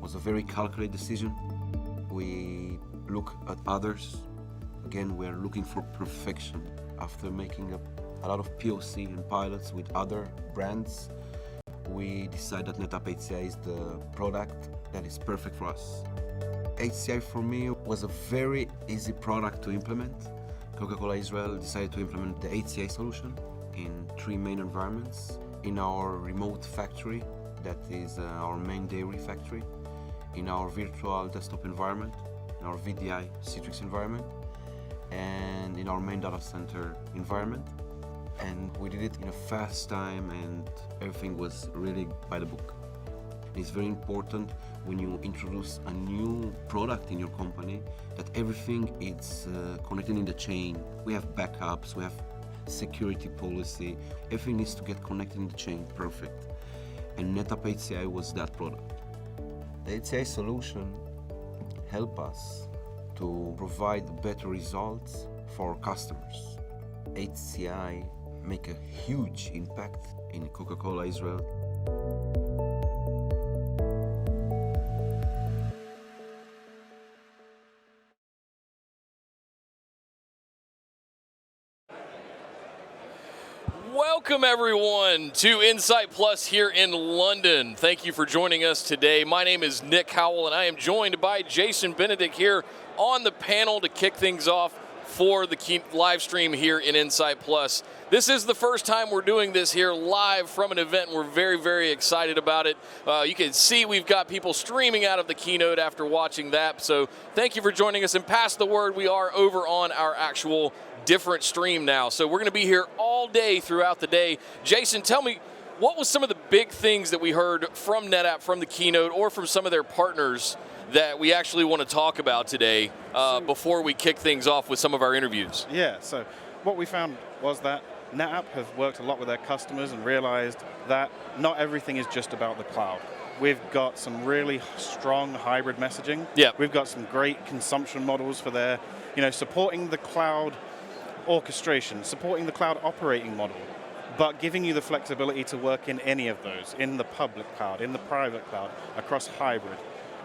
was a very calculated decision. We look at others. Again, we're looking for perfection. After making a lot of POC and pilots with other brands, we decided that NetApp HCI is the product that is perfect for us. HCI for me was a very easy product to implement. Coca-Cola Israel decided to implement the HCI solution in 3 main environments. In our remote factory, that is our main dairy factory, in our virtual desktop environment, in our VDI Citrix environment, and in our main data center environment. And we did it in a fast time, and everything was really by the book. It's very important when you introduce a new product in your company that everything is connected in the chain. We have backups, we have security policy, everything needs to get connected in the chain perfect. And NetApp HCI was that product. The HCI solution helped us to provide better results for our customers. HCI make a huge impact in Coca-Cola Israel. Welcome everyone to Insight Plus here in London. Thank you for joining us today. My name is Nick Howell and I am joined by Jason Benedict here on the panel to kick things off for the live stream here in Insight Plus. This is the first time we're doing this here live from an event, and we're very, very excited about it. You can see we've got people streaming out of the keynote after watching that, so thank you for joining us, and pass the word, we are over on our actual different stream now. So we're going to be here all day throughout the day. Jason, tell me, what was some of the big things that we heard from NetApp, from the keynote, or from some of their partners that we actually want to talk about today before we kick things off with some of our interviews? Yeah, so what we found was that NetApp has worked a lot with their customers and realized that not everything is just about the cloud. We've got some really strong hybrid messaging. Yeah. We've got some great consumption models for their, supporting the cloud orchestration, supporting the cloud operating model, but giving you the flexibility to work in any of those, in the public cloud, in the private cloud, across hybrid.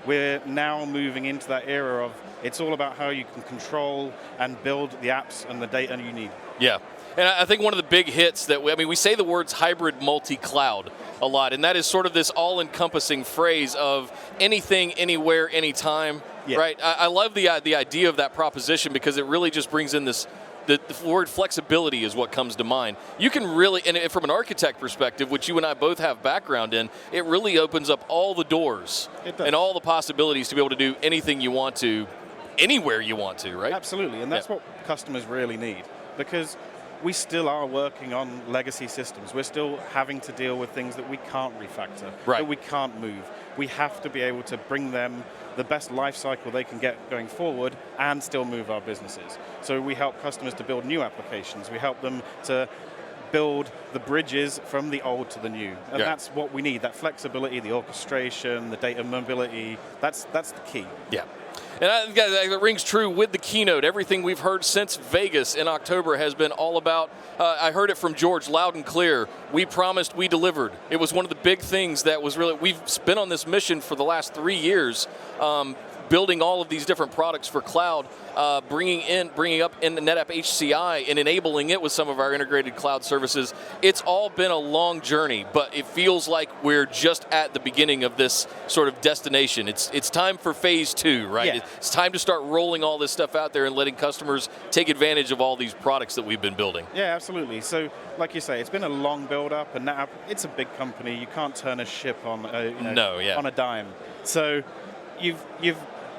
We're now moving into that era of it's all about how you can control and build the apps and the data you need. Yeah, and I think one of the big hits that, we say the words hybrid multi-cloud a lot, and that is sort of this all-encompassing phrase of anything, anywhere, anytime, right? I love the idea of that proposition because it really just brings in this, the word flexibility is what comes to mind. You can really, and from an architect perspective, which you and I both have background in, it really opens up all the doors and all the possibilities to be able to do anything you want to, anywhere you want to, right? Absolutely, and that's what customers really need, because we still are working on legacy systems. We're still having to deal with things that we can't refactor, that we can't move. We have to be able to bring them the best life cycle they can get going forward and still move our businesses. So we help customers to build new applications. We help them to build the bridges from the old to the new. And that's what we need, that flexibility, the orchestration, the data mobility, that's the key. Yeah. And I think that rings true with the keynote. Everything we've heard since Vegas in October has been all about, I heard it from George loud and clear, we promised, we delivered. It was one of the big things that was really, we've been on this mission for the last 3 years, building all of these different products for cloud, bringing up in the NetApp HCI and enabling it with some of our integrated cloud services. It's all been a long journey, but it feels like we're just at the beginning of this sort of destination. It's time for phase 2, right? Yeah. It's time to start rolling all this stuff out there and letting customers take advantage of all these products that we've been building. Yeah, absolutely. So, like you say, it's been a long build-up, and NetApp, it's a big company. You can't turn a ship on on a dime. So, you've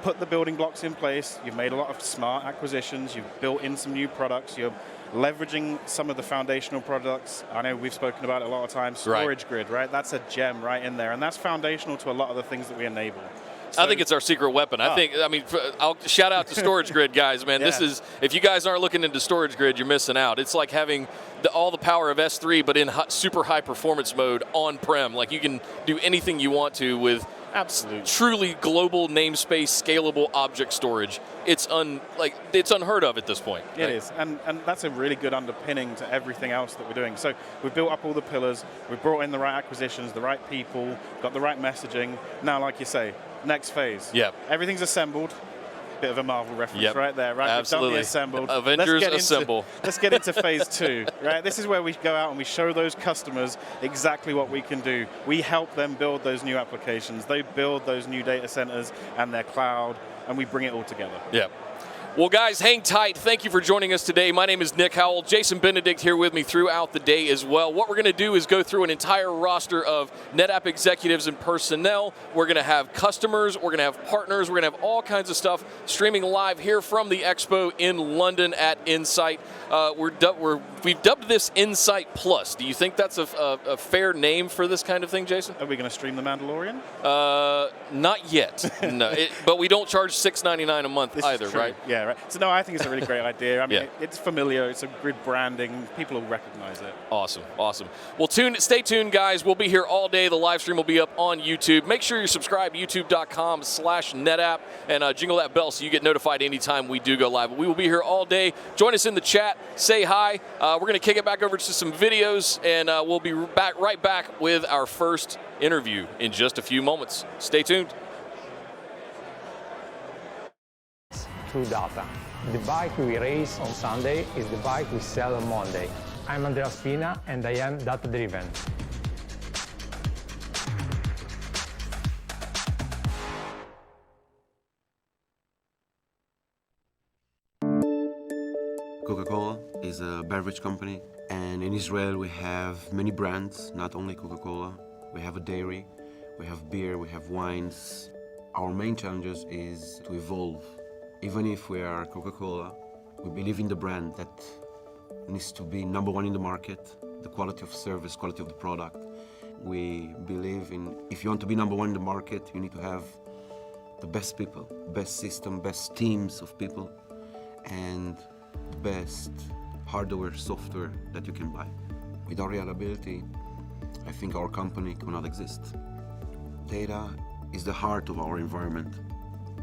put the building blocks in place, you've made a lot of smart acquisitions, you've built in some new products, you're leveraging some of the foundational products. I know we've spoken about it a lot of times, Storage Grid, right? That's a gem right in there, and that's foundational to a lot of the things that we enable. So, I think it's our secret weapon. I'll shout out to Storage Grid guys, man. This is, if you guys aren't looking into Storage Grid, you're missing out. It's like having all the power of S3, but in super high performance mode on-prem. Like you can do anything you want to with truly global namespace, scalable object storage. It's unheard of at this point. It is, and that's a really good underpinning to everything else that we're doing. So we've built up all the pillars, we've brought in the right acquisitions, the right people, got the right messaging. Now, like you say, next phase. Yep. Everything's assembled. Bit of a Marvel reference right there, right? Absolutely. We've done the assembled. Avengers assemble. Let's get into phase 2, right? This is where we go out and we show those customers exactly what we can do. We help them build those new applications. They build those new data centers and their cloud, and we bring it all together. Yeah. Well, guys, hang tight. Thank you for joining us today. My name is Nick Howell. Jason Benedict here with me throughout the day as well. What we're going to do is go through an entire roster of NetApp executives and personnel. We're going to have customers. We're going to have partners. We're going to have all kinds of stuff streaming live here from the expo in London at Insight. We've dubbed this Insight Plus. Do you think that's a fair name for this kind of thing, Jason? Are we going to stream The Mandalorian? Not yet. No, but we don't charge $6.99 a month either, right? Yeah, right. So no, I think it's a really great idea. I mean, it's familiar. It's a good branding. People will recognize it. Awesome, awesome. Well, stay tuned, guys. We'll be here all day. The live stream will be up on YouTube. Make sure you subscribe, youtube.com/NetApp, and jingle that bell so you get notified anytime we do go live. We will be here all day. Join us in the chat. Say hi. We're going to kick it back over to some videos, and we'll be right back with our first interview in just a few moments. Stay tuned. True data. The bike we race on Sunday is the bike we sell on Monday. I'm Andrea Spina and I am data-driven. Coca-Cola is a beverage company, and in Israel we have many brands, not only Coca-Cola. We have a dairy, we have beer, we have wines. Our main challenges is to evolve. Even if we are Coca-Cola, we believe in the brand that needs to be number one in the market, the quality of service, quality of the product. We believe in, if you want to be number one in the market, you need to have the best people, best system, best teams of people, and the best hardware, software that you can buy. Without reliability, I think our company cannot exist. Data is the heart of our environment.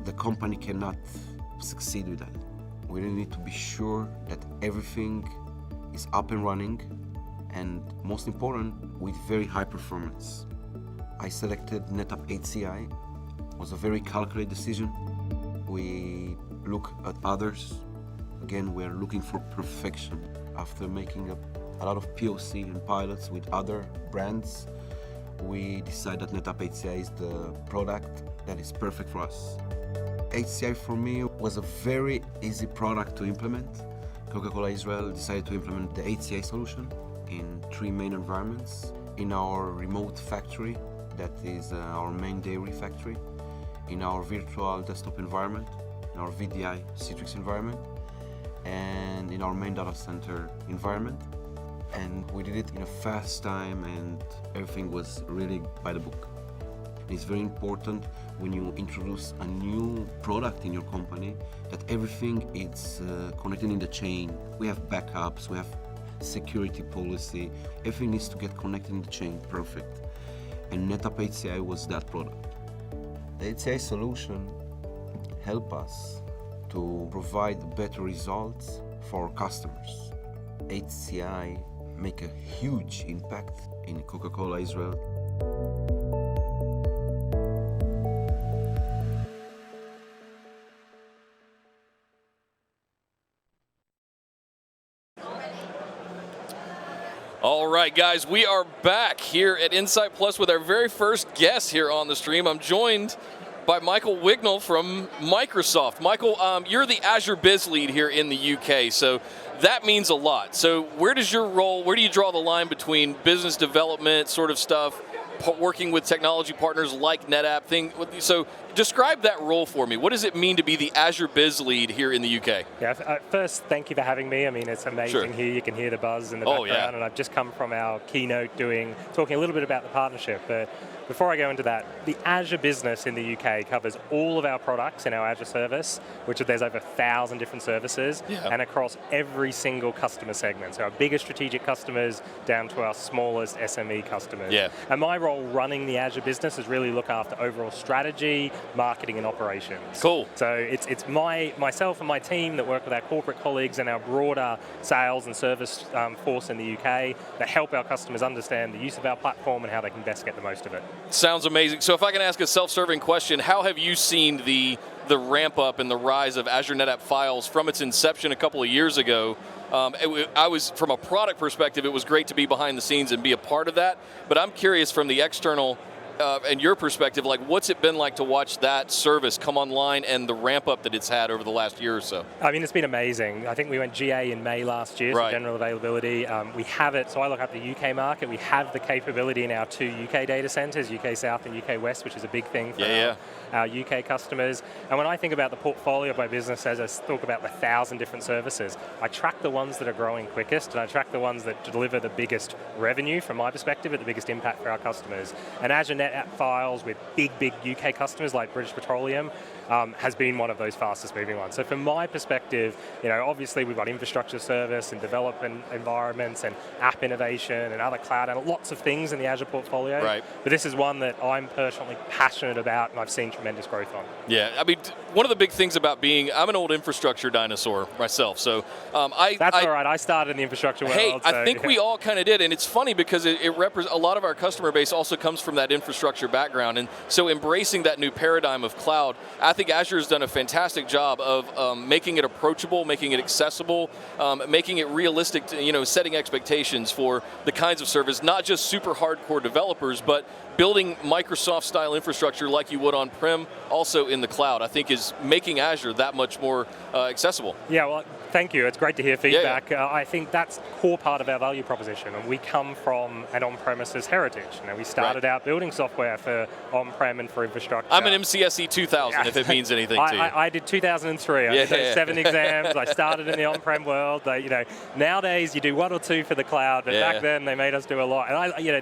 The company cannot succeed with that. We really need to be sure that everything is up and running, and most important, with very high performance. I selected NetApp HCI. It was a very calculated decision. We look at others. Again, we're looking for perfection. After making a lot of POC and pilots with other brands, we decided that NetApp HCI is the product that is perfect for us. HCI for me was a very easy product to implement. Coca-Cola Israel decided to implement the HCI solution in 3 main environments. In our remote factory, that is our main dairy factory, in our virtual desktop environment, in our VDI Citrix environment, and in our main data center environment. And we did it in a fast time, and everything was really by the book. It's very important when you introduce a new product in your company that everything is connected in the chain. We have backups, we have security policy. Everything needs to get connected in the chain, perfect. And NetApp HCI was that product. The HCI solution helped us to provide better results for our customers. HCI make a huge impact in Coca-Cola Israel. All right, guys, we are back here at Insight Plus with our very first guest here on the stream. I'm joined by Michael Wignall from Microsoft. Michael, you're the Azure Biz Lead here in the UK, so that means a lot. So where do you draw the line between business development sort of stuff, working with technology partners like NetApp? So describe that role for me. What does it mean to be the Azure Biz Lead here in the UK? Yeah, first, thank you for having me. I mean, it's amazing here. You can hear the buzz in the background, and I've just come from our keynote talking a little bit about the partnership. But before I go into that, the Azure business in the UK covers all of our products in our Azure service, which there's over 1,000 different services, and across every single customer segment. So our biggest strategic customers down to our smallest SME customers. And my role running the Azure business is really look after overall strategy, marketing, and operations. Cool. So it's myself and my team that work with our corporate colleagues and our broader sales and service force in the UK that help our customers understand the use of our platform and how they can best get the most of it. Sounds amazing. So if I can ask a self-serving question, how have you seen the ramp up and the rise of Azure NetApp Files from its inception a couple of years ago? I was, from a product perspective, it was great to be behind the scenes and be a part of that. But I'm curious from the external and your perspective, like what's it been like to watch that service come online and the ramp up that it's had over the last year or so? I mean, it's been amazing. I think we went GA in May last year, so general availability. We have it, so I look at the UK market, we have the capability in our 2 UK data centers, UK South and UK West, which is a big thing for our UK customers. And when I think about the portfolio of my business, as I talk about the 1,000 different services, I track the ones that are growing quickest, and I track the ones that deliver the biggest revenue from my perspective, at the biggest impact for our customers. And Azure NetApp Files with big UK customers like British Petroleum has been one of those fastest moving ones. So from my perspective, obviously we've got infrastructure service and development environments and app innovation and other cloud and lots of things in the Azure portfolio. Right. But this is one that I'm personally passionate about and I've seen tremendous growth on. Yeah, I mean, one of the big things about I'm an old infrastructure dinosaur myself, so That's all right, I started in the infrastructure world. Hey, I think we all kind of did, and it's funny because it a lot of our customer base also comes from that infrastructure background, and so embracing that new paradigm of cloud, I think Azure has done a fantastic job of making it approachable, making it accessible, making it realistic, setting expectations for the kinds of service, not just super hardcore developers, but building Microsoft-style infrastructure like you would on-prem, also in the cloud, I think is making Azure that much more accessible. Yeah, well, thank you. It's great to hear feedback. I think that's a core part of our value proposition, and we come from an on-premises heritage. We started out building software for on-prem and for infrastructure. I'm an MCSE 2000, if it means anything to you. I did 2003. I did those 7 exams. I started in the on-prem world. Nowadays you do 1 or 2 for the cloud, but back then they made us do a lot. And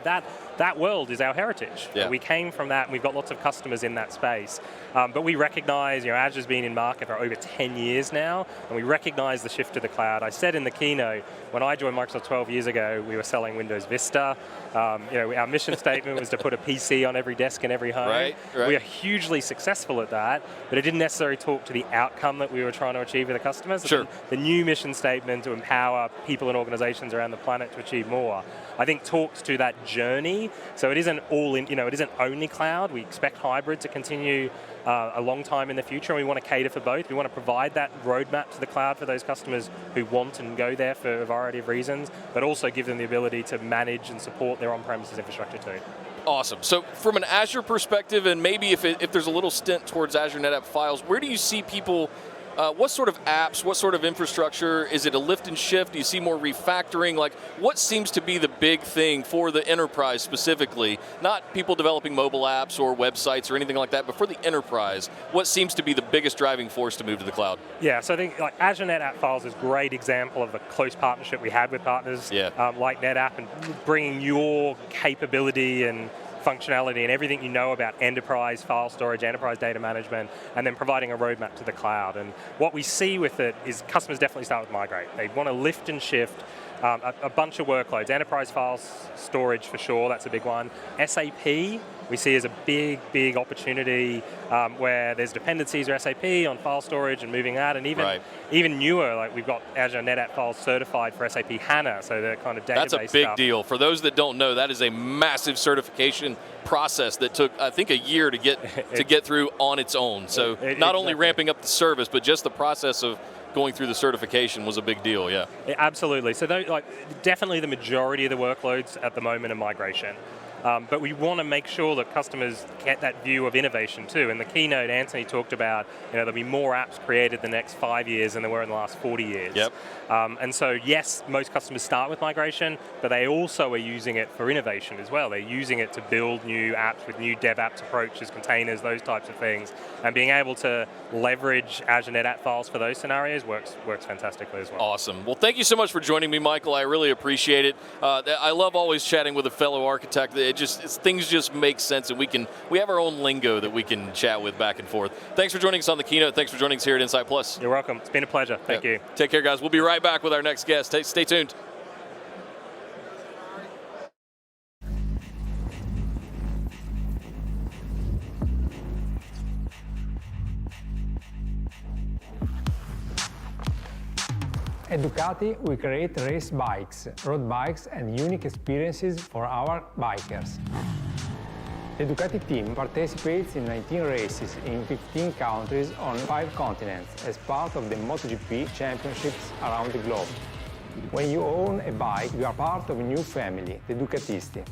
that world is our heritage. Yeah. We came from that, and we've got lots of customers in that space. But we recognize, Azure's been in market for over 10 years now, and we recognize the shift to the cloud. I said in the keynote, when I joined Microsoft 12 years ago, we were selling Windows Vista. Our mission statement was to put a PC on every desk in every home. Right. We are hugely successful at that, but it didn't necessarily talk to the outcome that we were trying to achieve with the customers. Sure. The new mission statement to empower people and organizations around the planet to achieve more, I think talks to that journey. So it isn't all in, it isn't only cloud. We expect hybrid to continue a long time in the future, and we want to cater for both. We want to provide that roadmap to the cloud for those customers who want and go there for a variety of reasons, but also give them the ability to manage and support their on-premises infrastructure too. Awesome. So from an Azure perspective, and maybe if there's a little stint towards Azure NetApp Files, where do you see people, what sort of apps, what sort of infrastructure? Is it a lift and shift? Do you see more refactoring? Like, what seems to be the big thing for the enterprise specifically? Not people developing mobile apps or websites or anything like that, but for the enterprise, what seems to be the biggest driving force to move to the cloud? Yeah, so I think Azure NetApp Files is a great example of the close partnership we had with partners like NetApp, and bringing your capability and functionality and everything you know about enterprise file storage, enterprise data management, and then providing a roadmap to the cloud. And what we see with it is customers definitely start with migrate. They want to lift and shift a bunch of workloads. Enterprise file storage for sure, that's a big one. SAP we see as a big opportunity where there's dependencies or SAP on file storage and moving that, and even newer, like we've got Azure NetApp Files certified for SAP HANA, so the kind of database That's a big stuff. deal. For those that don't know, that is a massive certification process that took, I think, a year to get through on its own. So not only ramping up the service, but just the process of going through the certification was a big deal, yeah. Absolutely. So definitely the majority of the workloads at the moment are migration. But we want to make sure that customers get that view of innovation too. In the keynote, Anthony talked about, there'll be more apps created the next 5 years than there were in the last 40 years. Yep. And so yes, most customers start with migration, but they also are using it for innovation as well. They're using it to build new apps with new DevOps approaches, containers, those types of things. And being able to leverage Azure NetApp Files for those scenarios works fantastically as well. Awesome. Well, thank you so much for joining me, Michael. I really appreciate it. I love always chatting with a fellow architect. Things just make sense, and we have our own lingo that we can chat with back and forth. Thanks for joining us on the keynote. Thanks for joining us here at Insight Plus. You're welcome. It's been a pleasure. Thank you. Take care, guys. We'll be right back with our next guest. Stay tuned. At Ducati, we create race bikes, road bikes, and unique experiences for our bikers. The Ducati team participates in 19 races in 15 countries on 5 continents as part of the MotoGP championships around the globe. When you own a bike, you are part of a new family, the Ducatisti.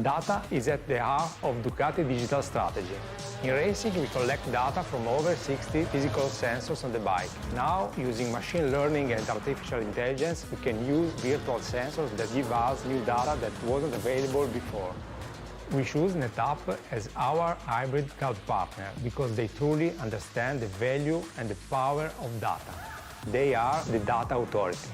Data is at the heart of Ducati digital strategy. In racing, we collect data from over 60 physical sensors on the bike. Now, using machine learning and artificial intelligence, we can use virtual sensors that give us new data that wasn't available before. We choose NetApp as our hybrid cloud partner because they truly understand the value and the power of data. They are the data authority.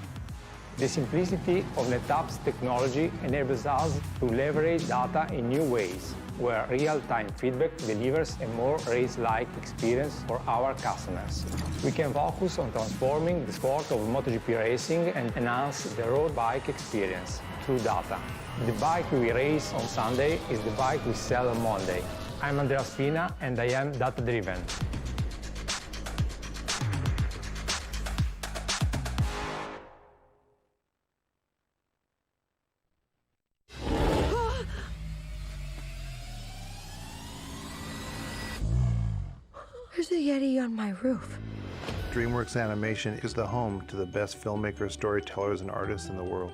The simplicity of NetApp's technology enables us to leverage data in new ways, where real-time feedback delivers a more race-like experience for our customers. We can focus on transforming the sport of MotoGP racing and enhance the road bike experience through data. The bike we race on Sunday is the bike we sell on Monday. I'm Andrea Spina and I am data-driven. There's a Yeti on my roof. Dreamworks Animation is the home to the best filmmakers, storytellers, and artists in the world.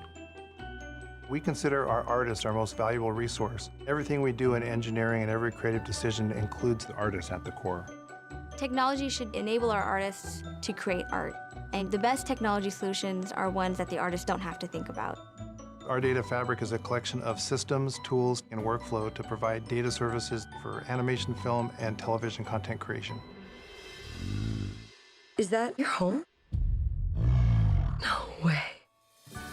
We consider our artists our most valuable resource. Everything we do in engineering and every creative decision includes the artist at the core. Technology should enable our artists to create art, and the best technology solutions are ones that the artists don't have to think about. Our data fabric is a collection of systems, tools, and workflow to provide data services for animation, film, and television content creation. Is that your home? No way.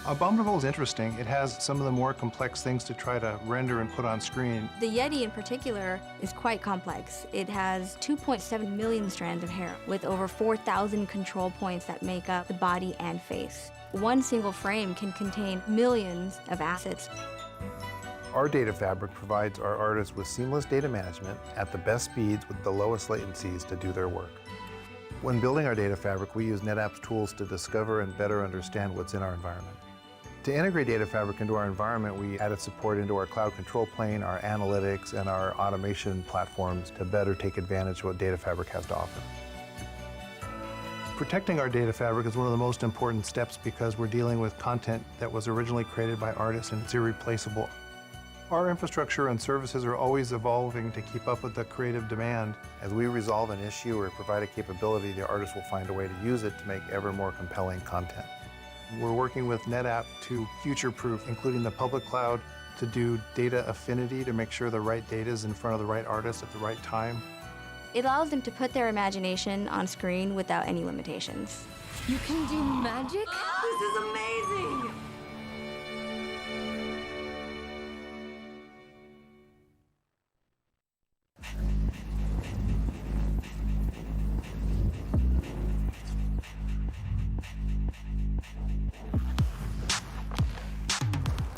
Abominable is interesting. It has some of the more complex things to try to render and put on screen. The Yeti in particular is quite complex. It has 2.7 million strands of hair with over 4,000 control points that make up the body and face. One single frame can contain millions of assets. Our data fabric provides our artists with seamless data management at the best speeds with the lowest latencies to do their work. When building our data fabric, we use NetApp's tools to discover and better understand what's in our environment. To integrate data fabric into our environment, we added support into our cloud control plane, our analytics, and our automation platforms to better take advantage of what data fabric has to offer. Protecting our data fabric is one of the most important steps because we're dealing with content that was originally created by artists and it's irreplaceable. Our infrastructure and services are always evolving to keep up with the creative demand. As we resolve an issue or provide a capability, the artist will find a way to use it to make ever more compelling content. We're working with NetApp to future-proof, including the public cloud, to do data affinity to make sure the right data is in front of the right artist at the right time. It allows them to put their imagination on screen without any limitations. You can do magic? This is amazing!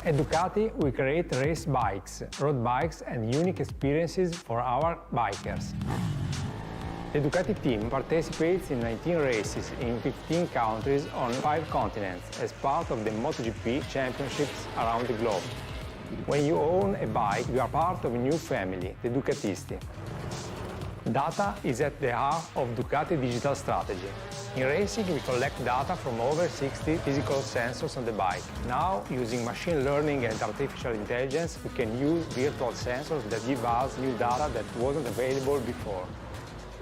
At Ducati, we create race bikes, road bikes, and unique experiences for our bikers. The Ducati team participates in 19 races in 15 countries on 5 continents as part of the MotoGP championships around the globe. When you own a bike, you are part of a new family, the Ducatisti. Data is at the heart of Ducati digital strategy. In racing, we collect data from over 60 physical sensors on the bike. Now, using machine learning and artificial intelligence, we can use virtual sensors that give us new data that wasn't available before.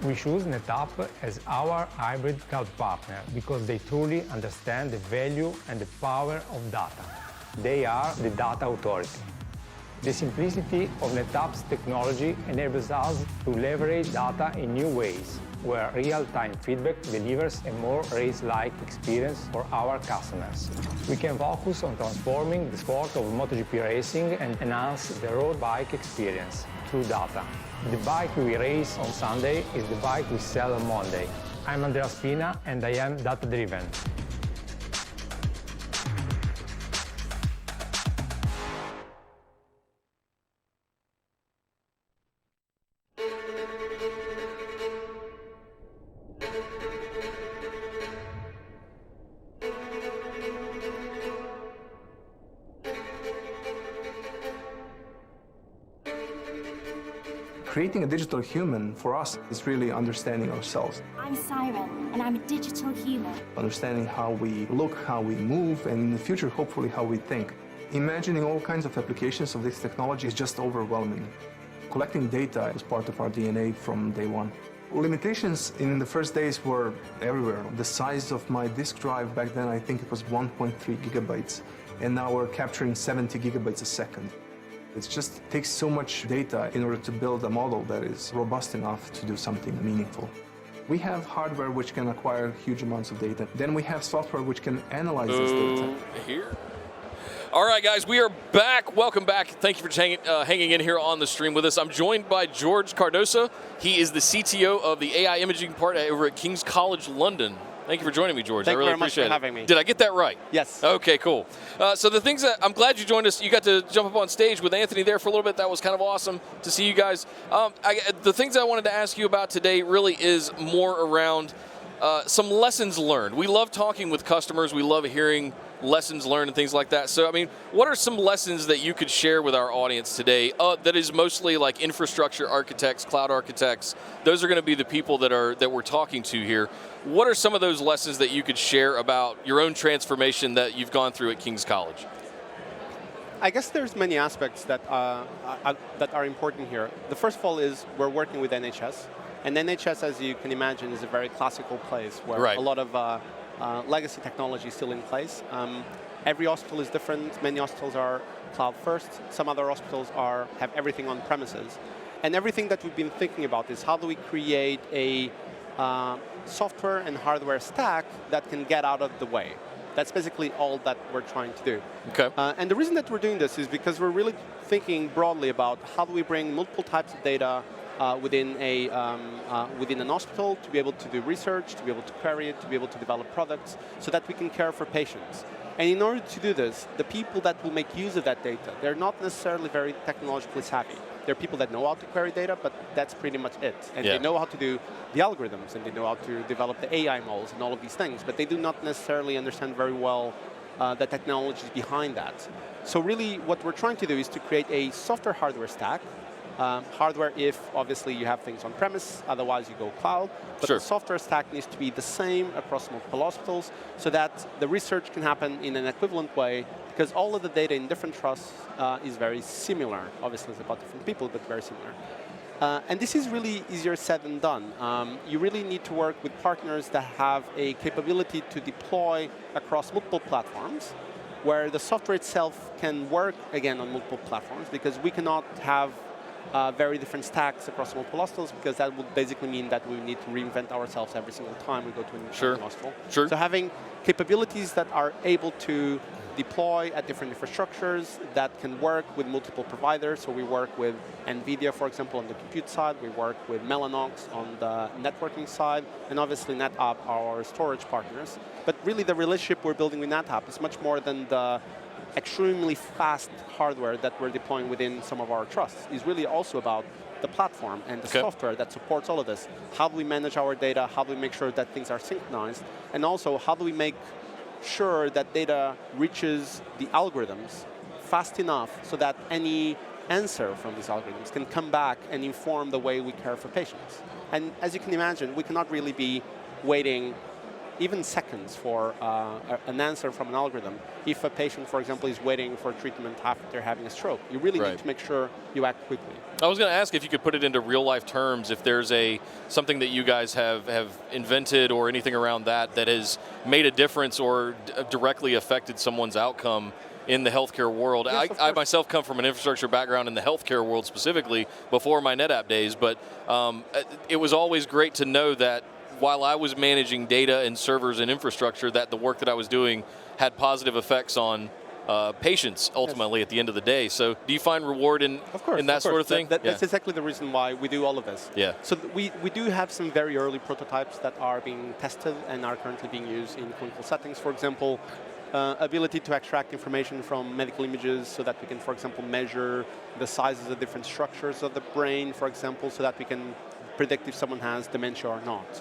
We choose NetApp as our hybrid cloud partner because they truly understand the value and the power of data. They are the data authority. The simplicity of NetApp's technology enables us to leverage data in new ways, where real-time feedback delivers a more race-like experience for our customers. We can focus on transforming the sport of MotoGP racing and enhance the road bike experience through data. The bike we race on Sunday is the bike we sell on Monday. I'm Andrea Spina and I am data-driven. Creating a digital human for us is really understanding ourselves. I'm Siren, and I'm a digital human. Understanding how we look, how we move, and in the future, hopefully, how we think. Imagining all kinds of applications of this technology is just overwhelming. Collecting data is part of our DNA from day one. Limitations in the first days were everywhere. The size of my disk drive back then, I think it was 1.3 gigabytes, and now we're capturing 70 gigabytes a second. It just takes so much data in order to build a model that is robust enough to do something meaningful. We have hardware which can acquire huge amounts of data. Then we have software which can analyze this data. Here. All right, guys, we are back. Welcome back. Thank you for hanging in here on the stream with us. I'm joined by George Cardoso. He is the CTO of the AI imaging part over at King's College London. Thank you for joining me, George. I really appreciate it. Thank you very much for having me. Did I get that right? Yes. Okay, cool. So the things that I'm glad you joined us. You got to jump up on stage with Anthony there for a little bit. That was kind of awesome to see you guys. The things I wanted to ask you about today really is more around some lessons learned. We love talking with customers. We love hearing lessons learned and things like that. So, I mean, what are some lessons that you could share with our audience today that is mostly like infrastructure architects, cloud architects? Those are going to be the people that we're talking to here. What are some of those lessons that you could share about your own transformation that you've gone through at King's College? I guess there's many aspects that are important here. The first of all is we're working with NHS. And NHS, as you can imagine, is a very classical place where a lot of legacy technology is still in place. Every hospital is different. Many hospitals are cloud first. Some other hospitals have everything on premises. And everything that we've been thinking about is how do we create a software and hardware stack that can get out of the way. That's basically all that we're trying to do. Okay. And the reason that we're doing this is because we're really thinking broadly about how do we bring multiple types of data within an hospital to be able to do research, to be able to query it, to be able to develop products, so that we can care for patients. And in order to do this, the people that will make use of that data, they're not necessarily very technologically savvy. They're people that know how to query data, but that's pretty much it. And they know how to do the algorithms, and they know how to develop the AI models and all of these things, but they do not necessarily understand very well the technologies behind that. So really, what we're trying to do is to create a software hardware stack. Hardware if, obviously, you have things on premise, otherwise you go cloud. But the software stack needs to be the same across multiple hospitals so that the research can happen in an equivalent way, because all of the data in different trusts is very similar. Obviously, it's about different people, but very similar. And this is really easier said than done. You really need to work with partners that have a capability to deploy across multiple platforms, where the software itself can work, again, on multiple platforms, because we cannot have very different stacks across multiple hospitals, because that would basically mean that we need to reinvent ourselves every single time we go to a new hospital. So having capabilities that are able to deploy at different infrastructures that can work with multiple providers. So we work with NVIDIA, for example, on the compute side. We work with Mellanox on the networking side, and obviously NetApp, our storage partners. But really the relationship we're building with NetApp is much more than the extremely fast hardware that we're deploying within some of our trusts. Is really also about the platform and the software that supports all of this. How do we manage our data? How do we make sure that things are synchronized? And also, how do we make sure that data reaches the algorithms fast enough so that any answer from these algorithms can come back and inform the way we care for patients? And as you can imagine, we cannot really be waiting even seconds for an answer from an algorithm if a patient, for example, is waiting for treatment after having a stroke. You really need to make sure you act quickly. I was going to ask if you could put it into real-life terms, if there's something that you guys have invented or anything around that has made a difference or directly affected someone's outcome in the healthcare world. Yes, I myself come from an infrastructure background in the healthcare world specifically before my NetApp days, but it was always great to know that while I was managing data and servers and infrastructure, that the work that I was doing had positive effects on patients ultimately at the end of the day. So do you find reward in that sort of thing? That's exactly the reason why we do all of this. Yeah. So we do have some very early prototypes that are being tested and are currently being used in clinical settings. For example, ability to extract information from medical images so that we can, for example, measure the sizes of different structures of the brain, for example, so that we can predict if someone has dementia or not.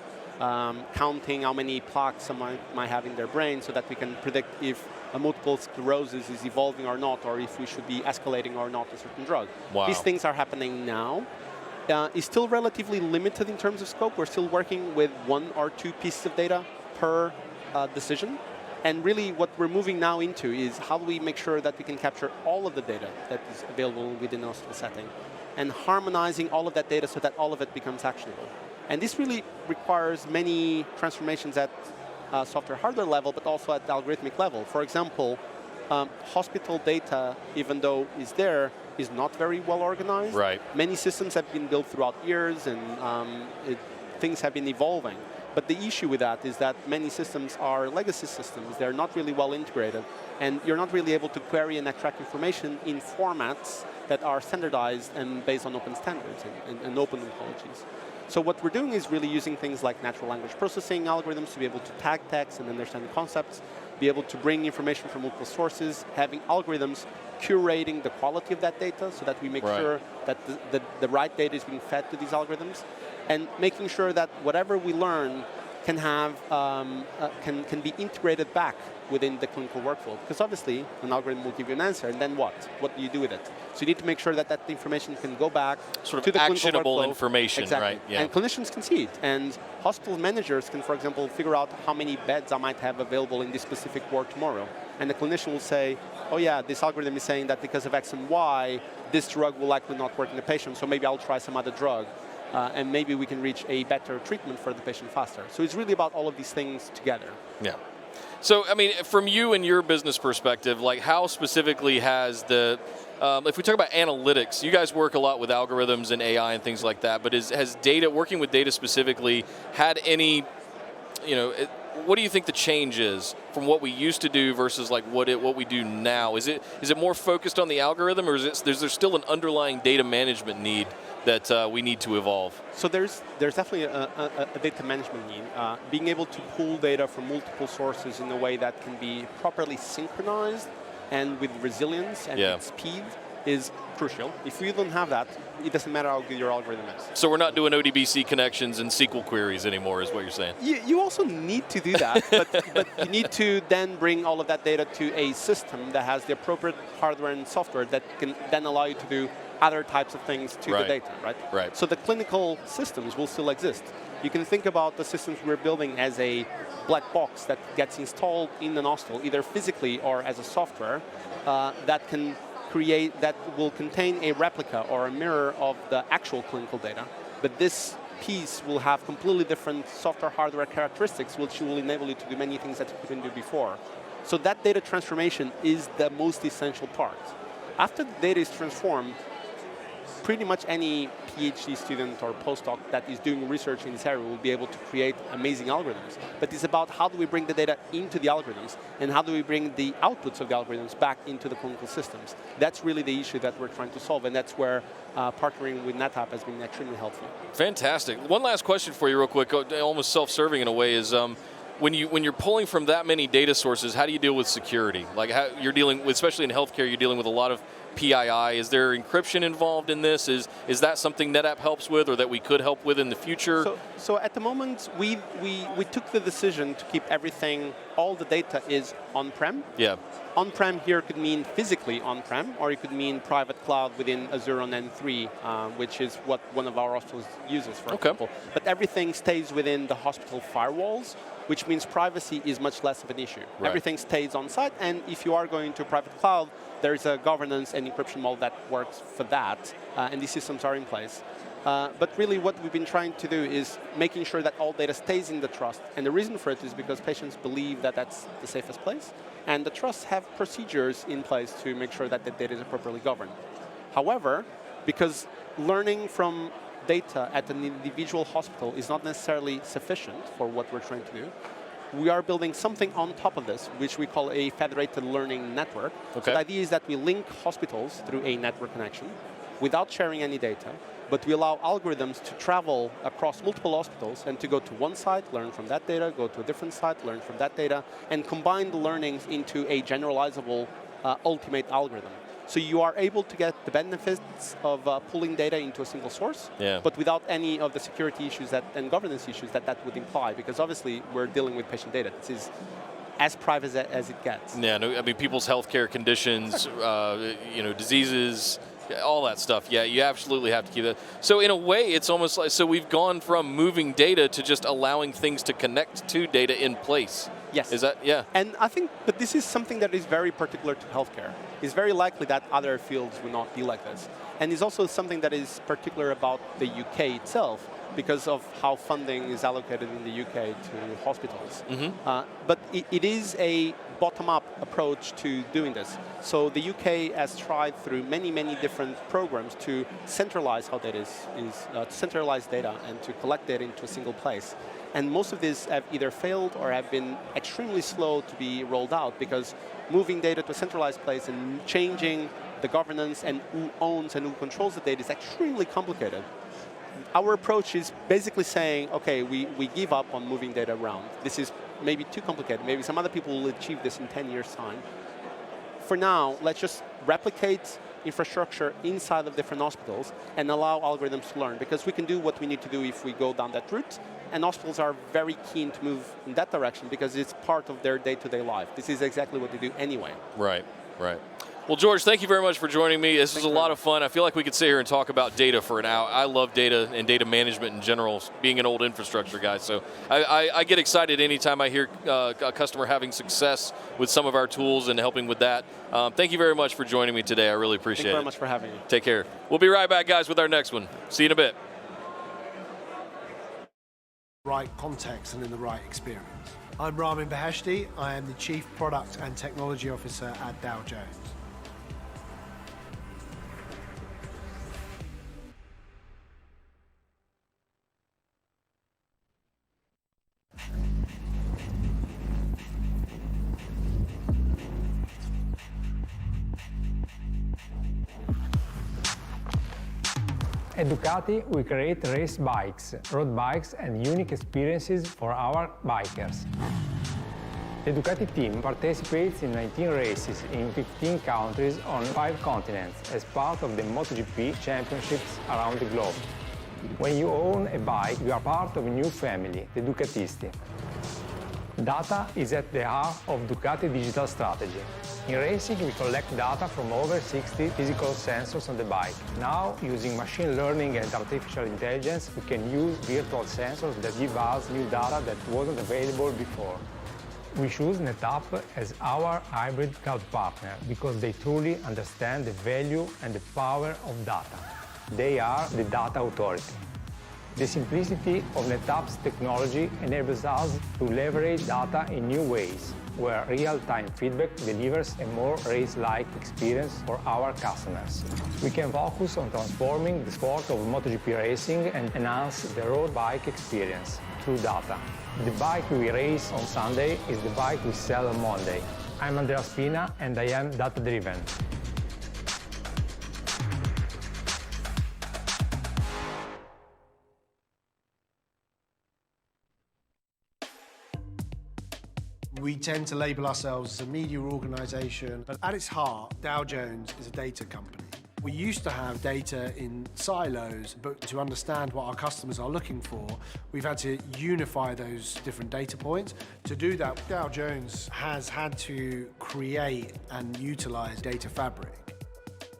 Counting how many plaques someone might have in their brain so that we can predict if a multiple sclerosis is evolving or not, or if we should be escalating or not a certain drug. Wow. These things are happening now. is still relatively limited in terms of scope. We're still working with 1 or 2 pieces of data per decision. And really what we're moving now into is how do we make sure that we can capture all of the data that is available within a hospital setting and harmonizing all of that data so that all of it becomes actionable. And this really requires many transformations at software hardware level, but also at the algorithmic level. For example, hospital data, even though is there, is not very well organized. Right. Many systems have been built throughout years and things have been evolving. But the issue with that is that many systems are legacy systems. They're not really well integrated. And you're not really able to query and extract information in formats that are standardized and based on open standards and open ontologies. So what we're doing is really using things like natural language processing algorithms to be able to tag text and understand the concepts, be able to bring information from multiple sources, having algorithms curating the quality of that data so that we make sure that the right data is being fed to these algorithms, and making sure that whatever we learn can have can be integrated back within the clinical workflow. Because obviously, an algorithm will give you an answer, and then what? What do you do with it? So you need to make sure that that information can go back sort to of the actionable workflow. information, exactly. right? Yeah. And clinicians can see it, and hospital managers can, for example, figure out how many beds I might have available in this specific ward tomorrow. And the clinician will say, oh yeah, this algorithm is saying that because of X and Y, this drug will likely not work in the patient, so maybe I'll try some other drug. And maybe we can reach a better treatment for the patient faster. So it's really about all of these things together. Yeah. So, I mean, from you and your business perspective, like how specifically has the, if we talk about analytics, you guys work a lot with algorithms and AI and things like that, but has data, working with data specifically, had any, what do you think the change is from what we used to do versus like what we do now? Is it more focused on the algorithm, or is there still an underlying data management need that we need to evolve? So there's definitely a data management need. Being able to pull data from multiple sources in a way that can be properly synchronized and with resilience and with speed is crucial. If you don't have that, it doesn't matter how good your algorithm is. So we're not doing ODBC connections and SQL queries anymore, is what you're saying? You also need to do that, but you need to then bring all of that data to a system that has the appropriate hardware and software that can then allow you to do other types of things to the data, right? So the clinical systems will still exist. You can think about the systems we're building as a black box that gets installed in an hospital, either physically or as a software, that can create, that will contain a replica or a mirror of the actual clinical data. But this piece will have completely different software hardware characteristics, which will enable you to do many things that you couldn't do before. So that data transformation is the most essential part. After the data is transformed, pretty much any PhD student or postdoc that is doing research in this area will be able to create amazing algorithms. But it's about how do we bring the data into the algorithms, and how do we bring the outputs of the algorithms back into the clinical systems. That's really the issue that we're trying to solve, and that's where partnering with NetApp has been extremely helpful. Fantastic. One last question for you real quick, almost self-serving in a way, is when you're pulling from that many data sources, how do you deal with security? Like how you're dealing with, especially in healthcare, you're dealing with a lot of PII. Is there encryption involved in this? Is that something NetApp helps with, or that we could help with in the future? So at the moment, we took the decision to keep everything, all the data is on-prem. Yeah. On-prem here could mean physically on-prem, or it could mean private cloud within Azure on N3, which is what one of our hospitals uses, for example. But everything stays within the hospital firewalls, which means privacy is much less of an issue. Right. Everything stays on site, and if you are going to a private cloud, there's a governance and encryption model that works for that, and these systems are in place. But really what we've been trying to do is making sure that all data stays in the trust. And the reason for it is because patients believe that that's the safest place, and the trusts have procedures in place to make sure that the data is properly governed. However, because learning from data at an individual hospital is not necessarily sufficient for what we're trying to do, we are building something on top of this, which we call a federated learning network. So the idea is that we link hospitals through a network connection without sharing any data, but we allow algorithms to travel across multiple hospitals and to go to one site, learn from that data, go to a different site, learn from that data, and combine the learnings into a generalizable ultimate algorithm. So you are able to get the benefits of pulling data into a single source, but without any of the security issues and governance issues that would imply, because obviously we're dealing with patient data. This is as private as it gets. Yeah, no, I mean, people's healthcare conditions, diseases, all that stuff. Yeah, you absolutely have to keep that. So in a way, it's almost like, so we've gone from moving data to just allowing things to connect to data in place. Yes. Is that, yeah. And I think, but this is something that is very particular to healthcare. It's very likely that other fields will not be like this. And it's also something that is particular about the UK itself, because of how funding is allocated in the UK to hospitals. But it is a bottom-up approach to doing this. So the UK has tried through many, many different programs to centralize how data to centralize data and to collect data into a single place. And most of these have either failed or have been extremely slow to be rolled out, because moving data to a centralized place and changing the governance and who owns and who controls the data is extremely complicated. Our approach is basically saying, okay, we give up on moving data around. This is maybe too complicated. Maybe some other people will achieve this in 10 years' time. For now, let's just replicate infrastructure inside of different hospitals and allow algorithms to learn, because we can do what we need to do if we go down that route, and hospitals are very keen to move in that direction because it's part of their day-to-day life. This is exactly what they do anyway. Right, right. Well, George, thank you very much for joining me. This was a lot of fun. I feel like we could sit here and talk about data for an hour. I love data and data management in general, being an old infrastructure guy. So I get excited anytime I hear a customer having success with some of our tools and helping with that. Thank you very much for joining me today. I really appreciate it. Thank you very much for having me. Take care. We'll be right back, guys, with our next one. See you in a bit. Right context and in the right experience. I'm Ramin Beheshti. I am the Chief Product and Technology Officer at Dow Jones. At Ducati, we create race bikes, road bikes, and unique experiences for our bikers. The Ducati team participates in 19 races in 15 countries on 5 continents as part of the MotoGP championships around the globe. When you own a bike, you are part of a new family, the Ducatisti. Data is at the heart of Ducati digital strategy. In racing, we collect data from over 60 physical sensors on the bike. Now, using machine learning and artificial intelligence, we can use virtual sensors that give us new data that wasn't available before. We choose NetApp as our hybrid cloud partner because they truly understand the value and the power of data. They are the data authority. The simplicity of NetApp's technology enables us to leverage data in new ways, where real-time feedback delivers a more race-like experience for our customers. We can focus on transforming the sport of MotoGP racing and enhance the road bike experience through data. The bike we race on Sunday is the bike we sell on Monday. I'm Andrea Spina, and I am data-driven. We tend to label ourselves as a media organization, but at its heart, Dow Jones is a data company. We used to have data in silos, but to understand what our customers are looking for, we've had to unify those different data points. To do that, Dow Jones has had to create and utilize data fabric.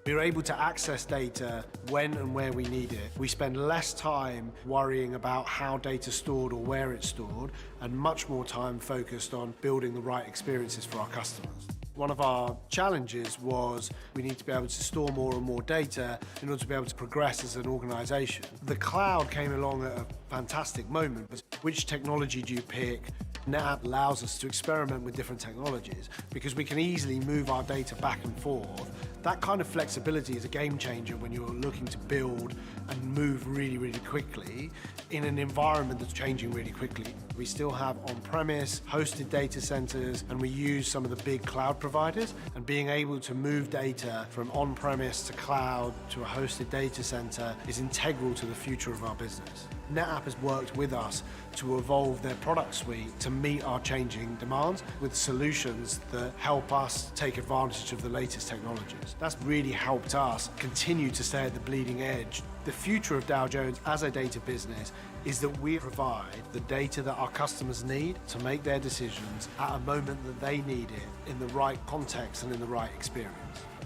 We're able to access data when and where we need it. We spend less time worrying about how data's stored or where it's stored, and much more time focused on building the right experiences for our customers. One of our challenges was we need to be able to store more and more data in order to be able to progress as an organization. The cloud came along at a fantastic moment, but which technology do you pick? NetApp allows us to experiment with different technologies because we can easily move our data back and forth. That kind of flexibility is a game changer when you're looking to build and move really, really quickly in an environment that's changing really quickly. We still have on-premise, hosted data centers, and we use some of the big cloud providers, and being able to move data from on-premise to cloud to a hosted data center is integral to the future of our business. NetApp has worked with us to evolve their product suite to meet our changing demands with solutions that help us take advantage of the latest technologies. That's really helped us continue to stay at the bleeding edge. The future of Dow Jones as a data business is that we provide the data that our customers need to make their decisions at a moment that they need it in the right context and in the right experience.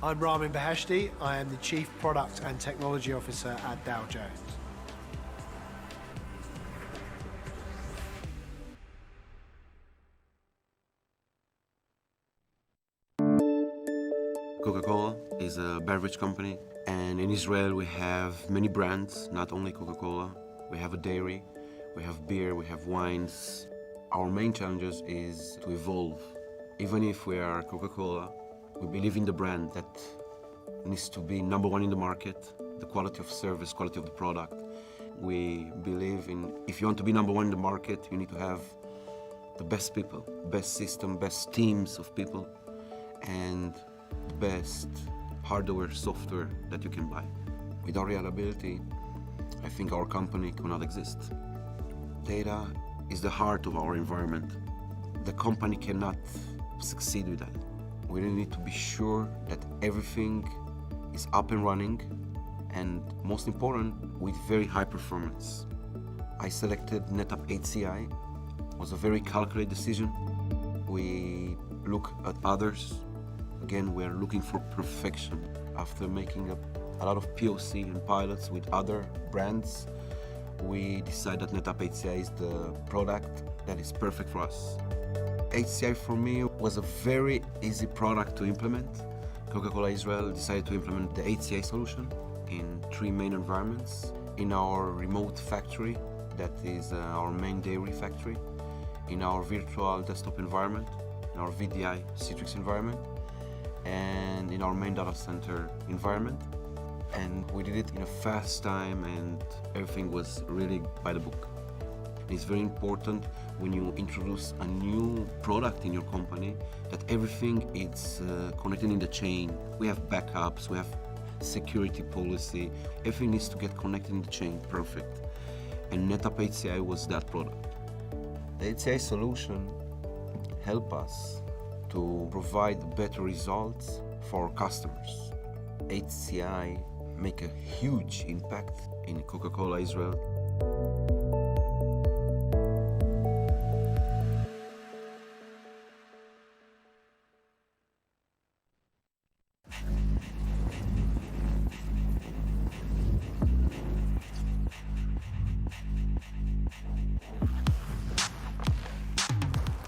I'm Ramin Beheshti. I am the Chief Product and Technology Officer at Dow Jones. Coca-Cola is a beverage company, and in Israel we have many brands, not only Coca-Cola. We have a dairy, we have beer, we have wines. Our main challenges is to evolve. Even if we are Coca-Cola, we believe in the brand that needs to be number one in the market, the quality of service, quality of the product. We believe in, if you want to be number one in the market, you need to have the best people, best system, best teams of people, and the best hardware, software that you can buy. Without reliability, I think our company cannot exist. Data is the heart of our environment. The company cannot succeed with that. We really need to be sure that everything is up and running, and most important, with very high performance. I selected NetApp HCI. It was a very calculated decision. We look at others. Again, we're looking for perfection. After making a lot of POC and pilots with other brands, we decided that NetApp HCI is the product that is perfect for us. HCI for me was a very easy product to implement. Coca-Cola Israel decided to implement the HCI solution in 3 main environments. In our remote factory, that is our main dairy factory, in our virtual desktop environment, in our VDI Citrix environment, and in our main data center environment. And we did it in a fast time, and everything was really by the book. It's very important when you introduce a new product in your company that everything is connected in the chain. We have backups, we have security policy, everything needs to get connected in the chain, perfect. And NetApp HCI was that product. The HCI solution helped us to provide better results for our customers. HCI make a huge impact in Coca-Cola Israel.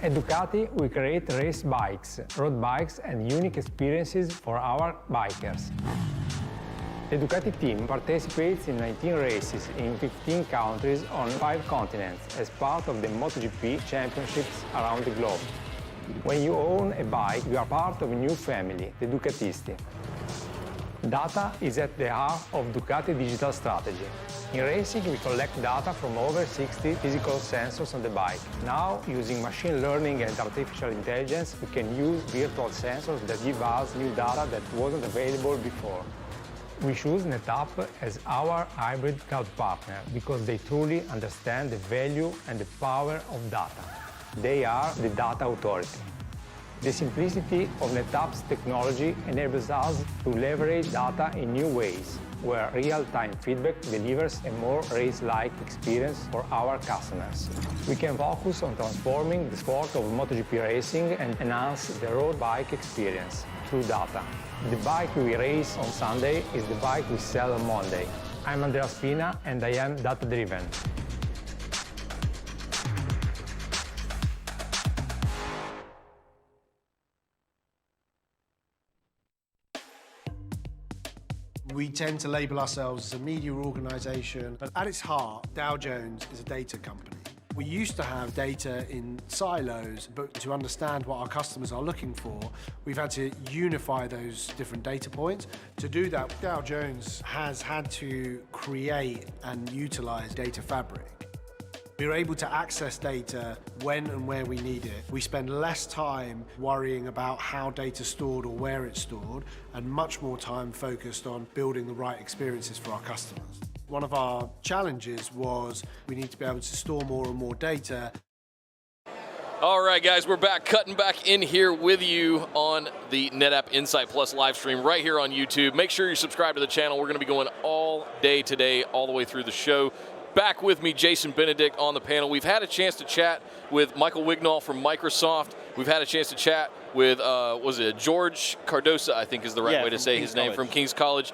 At Ducati, we create race bikes, road bikes, and unique experiences for our bikers. The Ducati team participates in 19 races in 15 countries on 5 continents as part of the MotoGP championships around the globe. When you own a bike, you are part of a new family, the Ducatisti. Data is at the heart of Ducati digital strategy. In racing, we collect data from over 60 physical sensors on the bike. Now, using machine learning and artificial intelligence, we can use virtual sensors that give us new data that wasn't available before. We choose NetApp as our hybrid cloud partner because they truly understand the value and the power of data. They are the data authority. The simplicity of NetApp's technology enables us to leverage data in new ways, where real-time feedback delivers a more race-like experience for our customers. We can focus on transforming the sport of MotoGP racing and enhance the road bike experience through data. The bike we race on Sunday is the bike we sell on Monday. I'm Andrea Spina, and I am data-driven. We tend to label ourselves as a media organization, but at its heart, Dow Jones is a data company. We used to have data in silos, but to understand what our customers are looking for, we've had to unify those different data points. To do that, Dow Jones has had to create and utilize data fabric. We're able to access data when and where we need it. We spend less time worrying about how data's stored or where it's stored, and much more time focused on building the right experiences for our customers. One of our challenges was we need to be able to store more and more data. All right, guys, we're back, cutting back in here with you on the NetApp Insight Plus live stream right here on YouTube. Make sure you subscribe to the channel. We're going to be going all day today, all the way through the show. Back with me, Jason Benedict on the panel. We've had a chance to chat with Michael Wignall from Microsoft. We've had a chance to chat with, was it George Cardosa, I think is the right way to say his name, from King's College.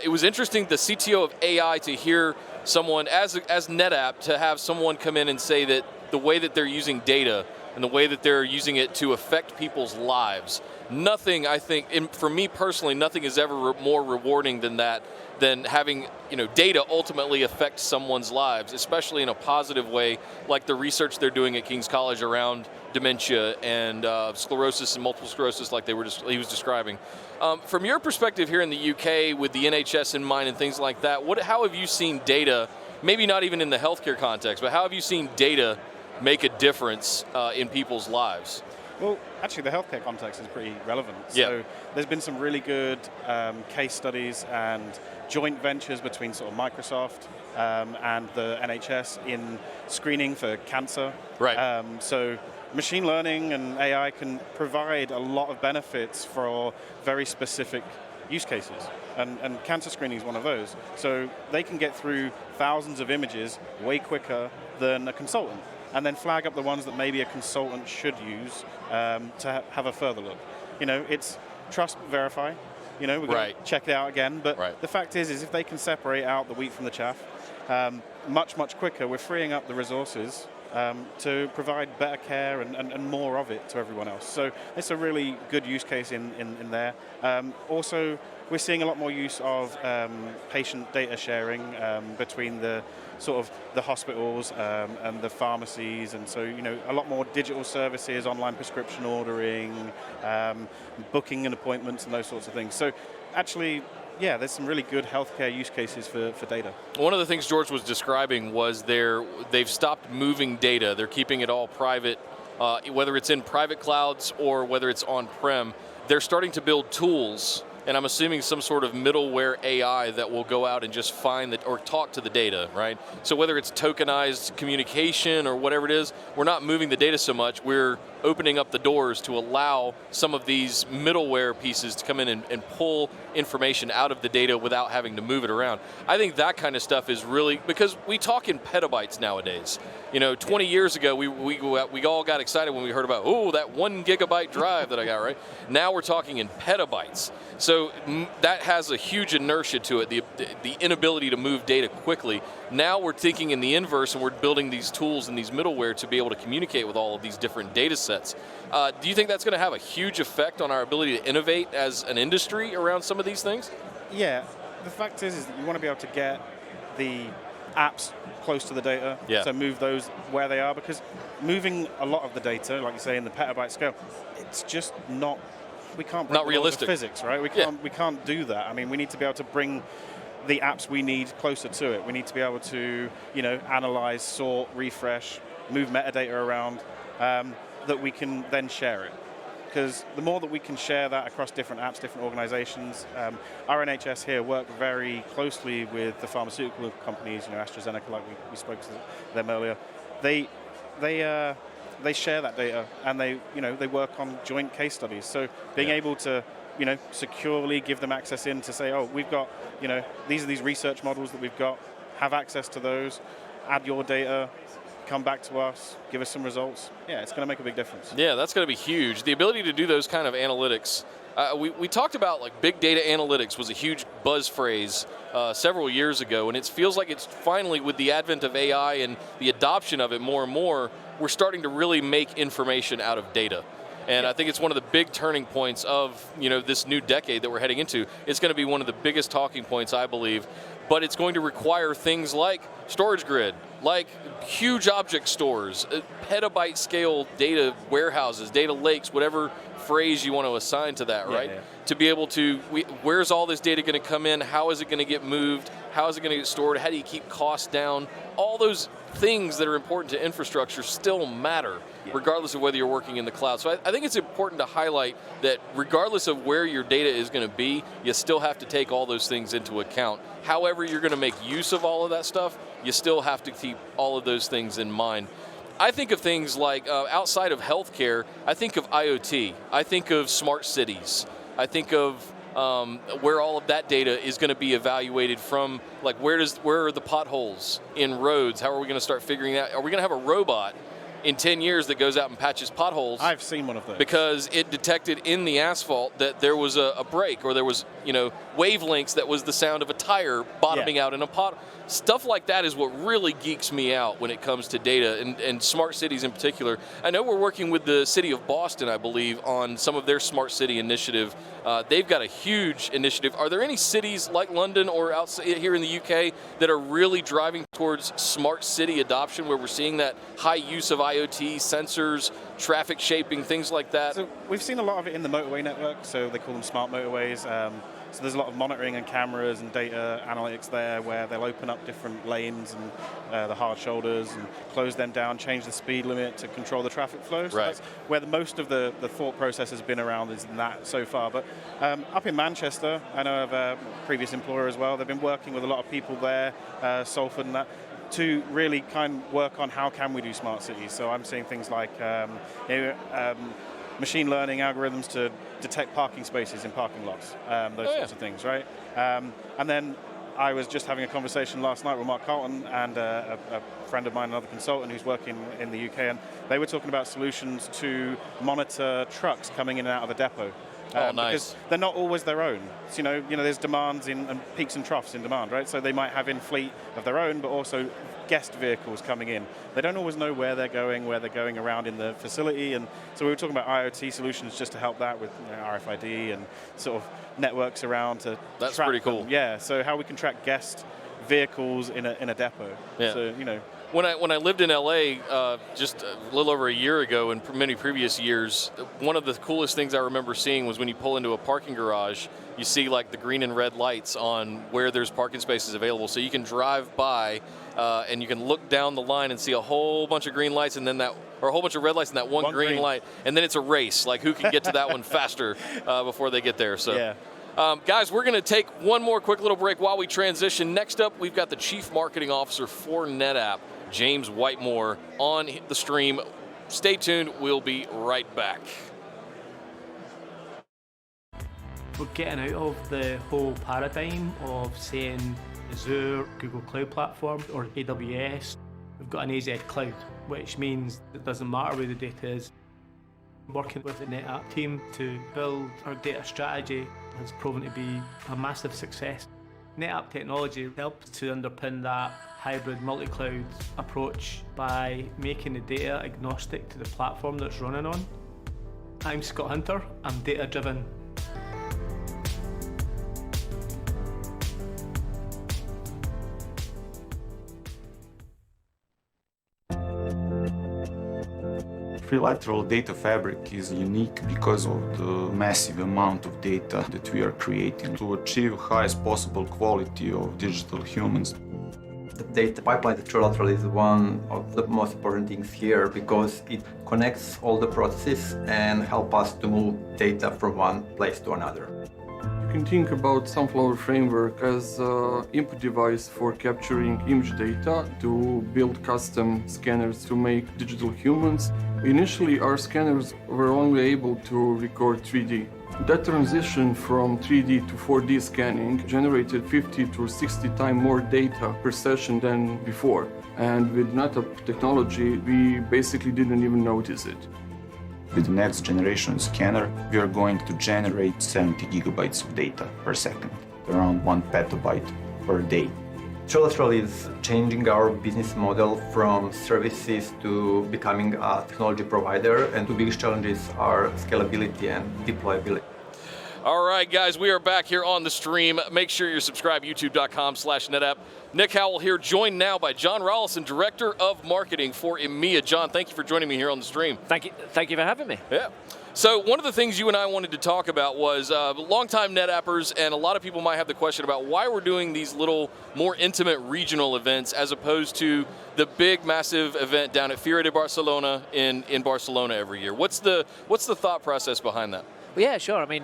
It was interesting, the CTO of AI, to hear someone, as NetApp, to have someone come in and say that the way that they're using data and the way that they're using it to affect people's lives, nothing, I think, for me personally, nothing is ever more rewarding than that, than having data ultimately affect someone's lives, especially in a positive way, like the research they're doing at King's College around dementia and sclerosis and multiple sclerosis, like he was describing. From your perspective here in the UK, with the NHS in mind and things like that, how have you seen data, maybe not even in the healthcare context, but how have you seen data make a difference in people's lives? Well, actually, the healthcare context is pretty relevant. So there's been some really good case studies and joint ventures between sort of Microsoft and the NHS in screening for cancer. Right. So machine learning and AI can provide a lot of benefits for very specific use cases. And cancer screening is one of those. So they can get through thousands of images way quicker than a consultant, and then flag up the ones that maybe a consultant should use to have a further look. It's trust, verify. We're going to check it out again. But the fact is if they can separate out the wheat from the chaff much, much quicker, we're freeing up the resources to provide better care and more of it to everyone else. So it's a really good use case in there. Also, we're seeing a lot more use of patient data sharing between the sort of the hospitals and the pharmacies, and so a lot more digital services, online prescription ordering, booking and appointments and those sorts of things. So actually, yeah, there's some really good healthcare use cases for data. One of the things George was describing was they've stopped moving data. They're keeping it all private, whether it's in private clouds or whether it's on-prem. They're starting to build tools, and I'm assuming some sort of middleware AI that will go out and just find or talk to the data, right? So whether it's tokenized communication or whatever it is, we're not moving the data so much, we're opening up the doors to allow some of these middleware pieces to come in and pull information out of the data without having to move it around. I think that kind of stuff is really, because we talk in petabytes nowadays. 20 years ago, we all got excited when we heard about, that 1 gigabyte drive that I got, right? Now we're talking in petabytes. So that has a huge inertia to it, the inability to move data quickly. Now we're thinking in the inverse, and we're building these tools and these middleware to be able to communicate with all of these different data sets. Do you think that's going to have a huge effect on our ability to innovate as an industry around some of these things? Yeah, the fact is that you want to be able to get the apps close to the data, so move those where they are, because moving a lot of the data, like you say, in the petabyte scale, it's just not, we can't break not realistic physics, right? We can't do that. I mean, we need to be able to bring the apps we need closer to it. We need to be able to, analyze, sort, refresh, move metadata around, that we can then share it. Because the more that we can share that across different apps, different organizations, our NHS here work very closely with the pharmaceutical companies, AstraZeneca, like we spoke to them earlier. They share that data, and they work on joint case studies. So being able to securely give them access in to say, we've got, these are these research models that we've got, have access to those, add your data, come back to us, give us some results. Yeah, it's going to make a big difference. Yeah, that's going to be huge. The ability to do those kind of analytics. We talked about like big data analytics was a huge buzz phrase several years ago, and it feels like it's finally, with the advent of AI and the adoption of it more and more, we're starting to really make information out of data. And I think it's one of the big turning points of this new decade that we're heading into. It's going to be one of the biggest talking points, I believe. But it's going to require things like storage grid, like huge object stores, petabyte scale data warehouses, data lakes, whatever phrase you want to assign to that, right? Yeah. To be able to, where's all this data going to come in? How is it going to get moved? How is it going to get stored? How do you keep costs down? All those things that are important to infrastructure still matter, regardless of whether you're working in the cloud. So I think it's important to highlight that regardless of where your data is going to be, you still have to take all those things into account. However you're going to make use of all of that stuff, you still have to keep all of those things in mind. I think of things like, outside of healthcare, I think of IoT. I think of smart cities. I think of where all of that data is going to be evaluated from, like where are the potholes in roads? How are we going to start figuring that? Are we going to have a robot in 10 years that goes out and patches potholes. I've seen one of those. Because it detected in the asphalt that there was a break, or there was, wavelengths that was the sound of a tire bottoming out in a pot. Stuff like that is what really geeks me out when it comes to data and smart cities in particular. I know we're working with the city of Boston, I believe, on some of their smart city initiative. They've got a huge initiative. Are there any cities like London or outside here in the UK that are really driving towards smart city adoption, where we're seeing that high use of IoT, sensors, traffic shaping, things like that? So we've seen a lot of it in the motorway network, so they call them smart motorways. So there's a lot of monitoring and cameras and data analytics there, where they'll open up different lanes and the hard shoulders and close them down, change the speed limit to control the traffic flow. So that's where most of the thought process has been around, is in that so far. But up in Manchester, I know of a previous employer as well. They've been working with a lot of people there, Salford and that, to really kind of work on how can we do smart cities. So I'm seeing things like machine learning algorithms to detect parking spaces in parking lots, those sorts of things, right? And then I was just having a conversation last night with Mark Carlton and a friend of mine, another consultant who's working in the UK, and they were talking about solutions to monitor trucks coming in and out of a depot. Nice. Because they're not always their own. So, there's demands and peaks and troughs in demand, right? So they might have in fleet of their own, but also guest vehicles coming in. They don't always know where they're going around in the facility. And so we were talking about IoT solutions just to help that with RFID and sort of networks around to That's track pretty cool. them. Yeah, so how we can track guest vehicles in a depot. Yeah. So, When I lived in LA just a little over a year ago, and many previous years, one of the coolest things I remember seeing was when you pull into a parking garage, you see like the green and red lights on where there's parking spaces available. So you can drive by and you can look down the line and see a whole bunch of green lights, and then or a whole bunch of red lights and that one green light, and then it's a race, like who can get to that one faster before they get there. So. Yeah. Guys, we're going to take one more quick little break while we transition. Next up, we've got the Chief Marketing Officer for NetApp, James Whitemore, on the stream. Stay tuned. We'll be right back. We're getting out of the whole paradigm of saying Azure, Google Cloud Platform, or AWS. We've got an AZ Cloud, which means it doesn't matter where the data is. Working with the NetApp team to build our data strategy has proven to be a massive success. NetApp technology helps to underpin that hybrid multi-cloud approach by making the data agnostic to the platform that's running on. I'm Scott Hunter, I'm data-driven. Trilateral data fabric is unique because of the massive amount of data that we are creating to achieve highest possible quality of digital humans. The data pipeline, the trilateral, is one of the most important things here because it connects all the processes and helps us to move data from one place to another. You can think about Sunflower Framework as an input device for capturing image data to build custom scanners to make digital humans. Initially, our scanners were only able to record 3D. That transition from 3D to 4D scanning generated 50 to 60 times more data per session than before. And with NetApp technology, we basically didn't even notice it. With the next generation scanner, we are going to generate 70 gigabytes of data per second, around 1 petabyte per day. Trilateral is changing our business model from services to becoming a technology provider, and two biggest challenges are scalability and deployability. All right, guys, we are back here on the stream. Make sure you're subscribed, youtube.com/NetApp. Nick Howell here, joined now by John Rollison, Director of Marketing for EMEA. John, thank you for joining me here on the stream. Thank you for having me. Yeah. So one of the things you and I wanted to talk about was longtime NetAppers, and a lot of people might have the question about why we're doing these little more intimate regional events as opposed to the big, massive event down at Fira de Barcelona in Barcelona every year. What's the thought process behind that? Well, yeah, sure. I mean,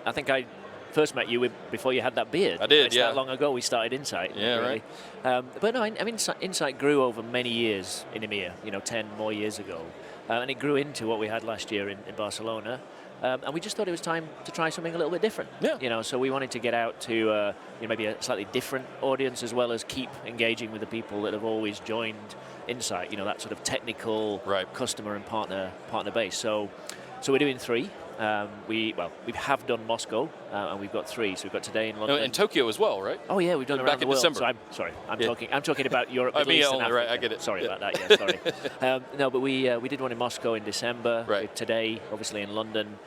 I think I first met you before you had that beard. I did, it's yeah. That long ago we started Insight. Yeah, really. Right. But no, I mean, Insight grew over many years in EMEA. 10 more years ago. and it grew into what we had last year in Barcelona. And we just thought it was time to try something a little bit different. Yeah. So we wanted to get out to maybe a slightly different audience, as well as keep engaging with the people that have always joined Insight. That sort of technical customer and partner base. So we're doing 3. We have done Moscow, and we've got 3. So we've got today in London. And Tokyo as well, right? Oh yeah, we've done back around the in world. December. So I'm talking about Europe, Middle East, and Africa. Right, I get it. Sorry about that. Yeah, sorry. No, but we did one in Moscow in December. Right. Today, obviously in London,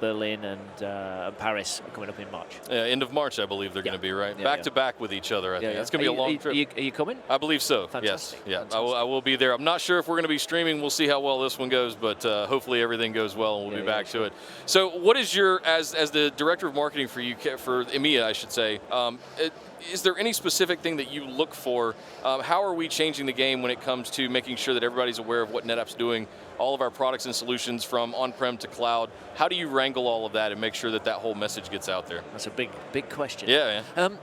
Berlin, and Paris are coming up in March. End of March, I believe they're going to be, right? Yeah, back to back with each other, I think. It's going to be a long trip. Are you coming? I believe so. Fantastic. Yes. Yeah. I will be there. I'm not sure if we're going to be streaming. We'll see how well this one goes, but hopefully everything goes well and we'll be back to it. So what is your, as the director of marketing for EMEA, I should say, is there any specific thing that you look for? How are we changing the game when it comes to making sure that everybody's aware of what NetApp's doing, all of our products and solutions from on-prem to cloud? How do you wrangle all of that and make sure that whole message gets out there? That's a big question. Yeah.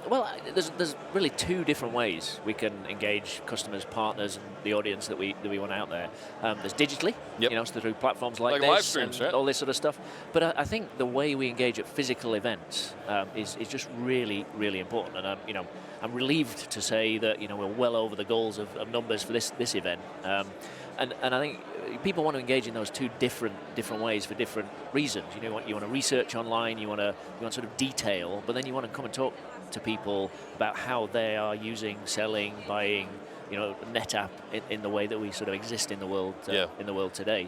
Well, there's really 2 different ways we can engage customers, partners, and the audience that we want out there. There's digitally, so through platforms like this, live streams, and all this sort of stuff. But I think the way we engage at physical events is just really, really important. And I'm relieved to say that we're well over the goals of numbers for this event. And I think people want to engage in those 2 different ways for different reasons. You want to research online, you want sort of detail, but then you want to come and talk to people about how they are using, selling, buying, NetApp in the way that we sort of exist in the world today.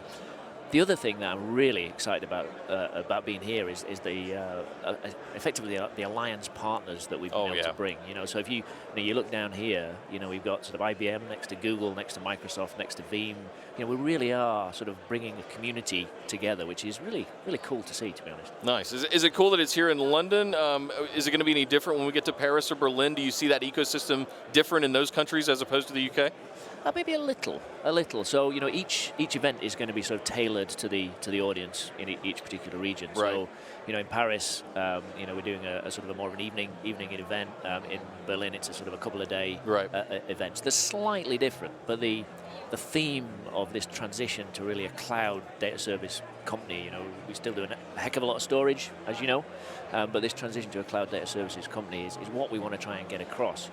The other thing that I'm really excited about being here is the effectively the alliance partners that we've been able to bring. So if you look down here, we've got sort of IBM next to Google, next to Microsoft, next to Veeam. We really are sort of bringing a community together, which is really cool to see, to be honest. Nice. Is it cool that it's here in London? Is it going to be any different when we get to Paris or Berlin? Do you see that ecosystem different in those countries as opposed to the UK? Maybe a little. So each event is going to be sort of tailored to the audience in each particular region. Right. So in Paris, we're doing a sort of a more of an evening event. In Berlin, it's a sort of a couple of day events. They're slightly different, but the theme of this transition to really a cloud data service company, we still do a heck of a lot of storage, as you know, but this transition to a cloud data services company is what we want to try and get across.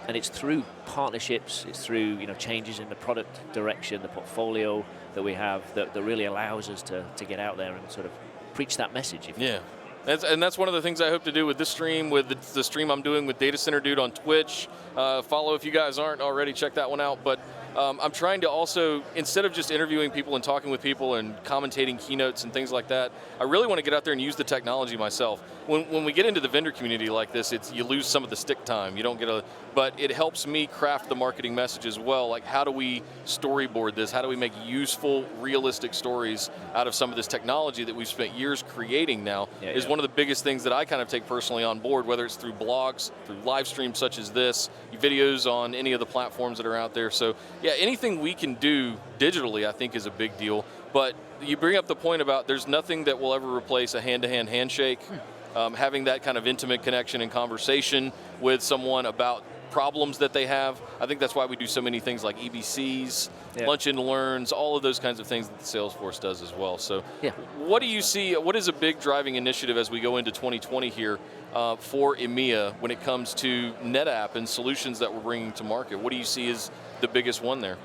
And it's through partnerships, it's through changes in the product direction, the portfolio that we have that really allows us to get out there and sort of preach that message. That's one of the things I hope to do with this stream, with the stream I'm doing with Data Center Dude on Twitch. Follow if you guys aren't already, check that one out. But I'm trying to also, instead of just interviewing people and talking with people and commentating keynotes and things like that, I really want to get out there and use the technology myself. When we get into the vendor community like this, you lose some of the stick time. You don't get but it helps me craft the marketing message as well. Like, how do we storyboard this? How do we make useful, realistic stories out of some of this technology that we've spent years creating now? Is one of the biggest things that I kind of take personally on board, whether it's through blogs, through live streams such as this, videos on any of the platforms that are out there. So anything we can do digitally, I think, is a big deal. But you bring up the point about there's nothing that will ever replace a hand-to-hand handshake. Having that kind of intimate connection and conversation with someone about problems that they have. I think that's why we do so many things like EBCs, lunch and learns, all of those kinds of things that the sales force does as well. So what do you see, what is a big driving initiative as we go into 2020 here for EMEA when it comes to NetApp and solutions that we're bringing to market? What do you see as the biggest one there?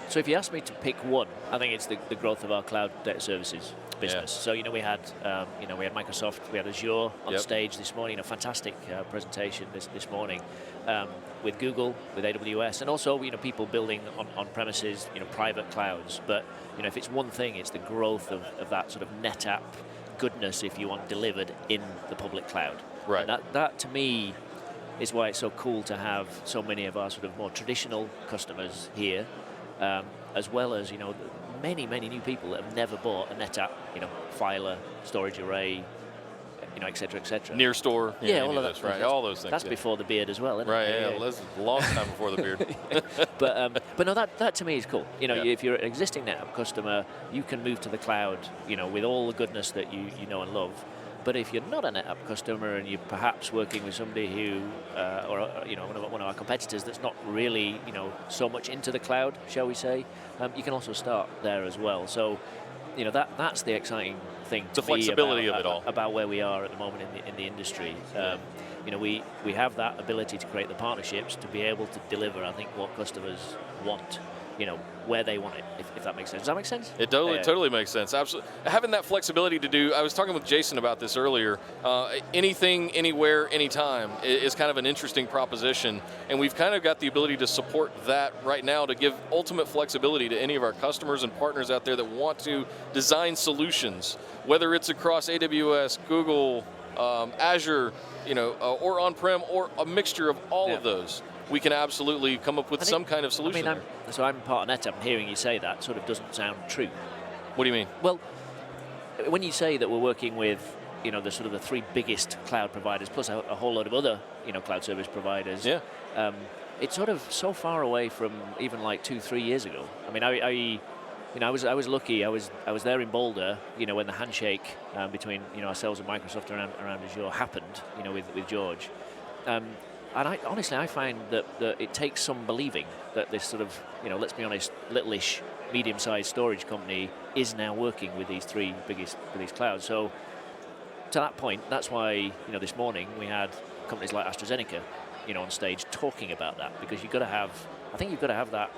So if you ask me to pick one, I think it's the growth of our cloud data services business. So we had Microsoft, we had Azure on stage this morning. A fantastic presentation this morning with Google, with AWS, and also people building on premises, private clouds. But if it's one thing, it's the growth of that sort of NetApp goodness, if you want, delivered in the public cloud. Right. And that to me is why it's so cool to have so many of our sort of more traditional customers here. As well as many new people that have never bought a NetApp filer, storage array, etc. Near store, all of that, right? All those things. That's before the beard as well, isn't right? it? That's a long time before the beard. but no, that to me is cool. If you're an existing NetApp customer, you can move to the cloud, with all the goodness that you know and love. But if you're not a NetApp customer and you're perhaps working with somebody who, or one of our competitors that's not really, so much into the cloud, shall we say, you can also start there as well. So, that's the exciting thing to the flexibility about, of it all, about where we are at the moment in the industry. We have that ability to create the partnerships to be able to deliver, I think, what customers want, where they want it, if that makes sense. Does that make sense? It totally makes sense. Absolutely. Having that flexibility to do, I was talking with Jason about this earlier, anything, anywhere, anytime is kind of an interesting proposition, and we've kind of got the ability to support that right now to give ultimate flexibility to any of our customers and partners out there that want to design solutions, whether it's across AWS, Google, Azure, or on-prem, or a mixture of all of those. We can absolutely come up with some kind of solution. So I'm part of NetApp, and hearing you say that sort of doesn't sound true. What do you mean? Well, when you say that we're working with, the sort of the three biggest cloud providers, plus a whole load of other, cloud service providers. Yeah. It's sort of so far away from even like 2-3 years ago. I mean, I was lucky. I was there in Boulder, when the handshake between ourselves and Microsoft around Azure happened, with George. And I find that it takes some believing that this sort of, let's be honest, littleish, medium-sized storage company is now working with these three biggest clouds. So to that point, that's why, this morning we had companies like AstraZeneca, on stage talking about that, because you've got to have that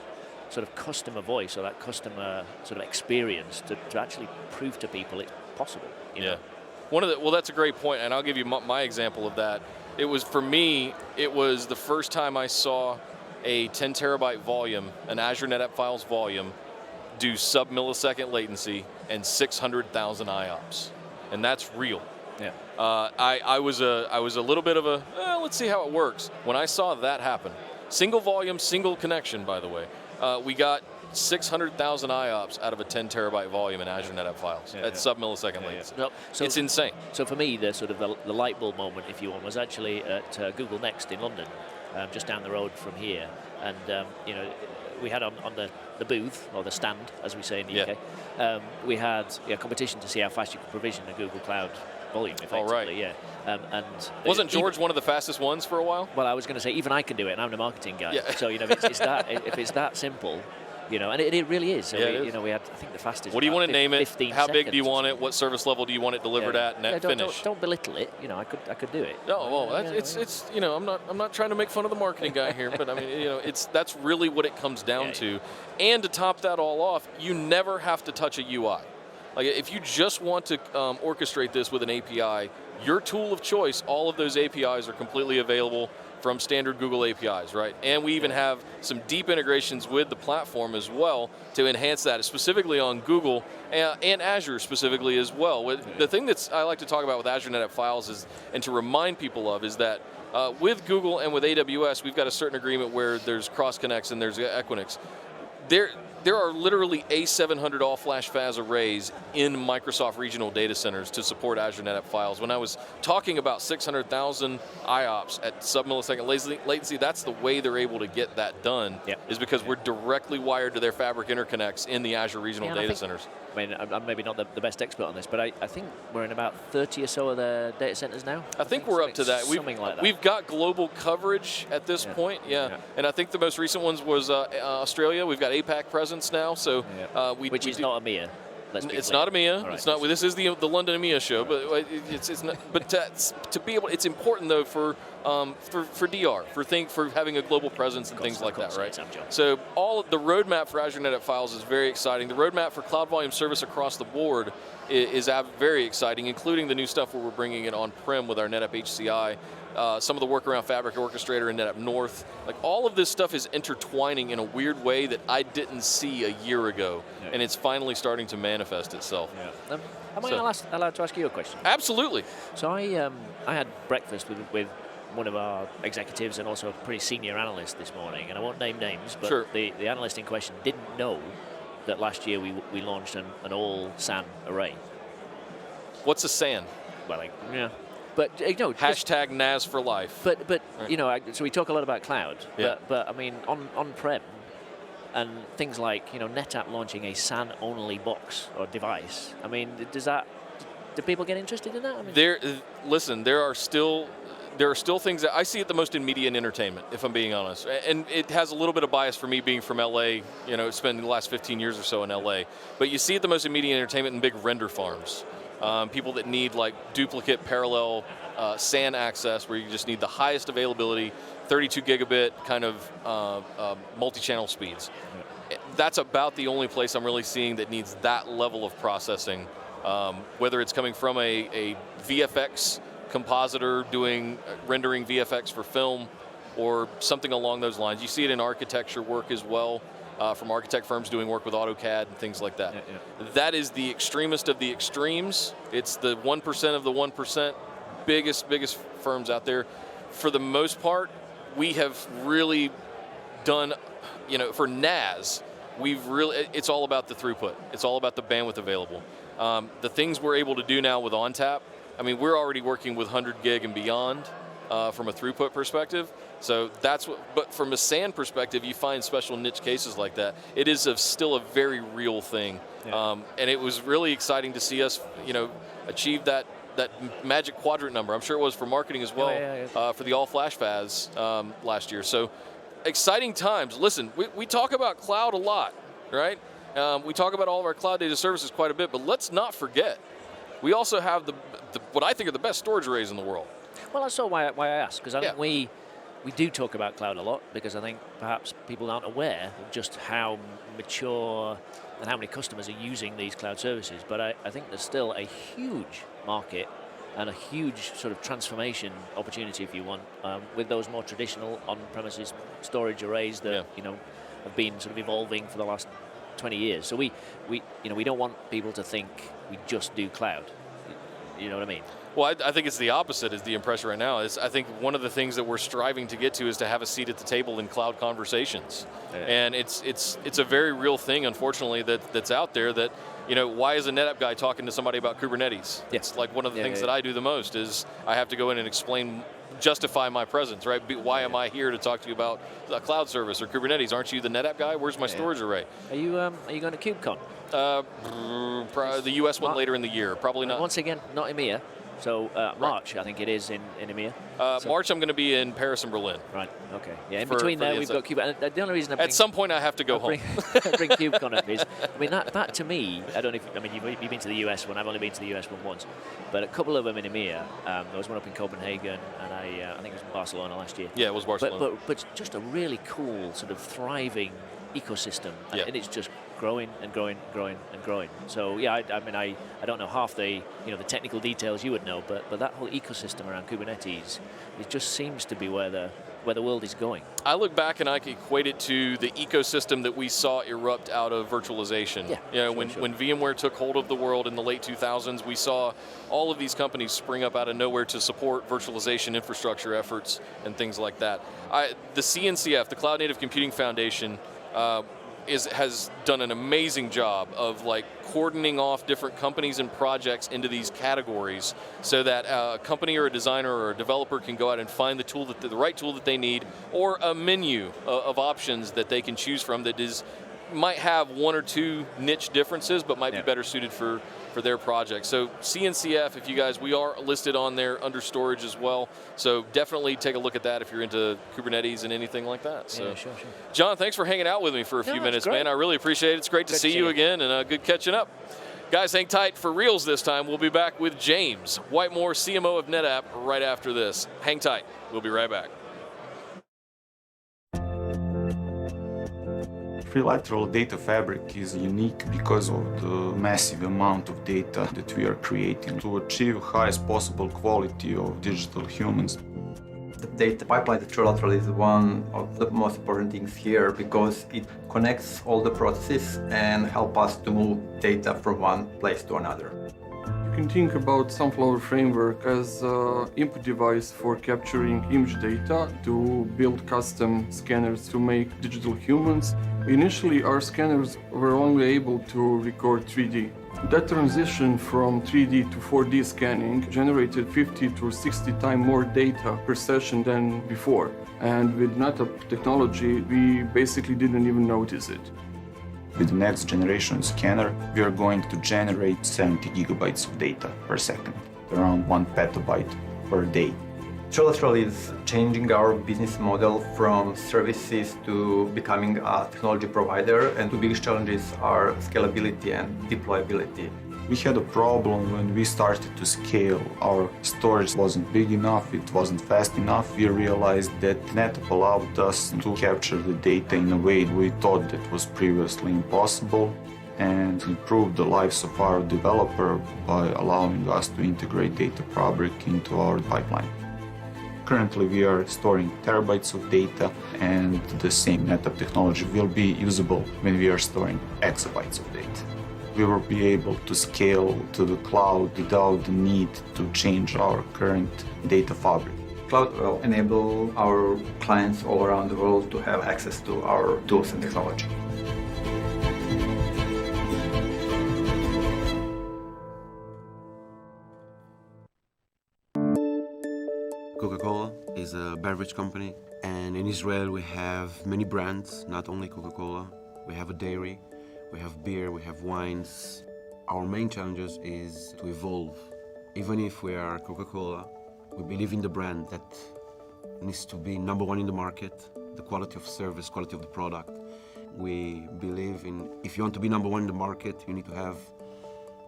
sort of customer voice or that customer sort of experience to actually prove to people it's possible. Yeah. Well, that's a great point, and I'll give you my example of that. It was, for me, it was the first time I saw a 10 terabyte volume, an Azure NetApp Files volume, do sub-millisecond latency and 600,000 IOPS, and that's real. Yeah. I was a little bit of a let's see how it works when I saw that happen. Single volume, single connection, by the way. We got 600,000 IOPS out of a 10 terabyte volume in Azure NetApp Files at sub-millisecond latency. Well, so it's insane. So for me, the sort of the light bulb moment, if you want, was actually at Google Next in London, just down the road from here. And we had on the booth, or the stand, as we say in the UK, we had a competition to see how fast you could provision a Google Cloud volume, effectively. Oh, right. Yeah. And wasn't George one of the fastest ones for a while? Well, I was going to say, even I can do it, and I'm the marketing guy. Yeah. So, if it's that simple, and it really is. So we had, I think, the fastest. What do you want to name it? How big do you want it? What service level do you want it delivered at? Net finish. Don't belittle it. I could do it. No, well, it's I'm not trying to make fun of the marketing guy here, but I mean, that's really what it comes down to. And to top that all off, you never have to touch a UI. Like, if you just want to orchestrate this with an API, your tool of choice, all of those APIs are completely available from standard Google APIs, right? And we even have some deep integrations with the platform as well to enhance that, specifically on Google and Azure specifically as well. The thing that I like to talk about with Azure NetApp Files is, and to remind people of, is that with Google and with AWS, we've got a certain agreement where there's cross connects and there's Equinix. There are literally A700 all-flash FAS arrays in Microsoft regional data centers to support Azure NetApp Files. When I was talking about 600,000 IOPS at sub-millisecond latency, that's the way they're able to get that done, is because we're directly wired to their fabric interconnects in the Azure regional data centers. I mean, I'm maybe not the best expert on this, but I think we're in about 30 or so of the data centers now. I think we're up to that. We've got global coverage at this point, and I think the most recent ones was Australia. We've got APAC presence now, so which is not EMEA. It's not EMEA. Right. It's not. This is the London EMEA show, but it's not. But to be able, it's important though for DR, for having a global presence and things like that, right? So all of the roadmap for Azure NetApp Files is very exciting. The roadmap for Cloud Volume Service across the board is very exciting, including the new stuff where we're bringing it on-prem with our NetApp HCI. Some of the work around Fabric Orchestrator and NetApp North. Like, all of this stuff is intertwining in a weird way that I didn't see a year ago, and it's finally starting to manifest itself. Am I allowed to ask you a question? Absolutely. So I had breakfast with one of our executives and also a pretty senior analyst this morning, and I won't name names, but the analyst in question didn't know that last year we launched an all SAN array. What's a SAN? Well, but hashtag NAS for life. But right. So we talk a lot about cloud. But I mean, on-prem and things like NetApp launching a SAN only box or device. I mean, does that do people get interested in that? I mean, listen, there are still things that I see it the most in media and entertainment, if I'm being honest. And it has a little bit of bias for me being from LA, spending the last 15 years or so in LA. But you see it the most in media and entertainment and big render farms. People that need like duplicate parallel SAN access, where you just need the highest availability, 32 gigabit kind of multi-channel speeds. That's about the only place I'm really seeing that needs that level of processing, whether it's coming from a VFX compositor rendering VFX for film or something along those lines. You see it in architecture work as well, from architect firms doing work with AutoCAD and things like that. That is the extremist of the extremes. It's the 1% of the 1%, biggest firms out there. For the most part, we have really done, for NAS, it's all about the throughput. It's all about the bandwidth available. The things we're able to do now with ONTAP, I mean, we're already working with 100 gig and beyond from a throughput perspective. So but from a SAN perspective, you find special niche cases like that. It is still a very real thing. And it was really exciting to see us, achieve that magic quadrant number. I'm sure it was for marketing as well, for the all-flash FAS last year. So exciting times. Listen, we talk about cloud a lot, right? We talk about all of our cloud data services quite a bit, but let's not forget, we also have what I think are the best storage arrays in the world. Well, that's all why I asked, because I think we do talk about cloud a lot, because I think perhaps people aren't aware of just how mature and how many customers are using these cloud services. But I think there's still a huge market and a huge sort of transformation opportunity, if you want, with those more traditional on-premises storage arrays that have been sort of evolving for the last 20 years. So we don't want people to think we just do cloud. You know what I mean? Well, I think it's the opposite is the impression right now. I think one of the things that we're striving to get to is to have a seat at the table in cloud conversations. And it's a very real thing, unfortunately, that's out there that, why is a NetApp guy talking to somebody about Kubernetes? It's like one of the things that I do the most is I have to go in and justify my presence, right? Why am I here to talk to you about a cloud service or Kubernetes? Aren't you the NetApp guy? Where's my storage array? Are you going to KubeCon? The US one later in the year, probably not. Once again, not EMEA. So March, I think it is in EMEA. March, I'm going to be in Paris and Berlin. Right. Okay. Yeah. In between there, we've got KubeCon. The only reason at some point I have to go home. Bring KubeCon up is, I mean, that to me, I don't know if you've been to the US one. I've only been to the US one once, but a couple of them in EMEA. There was one up in Copenhagen, and I think it was in Barcelona last year. Yeah, it was Barcelona. But just a really cool sort of thriving ecosystem, and it's just growing and growing, growing and growing. So yeah, I don't know half the the technical details you would know, but that whole ecosystem around Kubernetes, it just seems to be where the world is going. I look back and I can equate it to the ecosystem that we saw erupt out of virtualization. When VMware took hold of the world in the late 2000s, we saw all of these companies spring up out of nowhere to support virtualization infrastructure efforts and things like that. The CNCF, the Cloud Native Computing Foundation, has done an amazing job of cordoning off different companies and projects into these categories so that a company or a designer or a developer can go out and find the right tool that they need, or a menu of options that they can choose from that might have one or two niche differences, but might be better suited for their project. So CNCF, we are listed on there under storage as well. So definitely take a look at that if you're into Kubernetes and anything like that. So, sure. John, thanks for hanging out with me for a few minutes, man. I really appreciate it. It's great to see you again, and good catching up. Guys, hang tight for reals this time. We'll be back with James Whitemore, CMO of NetApp, right after this. Hang tight. We'll be right back. Trilateral data fabric is unique because of the massive amount of data that we are creating to achieve highest possible quality of digital humans. The data pipeline, the trilateral, is one of the most important things here because it connects all the processes and help us to move data from one place to another. You can think about Sunflower Framework as an input device for capturing image data to build custom scanners to make digital humans. Initially, our scanners were only able to record 3D. That transition from 3D to 4D scanning generated 50 to 60 times more data per session than before. And with NetApp technology, we basically didn't even notice it. With the next generation scanner, we are going to generate 70 gigabytes of data per second, around 1 petabyte per day. Trilateral is changing our business model from services to becoming a technology provider, and the biggest challenges are scalability and deployability. We had a problem when we started to scale. Our storage wasn't big enough, it wasn't fast enough. We realized that NetApp allowed us to capture the data in a way we thought that was previously impossible, and improve the lives of our developer by allowing us to integrate data fabric into our pipeline. Currently, we are storing terabytes of data, and the same NetApp technology will be usable when we are storing exabytes of data. We will be able to scale to the cloud without the need to change our current data fabric. Cloud will enable our clients all around the world to have access to our tools and technology. Coca-Cola is a beverage company, and in Israel we have many brands, not only Coca-Cola. We have a dairy, we have beer, we have wines. Our main challenges is to evolve. Even if we are Coca-Cola, we believe in the brand that needs to be number one in the market, the quality of service, quality of the product. We believe in, if you want to be number one in the market, you need to have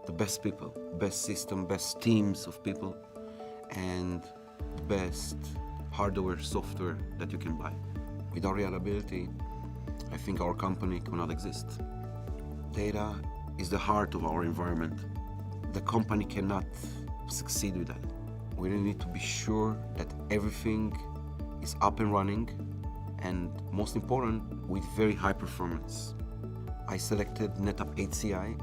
the best people, best system, best teams of people, and the best hardware, software that you can buy. Without reliability, I think our company cannot exist. Data is the heart of our environment. The company cannot succeed with that. We really need to be sure that everything is up and running, and most important, with very high performance. I selected NetApp HCI.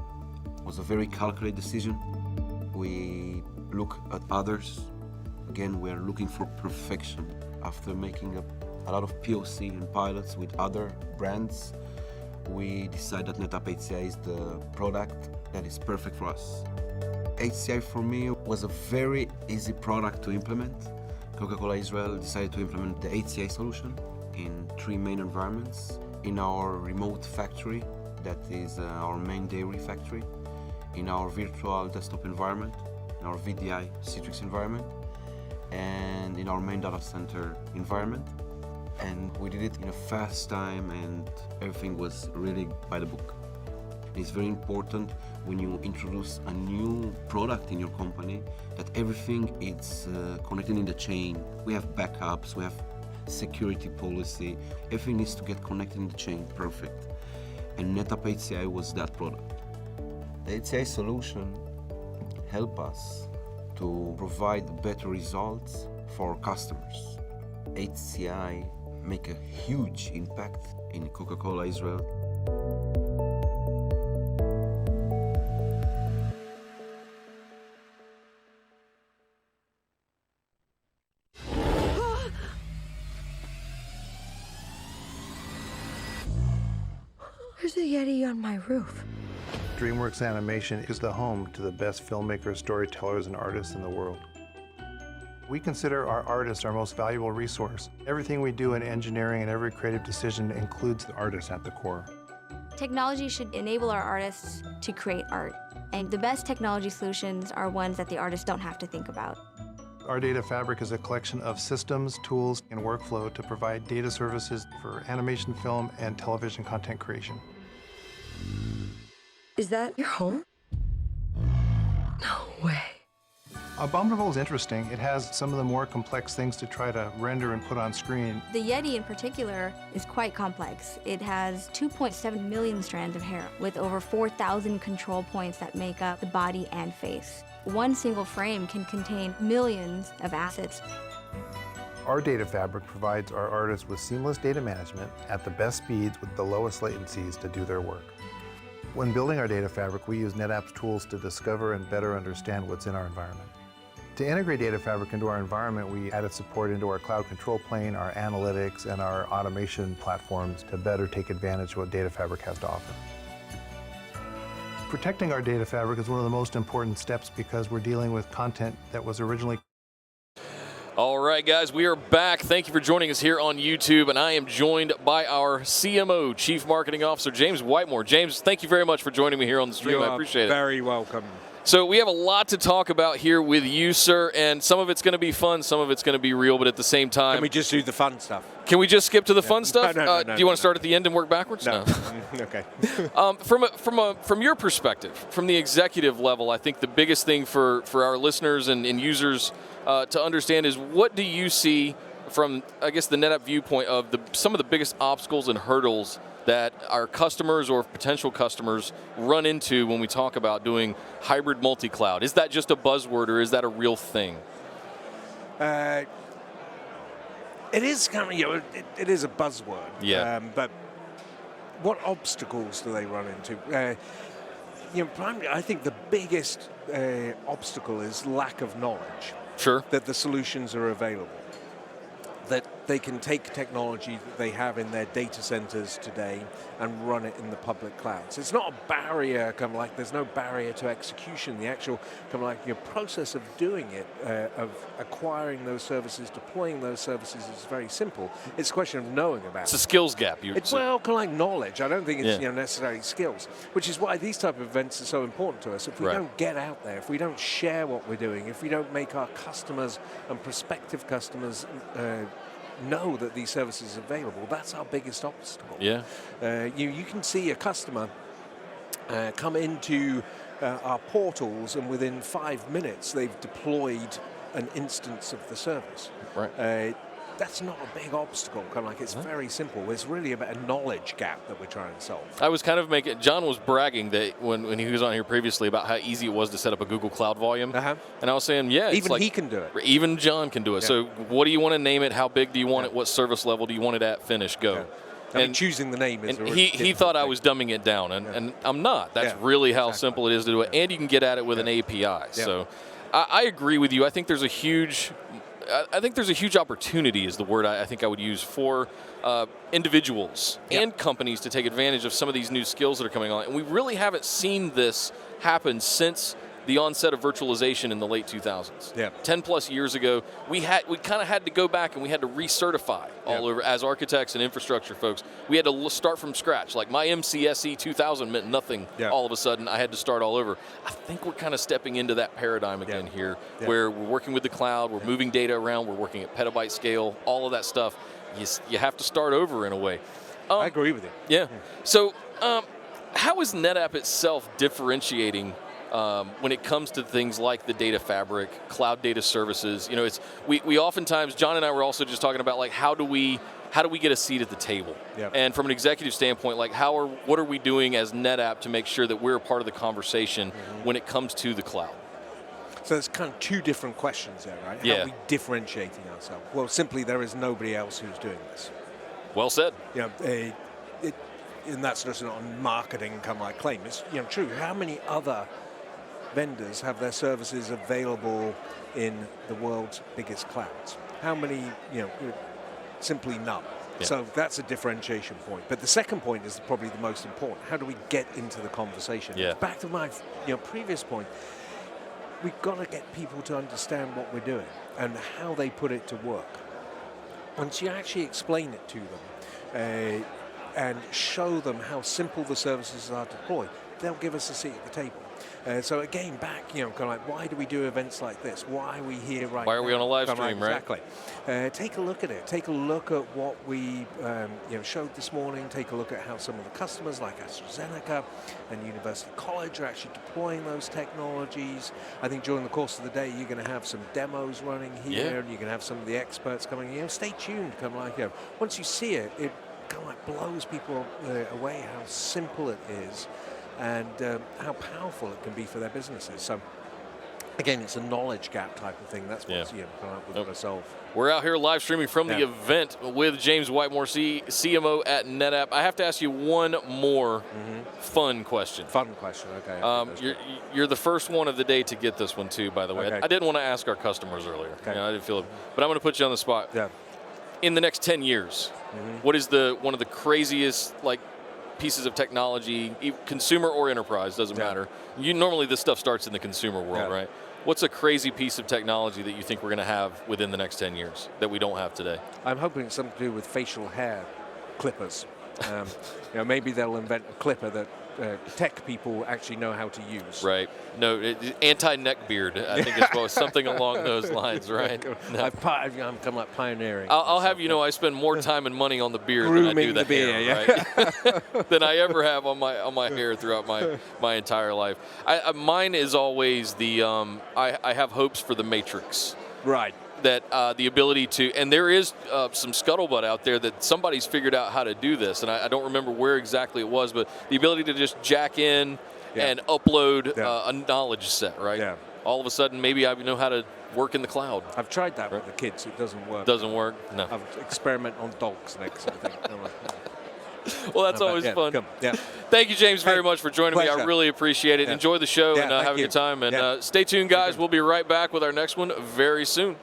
It was a very calculated decision. We look at others. Again, we are looking for perfection. After making a lot of POC and pilots with other brands, we decided that NetApp HCI is the product that is perfect for us. HCI for me was a very easy product to implement. Coca-Cola Israel decided to implement the HCI solution in 3 main environments. In our remote factory, that is our main dairy factory, in our virtual desktop environment, in our VDI Citrix environment, and in our main data center environment. And we did it in a fast time, and everything was really by the book. It's very important when you introduce a new product in your company that everything is connected in the chain. We have backups, we have security policy, everything needs to get connected in the chain, perfect. And NetApp HCI was that product. The HCI solution helped us to provide better results for customers. HCI make a huge impact in Coca-Cola Israel. There's a Yeti on my roof. Dreamworks Animation is the home to the best filmmakers, storytellers, and artists in the world. We consider our artists our most valuable resource. Everything we do in engineering and every creative decision includes the artist at the core. Technology should enable our artists to create art, and the best technology solutions are ones that the artists don't have to think about. Our data fabric is a collection of systems, tools, and workflow to provide data services for animation, film, and television content creation. Is that your home? No way. Abominable is interesting. It has some of the more complex things to try to render and put on screen. The Yeti in particular is quite complex. It has 2.7 million strands of hair with over 4,000 control points that make up the body and face. One single frame can contain millions of assets. Our data fabric provides our artists with seamless data management at the best speeds with the lowest latencies to do their work. When building our data fabric, we use NetApp's tools to discover and better understand what's in our environment. To integrate data fabric into our environment, we added support into our cloud control plane, our analytics, and our automation platforms to better take advantage of what data fabric has to offer. Protecting our data fabric is one of the most important steps because we're dealing with content that was originally All right, guys, we are back. Thank you for joining us here on YouTube, and I am joined by our CMO, Chief Marketing Officer, James Whitemore. James, thank you very much for joining me here on the stream. I appreciate it. Very welcome. So we have a lot to talk about here with you, sir, and some of it's going to be fun, some of it's going to be real, but at the same time... Can we just do the fun stuff? Can we just skip to the fun stuff? No, do you want to start at the end and work backwards? No. Okay. From your perspective, from the executive level, I think the biggest thing for our listeners and users to understand is, what do you see from, I guess, the NetApp viewpoint of some of the biggest obstacles and hurdles that our customers or potential customers run into when we talk about doing hybrid multi-cloud? Is that just a buzzword, or is that a real thing? It is kind of, it is a buzzword. Yeah. But what obstacles do they run into? Primarily, I think the biggest obstacle is lack of knowledge. Sure. That the solutions are available. That they can take technology that they have in their data centers today and run it in the public clouds. It's not a barrier, kind of like there's no barrier to execution. The actual kind of like your process of doing it, of acquiring those services, deploying those services is very simple. It's a question of knowing about it. It's a skills gap. It's kind of like knowledge. I don't think it's necessarily skills, which is why these type of events are so important to us. If we don't get out there, if we don't share what we're doing, if we don't make our customers and prospective customers know that these services are available, that's our biggest obstacle. Yeah. You can see a customer come into our portals, and within 5 minutes they've deployed an instance of the service. Right. That's not a big obstacle. Kind of like, it's very simple. It's really about a knowledge gap that we're trying to solve. I was kind of making, John was bragging that when he was on here previously about how easy it was to set up a Google Cloud volume. And I was saying, yeah. Even he can do it. Even John can do it. Yeah. So what do you want to name it? How big do you want it? What service level do you want it at? Finish, go. Yeah. I mean, choosing the name is he thought I was dumbing it down, and I'm not. That's really how simple it is to do it. And you can get at it with an API. So I agree with you. I think there's a huge opportunity, is the word I think I would use, for individuals and companies to take advantage of some of these new skills that are coming on. And we really haven't seen this happen since the onset of virtualization in the late 2000s. 10 plus years ago, we kind of had to go back and we had to recertify all over as architects and infrastructure folks. We had to start from scratch. Like my MCSE 2000 meant nothing all of a sudden. I had to start all over. I think we're kind of stepping into that paradigm again here, where we're working with the cloud, we're moving data around, we're working at petabyte scale, all of that stuff. You have to start over in a way. I agree with you. Yeah. So how is NetApp itself differentiating when it comes to things like the data fabric, cloud data services? We oftentimes, John and I were also just talking about, like, how do we get a seat at the table? And from an executive standpoint, like, what are we doing as NetApp to make sure that we're a part of the conversation when it comes to the cloud? So there's kind of two different questions there, right? How are we differentiating ourselves? Well, simply, there is nobody else who's doing this. Well said. And that's just not a marketing kind of like claim. It's true. How many other vendors have their services available in the world's biggest clouds? How many? Simply none. So that's a differentiation point. But the second point is probably the most important. How do we get into the conversation? Back to my previous point. We've got to get people to understand what we're doing and how they put it to work. Once you actually explain it to them and show them how simple the services are deployed, they'll give us a seat at the table. So again, back, kind of like, why do we do events like this? Why are we here right now? Why are we on a live stream, right? Exactly. Take a look at it. Take a look at what we showed this morning. Take a look at how some of the customers like AstraZeneca and University College are actually deploying those technologies. I think during the course of the day, you're going to have some demos running here, and you're going to have some of the experts coming in. Stay tuned. Kind of like, once you see it, it kind of like blows people away how simple it is and how powerful it can be for their businesses. So again, it's a knowledge gap type of thing. That's what we've got to solve. We're out here live streaming from the event with James Whitemore, CMO at NetApp. I have to ask you one more fun question. Fun question, okay. You're the first one of the day to get this one too, by the way. I didn't want to ask our customers earlier. I didn't feel it, but I'm going to put you on the spot. In the next 10 years, what is one of the craziest pieces of technology, consumer or enterprise, doesn't matter. Normally this stuff starts in the consumer world, right? What's a crazy piece of technology that you think we're going to have within the next 10 years that we don't have today? I'm hoping it's something to do with facial hair clippers. Maybe they'll invent a clipper that tech people actually know how to use. Right. No, anti-neck beard. I think it's something along those lines, right? No. I'm kind of like pioneering. I'll have you know, I spend more time and money on the beard Grooming than I do the beard, hair, right? than I ever have on my hair throughout my entire life. Mine is always the I have hopes for the Matrix. Right. That the ability to, and there is some scuttlebutt out there that somebody's figured out how to do this, and I don't remember where exactly it was, but the ability to just jack in and upload a knowledge set, right? Yeah. All of a sudden, maybe I know how to work in the cloud. I've tried that with the kids. It doesn't work. Doesn't work? No. I'll experiment on dogs next, I think. Well, that's always fun. Yeah. Thank you, James, very much for joining me. I really appreciate it. Yeah. Enjoy the show and have a you. good time. And stay tuned, guys. We'll be right back with our next one very soon.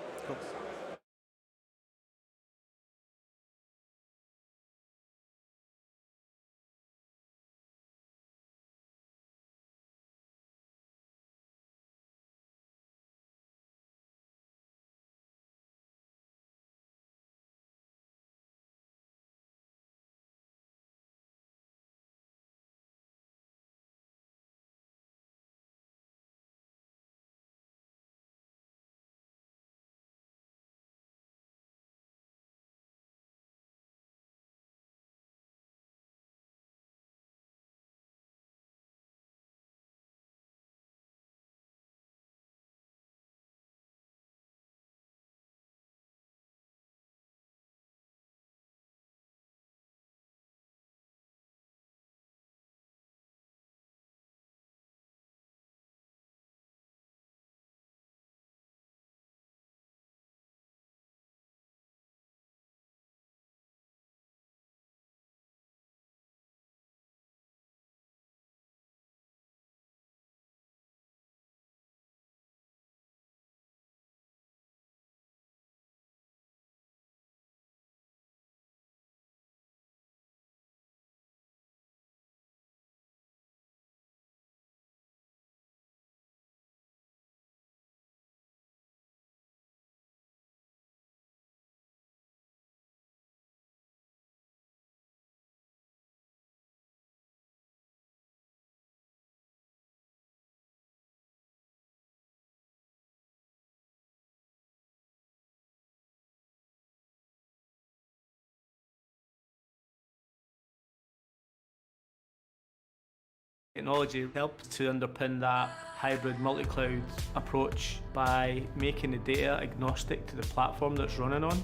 Technology helps to underpin that hybrid multi-cloud approach by making the data agnostic to the platform that's running on.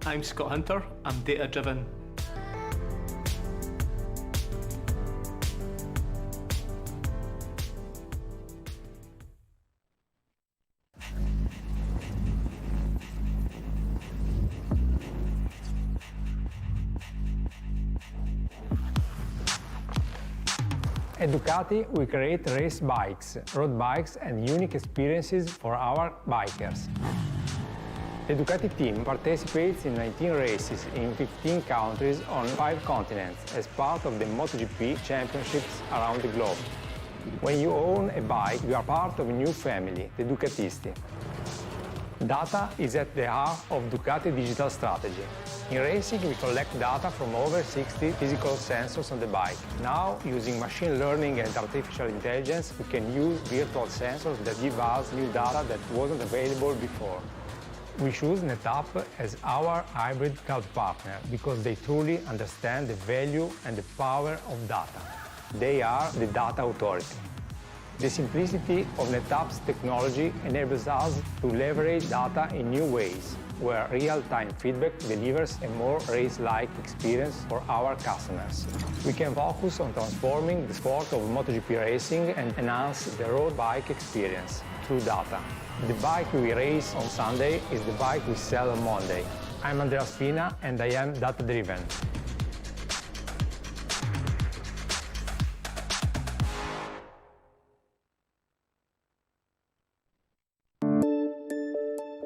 I'm Scott Hunter, I'm data-driven. At Ducati, we create race bikes, road bikes, and unique experiences for our bikers. The Ducati team participates in 19 races in 15 countries on 5 continents as part of the MotoGP championships around the globe. When you own a bike, you are part of a new family, the Ducatisti. Data is at the heart of Ducati digital strategy. In racing, we collect data from over 60 physical sensors on the bike. Now, using machine learning and artificial intelligence, we can use virtual sensors that give us new data that wasn't available before. We choose NetApp as our hybrid cloud partner because they truly understand the value and the power of data. They are the data authority. The simplicity of NetApp's technology enables us to leverage data in new ways, where real-time feedback delivers a more race-like experience for our customers. We can focus on transforming the sport of MotoGP racing and enhance the road bike experience through data. The bike we race on Sunday is the bike we sell on Monday. I'm Andrea Spina, and I am data-driven.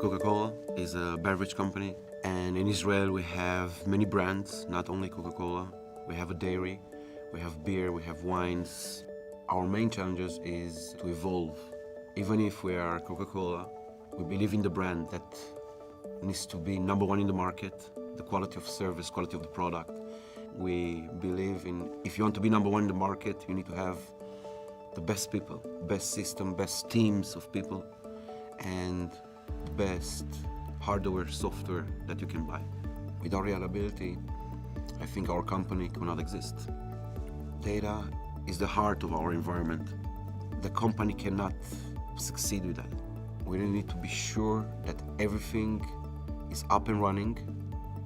Coca-Cola is a beverage company, and in Israel we have many brands, not only Coca-Cola. We have a dairy, we have beer, we have wines. Our main challenges is to evolve Even if we are Coca-Cola, we believe in the brand that needs to be number one in the market, the quality of service, quality of the product. We believe in, if you want to be number one in the market, you need to have the best people, best system, best teams of people, and the best hardware, software that you can buy. Without reliability, I think our company cannot exist. Data is the heart of our environment. The company cannot succeed with that. We really need to be sure that everything is up and running,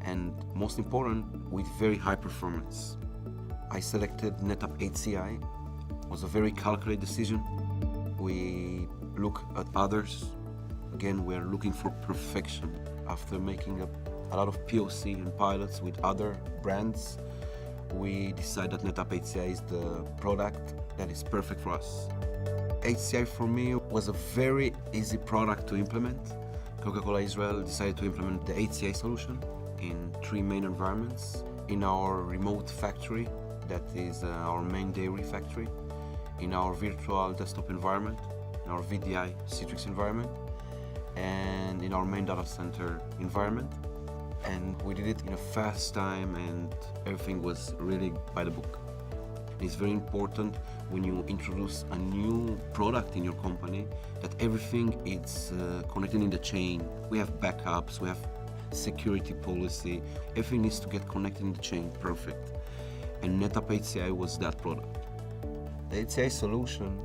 and most important, with very high performance. I selected NetApp HCI. It was a very calculated decision. We look at others. Again, we're looking for perfection. After making a lot of POC and pilots with other brands, we decided that NetApp HCI is the product that is perfect for us. HCI for me was a very easy product to implement. Coca-Cola Israel decided to implement the HCI solution in 3 main environments. In our remote factory, that is our main dairy factory, in our virtual desktop environment, in our VDI Citrix environment, and in our main data center environment. And we did it in a fast time, and everything was really by the book. It's very important when you introduce a new product in your company that everything is connected in the chain. We have backups, we have security policy, everything needs to get connected in the chain, perfect. And NetApp HCI was that product. The HCI solution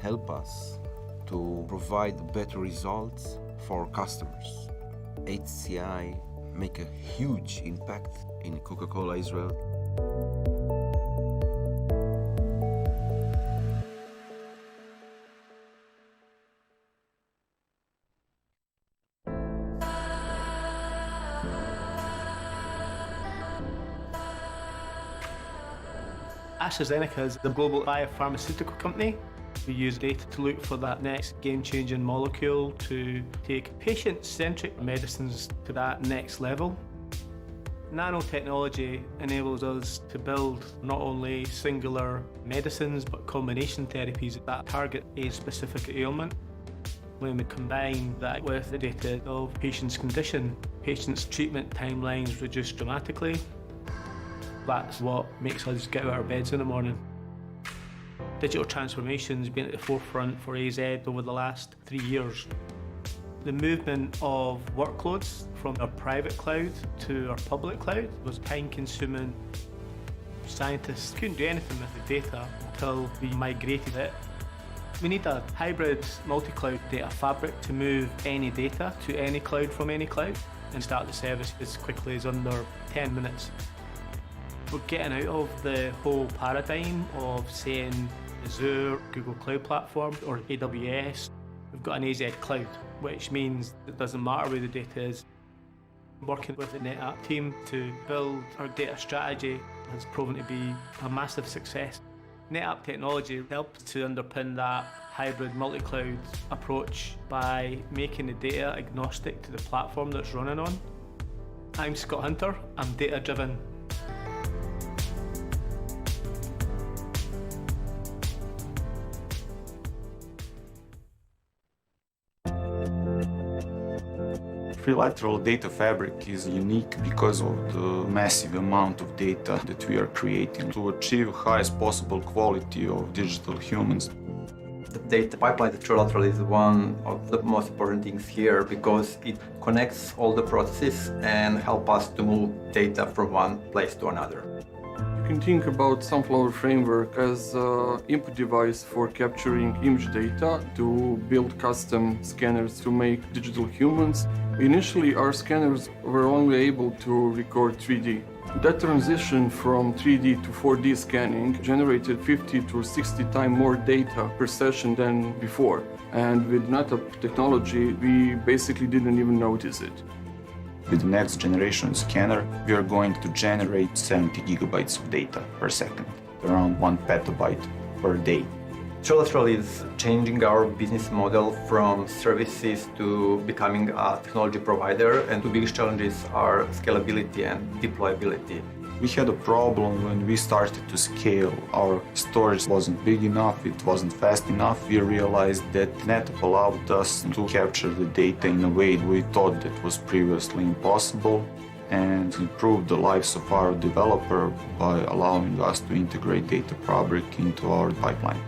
helped us to provide better results for our customers. HCI make a huge impact in Coca-Cola Israel. AstraZeneca is the global biopharmaceutical company. We use data to look for that next game-changing molecule to take patient-centric medicines to that next level. Nanotechnology enables us to build not only singular medicines but combination therapies that target a specific ailment. When we combine that with the data of patients' condition, patients' treatment timelines reduce dramatically. That's what makes us get out of our beds in the morning. Digital transformation's been at the forefront for AZ over the last 3 years. The movement of workloads from our private cloud to our public cloud was time-consuming. Scientists couldn't do anything with the data until we migrated it. We need a hybrid multi-cloud data fabric to move any data to any cloud from any cloud and start the service as quickly as under 10 minutes. We're getting out of the whole paradigm of saying Azure, Google Cloud Platform, or AWS. We've got an AZ Cloud, which means it doesn't matter where the data is. Working with the NetApp team to build our data strategy has proven to be a massive success. NetApp technology helps to underpin that hybrid multi-cloud approach by making the data agnostic to the platform that's running on. I'm Scott Hunter, I'm data-driven. Trilateral data fabric is unique because of the massive amount of data that we are creating to achieve highest possible quality of digital humans. The data pipeline, the trilateral, is one of the most important things here because it connects all the processes and help us to move data from one place to another. You can think about Sunflower Framework as an input device for capturing image data to build custom scanners to make digital humans. Initially, our scanners were only able to record 3D. That transition from 3D to 4D scanning generated 50 to 60 times more data per session than before. And with NetApp technology, we basically didn't even notice it. With the next generation scanner, we are going to generate 70 gigabytes of data per second, around 1 petabyte per day. Trilateral is changing our business model from services to becoming a technology provider, and the biggest challenges are scalability and deployability. We had a problem when we started to scale. Our storage wasn't big enough, it wasn't fast enough. We realized that NetApp allowed us to capture the data in a way we thought that was previously impossible, and improve the lives of our developer by allowing us to integrate Data Fabric into our pipeline.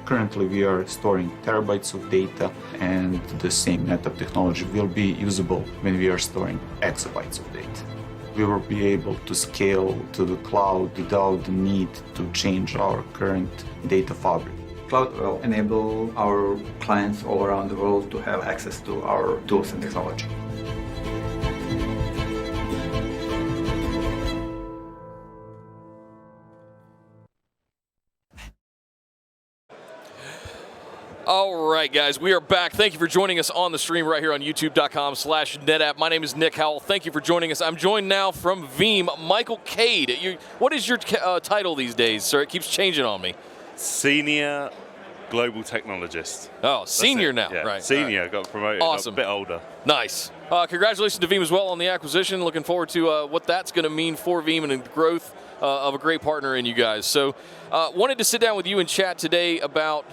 Currently, we are storing terabytes of data, and the same NetApp technology will be usable when we are storing exabytes of data. We will be able to scale to the cloud without the need to change our current data fabric. Cloud will enable our clients all around the world to have access to our tools and technology. All right, guys, we are back. Thank you for joining us on the stream right here on youtube.com/NetApp. My name is Nick Howell. Thank you for joining us. I'm joined now from Veeam, Michael Cade. What is your title these days, sir? It keeps changing on me. Senior Global Technologist. Oh, senior now, yeah. right. Senior, got promoted, awesome. Got a bit older. Nice. Congratulations to Veeam as well on the acquisition. Looking forward to what that's going to mean for Veeam and the growth of a great partner in you guys. So wanted to sit down with you and chat today about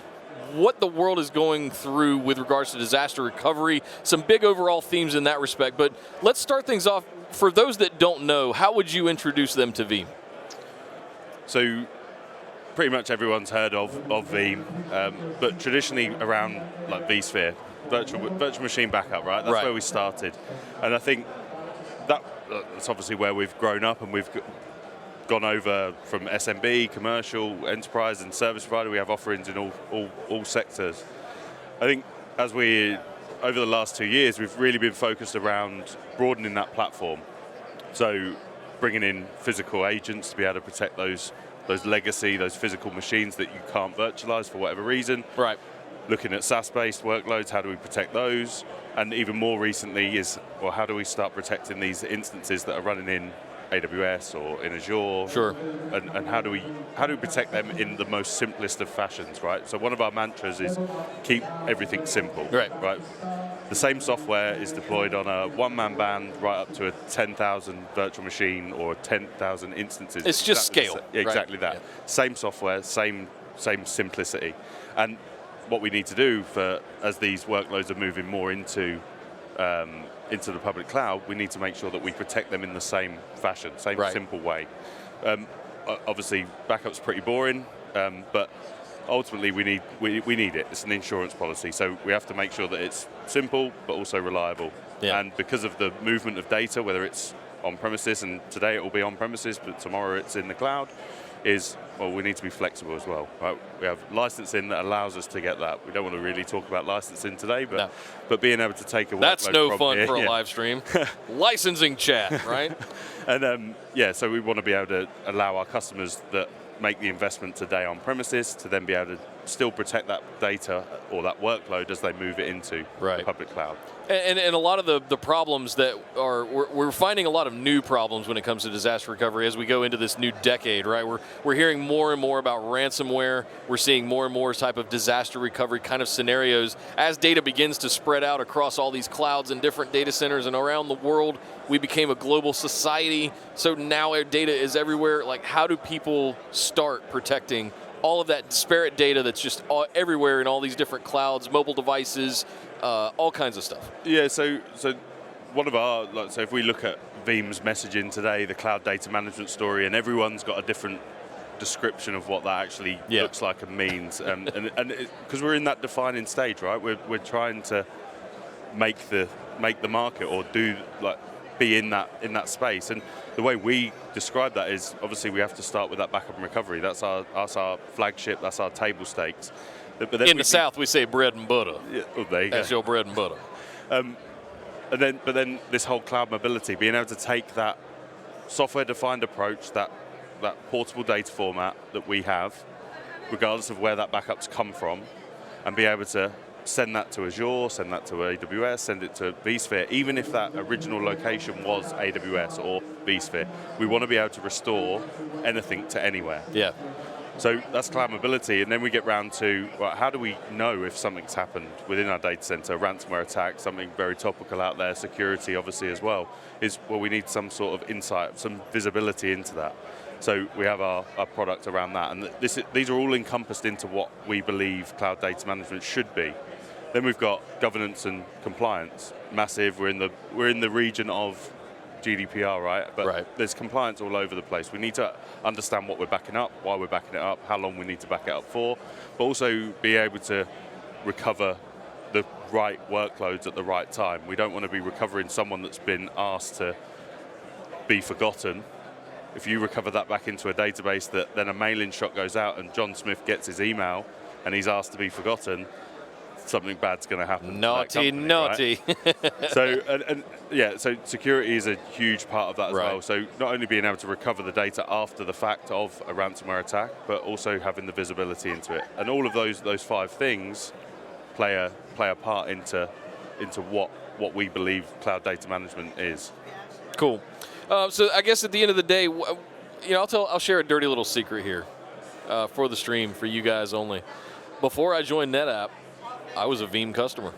what the world is going through with regards to disaster recovery, some big overall themes in that respect. But let's start things off. For those that don't know, how would you introduce them to Veeam? So pretty much everyone's heard of Veeam, but traditionally around like vSphere, virtual machine backup, right? That's where we started. And I think that's obviously where we've grown up, and we've gone over from SMB, commercial, enterprise, and service provider. We have offerings in all sectors. I think over the last 2 years, we've really been focused around broadening that platform. So bringing in physical agents to be able to protect those legacy, those physical machines that you can't virtualize for whatever reason. Right. Looking at SaaS-based workloads, how do we protect those? And even more recently is, well, how do we start protecting these instances that are running in AWS or in Azure? Sure. And how do we protect them in the most simplest of fashions, right? So one of our mantras is keep everything simple. Right. The same software is deployed on a one-man band right up to a 10,000 virtual machine or 10,000 instances. It's just scale. Exactly that. Yeah. Same software, same simplicity. And what we need to do as these workloads are moving more into the public cloud, we need to make sure that we protect them in the same fashion, same simple way. Obviously, backup's pretty boring, but ultimately we need it. It's an insurance policy, so we have to make sure that it's simple but also reliable. Yeah. And because of the movement of data, whether it's on premises, and today it will be on premises, but tomorrow it's in the cloud, we need to be flexible as well. Right? We have licensing that allows us to get that. We don't want to really talk about licensing today, but being able to take a workload That's no from fun here, for a live stream. Licensing chat, right? And so we want to be able to allow our customers that make the investment today on premises to then be able to still protect that data or that workload as they move it into the public cloud. And a lot of the problems that we're finding a lot of new problems when it comes to disaster recovery as we go into this new decade, right? We're hearing more and more about ransomware. We're seeing more and more type of disaster recovery kind of scenarios as data begins to spread out across all these clouds and different data centers and around the world. We became a global society, so now our data is everywhere. Like, how do people start protecting all of that disparate data that's just everywhere in all these different clouds, mobile devices, all kinds of stuff? Yeah, so one of our, so if we look at Veeam's messaging today, the cloud data management story, and everyone's got a different description of what that actually looks like and means, and because we're in that defining stage, right? We're trying to make the market or be in that space, and the way we describe that is obviously we have to start with that backup and recovery. That's our flagship. That's our table stakes. But then in the South, we say bread and butter. Yeah, there you go. That's your bread and butter. But then this whole cloud mobility, being able to take that software-defined approach, that portable data format that we have, regardless of where that backup's come from, and be able to send that to Azure, send that to AWS, send it to vSphere, even if that original location was AWS or vSphere. We want to be able to restore anything to anywhere. Yeah. So that's clamability, and then we get round to, well, how do we know if something's happened within our data center, ransomware attack, something very topical out there, security obviously as well, is, well, we need some sort of insight, some visibility into that. So we have our product around that, and these are all encompassed into what we believe cloud data management should be. Then we've got governance and compliance, massive. We're in the region of GDPR, right? But there's compliance all over the place. We need to understand what we're backing up, why we're backing it up, how long we need to back it up for, but also be able to recover the right workloads at the right time. We don't want to be recovering someone that's been asked to be forgotten. If you recover that back into a database, that then a mailing shot goes out and John Smith gets his email and he's asked to be forgotten, something bad's going to happen. Naughty, company, naughty. Right? So security is a huge part of that as well. So not only being able to recover the data after the fact of a ransomware attack, but also having the visibility into it. And all of those 5 things play a part into what we believe cloud data management is. Cool. So I guess at the end of the day, I'll share a dirty little secret here for the stream, for you guys only. Before I joined NetApp, I was a Veeam customer.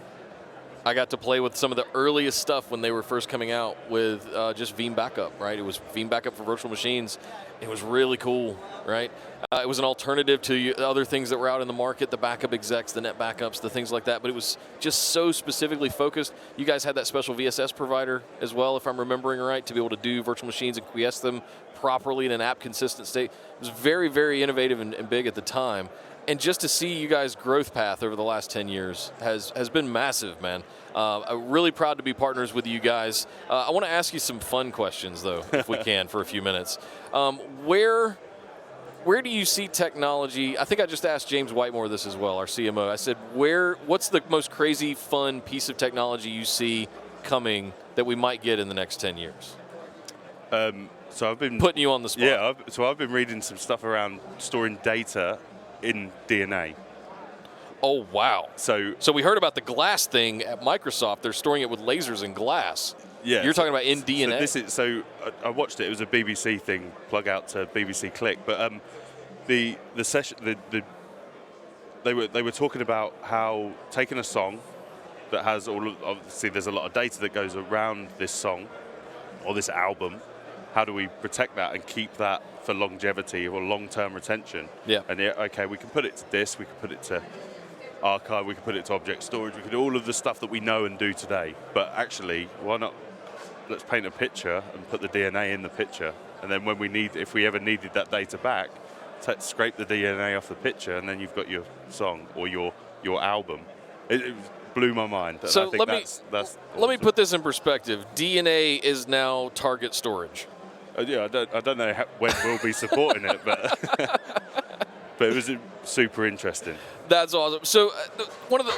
I got to play with some of the earliest stuff when they were first coming out with just Veeam Backup, right? It was Veeam Backup for virtual machines. It was really cool, right? It was an alternative to other things that were out in the market, the backup execs, the net backups, the things like that, but it was just so specifically focused. You guys had that special VSS provider as well, if I'm remembering right, to be able to do virtual machines and quiesce them properly in an app consistent state. It was very, very innovative and big at the time. And just to see you guys' growth path over the last 10 years has been massive, man. I'm really proud to be partners with you guys. I want to ask you some fun questions, though, if we can, for a few minutes. Where do you see technology? I think I just asked James Whitemore this as well, our CMO. I said, what's the most crazy, fun piece of technology you see coming that we might get in the next 10 years? So I've been putting you on the spot. Yeah, so I've been reading some stuff around storing data in DNA. Oh, wow. So we heard about the glass thing at Microsoft. They're storing it with lasers and glass. Yeah. You're talking about in DNA? So I watched it. It was a BBC thing, plug out to BBC Click. But the session, they were talking about how taking a song that has obviously there's a lot of data that goes around this song or this album. How do we protect that and keep that for longevity or long-term retention? Yeah. And okay, we can put it to disk, we can put it to archive, we can put it to object storage, we can do all of the stuff that we know and do today. But actually, why not? Let's paint a picture and put the DNA in the picture. And then if we ever needed that data back, scrape the DNA off the picture, and then you've got your song or your album. It blew my mind. So I think that's let me put this in perspective. DNA is now target storage. Yeah, I don't know when we'll be supporting it, but it was super interesting. That's awesome. So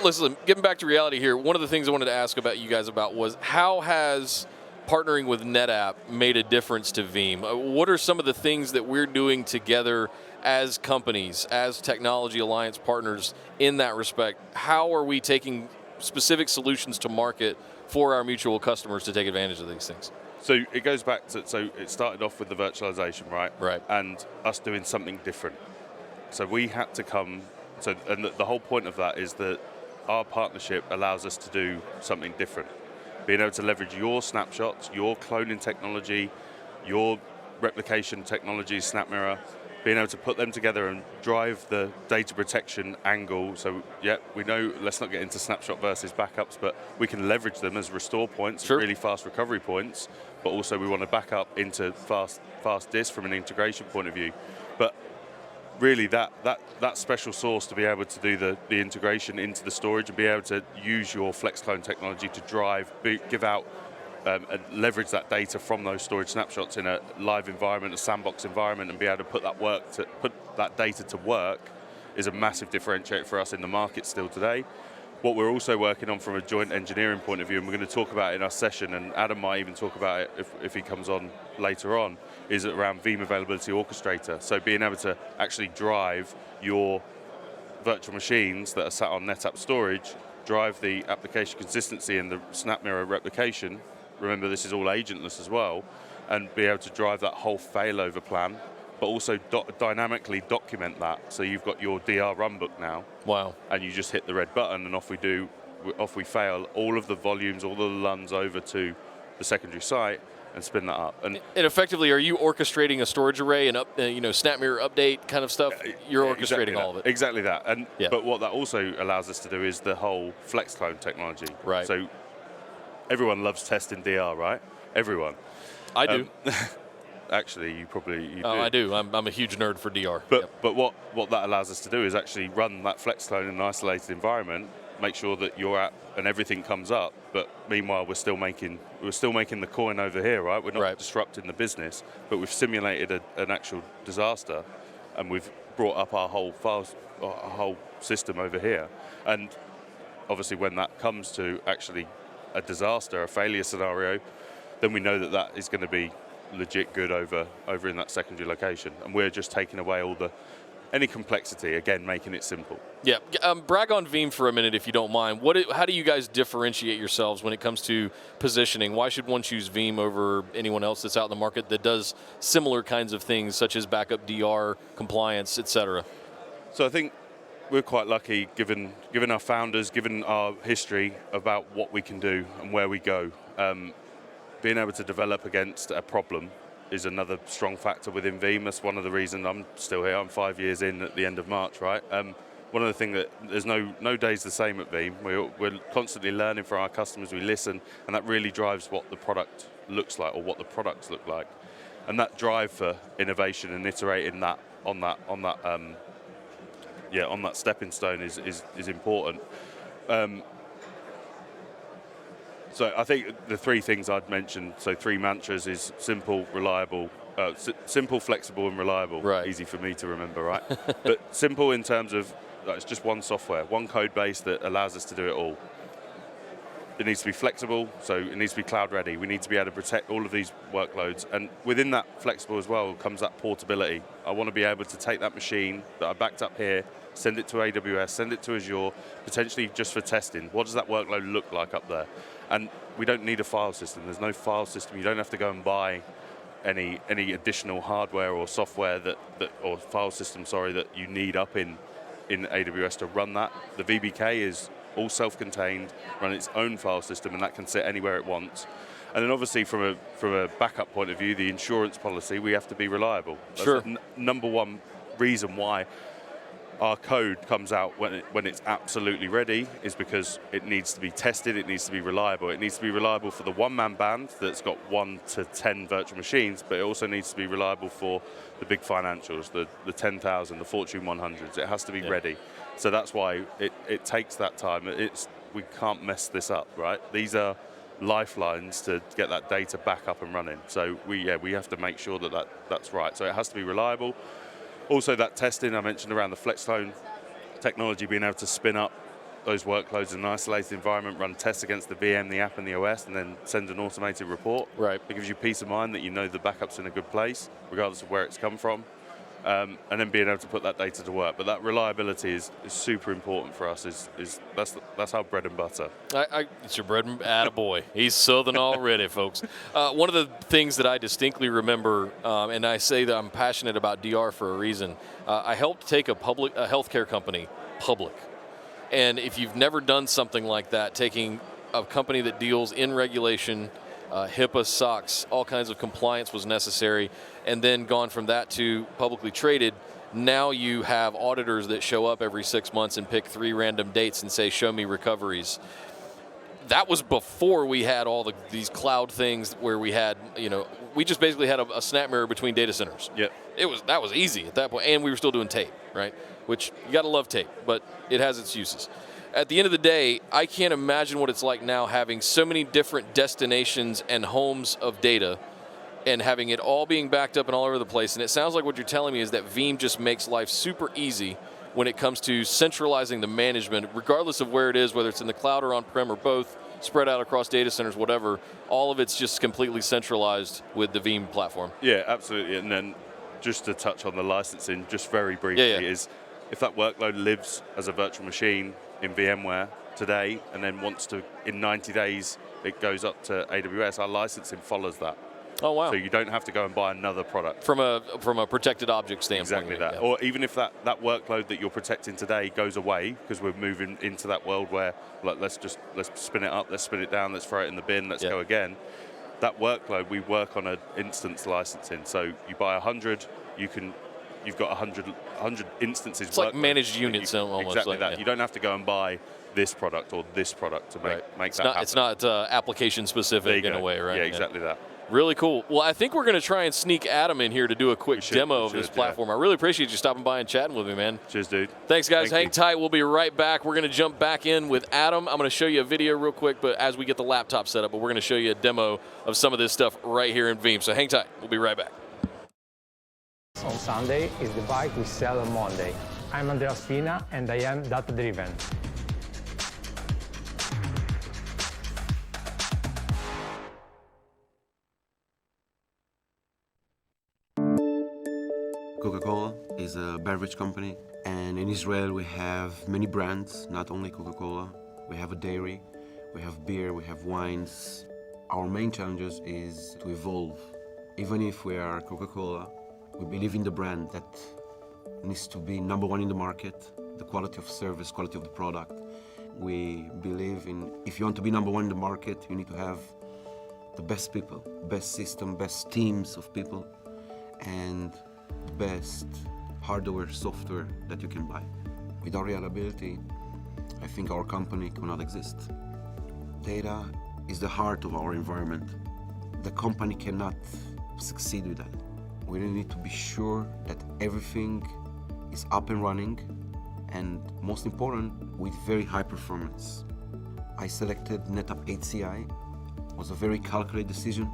listen, getting back to reality here, one of the things I wanted to ask about you guys about was how has partnering with NetApp made a difference to Veeam? What are some of the things that we're doing together as companies, as technology alliance partners in that respect? How are we taking specific solutions to market for our mutual customers to take advantage of these things? So it goes back to, it started off with the virtualization, right? Right. And us doing something different. So we had to come, and the whole point of that is that our partnership allows us to do something different. Being able to leverage your snapshots, your cloning technology, your replication technology, SnapMirror, being able to put them together and drive the data protection angle. So yeah, we know, let's not get into snapshot versus backups, but we can leverage them as restore points, really fast recovery points, but also we want to back up into fast disk from an integration point of view. But really that special source to be able to do the integration into the storage and be able to use your FlexClone technology to give out and leverage that data from those storage snapshots in a live environment, a sandbox environment, and be able to put that data to work is a massive differentiator for us in the market still today. What we're also working on from a joint engineering point of view, and we're going to talk about it in our session, and Adam might even talk about it if he comes on later on, is around Veeam Availability Orchestrator. So being able to actually drive your virtual machines that are sat on NetApp storage, drive the application consistency and the SnapMirror replication. Remember, this is all agentless as well, and be able to drive that whole failover plan but also dynamically document that. So you've got your DR runbook now. Wow. And you just hit the red button, and off we fail all of the volumes, all the LUNs over to the secondary site, and spin that up. And effectively, are you orchestrating a storage array and snap mirror update kind of stuff? You're orchestrating all of it. Exactly that. And but what that also allows us to do is the whole flex clone technology. Right. So everyone loves testing DR, right? Everyone. I do. Actually, you do. I do. I'm a huge nerd for DR. But what that allows us to do is actually run that flex clone in an isolated environment, make sure that your app and everything comes up, but meanwhile we're still making the coin over here, right? We're not disrupting the business, but we've simulated an actual disaster, and we've brought up our whole system over here. And obviously, when that comes to actually a disaster, a failure scenario, then we know that is going to be legit good over in that secondary location, and we're just taking away any complexity, again, making it simple. Yeah, brag on Veeam for a minute if you don't mind. How do you guys differentiate yourselves when it comes to positioning? Why should one choose Veeam over anyone else that's out in the market that does similar kinds of things, such as backup DR, compliance, etc.? So I think we're quite lucky, given our founders, given our history about what we can do and where we go. Being able to develop against a problem is another strong factor within Veeam. That's one of the reasons I'm still here. I'm 5 years in at the end of March, right? One of the things that there's no days the same at Veeam. We're constantly learning from our customers. We listen, and that really drives what the product looks like, or what the products look like. And that drive for innovation and iterating on that stepping stone is important. So I think the three things I'd mentioned, so three mantras, is simple, reliable, simple, flexible, and reliable. Right. Easy for me to remember, right? But simple in terms of it's just one software, one code base that allows us to do it all. It needs to be flexible, so it needs to be cloud ready. We need to be able to protect all of these workloads. And within that flexible as well comes that portability. I want to be able to take that machine that I backed up here, send it to AWS, send it to Azure, potentially just for testing. What does that workload look like up there? And we don't need a file system. There's no file system. You don't have to go and buy any additional hardware or software or file system, that you need up in AWS to run that. The VBK is all self-contained, run its own file system, and that can sit anywhere it wants. And then obviously from a backup point of view, the insurance policy, we have to be reliable. That's sure. Number one reason why our code comes out when it's absolutely ready is because it needs to be tested, it needs to be reliable. It needs to be reliable for the one-man band that's got 1 to 10 virtual machines, but it also needs to be reliable for the big financials, the 10,000, the Fortune 100s. It has to be ready. So that's why it takes that time. We can't mess this up, right? These are lifelines to get that data back up and running. So we have to make sure that's right. So it has to be reliable. Also, that testing I mentioned around the FlexClone technology, being able to spin up those workloads in an isolated environment, run tests against the VM, the app, and the OS, and then send an automated report. Right. It gives you peace of mind that you know the backup's in a good place, regardless of where it's come from, and then being able to put that data to work. But that reliability is super important for us. That's our bread and butter. It's your bread and attaboy. He's Southern already, folks. One of the things that I distinctly remember, and I say that I'm passionate about DR for a reason, I helped take a healthcare company public. And if you've never done something like that, taking a company that deals in regulation, HIPAA, SOX, all kinds of compliance was necessary, and then gone from that to publicly traded, now you have auditors that show up every 6 months and pick 3 random dates and say, show me recoveries. That was before we had all these cloud things where we had, we just basically had a snap mirror between data centers. Yep. That was easy at that point, and we were still doing tape, right? Which you gotta love tape, but it has its uses. At the end of the day, I can't imagine what it's like now having so many different destinations and homes of data and having it all being backed up and all over the place. And it sounds like what you're telling me is that Veeam just makes life super easy when it comes to centralizing the management, regardless of where it is, whether it's in the cloud or on-prem or both, spread out across data centers, whatever. All of it's just completely centralized with the Veeam platform. Yeah, absolutely. And then just to touch on the licensing, just very briefly, is if that workload lives as a virtual machine in VMware today, and then wants to, in 90 days, it goes up to AWS, our licensing follows that. Oh, wow. So you don't have to go and buy another product. From a protected object standpoint. Exactly that. Yeah. Or even if that workload that you're protecting today goes away, because we're moving into that world where like, let's spin it up, let's spin it down, let's throw it in the bin, let's go again. That workload, we work on an instance licensing. So you buy 100, you've got 100 instances. It's like managed units almost. Exactly like that. You don't have to go and buy this product or this product to make that happen. It's not application specific in a way, right? Yeah, exactly that. Really cool. Well, I think we're going to try and sneak Adam in here to do a quick demo of this platform. I really appreciate you stopping by and chatting with me, man. Cheers, dude. Thanks, guys. Hang tight. We'll be right back. We're going to jump back in with Adam. I'm going to show you a video real quick, but as we get the laptop set up, but we're going to show you a demo of some of this stuff right here in Veeam. So hang tight. We'll be right back. On Sunday is the bike we sell on Monday. I'm Andrea Spina, and I am data-driven. Coca-Cola is a beverage company, and in Israel we have many brands, not only Coca-Cola. We have a dairy, we have beer, we have wines. Our main challenge is to evolve. Even if we are Coca-Cola, we believe in the brand that needs to be number one in the market, the quality of service, quality of the product. We believe in, if you want to be number one in the market, you need to have the best people, best system, best teams of people, and the best hardware, software that you can buy. Without reliability, I think our company cannot exist. Data is the heart of our environment. The company cannot succeed with that. We really need to be sure that everything is up and running, and most important, with very high performance. I selected NetApp HCI. It was a very calculated decision.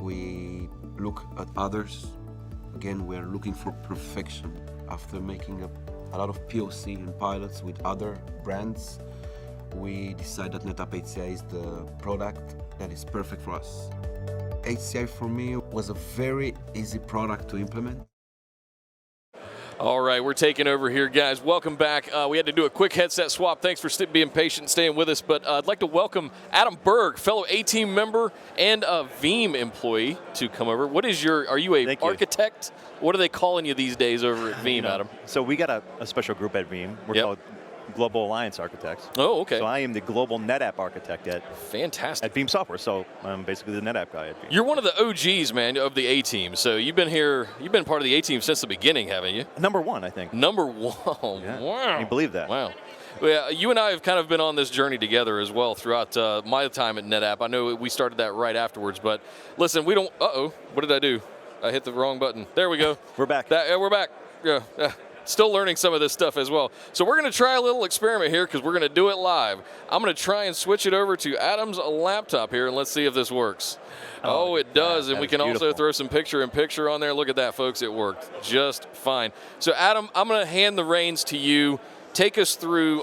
We look at others. Again, we are looking for perfection. After making a lot of POC and pilots with other brands, we decided that NetApp HCI is the product that is perfect for us. HCI for me was a very easy product to implement. All right, we're taking over here, guys. Welcome back. We had to do a quick headset swap. Thanks for being patient and staying with us. But I'd like to welcome Adam Berg, fellow A-Team member and a Veeam employee, to come over. What is are you a architect? What are they calling you these days over at Veeam, Adam? So we got a special group at Veeam. We're called Global Alliance Architects. Oh, okay. So I am the global NetApp architect at Veeam Software. So I'm basically the NetApp guy at Veeam. You're one of the OGs, man, of the A-Team. So you've been part of the A-Team since the beginning, haven't you? Number one, I think. Number one. Yeah. Wow. Can you believe that? Wow. Well, you and I have kind of been on this journey together as well throughout my time at NetApp. I know we started that right afterwards, but listen, we don't. What did I do? I hit the wrong button. There we go. We're back. We're back. Yeah. Still learning some of this stuff as well. So we're going to try a little experiment here because we're going to do it live. I'm going to try and switch it over to Adam's laptop here, and let's see if this works. Oh, it does, and we can also throw some picture-in-picture on there. Look at that, folks. It worked just fine. So, Adam, I'm going to hand the reins to you. Take us through,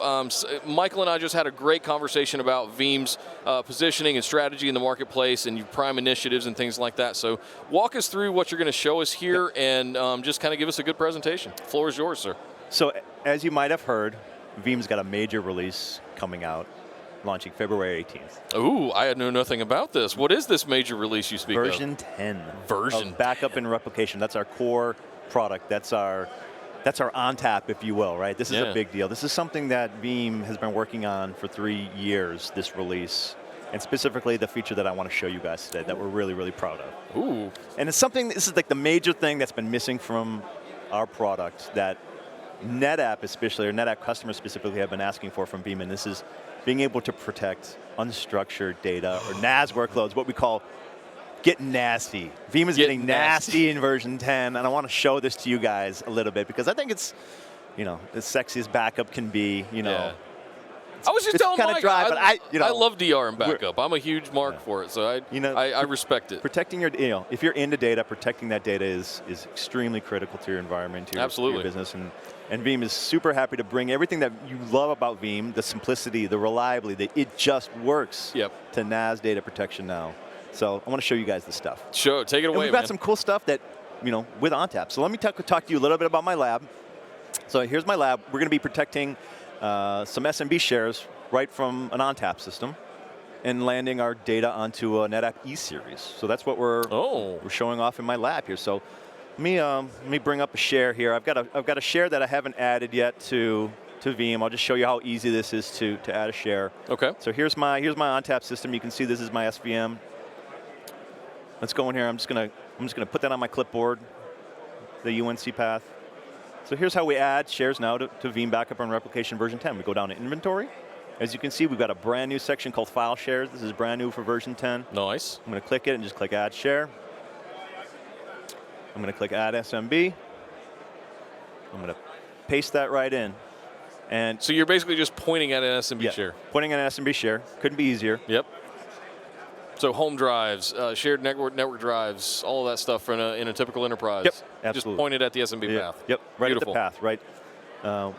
Michael and I just had a great conversation about Veeam's positioning and strategy in the marketplace and your prime initiatives and things like that. So walk us through what you're going to show us here and just kind of give us a good presentation. The floor is yours, sir. So as you might have heard, Veeam's got a major release coming out, launching February 18th. Ooh, I know nothing about this. What is this major release you speak Version 10. Version of backup and replication. That's our core product. That's our on tap, if you will, right? This is a big deal. This is something that Veeam has been working on for 3 years, this release, and specifically the feature that I want to show you guys today that we're really, really proud of. Ooh. And it's something, this is like the major thing that's been missing from our product that NetApp especially, or NetApp customers specifically, have been asking for from Veeam, and this is being able to protect unstructured data, or NAS workloads, what we call getting nasty. Veeam is getting nasty in version 10, and I want to show this to you guys a little bit because I think it's, as sexy as backup can be, I was just telling Mike, dry, but I love DR and backup. I'm a huge mark for it, so I respect it. Protecting your, if you're into data, protecting that data is extremely critical to your environment, to your business, and Veeam is super happy to bring everything that you love about Veeam, the simplicity, the reliability, that it just works to NAS data protection now. So I want to show you guys this stuff. Sure, take it away, and we've got some cool stuff that, with ONTAP. So let me talk to you a little bit about my lab. So here's my lab. We're going to be protecting some SMB shares right from an ONTAP system. and landing our data onto a NetApp E-Series. So that's what we're showing off in my lab here. So let me bring up a share here. I've got a share that I haven't added yet to Veeam. I'll just show you how easy this is to add a share. Okay. So here's my ONTAP system. You can see this is my SVM. Let's go in here. I'm just gonna put that on my clipboard, the UNC path. So here's how we add shares now to Veeam Backup and Replication version 10. We go down to Inventory. As you can see, we've got a brand new section called File Shares. This is brand new for version 10. Nice. I'm going to click it and just click Add Share. I'm going to click Add SMB. I'm going to paste that right in. And so you're basically just pointing at an SMB share. Pointing at an SMB share. Couldn't be easier. Yep. So home drives, shared network drives, all of that stuff in a typical enterprise. Yep, absolutely. Just pointed at the SMB path. Yep, right Beautiful. at the path, right. I'm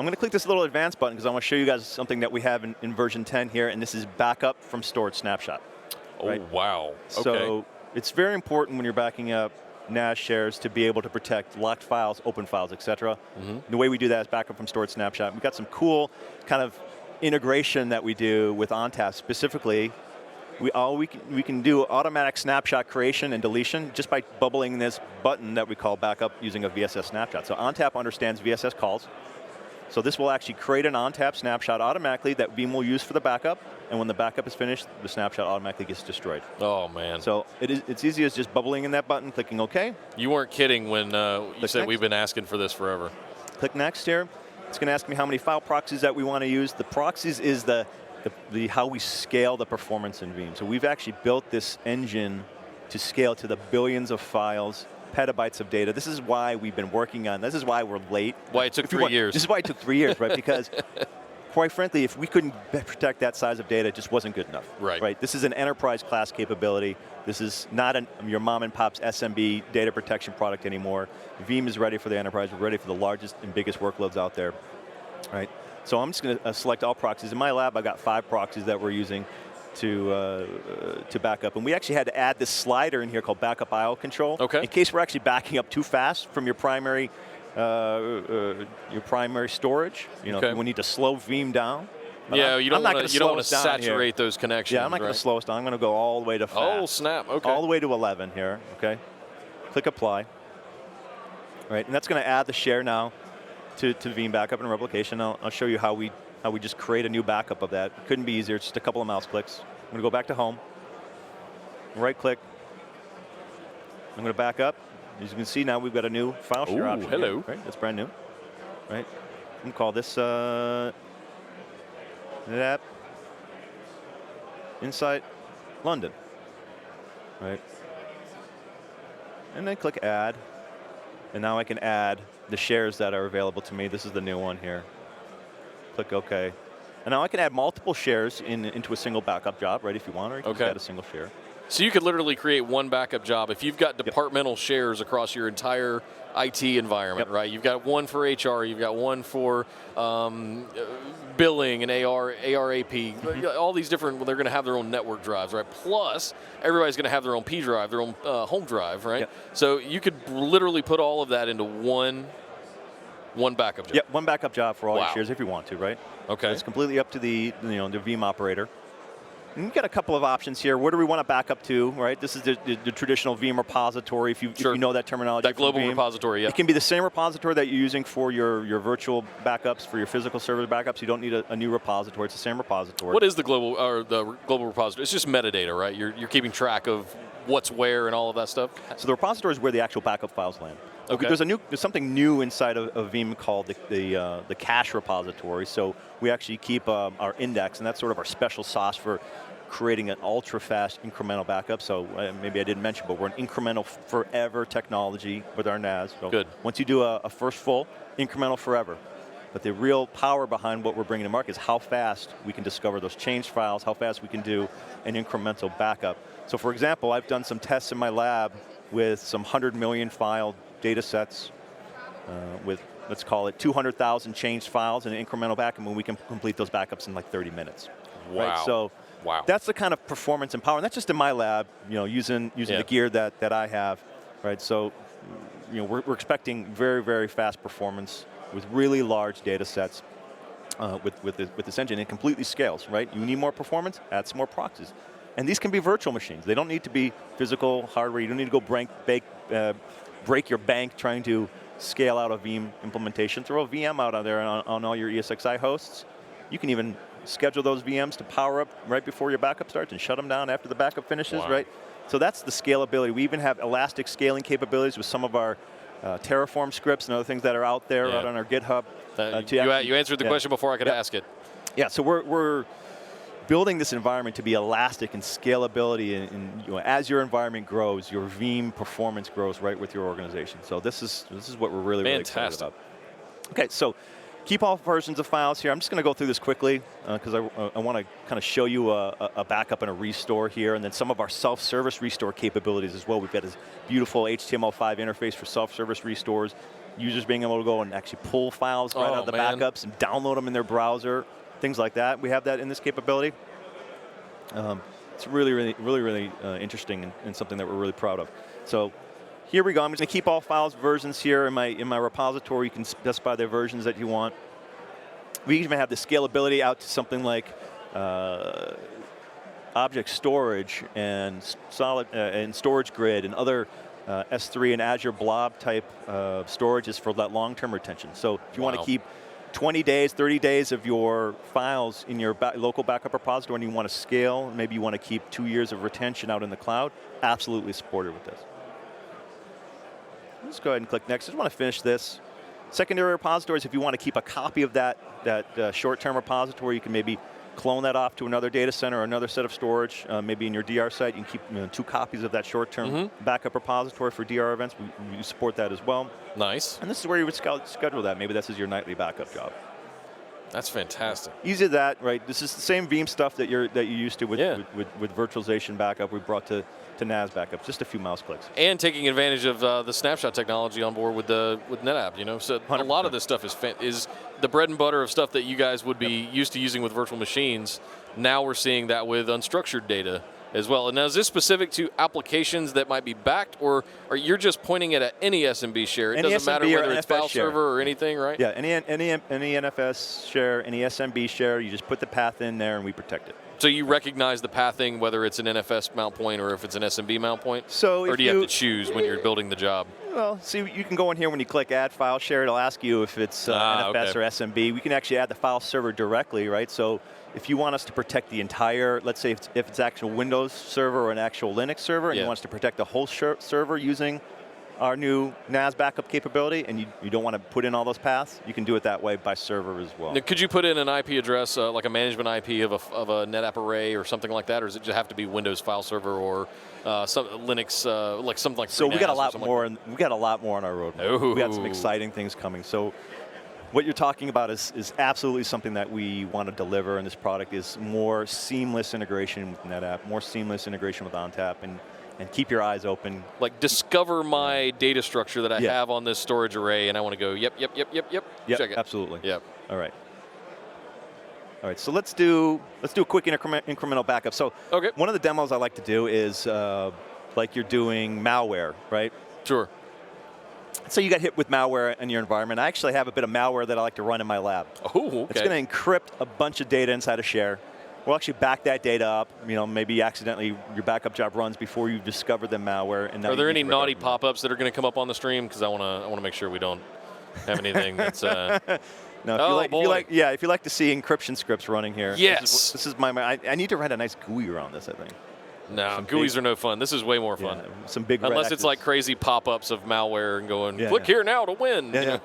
going to click this little advanced button because I want to show you guys something that we have in version 10 here, and this is backup from stored snapshot. Oh, wow. Okay. So it's very important when you're backing up NAS shares to be able to protect locked files, open files, etc. The way we do that is backup from stored snapshot. We've got some cool kind of integration that we do with ONTAP specifically. We can do automatic snapshot creation and deletion just by bubbling this button that we call backup using a VSS snapshot. So ONTAP understands VSS calls. So this will actually create an ONTAP snapshot automatically that Veeam will use for the backup, and when the backup is finished, the snapshot automatically gets destroyed. Oh, man. So it's easy as just bubbling in that button, clicking OK. You weren't kidding when you said we've been asking for this forever. Click Next here. It's going to ask me how many file proxies that we want to use. The proxies is the how we scale the performance in Veeam. So we've actually built this engine to scale to the billions of files, petabytes of data. This is why we've been working on, this is why we're late. Why it took 3 years. This is why it took 3 years, right? Because quite frankly, if we couldn't protect that size of data, it just wasn't good enough. Right. This is an enterprise class capability. This is not your mom and pop's SMB data protection product anymore. Veeam is ready for the enterprise. We're ready for the largest and biggest workloads out there, right? So I'm just going to select all proxies. In my lab, I've got 5 proxies that we're using to back up. And we actually had to add this slider in here called backup IO control. Okay. In case we're actually backing up too fast from your primary storage. You know, we need to slow Veeam down. Yeah, you don't want to saturate those connections. Yeah, I'm not going to slow us down. I'm going to go all the way to fast. Oh, snap. Okay. All the way to 11 here. Okay. Click Apply. Right, and that's going to add the share now to Veeam Backup and Replication. I'll show you how we just create a new backup of that. Couldn't be easier. It's just a couple of mouse clicks. I'm going to go back to Home. Right click. I'm going to back up. As you can see now, we've got a new file share option. Hello. Here, right, that's brand new. Right. I'm going to call this NetApp INSIGHT London. Right. And then click Add. And now I can add the shares that are available to me. This is the new one here. Click OK. And now I can add multiple shares into a single backup job, right, if you want, or you can just add a single share. So you could literally create one backup job. If you've got departmental shares across your entire IT environment, right? You've got one for HR, you've got one for billing and ARAP, all these different, they're going to have their own network drives, right? Plus, everybody's going to have their own P drive, their own home drive, right? So you could literally put all of that into one backup job. Yep, one backup job for all your shares if you want to, right? Okay. It's completely up to the Veeam operator. And we've got a couple of options here. Where do we want to back up to, right? This is the traditional Veeam repository, if you know that terminology. That global repository, yeah. It can be the same repository that you're using for your virtual backups, for your physical server backups. You don't need a new repository. It's the same repository. What is the global repository? It's just metadata, right? You're keeping track of what's where and all of that stuff? So the repository is where the actual backup files land. Okay. There's something new inside of Veeam called the cache repository. So we actually keep our index, and that's sort of our special sauce for creating an ultra-fast incremental backup. So maybe I didn't mention, but we're an incremental forever technology with our NAS. So good. Once you do a first full, incremental forever. But the real power behind what we're bringing to market is how fast we can discover those changed files, how fast we can do an incremental backup. So for example, I've done some tests in my lab with some 100 million file data sets with, let's call it 200,000 changed files and an incremental backup, and we can complete those backups in like 30 minutes. Wow. Right? So that's the kind of performance and power, and that's just in my lab, using the gear that I have, right? So, we're expecting very, very fast performance with really large data sets. with this engine. It completely scales, right? You need more performance, add some more proxies. And these can be virtual machines. They don't need to be physical hardware. You don't need to go break your bank trying to scale out a Veeam implementation. Throw a VM out there on all your ESXi hosts. You can even schedule those VMs to power up right before your backup starts and shut them down after the backup finishes, right? So that's the scalability. We even have elastic scaling capabilities with some of our Terraform scripts and other things that are out there out on our GitHub. You answered the question before I could ask it. Yeah, so we're building this environment to be elastic and scalability, and as your environment grows, your Veeam performance grows right with your organization. So this is what we're really excited about. Okay, so keep all versions of files here. I'm just going to go through this quickly because I want to kind of show you a backup and a restore here, and then some of our self-service restore capabilities as well. We've got this beautiful HTML5 interface for self-service restores. Users being able to go and actually pull files right out of the backups and download them in their browser. Things like that. We have that in this capability. It's really interesting and something that we're really proud of. So here we go. I'm just going to keep all files versions here in my repository. You can specify the versions that you want. We even have the scalability out to something like object storage and solid and storage grid and other S3 and Azure blob type storages for that long-term retention. So if you want to keep 20 days, 30 days of your files in your local backup repository and you want to scale, maybe you want to keep 2 years of retention out in the cloud, absolutely supported with this. Let's go ahead and click next. I just want to finish this. Secondary repositories, if you want to keep a copy of that short-term repository, you can maybe clone that off to another data center or another set of storage. Maybe in your DR site, you can keep 2 copies of that short-term backup repository for DR events. We support that as well. Nice. And this is where you would schedule that. Maybe this is your nightly backup job. That's fantastic. Easy as that, right? This is the same Veeam stuff that you're used to with virtualization backup. We brought to NAS backup, just a few mouse clicks. And taking advantage of the snapshot technology on board with NetApp, So 100%. A lot of this stuff is the bread and butter of stuff that you guys would be used to using with virtual machines. Now we're seeing that with unstructured data as well. And now is this specific to applications that might be backed, or are you just pointing at any SMB share? It doesn't matter whether it's file server or anything, right? Yeah, any NFS share, any SMB share, you just put the path in there and we protect it. So you recognize the pathing, whether it's an NFS mount point or if it's an SMB mount point? So or do you have to choose when you're building the job? Well, see, you can go in here when you click Add File Share. It'll ask you if it's NFS or SMB. We can actually add the file server directly, right? So if you want us to protect the entire, let's say if it's actual Windows server or an actual Linux server, and you want us to protect the whole server using our new NAS backup capability, and you don't want to put in all those paths, you can do it that way by server as well. Now, could you put in an IP address, like a management IP of a NetApp array or something like that, or does it just have to be Windows file server or some Linux, like something like? So we got a lot more. We got a lot more on our roadmap. We got some exciting things coming. So what you're talking about is absolutely something that we want to deliver, and this product is more seamless integration with NetApp, more seamless integration with ONTAP, and keep your eyes open. Like discover my data structure that I have on this storage array, and I want to go, yep. Check it. Absolutely. Yep. All right. So let's do a quick incremental backup. So one of the demos I like to do is like you're doing malware, right? Sure. So you got hit with malware in your environment. I actually have a bit of malware that I like to run in my lab. Oh, okay. It's going to encrypt a bunch of data inside a share. We'll actually back that data up. Maybe accidentally your backup job runs before you discover the malware. And are there any naughty pop-ups that are going to come up on the stream? Because I want to make sure we don't have anything that's. No, if you like to see encryption scripts running here. Yes. This is my. I need to write a nice GUI around this, I think. No, GUIs are no fun. This is way more fun. Some big. Unless it's like crazy pop-ups of malware and going, click here now to win. Yeah.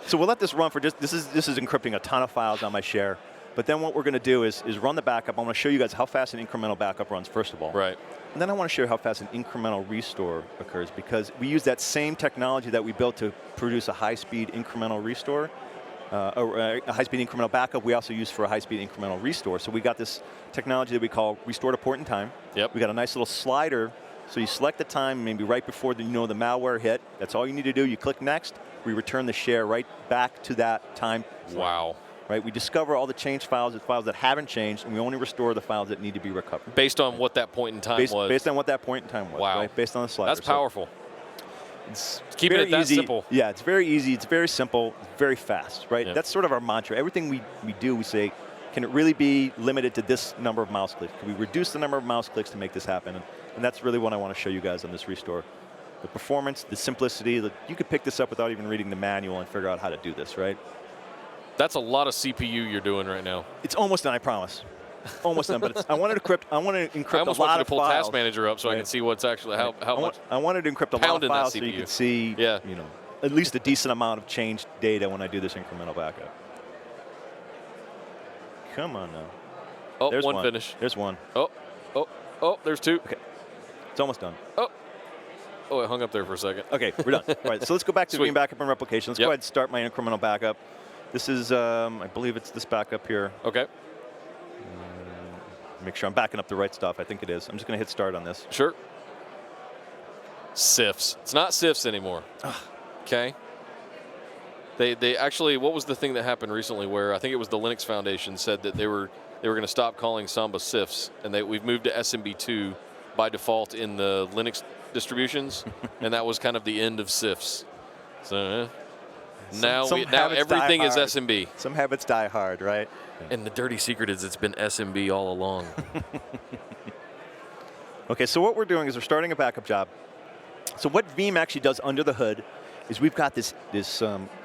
So we'll let this run for just. This is encrypting a ton of files on my share. But then what we're going to do is run the backup. I'm going to show you guys how fast an incremental backup runs, first of all. Right. And then I want to show you how fast an incremental restore occurs, because we use that same technology that we built to produce a high-speed incremental restore, or a high-speed incremental backup, we also use for a high-speed incremental restore. So we got this technology that we call restore to point in time. Yep. We got a nice little slider. So you select the time, maybe right before the Malware hit. That's all you need to do. You click next. We return the share right back to that time. Wow. Right, we discover all the changed files, the files that haven't changed, and we only restore the files that need to be recovered. Based on what that point in time was. Based on what that point in time was. Wow. Right? Based on the slider. That's powerful. It's keeping very it that easy. simple. Yeah, it's very easy. It's very simple. Very fast, right? Yeah. That's sort of our mantra. Everything we do, we say, can it really be limited to this number of mouse clicks? Can we reduce the number of mouse clicks to make this happen? And that's really what I want to show you guys on this restore. The performance, the simplicity. You could pick this up without even reading the manual and figure out how to do this, right? That's a lot of CPU you're doing right now. It's almost done, I promise. Almost done, but I wanted to encrypt. I wanted to encrypt I almost a lot want you of to pull files. Task Manager up so I can see what's actually how much. I wanted to encrypt a lot of files so you could see, you know, at least a decent amount of changed data when I do this incremental backup. Come on now. Oh, there's one finish. There's one. Oh, there's two. Okay, it's almost done. Oh, it hung up there for a second. Okay, we're done. All right, so let's go back to Sweet. Veeam backup and replication. Let's go ahead and start my incremental backup. This is, I believe it's this backup here. Okay. Make sure I'm backing up the right stuff. I think it is. I'm just going to hit start on this. Sure. CIFS. It's not CIFS anymore. Okay. They actually, what was the thing that happened recently where I think it was the Linux Foundation said that they were going to stop calling Samba CIFS, and we've moved to SMB2 by default in the Linux distributions, and that was kind of the end of CIFS. So now everything is SMB. Some habits die hard, right? And the dirty secret is it's been SMB all along. Okay, so what we're doing is we're starting a backup job. So what Veeam actually does under the hood is we've got this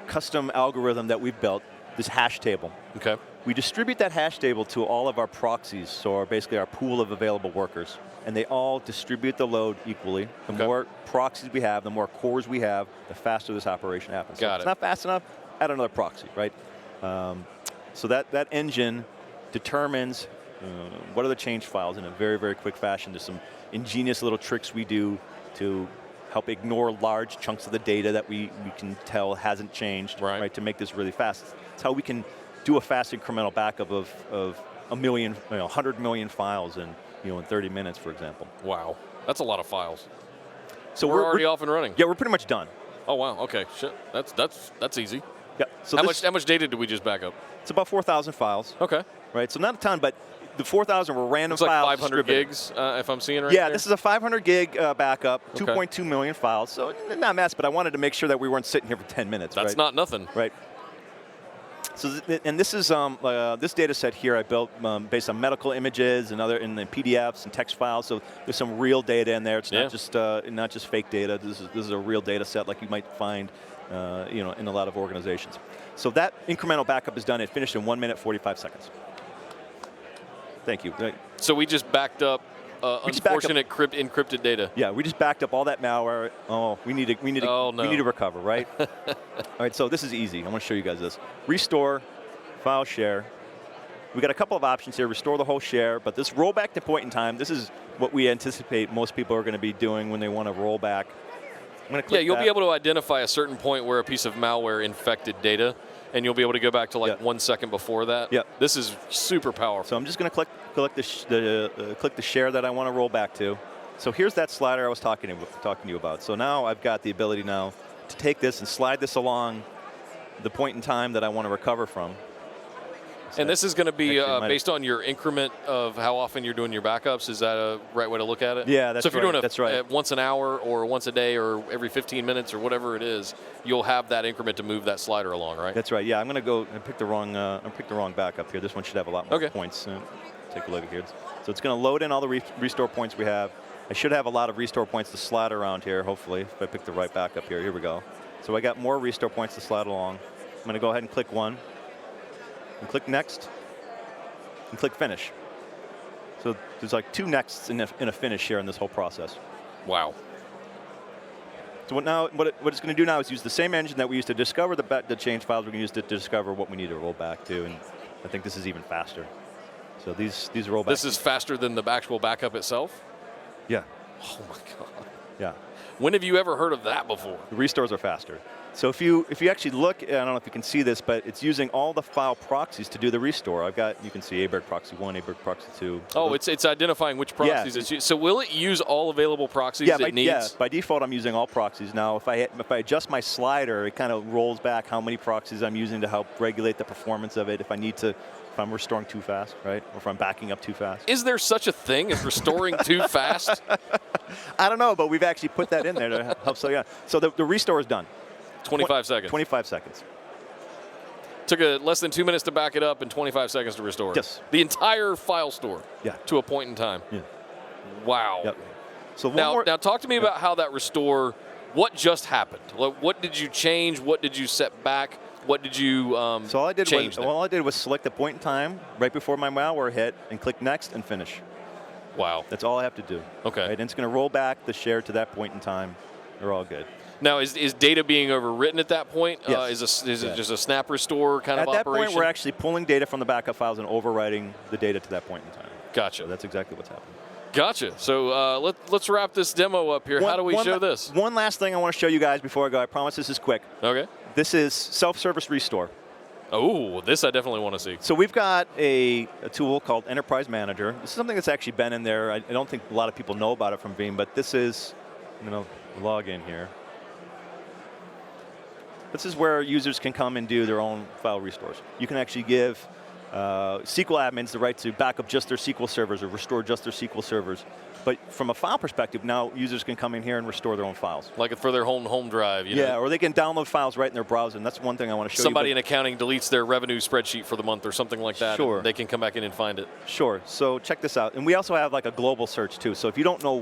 custom algorithm that we've built, this hash table. Okay. We distribute that hash table to all of our proxies, so basically our pool of available workers, and they all distribute the load equally. The more proxies we have, the more cores we have, the faster this operation happens. So if it's not fast enough, add another proxy, right? So that engine determines what are the change files in a very, very quick fashion. There's some ingenious little tricks we do to help ignore large chunks of the data that we can tell hasn't changed, right? To make this really fast. It's how we can do a fast incremental backup of a million, 100 million files in 30 minutes, for example. Wow, that's a lot of files. So we're already off and running. Yeah, we're pretty much done. Oh wow, okay, shit, that's easy. Yeah. So how much data did we just back up? It's about 4,000 files. Okay. Right, so not a ton, but the 4,000 were random it's like files. 500 gigs, if I'm seeing it right. Yeah, there. this is a 500 gig backup, 2.2 million files. So not a mess, but I wanted to make sure that we weren't sitting here for 10 minutes. That's not nothing. Right. So, and this is this data set here I built based on medical images and in the PDFs and text files. So there's some real data in there. It's not just fake data. This is a real data set like you might find, in a lot of organizations. So that incremental backup is done. It finished in 1 minute 45 seconds. Thank you. So we just backed up unfortunate encrypted data. Yeah, we just backed up all that malware. Oh, we need to recover, right? All right, so this is easy. I want to show you guys this. Restore, file share. We got a couple of options here. Restore the whole share, but this rollback to point in time, this is what we anticipate most people are going to be doing when they want to roll back. I'm going to click you'll be able to identify a certain point where a piece of malware infected data, and you'll be able to go back to 1 second before that. Yeah. This is super powerful. So I'm just going to click the share that I want to roll back to. So here's that slider I was talking to you about. So now I've got the ability now to take this and slide this along the point in time that I want to recover from. And this is going to be based on your increment of how often you're doing your backups. Is that a right way to look at it? Yeah, that's right. So if you're doing that's right. Once an hour or once a day or every 15 minutes or whatever it is, you'll have that increment to move that slider along, right? That's right. Yeah, I'm going to go and pick the wrong backup here. This one should have a lot more points. Take a look at here. So it's going to load in all the restore points we have. I should have a lot of restore points to slide around here, hopefully, if I pick the right backup here. Here we go. So I got more restore points to slide along. I'm going to go ahead and click one, and click next, and click finish. So there's like 2 nexts in a finish here in this whole process. Wow. So what it's going to do now is use the same engine that we used to discover the change files. We're going to use it to discover what we need to roll back to, and I think this is even faster. So these roll back. This is faster than the actual backup itself? Yeah. Oh my God. Yeah. When have you ever heard of that before? The restores are faster. So if you actually look, I don't know if you can see this, but it's using all the file proxies to do the restore. You can see ABERG proxy 1, ABERG proxy 2. Oh, it's identifying which proxies it's using. So will it use all available proxies it needs? Yeah, by default I'm using all proxies. Now if I adjust my slider, it kind of rolls back how many proxies I'm using to help regulate the performance of it if I'm restoring too fast, right? Or if I'm backing up too fast. Is there such a thing as restoring too fast? I don't know, but we've actually put that in there to help slow you down. So the restore is done. 25 seconds. 25 seconds. Took less than 2 minutes to back it up and 25 seconds to restore it. Yes. The entire file store. Yeah. To a point in time. Yeah. Wow. Yep. So now talk to me about how that restore. What just happened? What did you change? What did you set back? What did you So all I did change? All I did was select a point in time right before my malware hit and click next and finish. Wow. That's all I have to do. Okay. Right? And it's going to roll back the share to that point in time. They're all good. Now, is data being overwritten at that point? Yes. Is it just a snap restore kind of operation? At that point, we're actually pulling data from the backup files and overwriting the data to that point in time. Gotcha. So that's exactly what's happening. Gotcha. So let's wrap this demo up here. How do we show this? One last thing I want to show you guys before I go. I promise this is quick. Okay. This is self-service restore. Oh, this I definitely want to see. So we've got a tool called Enterprise Manager. This is something that's actually been in there. I don't think a lot of people know about it from Veeam, but this is, I'm going to log in here. This is where users can come and do their own file restores. You can actually give SQL admins the right to back up just their SQL servers or restore just their SQL servers. But from a file perspective, now users can come in here and restore their own files. Like for their home drive, you know? Or they can download files right in their browser, and that's one thing I want to show you. Somebody in accounting deletes their revenue spreadsheet for the month or something like that. Sure. They can come back in and find it. Sure. So check this out. And we also have like a global search too. So if you don't know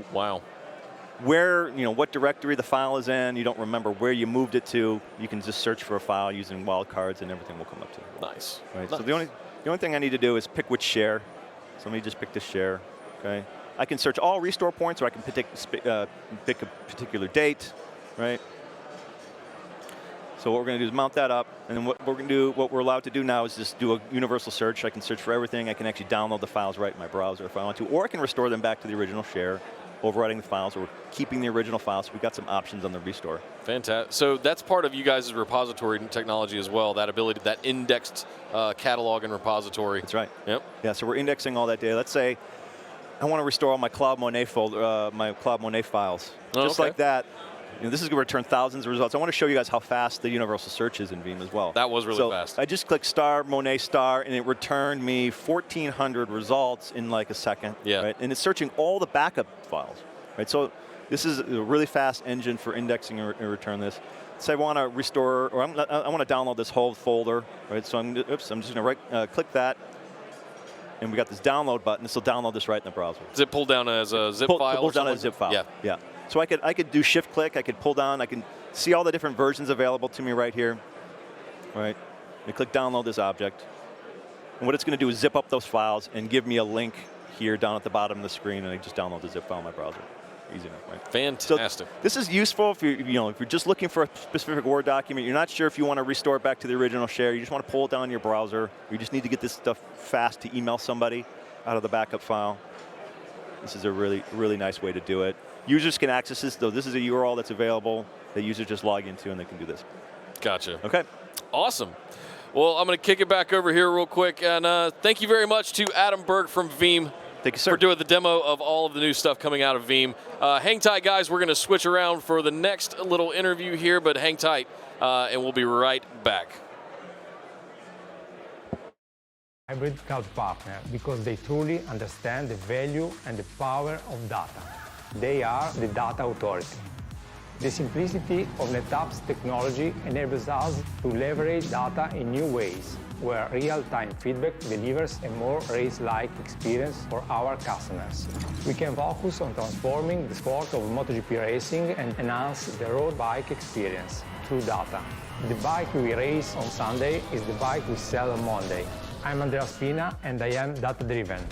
where, what directory the file is in, you don't remember where you moved it to, you can just search for a file using wildcards and everything will come up to you. Nice. Right. Nice. So the only thing I need to do is pick which share. So let me just pick this share. Okay. I can search all restore points, or I can pick a particular date, right? So what we're going to do is mount that up, and then what we're allowed to do now is just do a universal search. I can search for everything. I can actually download the files right in my browser if I want to, or I can restore them back to the original share, overwriting the files, or keeping the original files. So we've got some options on the restore. Fantastic. So that's part of you guys' repository technology as well, that ability, that indexed catalog and repository. That's right. Yep. Yeah, so we're indexing all that data. Let's say I want to restore all my Cloud Monet folder, my Cloud Monet files. Just like that. This is going to return thousands of results. I want to show you guys how fast the universal search is in Veeam as well. That was really fast. I just clicked star, Monet star, and it returned me 1,400 results in like a second. Yeah. Right? And it's searching all the backup files. Right? So this is a really fast engine for indexing and return this. So I want to restore, or I want to download this whole folder. Right? So I'm just going to click that. And we got this download button. This will download this right in the browser. Does it pull down as a zip file? Pull down as a zip file. Yeah. Yeah. So I could do shift click. I could pull down. I can see all the different versions available to me right here. Right. I click download this object. And what it's going to do is zip up those files and give me a link here down at the bottom of the screen, and I just download the zip file in my browser. Easy enough, right? Fantastic. So this is useful if if you're just looking for a specific Word document. You're not sure if you want to restore it back to the original share. You just want to pull it down in your browser. You just need to get this stuff fast to email somebody out of the backup file. This is a really, really nice way to do it. Users can access this, though. This is a URL that's available that users just log into, and they can do this. Gotcha. Okay. Awesome. Well, I'm going to kick it back over here real quick, and thank you very much to Adam Berg from Veeam. Thank you, sir. For doing the demo of all of the new stuff coming out of Veeam. Hang tight, guys. We're going to switch around for the next little interview here, but hang tight, and we'll be right back. Hybrid cloud partner because they truly understand the value and the power of data. They are the data authority. The simplicity of NetApp's technology enables us to leverage data in new ways, where real-time feedback delivers a more race-like experience for our customers. We can focus on transforming the sport of MotoGP racing and enhance the road bike experience through data. The bike we race on Sunday is the bike we sell on Monday. I'm Andrea Spina, and I am data-driven.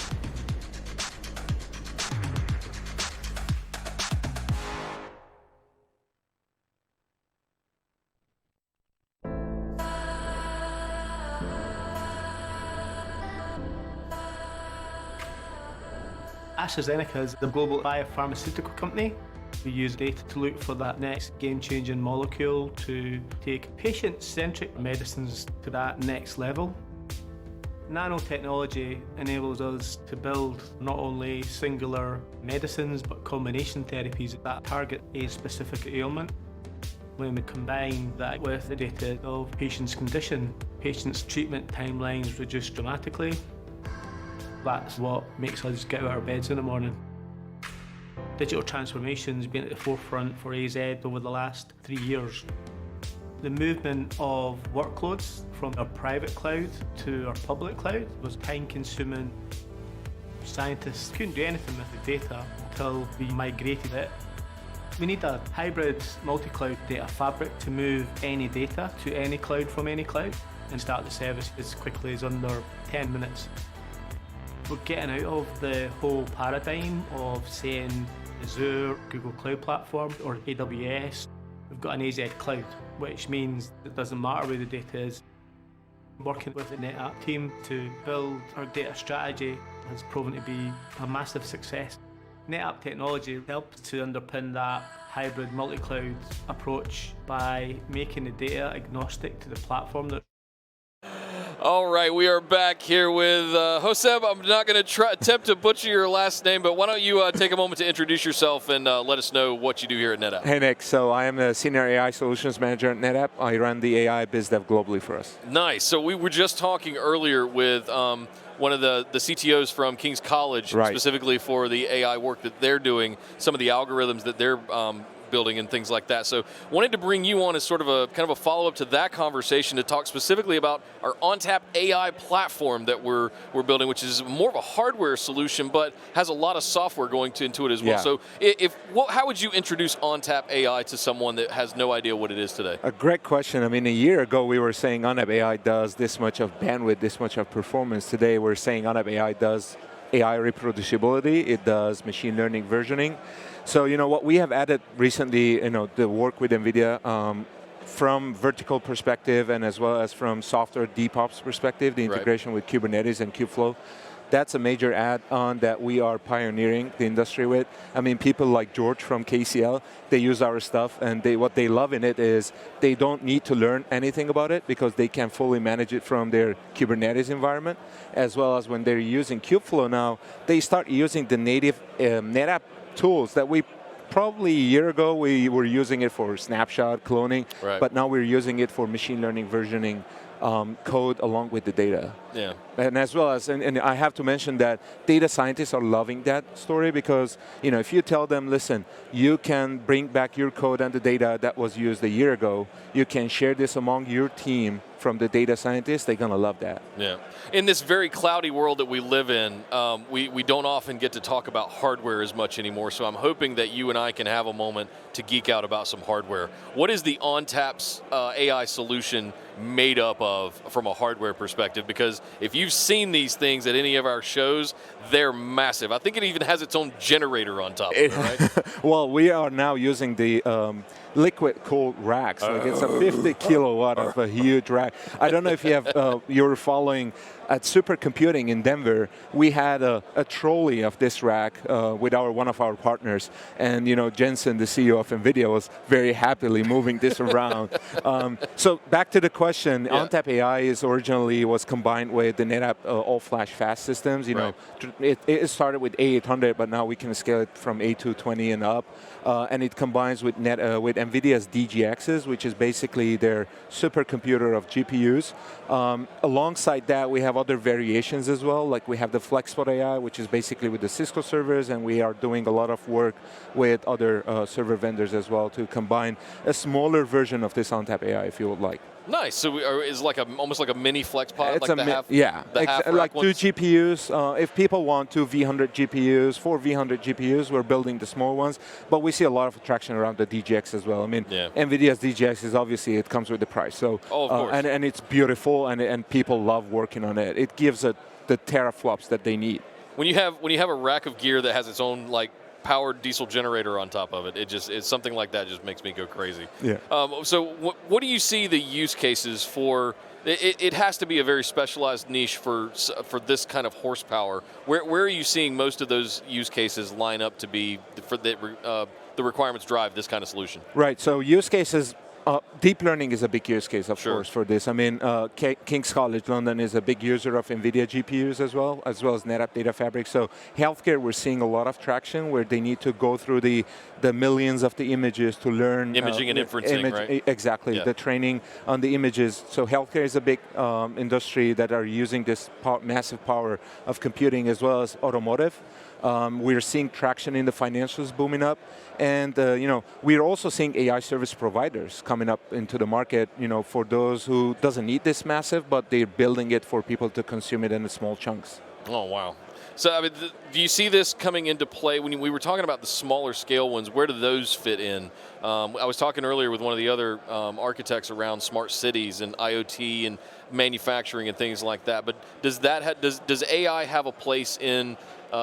AstraZeneca is the global biopharmaceutical company. We use data to look for that next game-changing molecule to take patient-centric medicines to that next level. Nanotechnology enables us to build not only singular medicines but combination therapies that target a specific ailment. When we combine that with the data of patients' condition, patients' treatment timelines reduce dramatically. That's what makes us get out of our beds in the morning. Digital transformation's been at the forefront for AZ over the last 3 years. The movement of workloads from our private cloud to our public cloud was time-consuming. Scientists couldn't do anything with the data until we migrated it. We need a hybrid multi-cloud data fabric to move any data to any cloud from any cloud and start the service as quickly as under 10 minutes. We're getting out of the whole paradigm of saying Azure, Google Cloud Platform, or AWS. We've got an AZ cloud, which means it doesn't matter where the data is. Working with the NetApp team to build our data strategy has proven to be a massive success. NetApp technology helps to underpin that hybrid multi-cloud approach by making the data agnostic to the platform. All right, we are back here with Joseb. I'm not going to attempt to butcher your last name, but why don't you take a moment to introduce yourself and let us know what you do here at NetApp. Hey, Nick. So I am a Senior AI Solutions Manager at NetApp. I run the AI biz dev globally for us. Nice. So we were just talking earlier with one of the CTOs from King's College, specifically for the AI work that they're doing, some of the algorithms that they're building and things like that. So wanted to bring you on as sort of a kind of a follow-up to that conversation to talk specifically about our ONTAP AI platform that we're building, which is more of a hardware solution, but has a lot of software going into it as well. Yeah. So how would you introduce ONTAP AI to someone that has no idea what it is today? A great question. I mean, a year ago we were saying ONTAP AI does this much of bandwidth, this much of performance. Today we're saying ONTAP AI does AI reproducibility, it does machine learning versioning. So, what we have added recently, the work with NVIDIA, from vertical perspective and as well as from software DevOps perspective, the integration with Kubernetes and Kubeflow, that's a major add-on that we are pioneering the industry with. I mean, people like George from KCL, they use our stuff, and what they love in it is they don't need to learn anything about it because they can fully manage it from their Kubernetes environment, as well as when they're using Kubeflow now, they start using the native NetApp tools that we probably a year ago we were using it for snapshot cloning, but now we're using it for machine learning versioning code along with the data. Yeah. And as well as, and I have to mention that data scientists are loving that story because, if you tell them, listen, you can bring back your code and the data that was used a year ago, you can share this among your team from the data scientists, they're going to love that. Yeah. In this very cloudy world that we live in, we don't often get to talk about hardware as much anymore, so I'm hoping that you and I can have a moment to geek out about some hardware. What is the ONTAP's AI solution made up of from a hardware perspective? Because if you've seen these things at any of our shows, they're massive. I think it even has its own generator on top of it, right? Well, we are now using the liquid cooled racks. Like it's a 50 kilowatt of a huge rack. I don't know if you have, you're following at Supercomputing in Denver, we had a trolley of this rack with one of our partners. And Jensen, the CEO of NVIDIA, was very happily moving this around. So back to the question, ONTAP AI originally was combined with the NetApp all-flash fast systems. It started with A800, but now we can scale it from A220 and up. And it combines with NVIDIA's DGXs, which is basically their supercomputer of GPUs. Alongside that, we have other variations as well, like we have the FlexPod AI, which is basically with the Cisco servers, and we are doing a lot of work with other server vendors as well to combine a smaller version of this ONTAP AI, if you would like. Nice. So it's like almost like a mini FlexPod, it's like half like ones? 2 GPUs. If people want 2 V100 GPUs, 4 V100 GPUs, we're building the small ones. But we see a lot of traction around the DGX as well. I mean, NVIDIA's DGX is obviously, it comes with the price. So, of course. And it's beautiful, and people love working on it. It gives it the teraflops that they need. When you have a rack of gear that has its own powered diesel generator on top of it, it's something like that just makes me go crazy. Yeah. So what do you see the use cases for? It has to be a very specialized niche for this kind of horsepower. Where are you seeing most of those use cases line up to be the requirements drive this kind of solution. Right, so use cases, deep learning is a big use case, of course, for this. I mean, King's College London is a big user of NVIDIA GPUs as well as NetApp Data Fabric. So healthcare, we're seeing a lot of traction where they need to go through the millions of the images to learn. Imaging and inferencing, right? Exactly, the training on the images. So healthcare is a big industry that are using this massive power of computing, as well as automotive. We're seeing traction in the financials booming up, and we're also seeing AI service providers coming up into the market. For those who doesn't need this massive, but they're building it for people to consume it in small chunks. Oh wow! So I mean, do you see this coming into play when we were talking about the smaller scale ones? Where do those fit in? I was talking earlier with one of the other architects around smart cities and IoT and manufacturing and things like that. But does AI have a place in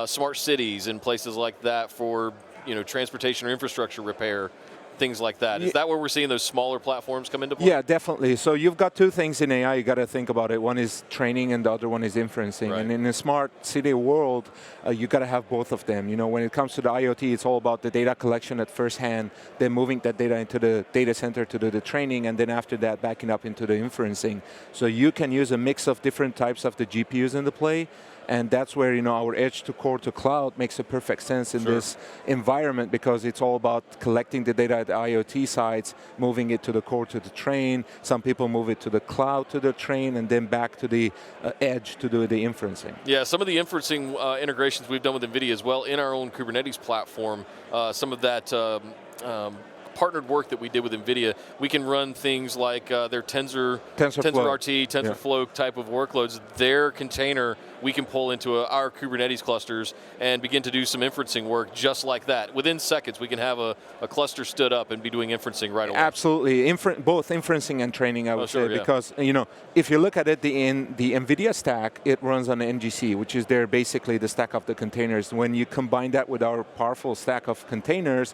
smart cities and places like that for transportation or infrastructure repair, things like that? Is that where we're seeing those smaller platforms come into play? Yeah, definitely. So you've got two things in AI you got to think about it. One is training and the other one is inferencing. Right. And in a smart city world, you got to have both of them. When it comes to the IoT, it's all about the data collection at first hand, then moving that data into the data center to do the training, and then after that, backing up into the inferencing. So you can use a mix of different types of the GPUs in the play. And that's where our edge to core to cloud makes a perfect sense in this environment, because it's all about collecting the data at the IoT sides, moving it to the core to the train. Some people move it to the cloud to the train, and then back to the edge to do the inferencing. Yeah, some of the inferencing integrations we've done with NVIDIA as well in our own Kubernetes platform. Some of that partnered work that we did with NVIDIA, we can run things like their TensorRT, TensorFlow type of workloads. Their container we can pull into our Kubernetes clusters and begin to do some inferencing work just like that. Within seconds, we can have a cluster stood up and be doing inferencing right away. Absolutely, both inferencing and training, I would say, because if you look at it, in the NVIDIA stack, it runs on NGC, which is basically the stack of the containers. When you combine that with our powerful stack of containers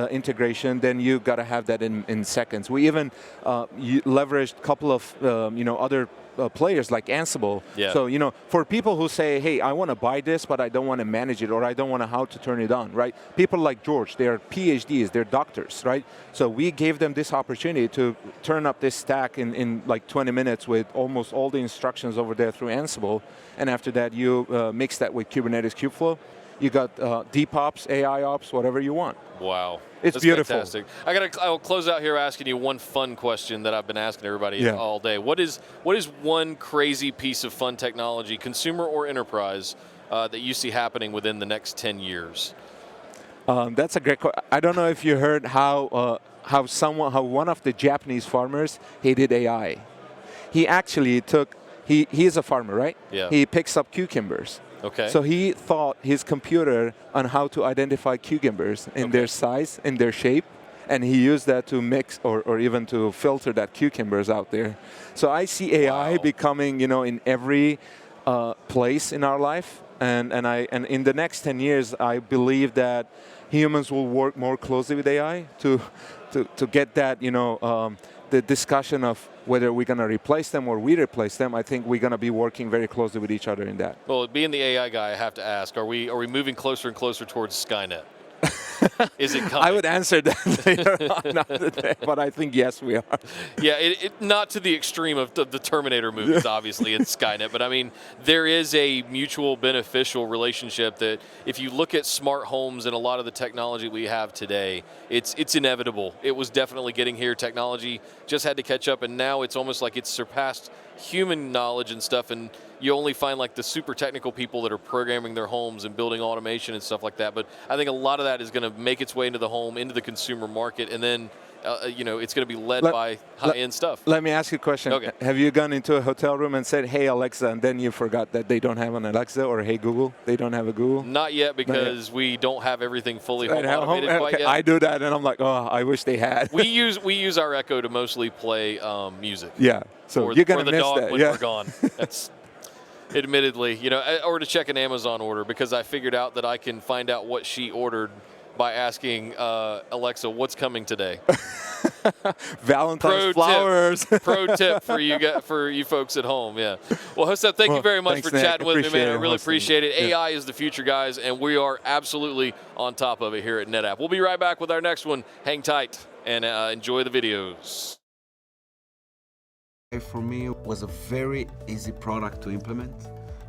integration, then you got to have that in seconds. We even leveraged a couple of other players like Ansible. Yeah. So, for people who say, hey, I want to buy this, but I don't want to manage it, or I don't want to how to turn it on, right? People like George, they're PhDs, they're doctors, right? So we gave them this opportunity to turn up this stack in like 20 minutes with almost all the instructions over there through Ansible. And after that, you mix that with Kubernetes Kubeflow. You got DPOps, AI ops, whatever you want. Wow. It's beautiful. Fantastic. I'll close out here asking you one fun question that I've been asking everybody all day. What is one crazy piece of fun technology, consumer or enterprise, that you see happening within the next 10 years? That's a great question. I don't know if you heard how one of the Japanese farmers, he did AI. He actually he's a farmer, right? Yeah. He picks up cucumbers. Okay. So he taught his computer on how to identify cucumbers in their size, in their shape, and he used that to mix or even to filter that cucumbers out there. So I see AI becoming, in every place in our life, and in the next 10 years, I believe that humans will work more closely with AI to get that, the discussion of whether we're going to replace them or we replace them. I think we're going to be working very closely with each other in that. Well, being the AI guy, I have to ask, are we moving closer and closer towards Skynet? Is it coming? I would answer that later on today, but I think yes, we are. Yeah, not to the extreme of the Terminator movies, obviously, in Skynet, but I mean, there is a mutual beneficial relationship that if you look at smart homes and a lot of the technology we have today, it's inevitable. It was definitely getting here. Technology just had to catch up, and now it's almost like it's surpassed human knowledge and stuff, and you only find like the super technical people that are programming their homes and building automation and stuff like that. But I think a lot of that is going to make its way into the home, into the consumer market, and then it's going to be led by high-end stuff. Let me ask you a question. Okay. Have you gone into a hotel room and said, hey, Alexa, and then you forgot that they don't have an Alexa, or hey, Google, they don't have a Google? Not yet, because we don't have everything fully home automated quite yet. I do that, and I'm like, oh, I wish they had. We use our Echo to mostly play music. Yeah, so you're going to miss dog that. when we're gone. That's admittedly, or to check an Amazon order, because I figured out that I can find out what she ordered by asking Alexa, what's coming today? Valentine's flowers. Pro tip for you folks at home. Yeah. Well, Hoseb, thank you very much thanks, for Nick. chatting with me, man. I really appreciate it. Yeah. AI is the future, guys, and we are absolutely on top of it here at NetApp. We'll be right back with our next one. Hang tight and enjoy the videos. For me, it was a very easy product to implement.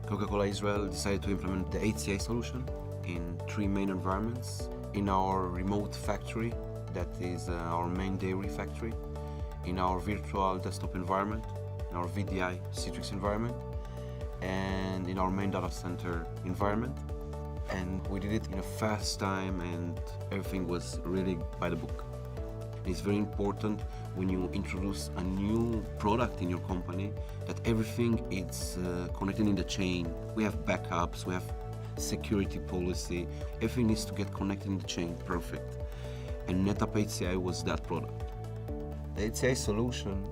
Coca-Cola Israel decided to implement the HCI solution in 3 main environments. In our remote factory, that is our main dairy factory, in our virtual desktop environment, in our VDI Citrix environment, and in our main data center environment. And we did it in a fast time, and everything was really by the book. It's very important when you introduce a new product in your company that everything is connected in the chain. We have backups, we have security policy, everything needs to get connected in the chain, perfect. And NetApp HCI was that product. The HCI solution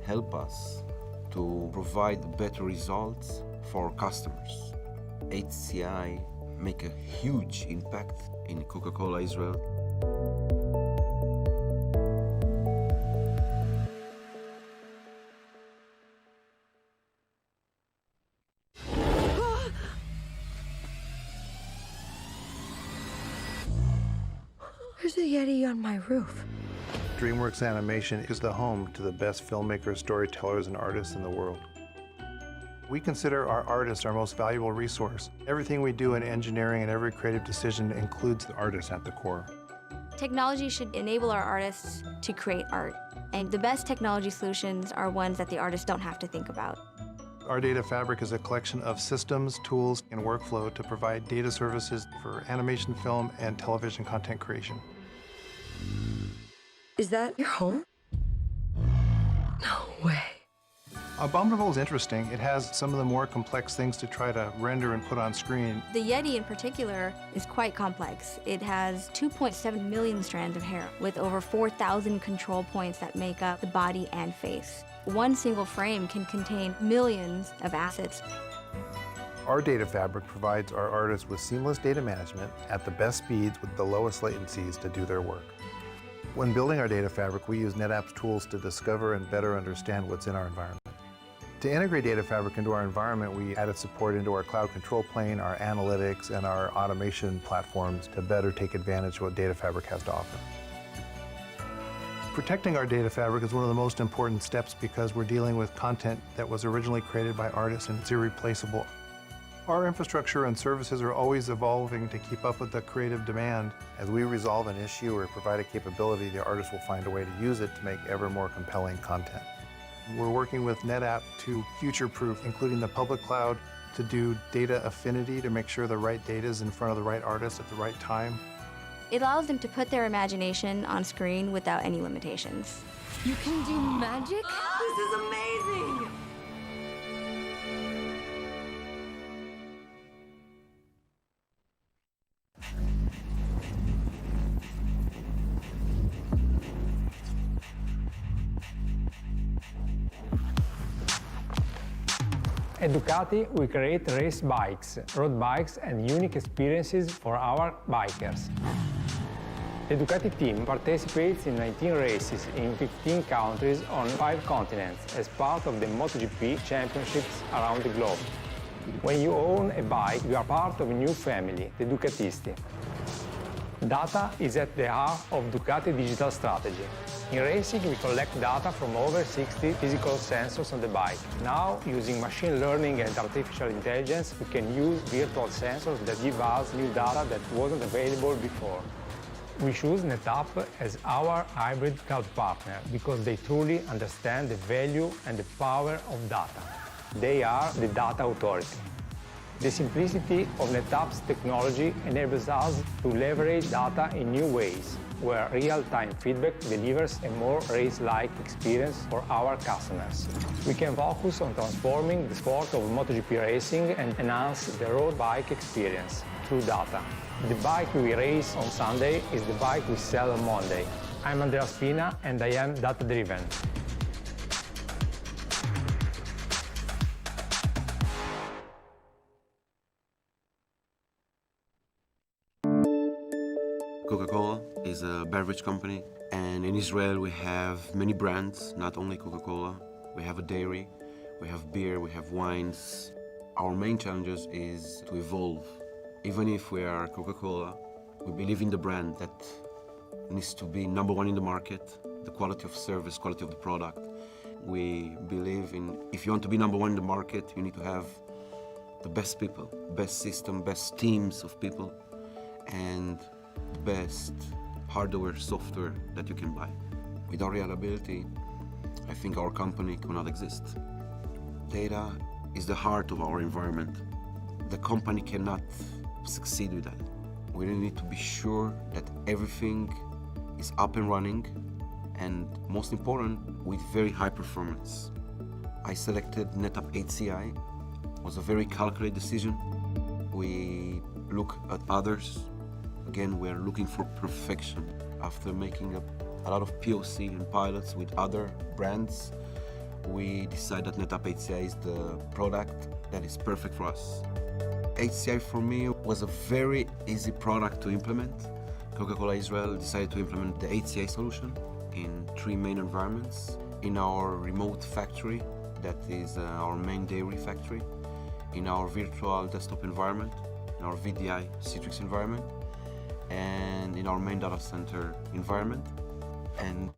helped us to provide better results for our customers. HCI make a huge impact in Coca-Cola Israel. There's a Yeti on my roof. Dreamworks Animation is the home to the best filmmakers, storytellers, and artists in the world. We consider our artists our most valuable resource. Everything we do in engineering and every creative decision includes the artist at the core. Technology should enable our artists to create art, and the best technology solutions are ones that the artists don't have to think about. Our data fabric is a collection of systems, tools, and workflow to provide data services for animation, film, and television content creation. Is that your home? No way. Abominable is interesting. It has some of the more complex things to try to render and put on screen. The Yeti in particular is quite complex. It has 2.7 million strands of hair with over 4,000 control points that make up the body and face. One single frame can contain millions of assets. Our data fabric provides our artists with seamless data management at the best speeds with the lowest latencies to do their work. When building our data fabric, we use NetApp's tools to discover and better understand what's in our environment. To integrate data fabric into our environment, we added support into our cloud control plane, our analytics, and our automation platforms to better take advantage of what data fabric has to offer. Protecting our data fabric is one of the most important steps because we're dealing with content that was originally created by artists and it's irreplaceable. Our infrastructure and services are always evolving to keep up with the creative demand. As we resolve an issue or provide a capability, the artist will find a way to use it to make ever more compelling content. We're working with NetApp to future-proof, including the public cloud, to do data affinity to make sure the right data is in front of the right artist at the right time. It allows them to put their imagination on screen without any limitations. You can do magic? This is amazing! At Ducati, we create race bikes, road bikes, and unique experiences for our bikers. The Ducati team participates in 19 races in 15 countries on 5 continents as part of the MotoGP championships around the globe. When you own a bike, you are part of a new family, the Ducatisti. Data is at the heart of Ducati digital strategy. In racing, we collect data from over 60 physical sensors on the bike. Now, using machine learning and artificial intelligence, we can use virtual sensors that give us new data that wasn't available before. We choose NetApp as our hybrid cloud partner because they truly understand the value and the power of data. They are the data authority. The simplicity of NetApp's technology enables us to leverage data in new ways, where real-time feedback delivers a more race-like experience for our customers. We can focus on transforming the sport of MotoGP racing and enhance the road bike experience through data. The bike we race on Sunday is the bike we sell on Monday. I'm Andrea Spina, and I am data-driven. Coca-Cola is a beverage company And in Israel, we have many brands, not only Coca-Cola. We have a dairy, we have beer, we have wines. Our main challenges is to evolve. Even if we are Coca-Cola, we believe in the brand that needs to be number one in the market, the quality of service, quality of the product. We believe in, if you want to be number one in the market, you need to have the best people, best system, best teams of people, and the best hardware, software that you can buy. Without reliability, I think our company cannot exist. Data is the heart of our environment. The company cannot succeed with that. We really need to be sure that everything is up and running, and most important, with very high performance. I selected NetApp HCI. It was a very calculated decision. We look at others. Again, we're looking for perfection. After making a lot of POC and pilots with other brands, we decided that NetApp HCI is the product that is perfect for us. HCI for me was a very easy product to implement. Coca-Cola Israel decided to implement the HCI solution in 3 main environments. In our remote factory, that is our main dairy factory, in our virtual desktop environment, in our VDI Citrix environment, and in our main data center environment. And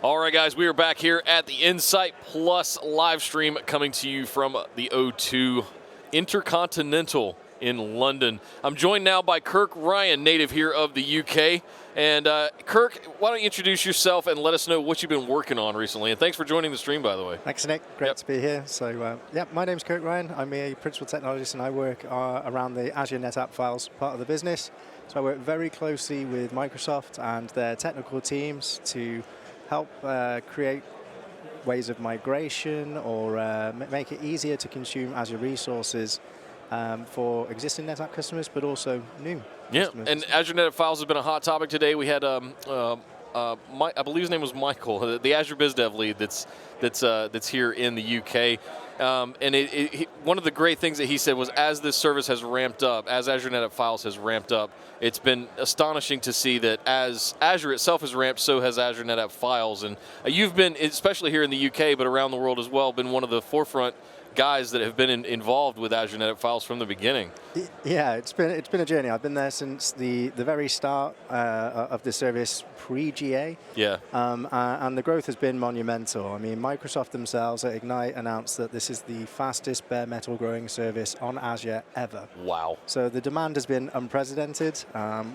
all right, guys, we are back here at the Insight Plus live stream coming to you from the O2 Intercontinental in London. I'm joined now by Kirk Ryan, native here of the UK. And Kirk, why don't you introduce yourself and let us know what you've been working on recently. And thanks for joining the stream, by the way. Thanks, Nick. Great to be here. So, yeah, my name's Kirk Ryan. I'm a principal technologist, and I work around the Azure NetApp Files part of the business. So I work very closely with Microsoft and their technical teams to help create ways of migration or make it easier to consume Azure resources for existing NetApp customers, but also new customers. And Azure NetApp Files has been a hot topic today. We had, I believe his name was Michael, the Azure Biz Dev lead that's here in the UK. And one of the great things that he said was, as this service has ramped up, as Azure NetApp Files has ramped up, it's been astonishing to see that as Azure itself has ramped, so has Azure NetApp Files. And you've been, especially here in the UK, but around the world as well, been one of the forefront guys that have been involved with Azure NetApp Files from the beginning. Yeah, it's been a journey. I've been there since the very start of the service pre-GA. Yeah. And the growth has been monumental. I mean, Microsoft themselves at Ignite announced that this is the fastest bare metal growing service on Azure ever. Wow. So the demand has been unprecedented.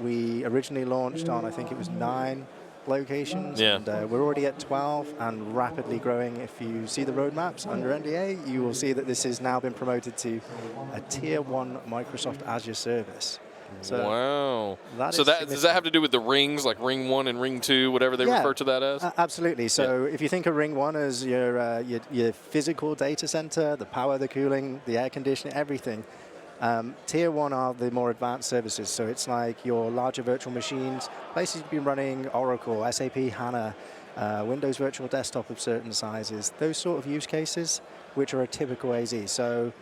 We originally launched on, I think it was 9 locations, and we're already at 12 and rapidly growing. If you see the roadmaps under NDA, you will see that this has now been promoted to a Tier 1 Microsoft Azure service. So wow. So does that have to do with the rings, like Ring 1 and Ring 2, whatever they refer to that as? Absolutely. So if you think of Ring 1 as your physical data center, the power, the cooling, the air conditioning, everything, Tier 1 are the more advanced services, so it's like your larger virtual machines, places you've been running Oracle, SAP HANA, Windows Virtual Desktop of certain sizes, those sort of use cases, which are a typical AZ. So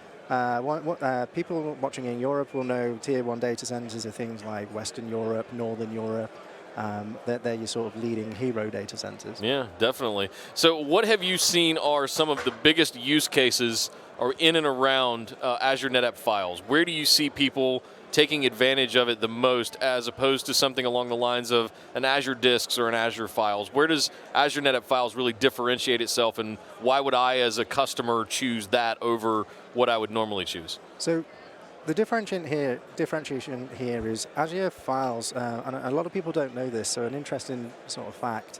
people watching in Europe will know Tier 1 data centers are things like Western Europe, Northern Europe. They're your sort of leading hero data centers. Yeah, definitely. So what have you seen are some of the biggest use cases or in and around Azure NetApp Files? Where do you see people taking advantage of it the most, as opposed to something along the lines of an Azure Disks or an Azure Files? Where does Azure NetApp Files really differentiate itself, and why would I as a customer choose that over what I would normally choose? So the differentiation here is Azure Files, and a lot of people don't know this, so an interesting sort of fact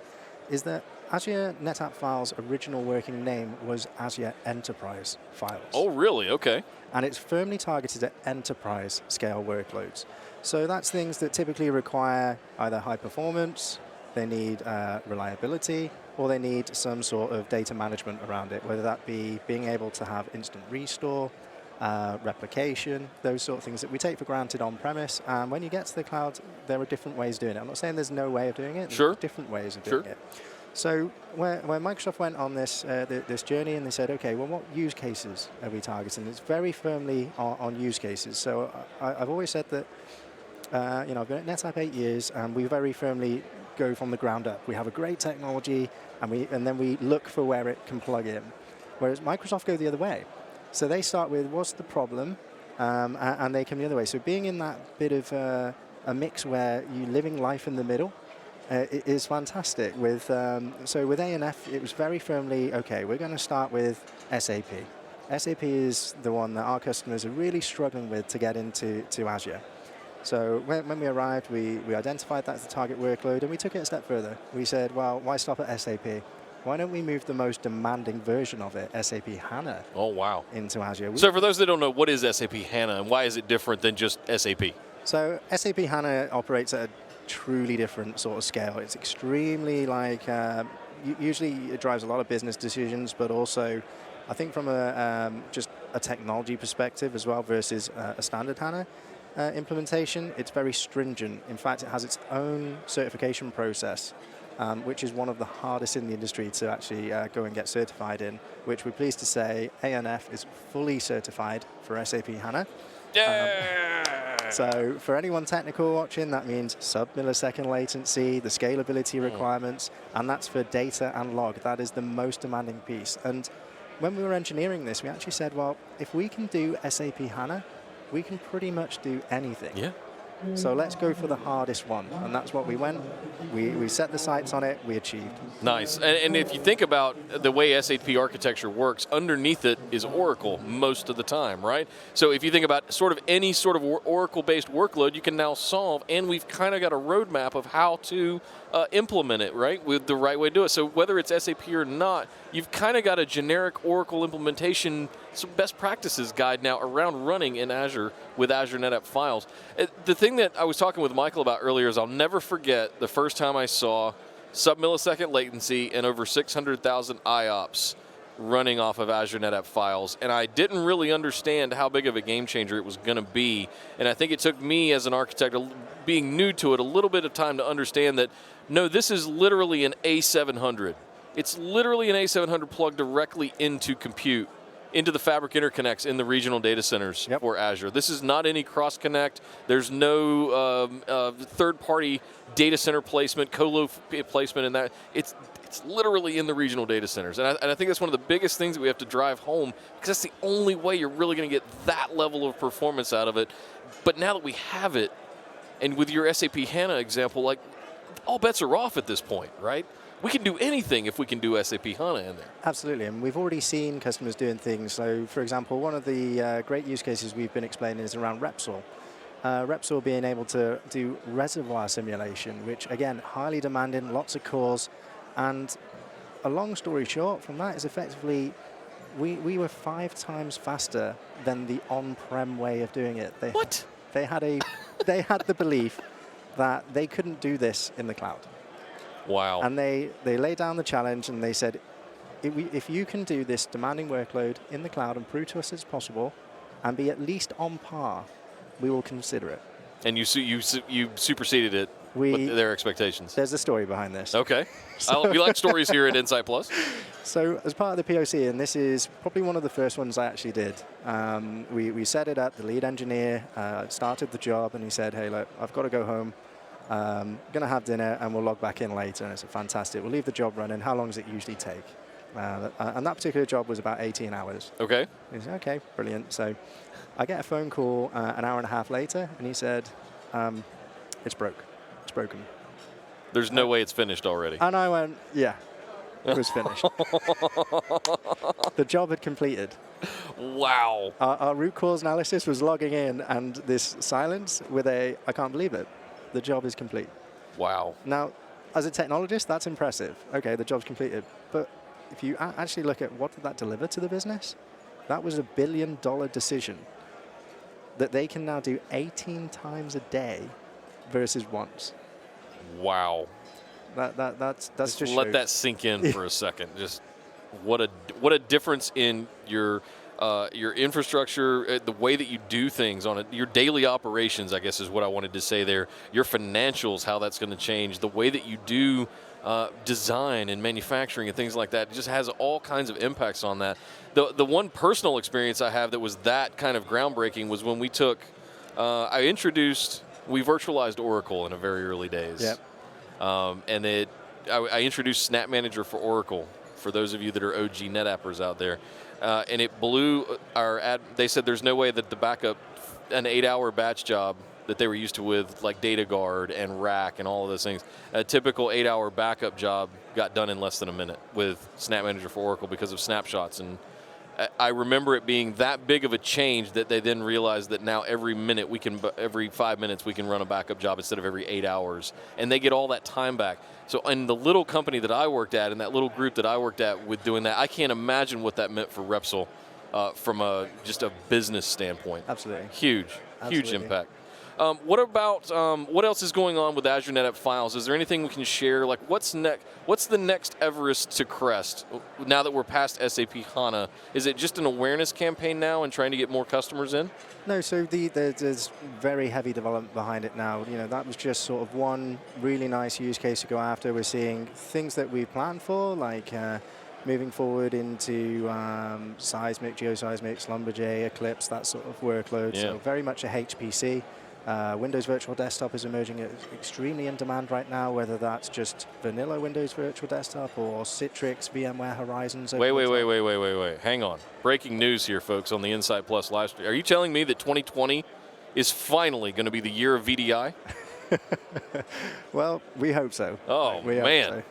is that Azure NetApp Files' original working name was Azure Enterprise Files. Oh, really? Okay. And it's firmly targeted at enterprise scale workloads. So that's things that typically require either high performance, they need reliability, or they need some sort of data management around it, whether that be being able to have instant restore, replication, those sort of things that we take for granted on-premise. And when you get to the cloud, there are different ways of doing it. I'm not saying there's no way of doing it. There's different ways of doing it. So where Microsoft went on this this journey, and they said, okay, well, what use cases are we targeting? It's very firmly on use cases. So I've always said that I've been at NetApp 8 years, and we very firmly go from the ground up. We have a great technology, and then we look for where it can plug in. Whereas Microsoft go the other way. So they start with what's the problem, and they come the other way. So being in that bit of a mix where you're living life in the middle is fantastic. So with A&F, it was very firmly, okay, we're going to start with SAP. SAP is the one that our customers are really struggling with to get into Azure. So when we arrived, we identified that as the target workload, and we took it a step further. We said, well, why stop at SAP? Why don't we move the most demanding version of it, SAP HANA, into Azure? So for those that don't know, what is SAP HANA, and why is it different than just SAP? So SAP HANA operates at a truly different sort of scale. It's extremely usually it drives a lot of business decisions, but also I think from just a technology perspective as well versus a standard HANA implementation, it's very stringent. In fact, it has its own certification process, which is one of the hardest in the industry to actually go and get certified in, which we're pleased to say A&F is fully certified for SAP HANA. So for anyone technical watching, that means sub-millisecond latency, the scalability requirements, and that's for data and log. That is the most demanding piece. And when we were engineering this, we actually said, well, if we can do SAP HANA, we can pretty much do anything. Yeah. So let's go for the hardest one, and that's what we went. We set the sights on it, we achieved. Nice. And if you think about the way SAP architecture works, underneath it is Oracle most of the time, right? So if you think about sort of any sort of Oracle-based workload, you can now solve, and we've kind of got a roadmap of how to implement it, right, with the right way to do it. So whether it's SAP or not, you've kind of got a generic Oracle implementation, some best practices guide now around running in Azure with Azure NetApp Files. The thing that I was talking with Michael about earlier is I'll never forget the first time I saw sub-millisecond latency and over 600,000 IOPS running off of Azure NetApp Files, and I didn't really understand how big of a game changer it was going to be, and I think it took me as an architect, being new to it, a little bit of time to understand that, no, this is literally an A700. It's literally an A700 plugged directly into compute, into the fabric interconnects in the regional data centers for Azure. This is not any cross-connect. There's no third-party data center placement, colo placement in that. It's literally in the regional data centers. And I think that's one of the biggest things that we have to drive home, because that's the only way you're really going to get that level of performance out of it. But now that we have it, and with your SAP HANA example, like, all bets are off at this point, right? We can do anything if we can do SAP HANA in there. Absolutely, and we've already seen customers doing things. So, for example, one of the great use cases we've been explaining is around Repsol. Repsol being able to do reservoir simulation, which, again, highly demanding, lots of cores. And a long story short from that is effectively we were 5 times faster than the on-prem way of doing it. They had the belief that they couldn't do this in the cloud. Wow. And they laid down the challenge, and they said, if you can do this demanding workload in the cloud and prove to us it's possible and be at least on par, we will consider it. And you superseded it with their expectations. There's a story behind this. Okay. We like stories here at Insight Plus. So as part of the POC, and this is probably one of the first ones I actually did, we set it up, the lead engineer started the job, and he said, hey, look, I've got to go home. Going to have dinner, and we'll log back in later. And I said, fantastic. We'll leave the job running. How long does it usually take? And that particular job was about 18 hours. Okay. He said, okay, brilliant. So I get a phone call an hour and a half later, and he said, it's broke. It's broken. There's no way it's finished already. And I went, yeah, it was finished. The job had completed. Wow. Our root cause analysis was logging in, and this silence with I can't believe it. The job is complete. Wow. Now, as a technologist, that's impressive. Okay, the job's completed. But if you actually look at what did that deliver to the business, that was $1 billion decision that they can now do 18 times a day versus once. Wow. That's just let that sink in for a second. Just what a difference in your infrastructure, the way that you do things on it, your daily operations, I guess is what I wanted to say there. Your financials, how that's going to change, the way that you do design and manufacturing and things like that. It just has all kinds of impacts on that. The one personal experience I have that was that kind of groundbreaking was when we took, I introduced we virtualized Oracle in a very early days. Yep. And I introduced Snap Manager for Oracle, for those of you that are OG NetAppers out there. And it blew they said there's no way that the backup, an 8-hour batch job that they were used to with like Data Guard and Rack and all of those things, a typical 8-hour backup job got done in less than a minute with Snap Manager for Oracle because of snapshots. And I remember it being that big of a change that they then realized that now every 5 minutes we can run a backup job instead of every 8 hours, and they get all that time back. So in the little company that I worked at, and that little group that I worked at with doing that, I can't imagine what that meant for Repsol from just a business standpoint. Absolutely. Huge Absolutely. impact. What else is going on with Azure NetApp Files? Is there anything we can share? Like, what's the next Everest to crest now that we're past SAP HANA? Is it just an awareness campaign now and trying to get more customers in? No, so there's very heavy development behind it now. You know, that was just sort of one really nice use case to go after. We're seeing things that we planned for, like moving forward into seismic, geoseismic, Schlumberger, Eclipse, that sort of workload. Yeah. So very much a HPC. Windows Virtual Desktop is emerging extremely in demand right now, whether that's just vanilla Windows Virtual Desktop or Citrix, VMware Horizons. Wait. Hang on. Breaking news here, folks, on the Insight Plus live stream. Are you telling me that 2020 is finally going to be the year of VDI? Well, we hope so. Oh, we man. hope so.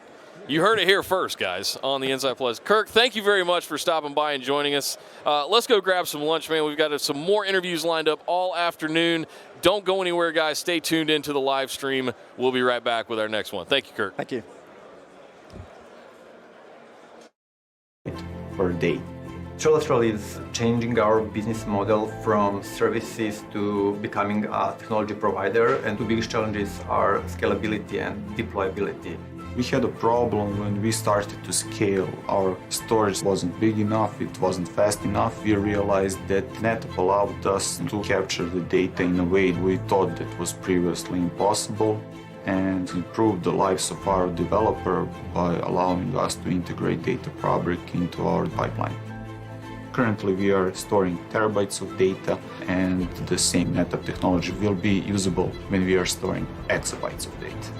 You heard it here first, guys, on the Insight Plus. Kirk, thank you very much for stopping by and joining us. Let's go grab some lunch, man. We've got some more interviews lined up all afternoon. Don't go anywhere, guys. Stay tuned into the live stream. We'll be right back with our next one. Thank you, Kirk. Thank you. Per day. Literally is changing our business model from services to becoming a technology provider, and two biggest challenges are scalability and deployability. We had a problem when we started to scale. Our storage wasn't big enough, it wasn't fast enough. We realized that NetApp allowed us to capture the data in a way we thought that was previously impossible, and improved the lives of our developer by allowing us to integrate Data Fabric into our pipeline. Currently, we are storing terabytes of data, and the same NetApp technology will be usable when we are storing exabytes of data.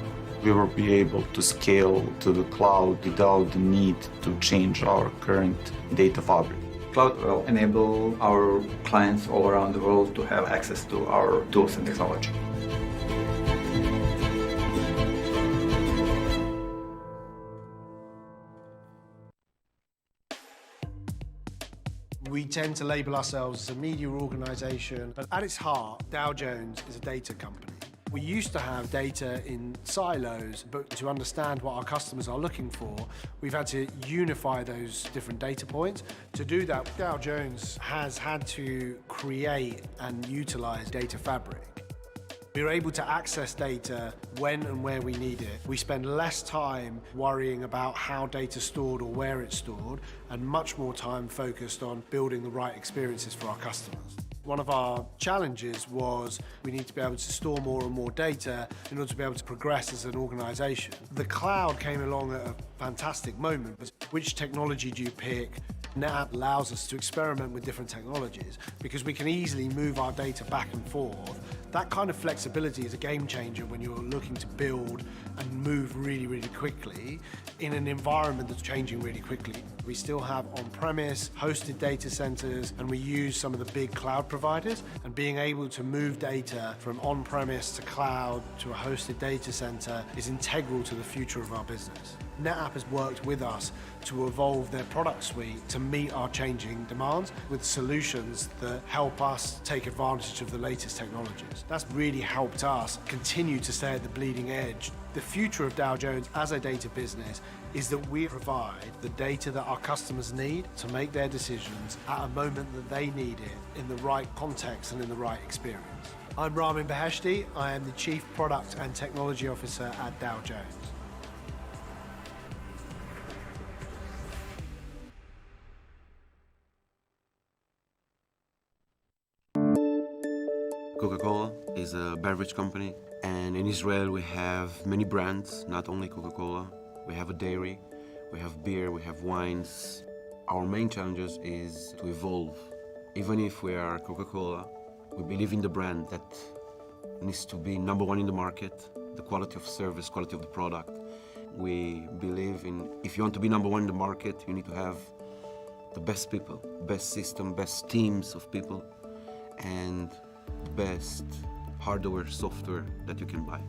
We will be able to scale to the cloud without the need to change our current data fabric. Cloud will enable our clients all around the world to have access to our tools and technology. We tend to label ourselves as a media organization, but at its heart, Dow Jones is a data company. We used to have data in silos, but to understand what our customers are looking for, we've had to unify those different data points. To do that, Dow Jones has had to create and utilize Data Fabric. We're able to access data when and where we need it. We spend less time worrying about how data's stored or where it's stored, and much more time focused on building the right experiences for our customers. One of our challenges was we need to be able to store more and more data in order to be able to progress as an organization. The cloud came along at a fantastic moment, but which technology do you pick? NetApp allows us to experiment with different technologies because we can easily move our data back and forth. That kind of flexibility is a game changer when you're looking to build and move really, really quickly in an environment that's changing really quickly. We still have on-premise, hosted data centers, and we use some of the big cloud providers, and being able to move data from on-premise to cloud to a hosted data center is integral to the future of our business. NetApp has worked with us to evolve their product suite to meet our changing demands with solutions that help us take advantage of the latest technologies. That's really helped us continue to stay at the bleeding edge. The future of Dow Jones as a data business is that we provide the data that our customers need to make their decisions at a moment that they need it in the right context and in the right experience. I'm Ramin Beheshti. I am the Chief Product and Technology Officer at Dow Jones. Coca-Cola is a beverage company, and in Israel we have many brands, not only Coca-Cola. We have a dairy, we have beer, we have wines. Our main challenges is to evolve. Even if we are Coca-Cola, we believe in the brand that needs to be number one in the market, the quality of service, quality of the product. We believe in, if you want to be number one in the market, you need to have the best people, best system, best teams of people, and the best hardware, software that you can buy.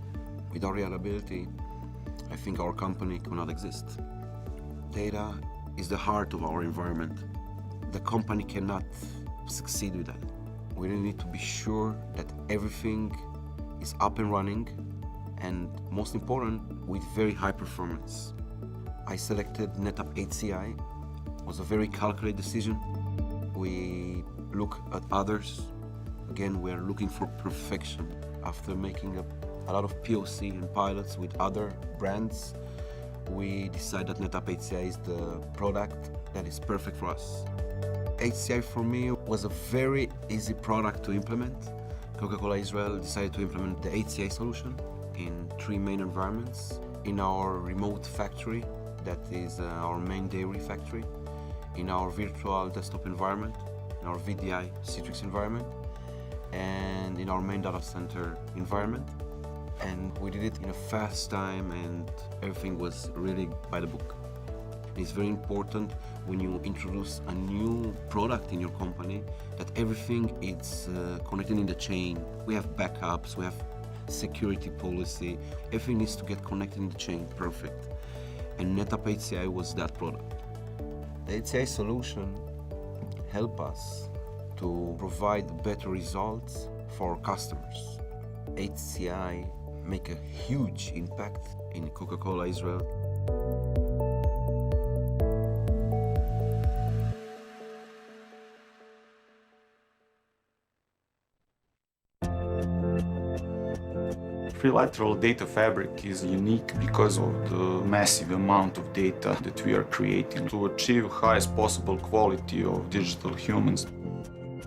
Without reliability, I think our company cannot exist. Data is the heart of our environment. The company cannot succeed with that. We really need to be sure that everything is up and running, and most important, with very high performance. I selected NetApp HCI. It was a very calculated decision. We look at others. Again, we are looking for perfection. After making a lot of POC and pilots with other brands, we decided that NetApp HCI is the product that is perfect for us. HCI for me was a very easy product to implement. Coca-Cola Israel decided to implement the HCI solution in 3 main environments. In our remote factory, that is our main dairy factory, in our virtual desktop environment, in our VDI Citrix environment, and in our main data center environment. And we did it in a fast time, and everything was really by the book. It's very important when you introduce a new product in your company that everything is connected in the chain. We have backups, we have security policy, everything needs to get connected in the chain, perfect. And NetApp HCI was that product. The HCI solution helped us to provide better results for our customers. HCI make a huge impact in Coca-Cola Israel. Trilateral data fabric is unique because of the massive amount of data that we are creating to achieve highest possible quality of digital humans.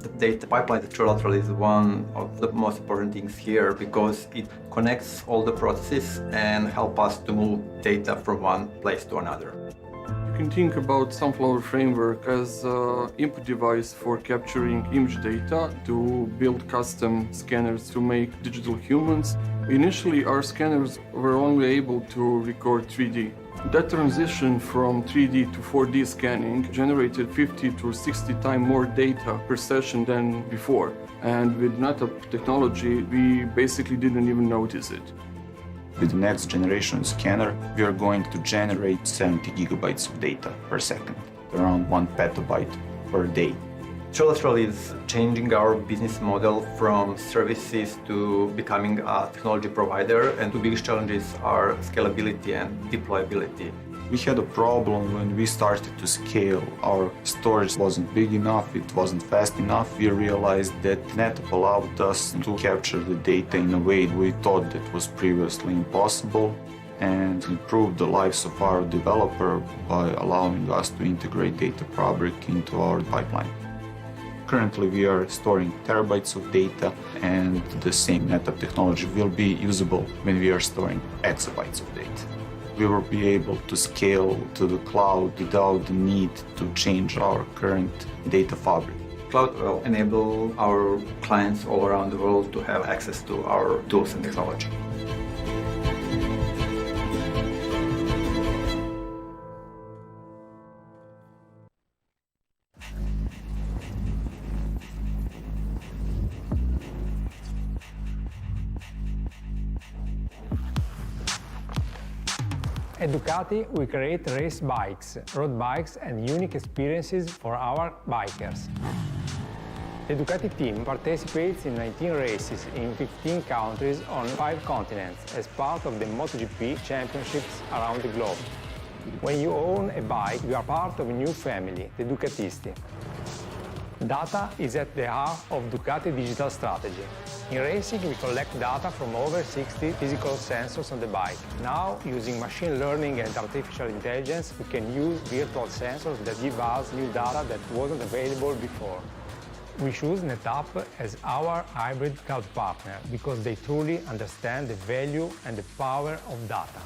The data pipeline, the trilateral, is one of the most important things here because it connects all the processes and help us to move data from one place to another. You can think about Sunflower Framework as an input device for capturing image data to build custom scanners to make digital humans. Initially, our scanners were only able to record 3D. That transition from 3D to 4D scanning generated 50 to 60 times more data per session than before. And with NetApp technology, we basically didn't even notice it. With the next generation scanner, we are going to generate 70 gigabytes of data per second, around 1 petabyte per day. Trilateral is changing our business model from services to becoming a technology provider, and the biggest challenges are scalability and deployability. We had a problem when we started to scale. Our storage wasn't big enough, it wasn't fast enough. We realized that NetApp allowed us to capture the data in a way we thought that was previously impossible, and improved the lives of our developer by allowing us to integrate data fabric into our pipeline. Currently, we are storing terabytes of data, and the same NetApp technology will be usable when we are storing exabytes of data. We will be able to scale to the cloud without the need to change our current data fabric. Cloud will enable our clients all around the world to have access to our tools and technology. At Ducati, we create race bikes, road bikes, and unique experiences for our bikers. The Ducati team participates in 19 races in 15 countries on 5 continents as part of the MotoGP championships around the globe. When you own a bike, you are part of a new family, the Ducatisti. Data is at the heart of Ducati digital strategy. In racing, we collect data from over 60 physical sensors on the bike. Now, using machine learning and artificial intelligence, we can use virtual sensors that give us new data that wasn't available before. We choose NetApp as our hybrid cloud partner because they truly understand the value and the power of data.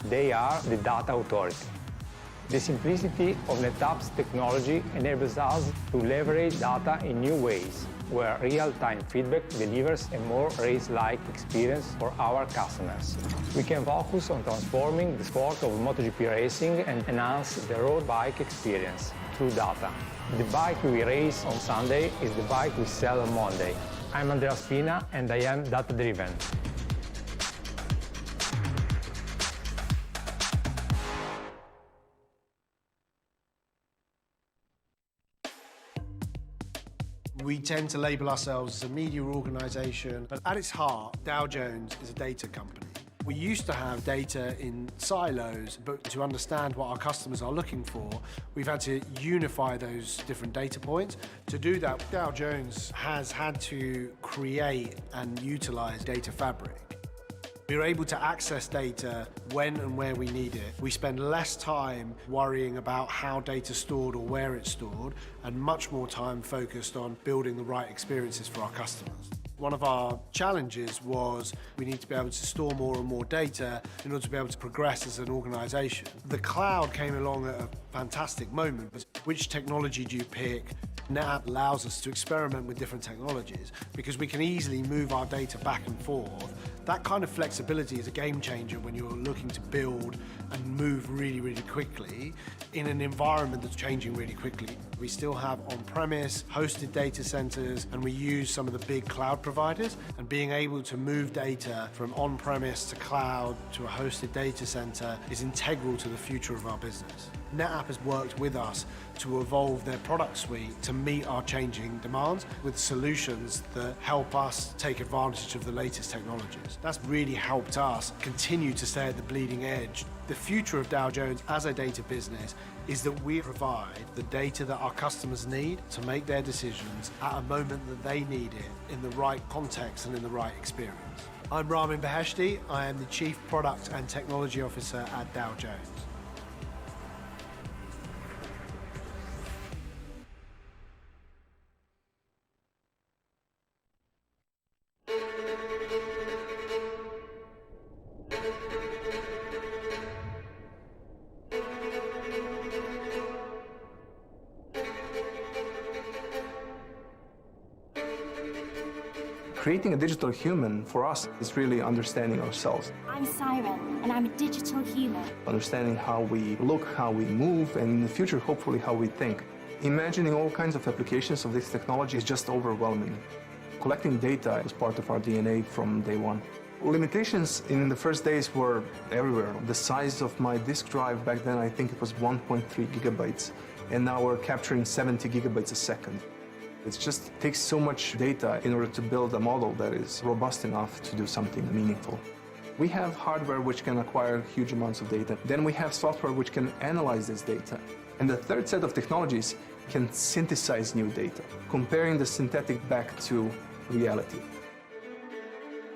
They are the data authority. The simplicity of NetApp's technology enables us to leverage data in new ways, where real-time feedback delivers a more race-like experience for our customers. We can focus on transforming the sport of MotoGP racing and enhance the road bike experience through data. The bike we race on Sunday is the bike we sell on Monday. I'm Andrea Spina, and I am data-driven. We tend to label ourselves as a media organization, but at its heart, Dow Jones is a data company. We used to have data in silos, but to understand what our customers are looking for, we've had to unify those different data points. To do that, Dow Jones has had to create and utilize data fabric. We're able to access data when and where we need it. We spend less time worrying about how data's stored or where it's stored, and much more time focused on building the right experiences for our customers. One of our challenges was we need to be able to store more and more data in order to be able to progress as an organization. The cloud came along at a fantastic moment, but which technology do you pick? NetApp allows us to experiment with different technologies because we can easily move our data back and forth. That kind of flexibility is a game changer when you're looking to build and move really, really quickly in an environment that's changing really quickly. We still have on-premise, hosted data centers, and we use some of the big cloud providers, and being able to move data from on-premise to cloud to a hosted data center is integral to the future of our business. NetApp has worked with us to evolve their product suite to meet our changing demands with solutions that help us take advantage of the latest technologies. That's really helped us continue to stay at the bleeding edge. The future of Dow Jones as a data business is that we provide the data that our customers need to make their decisions at a moment that they need it in the right context and in the right experience. I'm Ramin Beheshti. I am the Chief Product and Technology Officer at Dow Jones. Creating a digital human, for us, is really understanding ourselves. I'm Siren, and I'm a digital human. Understanding how we look, how we move, and in the future, hopefully, how we think. Imagining all kinds of applications of this technology is just overwhelming. Collecting data is part of our DNA from day one. Limitations in the first days were everywhere. The size of my disk drive back then, I think it was 1.3 gigabytes, and now we're capturing 70 gigabytes a second. It just takes so much data in order to build a model that is robust enough to do something meaningful. We have hardware which can acquire huge amounts of data. Then we have software which can analyze this data. And the third set of technologies can synthesize new data, comparing the synthetic back to reality.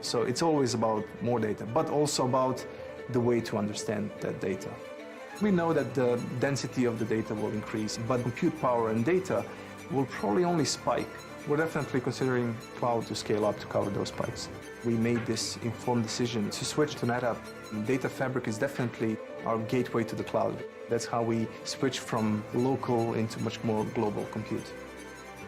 So it's always about more data, but also about the way to understand that data. We know that the density of the data will increase, but compute power and data will probably only spike. We're definitely considering cloud to scale up to cover those spikes. We made this informed decision to switch to NetApp. Data Fabric is definitely our gateway to the cloud. That's how we switch from local into much more global compute.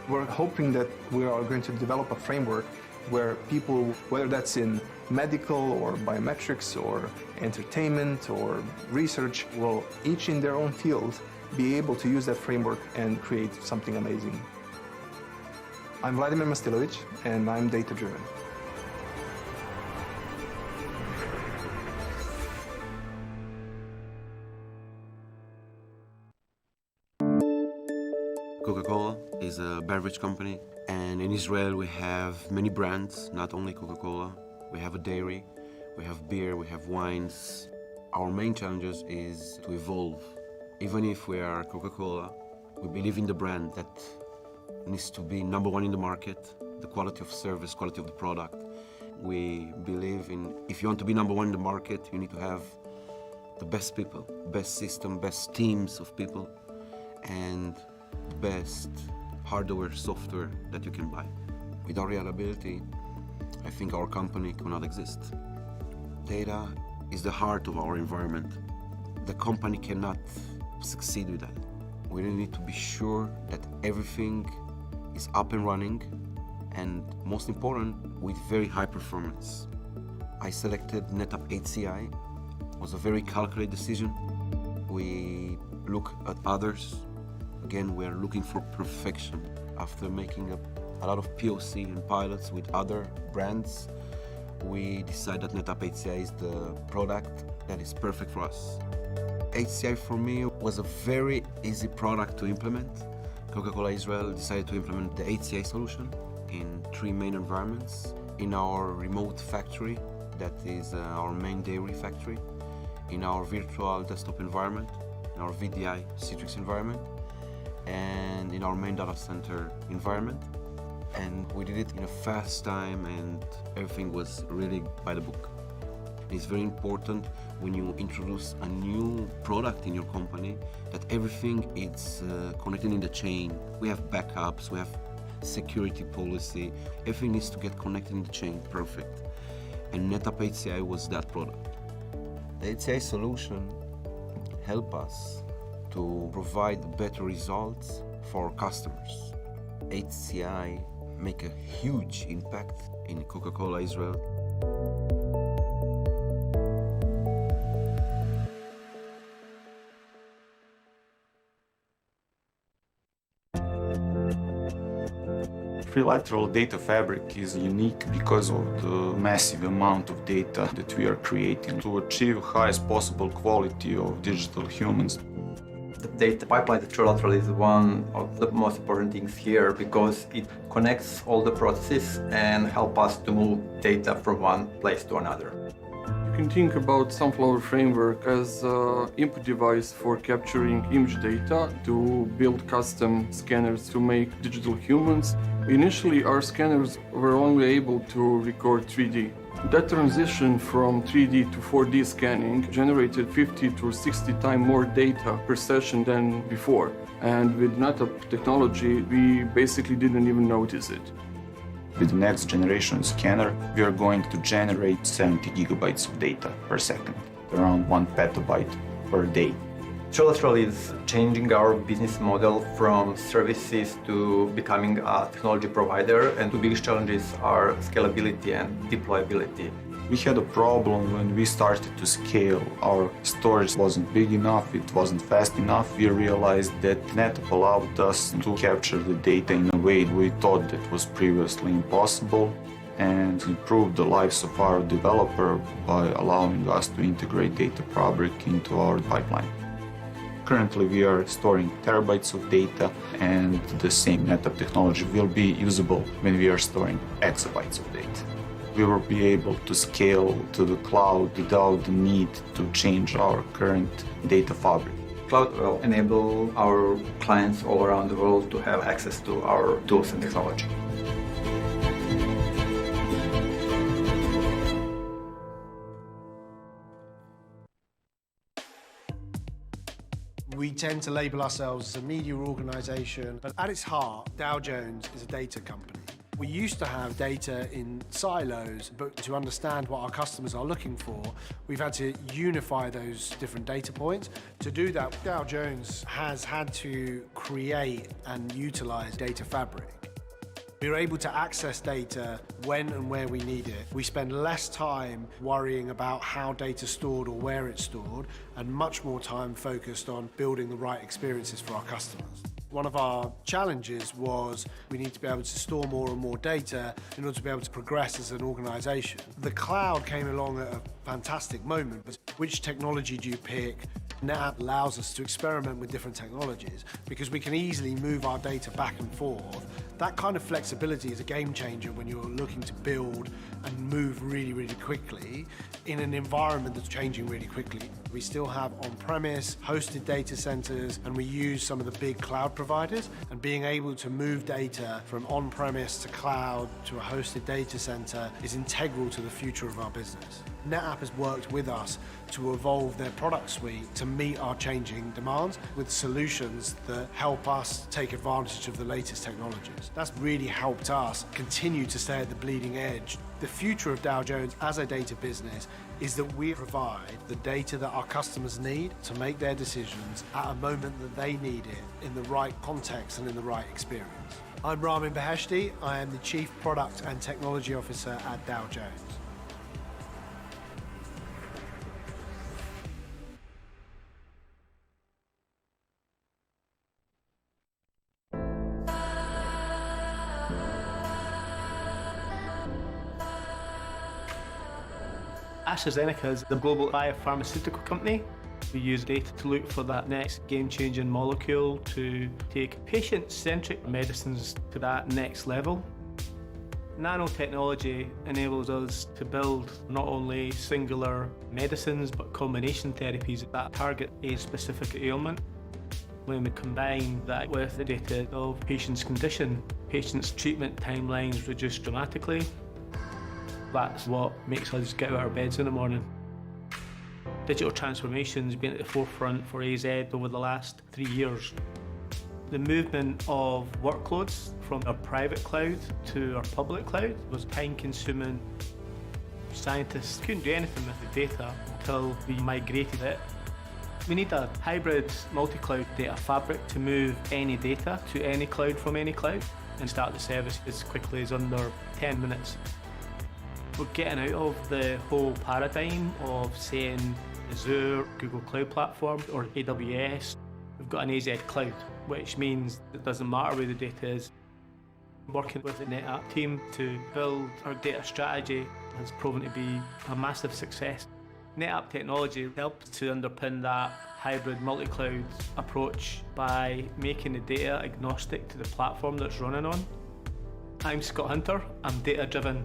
We're hoping that we are going to develop a framework where people, whether that's in medical or biometrics or entertainment or research, will each in their own field be able to use that framework and create something amazing. I'm Vladimir Mastilovic, and I'm data-driven. Coca-Cola is a beverage company, and in Israel we have many brands, not only Coca-Cola. We have a dairy, we have beer, we have wines. Our main challenges is to evolve. Even if we are Coca-Cola, we believe in the brand that needs to be number one in the market, the quality of service, quality of the product. We believe in, if you want to be number one in the market, you need to have the best people, best system, best teams of people, and the best hardware, software that you can buy. Without reliability, I think our company cannot exist. Data is the heart of our environment. The company cannot succeed with that. We really need to be sure that everything is up and running, and most important, with very high performance. I selected NetApp HCI. It was a very calculated decision. We look at others. Again, we're looking for perfection. After making a lot of POC and pilots with other brands, we decided that NetApp HCI is the product that is perfect for us. HCI for me was a very easy product to implement. Coca-Cola Israel decided to implement the HCI solution in 3 main environments. In our remote factory, that is our main dairy factory, in our virtual desktop environment, in our VDI Citrix environment, and in our main data center environment. And we did it in a fast time, and everything was really by the book. It's very important when you introduce a new product in your company that everything is connected in the chain. We have backups, we have security policy, everything needs to get connected in the chain, perfect. And NetApp HCI was that product. The HCI solution helped us to provide better results for our customers. HCI make a huge impact in Coca-Cola Israel. Trilateral data fabric is unique because of the massive amount of data that we are creating to achieve highest possible quality of digital humans. The data pipeline, the trilateral, is one of the most important things here because it connects all the processes and help us to move data from one place to another. You can think about Sunflower Framework as an input device for capturing image data to build custom scanners to make digital humans. Initially, our scanners were only able to record 3D. That transition from 3D to 4D scanning generated 50 to 60 times more data per session than before. And with NetApp technology, we basically didn't even notice it. With the next generation scanner, we are going to generate 70 gigabytes of data per second, around 1 petabyte per day. Trilateral is changing our business model from services to becoming a technology provider, and the biggest challenges are scalability and deployability. We had a problem when we started to scale. Our storage wasn't big enough, it wasn't fast enough. We realized that NetApp allowed us to capture the data in a way we thought that was previously impossible, and improved the lives of our developer by allowing us to integrate data fabric into our pipeline. Currently, we are storing terabytes of data, and the same NetApp technology will be usable when we are storing exabytes of data. We will be able to scale to the cloud without the need to change our current data fabric. Cloud will enable our clients all around the world to have access to our tools and technology. We tend to label ourselves as a media organization, but at its heart, Dow Jones is a data company. We used to have data in silos, but to understand what our customers are looking for, we've had to unify those different data points. To do that, Dow Jones has had to create and utilize data fabric. We're able to access data when and where we need it. We spend less time worrying about how data's stored or where it's stored, and much more time focused on building the right experiences for our customers. One of our challenges was we need to be able to store more and more data in order to be able to progress as an organization. The cloud came along at a fantastic moment, but which technology do you pick? NetApp allows us to experiment with different technologies because we can easily move our data back and forth. That kind of flexibility is a game changer when you're looking to build and move really, really quickly in an environment that's changing really quickly. We still have on-premise, hosted data centers, and we use some of the big cloud providers, and being able to move data from on-premise to cloud to a hosted data center is integral to the future of our business. NetApp has worked with us to evolve their product suite to meet our changing demands with solutions that help us take advantage of the latest technologies. That's really helped us continue to stay at the bleeding edge The future of Dow Jones as a data business is that we provide the data that our customers need to make their decisions at a moment that they need it, in the right context and in the right experience. I'm Ramin Beheshti. I am the Chief Product and Technology Officer at Dow Jones. AstraZeneca is the global biopharmaceutical company. We use data to look for that next game-changing molecule to take patient-centric medicines to that next level. Nanotechnology enables us to build not only singular medicines but combination therapies that target a specific ailment. When we combine that with the data of patients' condition, patients' treatment timelines reduce dramatically. That's what makes us get out of our beds in the morning. Digital transformation has been at the forefront for AZ over the last 3 years. The movement of workloads from our private cloud to our public cloud was time-consuming. Scientists couldn't do anything with the data until we migrated it. We need a hybrid multi-cloud data fabric to move any data to any cloud from any cloud and start the service as quickly as under 10 minutes. We're getting out of the whole paradigm of saying Azure, Google Cloud Platform or AWS. We've got an AZ Cloud, which means it doesn't matter where the data is. Working with the NetApp team to build our data strategy has proven to be a massive success. NetApp technology helps to underpin that hybrid multi-cloud approach by making the data agnostic to the platform that's running on. I'm Scott Hunter, I'm data-driven.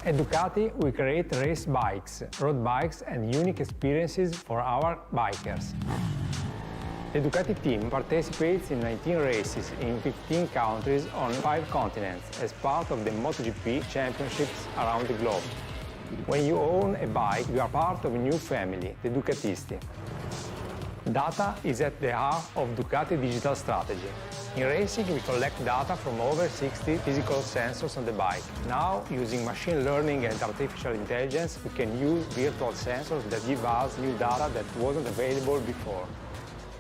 At Ducati, we create race bikes, road bikes, and unique experiences for our bikers. The Ducati team participates in 19 races in 15 countries on 5 continents as part of the MotoGP championships around the globe. When you own a bike, you are part of a new family, the Ducatisti. Data is at the heart of Ducati digital strategy. In racing, we collect data from over 60 physical sensors on the bike. Now, using machine learning and artificial intelligence, we can use virtual sensors that give us new data that wasn't available before.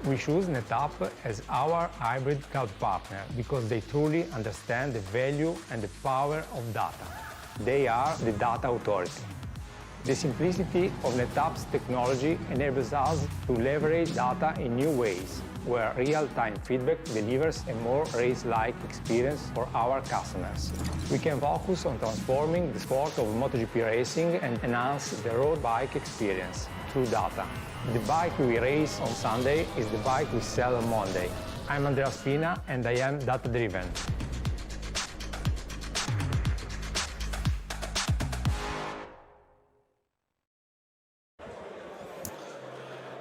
We choose NetApp as our hybrid cloud partner because they truly understand the value and the power of data. They are the data authority. The simplicity of NetApp's technology enables us to leverage data in new ways, where real-time feedback delivers a more race-like experience for our customers. We can focus on transforming the sport of MotoGP racing and enhance the road bike experience through data. The bike we race on Sunday is the bike we sell on Monday. I'm Andrea Spina and I am data-driven.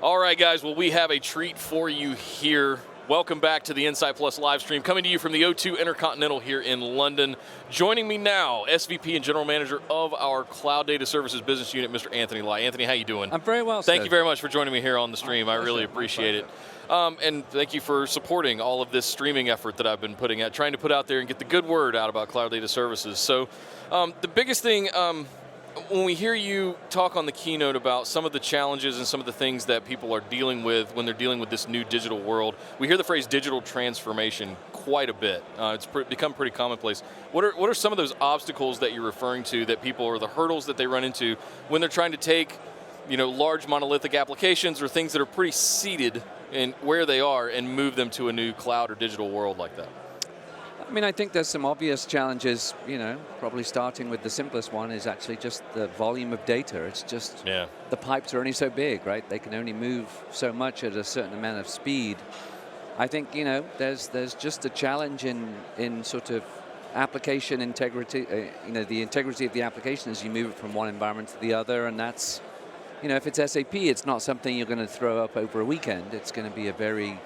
All right, guys, well, we have a treat for you here. Welcome back to the Insight Plus live stream, coming to you from the O2 Intercontinental here in London. Joining me now, SVP and General Manager of our Cloud Data Services Business Unit, Mr. Anthony Lai. Anthony, how you doing? I'm very well, Thank you very much for joining me here on the stream. I really appreciate it. pleasure. And thank you for supporting all of this streaming effort that I've been putting out, trying to put out there and get the good word out about Cloud Data Services. So the biggest thing, when we hear you talk on the keynote about some of the challenges and some of the things that people are dealing with when they're dealing with this new digital world, we hear the phrase digital transformation quite a bit. It's become pretty commonplace. What are some of those obstacles that you're referring to that people, or the hurdles that they run into when they're trying to take, large monolithic applications or things that are pretty seated in where they are and move them to a new cloud or digital world like that? I mean, I think there's some obvious challenges, probably starting with the simplest one is actually just the volume of data. It's just, the pipes are only so big, right? They can only move so much at a certain amount of speed. I think, there's just a challenge in sort of application integrity, the integrity of the application as you move it from one environment to the other, and that's, if it's SAP, it's not something you're going to throw up over a weekend. It's going to be a very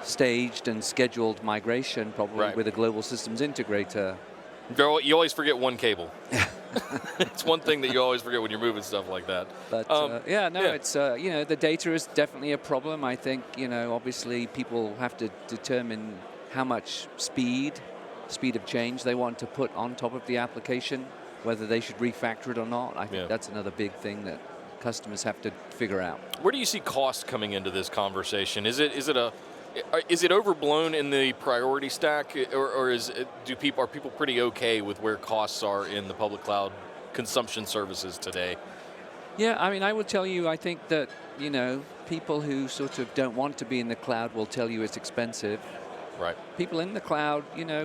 staged and scheduled migration, probably with a global systems integrator. You always forget one cable. It's one thing that you always forget when you're moving stuff like that. But it's the data is definitely a problem. I think obviously people have to determine how much speed of change they want to put on top of the application, whether they should refactor it or not. I think that's another big thing that customers have to figure out. Where do you see cost coming into this conversation? Is it overblown in the priority stack, or are people pretty okay with where costs are in the public cloud consumption services today? Yeah, I mean, I will tell you, I think that people who sort of don't want to be in the cloud will tell you it's expensive. Right. People in the cloud,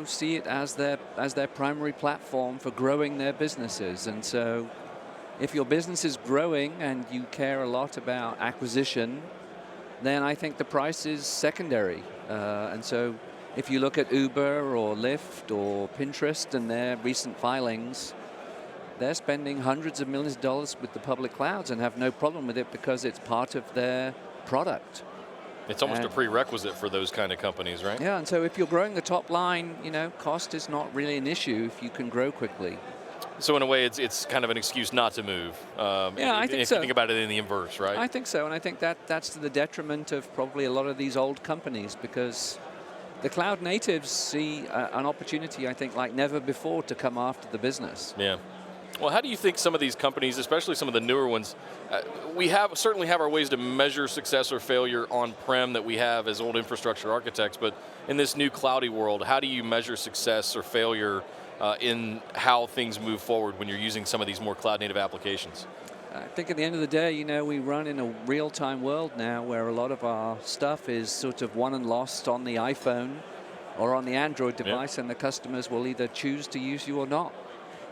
see it as their primary platform for growing their businesses, and so if your business is growing and you care a lot about acquisition, then I think the price is secondary. And so if you look at Uber or Lyft or Pinterest and their recent filings, they're spending hundreds of millions of dollars with the public clouds and have no problem with it because it's part of their product. It's almost a prerequisite for those kind of companies, right? Yeah, and so if you're growing the top line, cost is not really an issue if you can grow quickly. So in a way, it's kind of an excuse not to move. I think so. If you think about it in the inverse, right? I think so, and I think that's to the detriment of probably a lot of these old companies, because the cloud natives see an opportunity, I think, like never before to come after the business. Yeah. Well, how do you think some of these companies, especially some of the newer ones, we certainly have our ways to measure success or failure on-prem that we have as old infrastructure architects, but in this new cloudy world, how do you measure success or failure in how things move forward when you're using some of these more cloud-native applications? I think at the end of the day, we run in a real-time world now where a lot of our stuff is sort of won and lost on the iPhone or on the Android device, and the customers will either choose to use you or not.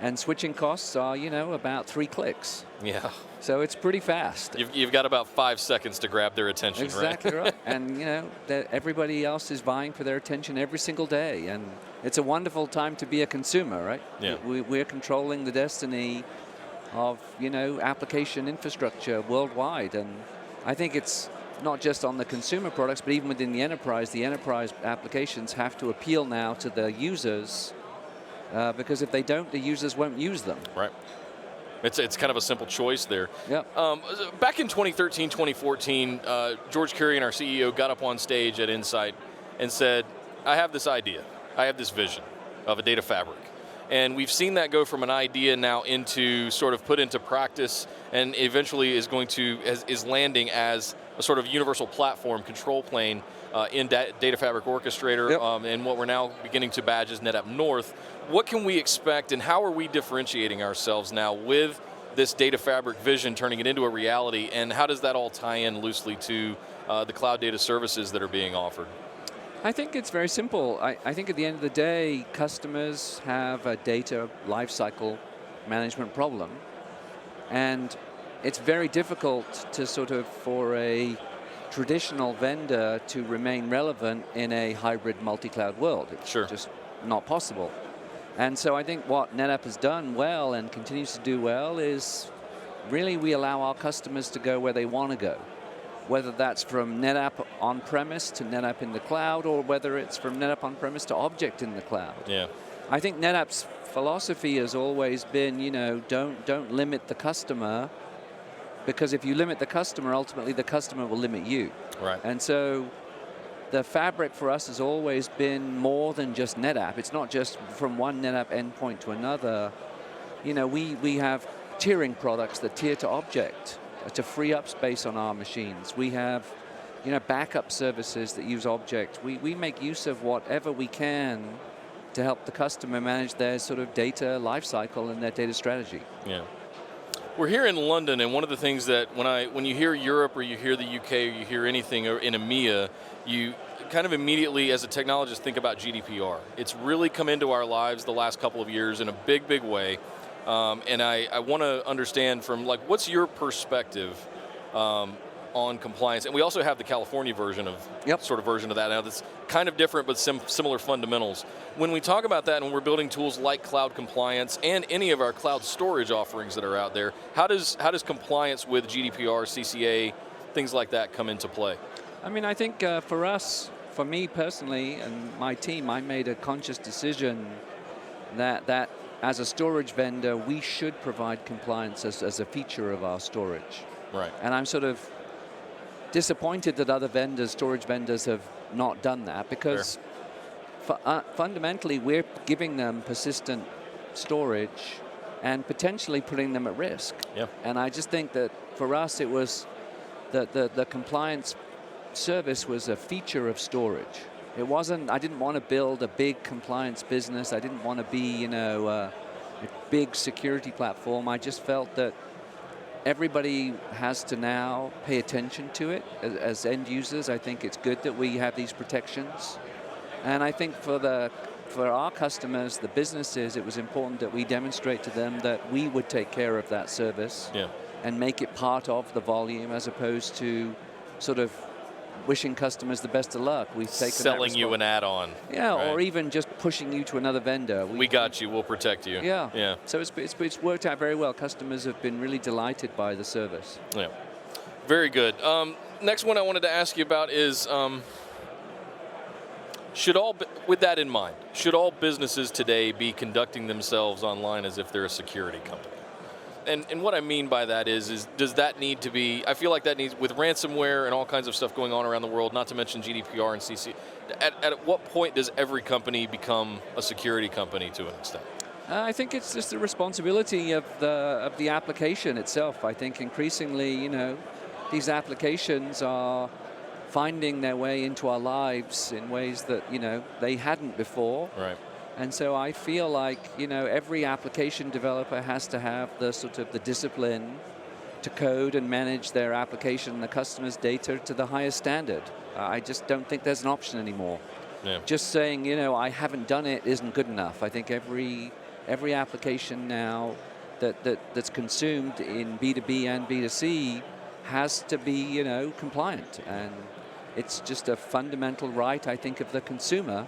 And switching costs are, about 3 clicks. Yeah. So it's pretty fast. You've got about 5 seconds to grab their attention, exactly right? Right. And, everybody else is vying for their attention every single day. And it's a wonderful time to be a consumer, right? Yeah. We're controlling the destiny of, application infrastructure worldwide. And I think it's not just on the consumer products, but even within the enterprise applications have to appeal now to the users. Because if they don't, the users won't use them. Right. It's kind of a simple choice there. Yeah. Back in 2013, 2014, George Kurian, our CEO, got up on stage at Insight and said, I have this idea. I have this vision of a data fabric. And we've seen that go from an idea now into sort of put into practice, and eventually is landing as a sort of universal platform control plane in Data Fabric Orchestrator, and what we're now beginning to badge as NetApp North. What can we expect, and how are we differentiating ourselves now with this data fabric vision, turning it into a reality, and how does that all tie in loosely to the cloud data services that are being offered? I think it's very simple. I think at the end of the day, customers have a data lifecycle management problem, and it's very difficult to for a traditional vendor to remain relevant in a hybrid multi-cloud world. It's just not possible. And so I think what NetApp has done well and continues to do well is really we allow our customers to go where they want to go, whether that's from NetApp on-premise to NetApp in the cloud, or whether it's from NetApp on-premise to object in the cloud. Yeah. I think NetApp's philosophy has always been, don't limit the customer, because if you limit the customer, ultimately the customer will limit you. Right. And so the fabric for us has always been more than just NetApp. It's not just from one NetApp endpoint to another. We have tiering products that tier to object to free up space on our machines. We have, backup services that use object. We make use of whatever we can to help the customer manage their sort of data lifecycle and their data strategy. Yeah. We're here in London, and one of the things that when you hear Europe or you hear the UK or you hear anything in EMEA, you kind of immediately, as a technologist, think about GDPR. It's really come into our lives the last couple of years in a big, big way. And I want to understand from, what's your perspective on compliance? And we also have the California version of that now that's kind of different but similar fundamentals. When we talk about that and when we're building tools like cloud compliance and any of our cloud storage offerings that are out there, how does compliance with GDPR, CCA, things like that come into play? I mean, I think for us, for me personally and my team, I made a conscious decision that as a storage vendor, we should provide compliance as a feature of our storage. Right. And I'm sort of disappointed that other vendors, storage vendors, have not done that, because fundamentally we're giving them persistent storage and potentially putting them at risk. Yeah. And I just think that for us, it was that the compliance service was a feature of storage. It wasn't, I didn't want to build a big compliance business. I didn't want to be, a big security platform. I just felt that everybody has to now pay attention to it as end users. I think it's good that we have these protections. And I think for our customers, the businesses, it was important that we demonstrate to them that we would take care of that service and make it part of the volume, as opposed to sort of wishing customers the best of luck. We've taken selling you an add-on. Yeah, right? or even just pushing you to another vendor. We got you. We'll protect you. Yeah. Yeah. So it's worked out very well. Customers have been really delighted by the service. Yeah. Very good. Next one I wanted to ask you about is, with that in mind, should all businesses today be conducting themselves online as if they're a security company? And what I mean by that is does that need to be, I feel like that needs, with ransomware and all kinds of stuff going on around the world, not to mention GDPR and CC, at what point does every company become a security company to an extent? I think it's just the responsibility of the application itself. I think increasingly, these applications are finding their way into our lives in ways that, they hadn't before. Right. And so I feel like, every application developer has to have the discipline to code and manage their application, the customer's data, to the highest standard. I just don't think there's an option anymore. Yeah. Just saying, I haven't done it isn't good enough. I think every application now that's consumed in B2B and B2C has to be, compliant. And it's just a fundamental right, I think, of the consumer.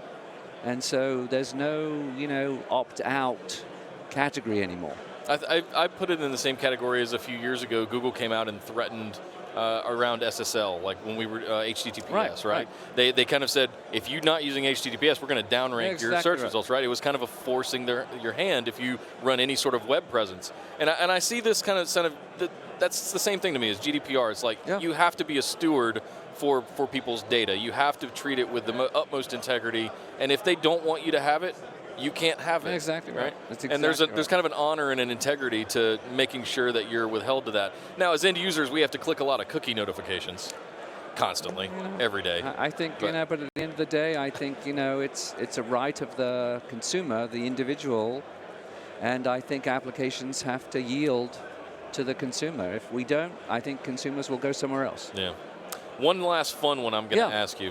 And so there's no, opt-out category anymore. I put it in the same category as a few years ago. Google came out and threatened around SSL, like when we were HTTPS, right? They kind of said, if you're not using HTTPS, we're going to downrank your search results, right? It was kind of a forcing your hand if you run any sort of web presence. And I see this kind of that's the same thing to me as GDPR. It's like you have to be a steward for people's data. You have to treat it with the utmost integrity, and if they don't want you to have it, you can't have it. Exactly right. That's exactly and there's kind of an honor and an integrity to making sure that you're withheld to that. Now, as end users, we have to click a lot of cookie notifications constantly, every day. I think, but at the end of the day, I think, it's a right of the consumer, the individual, and I think applications have to yield to the consumer. If we don't, I think consumers will go somewhere else. Yeah. One last fun one I'm going to ask you.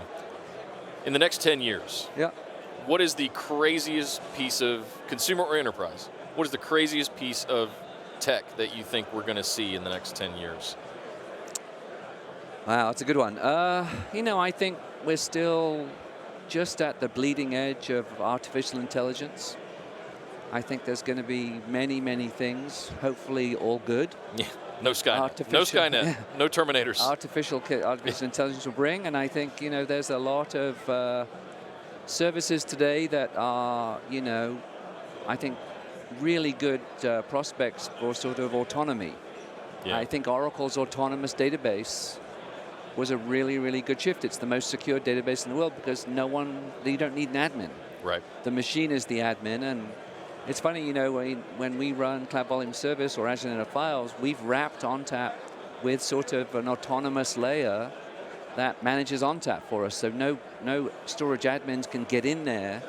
In the next 10 years, what is the craziest piece of consumer or enterprise? What is the craziest piece of tech that you think we're going to see in the next 10 years? Wow, that's a good one. I think we're still just at the bleeding edge of artificial intelligence. I think there's going to be many, many things, hopefully all good. Yeah. No Skynet, no Skynet, no Terminators. Artificial intelligence will bring, and I think, there's a lot of services today that are, I think really good prospects for sort of autonomy. Yeah. I think Oracle's autonomous database was a really, really good shift. It's the most secure database in the world because you don't need an admin. Right. The machine is the admin, and it's funny, when we run Cloud Volume Service or Azure NetApp Files, we've wrapped ONTAP with sort of an autonomous layer that manages ONTAP for us. So no storage admins can get in there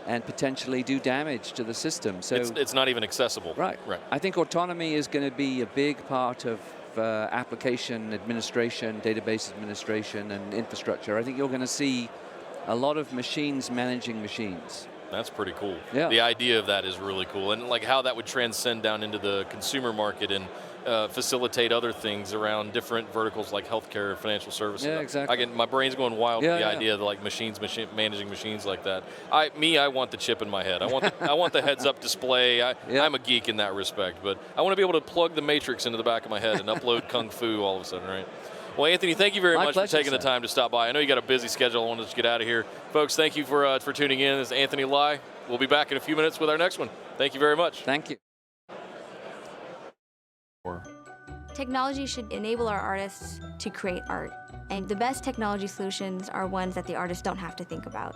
and potentially do damage to the system. So it's not even accessible. Right. I think autonomy is going to be a big part of application administration, database administration, and infrastructure. I think you're going to see a lot of machines managing machines. That's pretty cool. Yeah. The idea of that is really cool, and like how that would transcend down into the consumer market and facilitate other things around different verticals like healthcare, financial services. Yeah, exactly. My brain's going wild with the idea of like managing machines like that. I want the chip in my head. I want the heads-up display. I'm a geek in that respect, but I want to be able to plug the Matrix into the back of my head and upload Kung Fu all of a sudden, right? Well, Anthony, thank you very My much pleasure, for taking the sir. time to stop by. I know you got a busy schedule. I wanted to get out of here. Folks, thank you for tuning in. This is Anthony Lai. We'll be back in a few minutes with our next one. Thank you very much. Thank you. Technology should enable our artists to create art. And the best technology solutions are ones that the artists don't have to think about.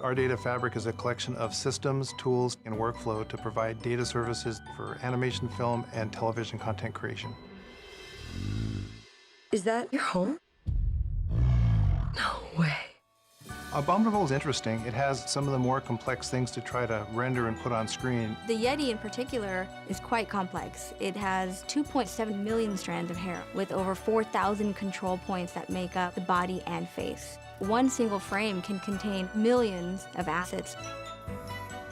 Our data fabric is a collection of systems, tools, and workflow to provide data services for animation, film, and television content creation. Is that your home? No way. Abominable is interesting. It has some of the more complex things to try to render and put on screen. The Yeti in particular is quite complex. It has 2.7 million strands of hair with over 4,000 control points that make up the body and face. One single frame can contain millions of assets.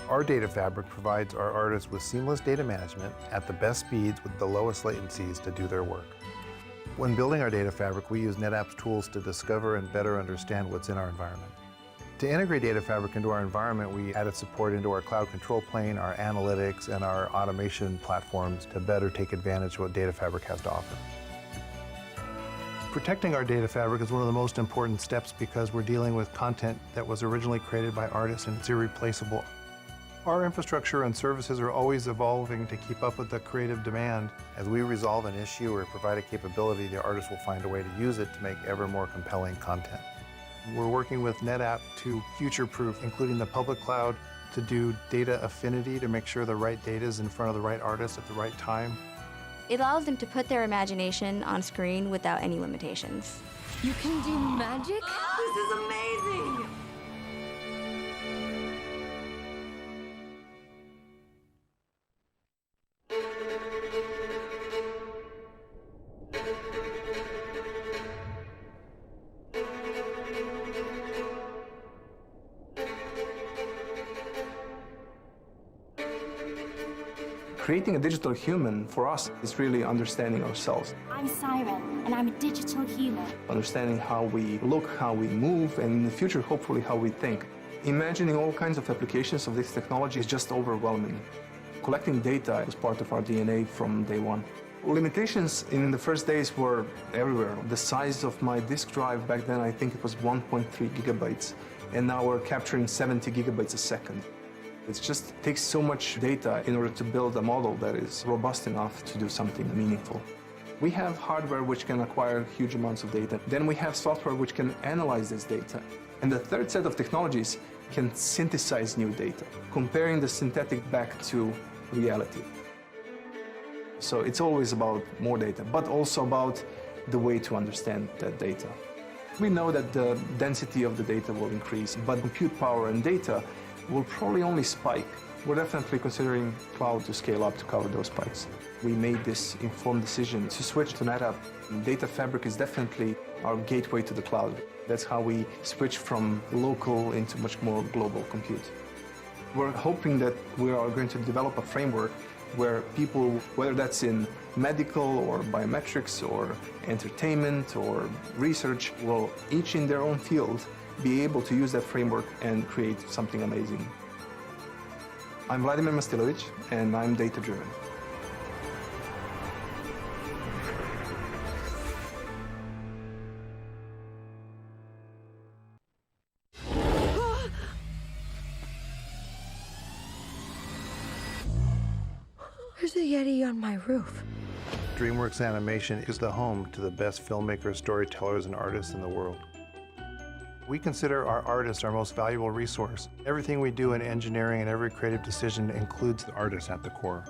Our data fabric provides our artists with seamless data management at the best speeds with the lowest latencies to do their work. When building our data fabric, we use NetApp's tools to discover and better understand what's in our environment. To integrate data fabric into our environment, we added support into our cloud control plane, our analytics, and our automation platforms to better take advantage of what data fabric has to offer. Protecting our data fabric is one of the most important steps because we're dealing with content that was originally created by artists and it's irreplaceable. Our infrastructure and services are always evolving to keep up with the creative demand. As we resolve an issue or provide a capability, the artist will find a way to use it to make ever more compelling content. We're working with NetApp to future-proof, including the public cloud, to do data affinity to make sure the right data is in front of the right artist at the right time. It allows them to put their imagination on screen without any limitations. You can do magic? This is amazing! Creating a digital human, for us, is really understanding ourselves. I'm Siren, and I'm a digital human. Understanding how we look, how we move, and in the future, hopefully, how we think. Imagining all kinds of applications of this technology is just overwhelming. Collecting data is part of our DNA from day one. Limitations in the first days were everywhere. The size of my disk drive back then, I think it was 1.3 gigabytes, and now we're capturing 70 gigabytes a second. It just takes so much data in order to build a model that is robust enough to do something meaningful. We have hardware which can acquire huge amounts of data. Then we have software which can analyze this data. And the third set of technologies can synthesize new data, comparing the synthetic back to reality. So it's always about more data, but also about the way to understand that data. We know that the density of the data will increase, but compute power and data will probably only spike. We're definitely considering cloud to scale up to cover those spikes. We made this informed decision to switch to NetApp. Data Fabric is definitely our gateway to the cloud. That's how we switch from local into much more global compute. We're hoping that we are going to develop a framework where people, whether that's in medical or biometrics or entertainment or research, will each in their own field be able to use that framework and create something amazing. I'm Vladimir Mastilovic, and I'm data-driven. There's a Yeti on my roof. Dreamworks Animation is the home to the best filmmakers, storytellers, and artists in the world. We consider our artists our most valuable resource. Everything we do in engineering and every creative decision includes the artist at the core.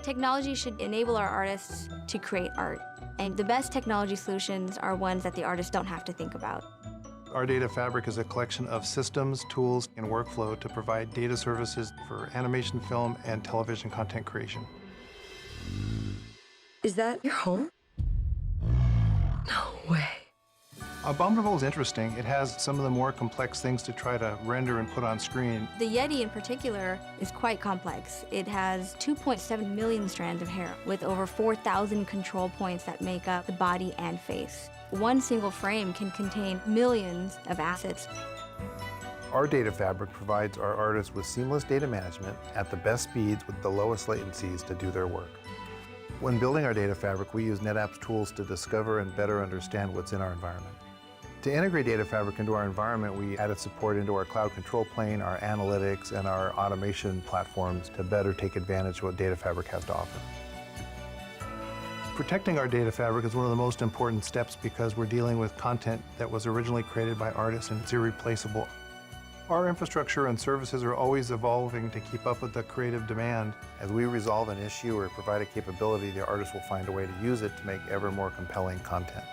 Technology should enable our artists to create art. And the best technology solutions are ones that the artists don't have to think about. Our data fabric is a collection of systems, tools, and workflow to provide data services for animation, film, and television content creation. Is that your home? No way. Abominable is interesting. It has some of the more complex things to try to render and put on screen. The Yeti in particular is quite complex. It has 2.7 million strands of hair with over 4,000 control points that make up the body and face. One single frame can contain millions of assets. Our data fabric provides our artists with seamless data management at the best speeds with the lowest latencies to do their work. When building our data fabric, we use NetApp's tools to discover and better understand what's in our environment. To integrate data fabric into our environment, we added support into our cloud control plane, our analytics, and our automation platforms to better take advantage of what data fabric has to offer. Protecting our data fabric is one of the most important steps because we're dealing with content that was originally created by artists and it's irreplaceable. Our infrastructure and services are always evolving to keep up with the creative demand. As we resolve an issue or provide a capability, the artist will find a way to use it to make ever more compelling content.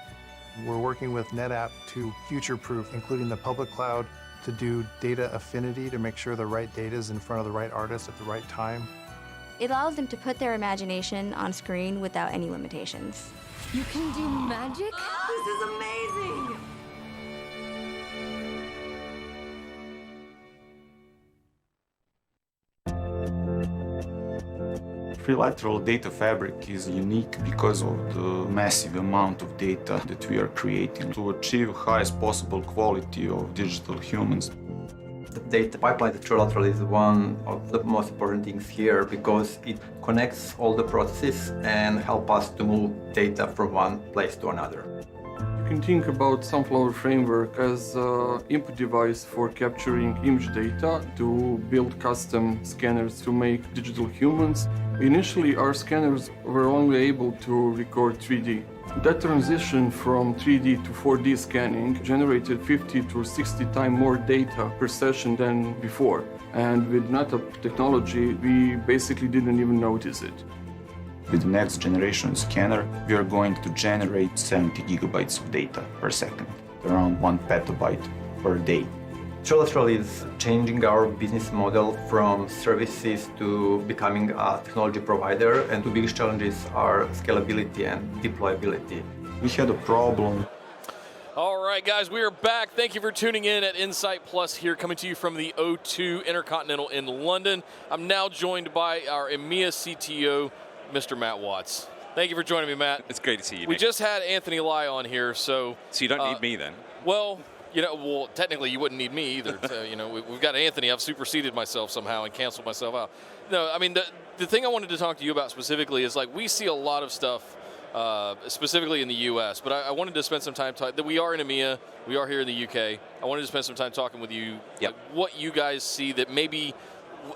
We're working with NetApp to future-proof, including the public cloud, to do data affinity to make sure the right data is in front of the right artist at the right time. It allows them to put their imagination on screen without any limitations. You can do magic? This is amazing! Trilateral data fabric is unique because of the massive amount of data that we are creating to achieve highest possible quality of digital humans. The data pipeline, the trilateral, is one of the most important things here because it connects all the processes and help us to move data from one place to another. You can think about Sunflower Framework as an input device for capturing image data to build custom scanners to make digital humans. Initially, our scanners were only able to record 3D. That transition from 3D to 4D scanning generated 50 to 60 times more data per session than before. And with NetApp technology, we basically didn't even notice it. With the next generation scanner, we are going to generate 70 gigabytes of data per second, around 1 petabyte per day. Trilateral is changing our business model from services to becoming a technology provider, and the biggest challenges are scalability and deployability. We had a problem. All right, guys, we are back. Thank you for tuning in at Insight Plus here, coming to you from the O2 Intercontinental in London. I'm now joined by our EMEA CTO, Mr. Matt Watts. Thank you for joining me, Matt. It's great to see you, We Nick. just had Anthony Lai on here, so... So you don't need me then? Well, well, technically you wouldn't need me either. We've got Anthony. I've superseded myself somehow and canceled myself out. No, I mean, the thing I wanted to talk to you about specifically is, like, we see a lot of stuff, specifically in the U.S., but I wanted to spend some time talking, that we are in EMEA, we are here in the U.K. I wanted to spend some time talking with you, like, what you guys see that maybe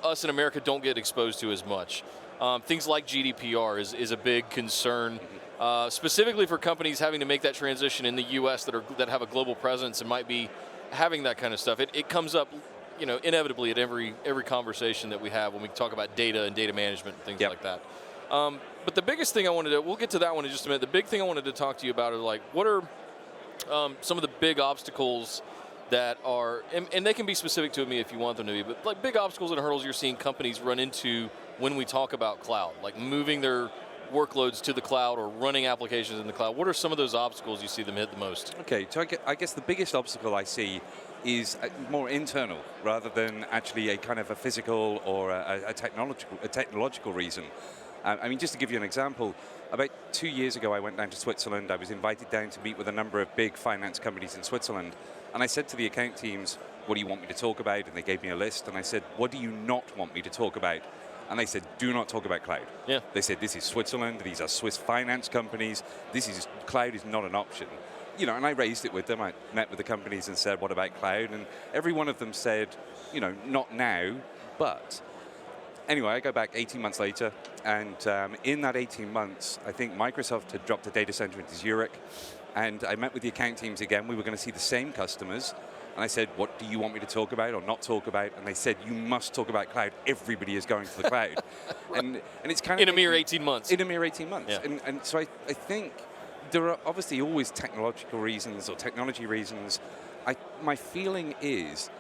us in America don't get exposed to as much. Things like GDPR is a big concern, specifically for companies having to make that transition in the U.S. that have a global presence and might be having that kind of stuff. It comes up, inevitably at every conversation that we have when we talk about data and data management and things like that. But the biggest thing we'll get to that one in just a minute. The big thing I wanted to talk to you about is, like, what are some of the big obstacles that are, and they can be specific to me if you want them to be, but like big obstacles and hurdles you're seeing companies run into when we talk about cloud, like moving their workloads to the cloud or running applications in the cloud. What are some of those obstacles you see them hit the most? Okay, so I guess the biggest obstacle I see is more internal rather than actually a kind of a physical or a technological reason. I mean, just to give you an example, about 2 years ago I went down to Switzerland. I was invited down to meet with a number of big finance companies in Switzerland. And I said to the account teams, what do you want me to talk about? And they gave me a list. And I said, what do you not want me to talk about? And they said, do not talk about cloud. Yeah. They said, this is Switzerland. These are Swiss finance companies. Cloud is not an option. And I raised it with them. I met with the companies and said, what about cloud? And every one of them said, not now, but. Anyway, I go back 18 months later, and in that 18 months, I think Microsoft had dropped a data center into Zurich, and I met with the account teams again. We were going to see the same customers, and I said, what do you want me to talk about or not talk about? And they said, you must talk about cloud. Everybody is going to the cloud. and it's kind of... In a mere 18 months. In a mere 18 months. Yeah. And so I think there are obviously always technological reasons or technology reasons. My feeling is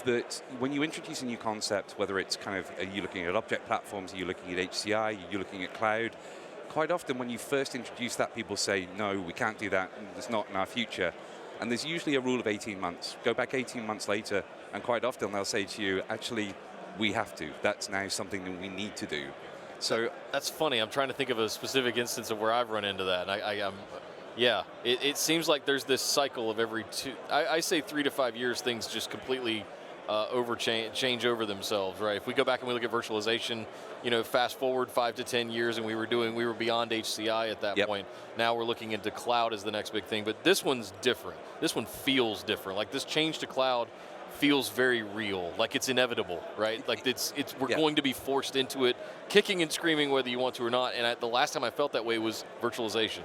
that when you introduce a new concept, whether it's kind of, are you looking at object platforms, are you looking at HCI, are you looking at cloud, quite often when you first introduce that, people say, no, we can't do that, it's not in our future. And there's usually a rule of 18 months. Go back 18 months later, and quite often they'll say to you, actually, we have to. That's now something that we need to do. So that's funny. I'm trying to think of a specific instance of where I've run into that. Yeah, it seems like there's this cycle of every I say 3 to 5 years, things just completely change over themselves, right? If we go back and we look at virtualization, fast forward 5 to 10 years, and we were beyond HCI at that point. Now we're looking into cloud as the next big thing, but this one's different. This one feels different. Like this change to cloud feels very real, like it's inevitable, right? Like we're going to be forced into it, kicking and screaming whether you want to or not. And the last time I felt that way was virtualization,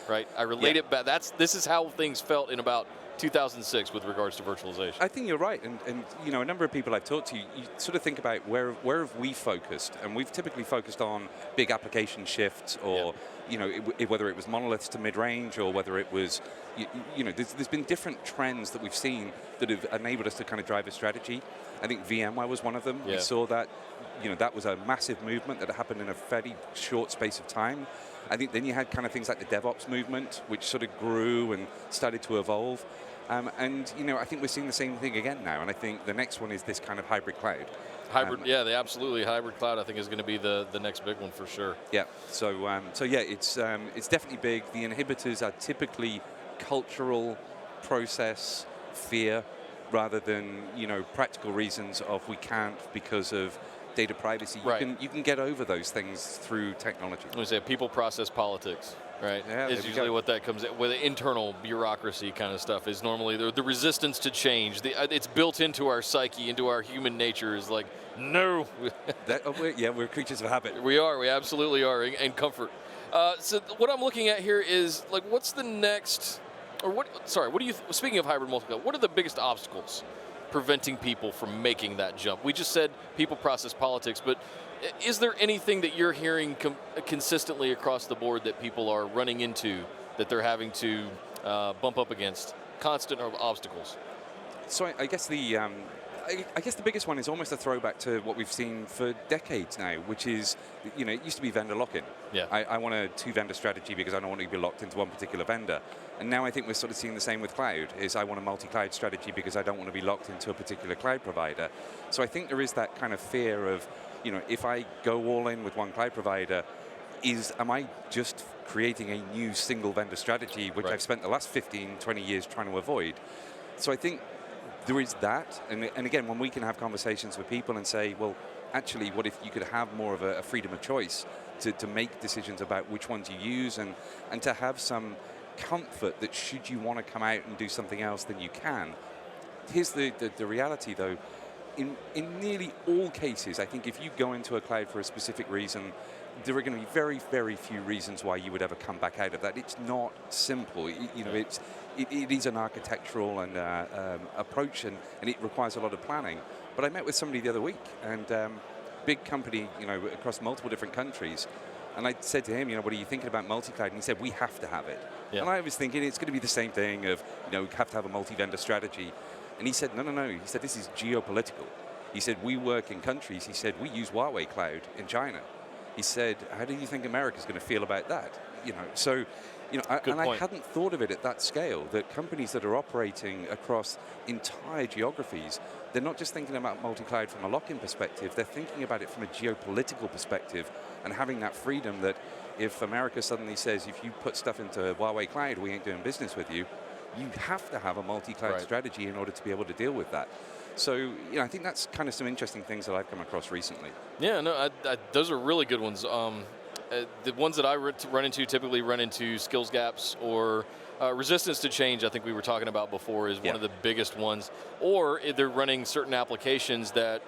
right? I relate it back. This is how things felt in about 2006 with regards to virtualization. I think you're right, and a number of people I've talked to, you sort of think about where have we focused, and we've typically focused on big application shifts, or whether it was monoliths to mid-range, or whether it was, there's been different trends that we've seen that have enabled us to kind of drive a strategy. I think VMware was one of them. We saw that, that was a massive movement that happened in a fairly short space of time. I think then you had kind of things like the DevOps movement, which sort of grew and started to evolve. I think we're seeing the same thing again now, and I think the next one is this kind of hybrid cloud. Absolutely. Hybrid cloud, I think, is going to be the next big one for sure. Yeah. It's definitely big. The inhibitors are typically cultural, process, fear, rather than practical reasons of we can't because of data privacy. You can get over those things through technology. I would say people, process, politics. Right, is usually what that comes with. Internal bureaucracy kind of stuff is normally the resistance to change. It's built into our psyche, into our human nature. Is like, no. We're creatures of habit. We absolutely are, and comfort. So what I'm looking at here is like, what's the next, or what? Sorry, what do you? Speaking of hybrid multi-cloud, what are the biggest obstacles preventing people from making that jump? We just said people, process, politics, but is there anything that you're hearing consistently across the board that people are running into, that they're having to bump up against, constant obstacles? So I guess the biggest one is almost a throwback to what we've seen for decades now, which is, it used to be vendor lock-in. Yeah. I want a two-vendor strategy because I don't want to be locked into one particular vendor. And now I think we're sort of seeing the same with cloud, is I want a multi-cloud strategy because I don't want to be locked into a particular cloud provider. So I think there is that kind of fear of, if I go all in with one cloud provider, am I just creating a new single vendor strategy, which I've spent the last 15, 20 years trying to avoid? So I think there is that. And again, when we can have conversations with people and say, well, actually, what if you could have more of a freedom of choice to make decisions about which ones you use, and to have some comfort that should you want to come out and do something else, then you can. Here's the reality, though. In nearly all cases, I think if you go into a cloud for a specific reason, there are going to be very, very few reasons why you would ever come back out of that. It's not simple. It is an architectural and approach, and it requires a lot of planning. But I met with somebody the other week, and big company, across multiple different countries. And I said to him, what are you thinking about multi-cloud? And he said, we have to have it. Yeah. And I was thinking it's going to be the same thing of, we have to have a multi-vendor strategy. And he said, no. He said, this is geopolitical. He said, we work in countries. He said, we use Huawei Cloud in China. He said, how do you think America's going to feel about that? I hadn't thought of it at that scale, that companies that are operating across entire geographies, they're not just thinking about multi-cloud from a lock-in perspective, they're thinking about it from a geopolitical perspective, and having that freedom that if America suddenly says, if you put stuff into Huawei Cloud, we ain't doing business with you, you have to have a multi-cloud strategy in order to be able to deal with that. So, I think that's kind of some interesting things that I've come across recently. Yeah, no, those are really good ones. The ones that I typically run into skills gaps or resistance to change. I think we were talking about before is one of the biggest ones. Or if they're running certain applications that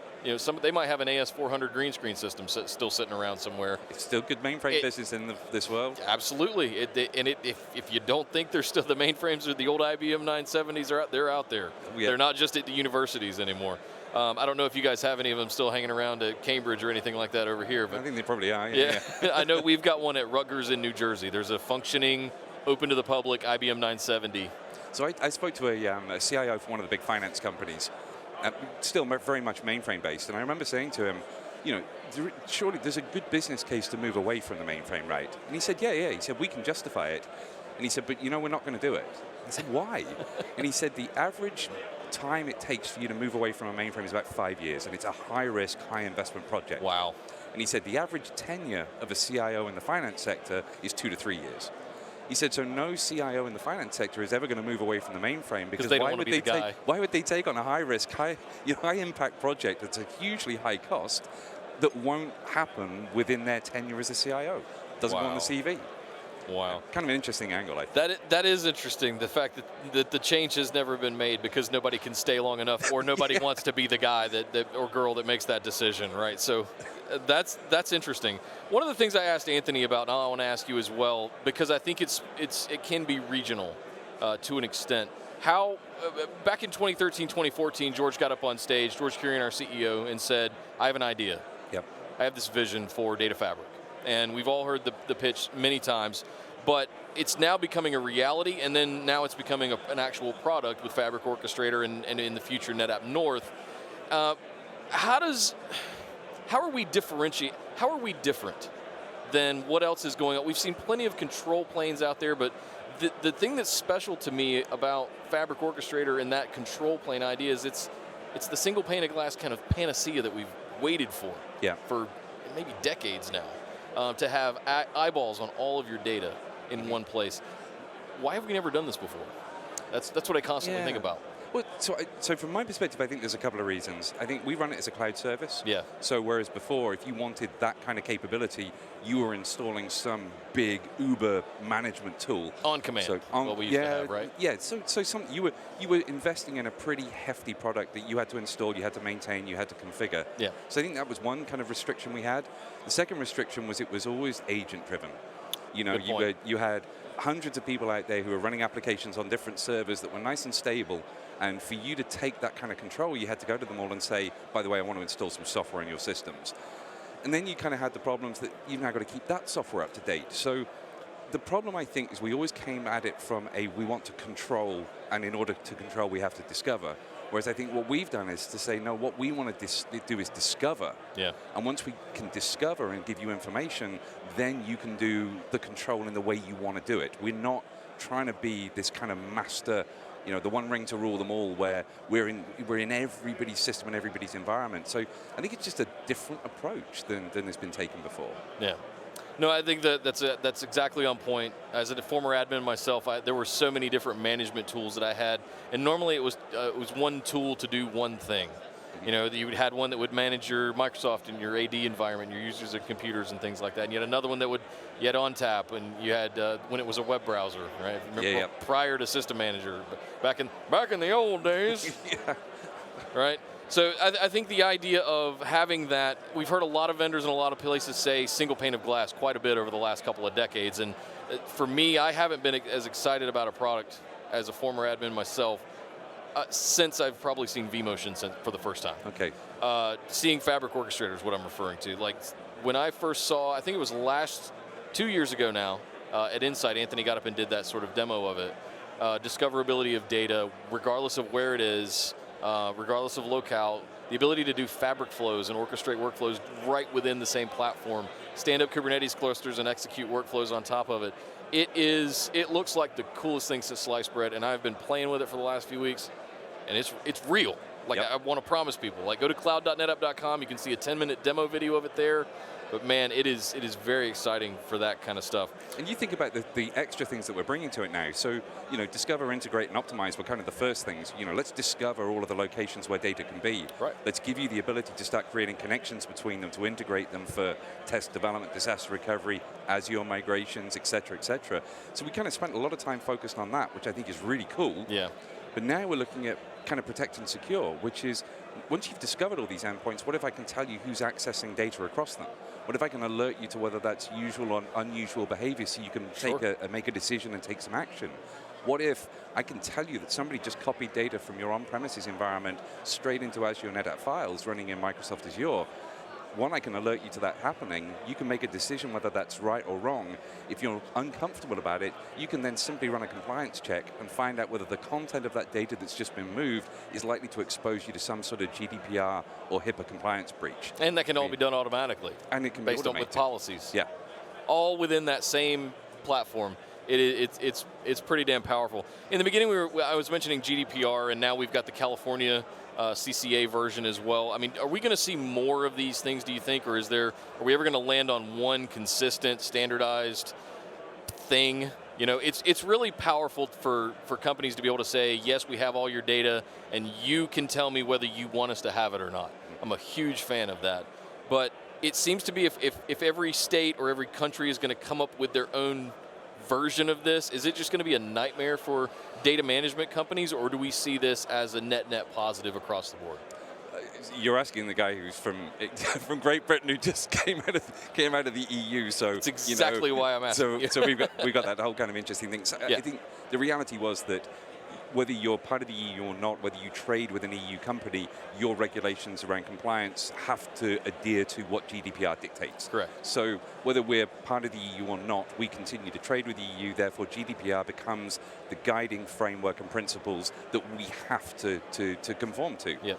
they might have an AS400 green screen system still sitting around somewhere. It's still good mainframe business in this world. Absolutely. If you don't think they're still the mainframes or the old IBM 970s, they're out there. Yeah. They're not just at the universities anymore. I don't know if you guys have any of them still hanging around at Cambridge or anything like that over here. But I think they probably are. Yeah. I know we've got one at Rutgers in New Jersey. There's a functioning, open to the public IBM 970. So I spoke to a CIO for one of the big finance companies. Still very much mainframe based, and I remember saying to him, surely there's a good business case to move away from the mainframe, right? And he said, yeah. He said, we can justify it. And he said, but we're not going to do it. I said, why? And he said, the average time it takes for you to move away from a mainframe is about 5 years, and it's a high risk, high investment project. Wow. And he said, the average tenure of a CIO in the finance sector is 2 to 3 years. He said, so no CIO in the finance sector is ever going to move away from the mainframe because they don't want to be the guy. Why would they take on a high risk, high impact project that's a hugely high cost that won't happen within their tenure as a CIO? Doesn't go on the CV. Wow. Kind of an interesting angle, I think. That is interesting, the fact that the change has never been made because nobody can stay long enough or nobody wants to be the guy that or girl that makes that decision, right? So that's interesting. One of the things I asked Anthony about, and I want to ask you as well, because I think it can be regional to an extent. How, back in 2013, 2014, George got up on stage, George Kurian, our CEO, and said, I have an idea. Yep. I have this vision for Data Fabric. And we've all heard the pitch many times, but it's now becoming a reality, and then now it's becoming an actual product with Fabric Orchestrator and in the future NetApp North. How are we different than what else is going on? We've seen plenty of control planes out there, but the thing that's special to me about Fabric Orchestrator and that control plane idea is it's the single pane of glass kind of panacea that we've waited for maybe decades now. To have eyeballs on all of your data in one place. Why have we never done this before? That's what I constantly think about. Well, so from my perspective, I think there's a couple of reasons. I think we run it as a cloud service. Yeah. So whereas before, if you wanted that kind of capability, you were installing some big Uber management tool. On command, what we used to have, right? Yeah, so you were investing in a pretty hefty product that you had to install, you had to maintain, you had to configure. Yeah. So I think that was one kind of restriction we had. The second restriction was it was always agent-driven. You know, you had hundreds of people out there who were running applications on different servers that were nice and stable. And for you to take that kind of control, you had to go to them all and say, by the way, I want to install some software in your systems. And then you kind of had the problems that you've now got to keep that software up to date. So the problem, I think, is we always came at it from we want to control, and in order to control, we have to discover. Whereas I think what we've done is to say, no, what we want to do is discover. Yeah. And once we can discover and give you information, then you can do the control in the way you want to do it. We're not trying to be this kind of master, you know, the one ring to rule them all, where we're in everybody's system and everybody's environment. So I think it's just a different approach than has been taken before. Yeah. No, I think that's exactly on point. As a former admin myself, there were so many different management tools that I had, and normally it was one tool to do one thing. You know, you had one that would manage your Microsoft and your AD environment, your users and computers and things like that. And you had another one that you had ONTAP, and you had when it was a web browser, right? Remember, prior to System Manager, back in the old days, right? So I think the idea of having that, we've heard a lot of vendors and a lot of places say single pane of glass quite a bit over the last couple of decades. And for me, I haven't been as excited about a product as a former admin myself since I've probably seen vMotion for the first time. Okay. Seeing Fabric Orchestrator is what I'm referring to. Like when I first saw, I think it was 2 years ago now, at Insight, Anthony got up and did that sort of demo of it. Discoverability of data, regardless of where it is, regardless of locale, the ability to do fabric flows and orchestrate workflows right within the same platform, stand up Kubernetes clusters and execute workflows on top of it. It looks like the coolest thing since sliced bread, and I've been playing with it for the last few weeks, and it's real. Like I want to promise people, like go to cloud.netapp.com, you can see a 10-minute demo video of it there. But man, it is very exciting for that kind of stuff. And you think about the extra things that we're bringing to it now. So, you know, discover, integrate, and optimize were kind of the first things. You know, let's discover all of the locations where data can be. Right. Let's give you the ability to start creating connections between them, to integrate them for test development, disaster recovery, Azure migrations, et cetera, et cetera. So we kind of spent a lot of time focused on that, which I think is really cool. Yeah. But now we're looking at kind of protect and secure, which is, once you've discovered all these endpoints, what if I can tell you who's accessing data across them? What if I can alert you to whether that's usual or unusual behavior so you can make a decision and take some action? What if I can tell you that somebody just copied data from your on-premises environment straight into Azure NetApp Files running in Microsoft Azure? One, I can alert you to that happening. You can make a decision whether that's right or wrong. If you're uncomfortable about it, you can then simply run a compliance check and find out whether the content of that data that's just been moved is likely to expose you to some sort of GDPR or HIPAA compliance breach. And that can all be done automatically. And it can be based on with policies. Yeah. All within that same platform. It's pretty damn powerful. In the beginning, I was mentioning GDPR, and now we've got the California CCA version as well. I mean, are we going to see more of these things, do you think, or are we ever going to land on one consistent, standardized thing, You know, it's really powerful for companies to be able to say, yes, we have all your data, and you can tell me whether you want us to have it or not. I'm a huge fan of that. But it seems to be if every state or every country is going to come up with their own version of this, is it just going to be a nightmare for data management companies, or do we see this as a net positive across the board? You're asking the guy who's from Great Britain, who just came out of the EU. So it's exactly why I'm asking. So we've got that whole kind of interesting thing. So I think the reality was that whether you're part of the EU or not, whether you trade with an EU company, your regulations around compliance have to adhere to what GDPR dictates. Correct. So whether we're part of the EU or not, we continue to trade with the EU. Therefore, GDPR becomes the guiding framework and principles that we have to conform to. Yeah.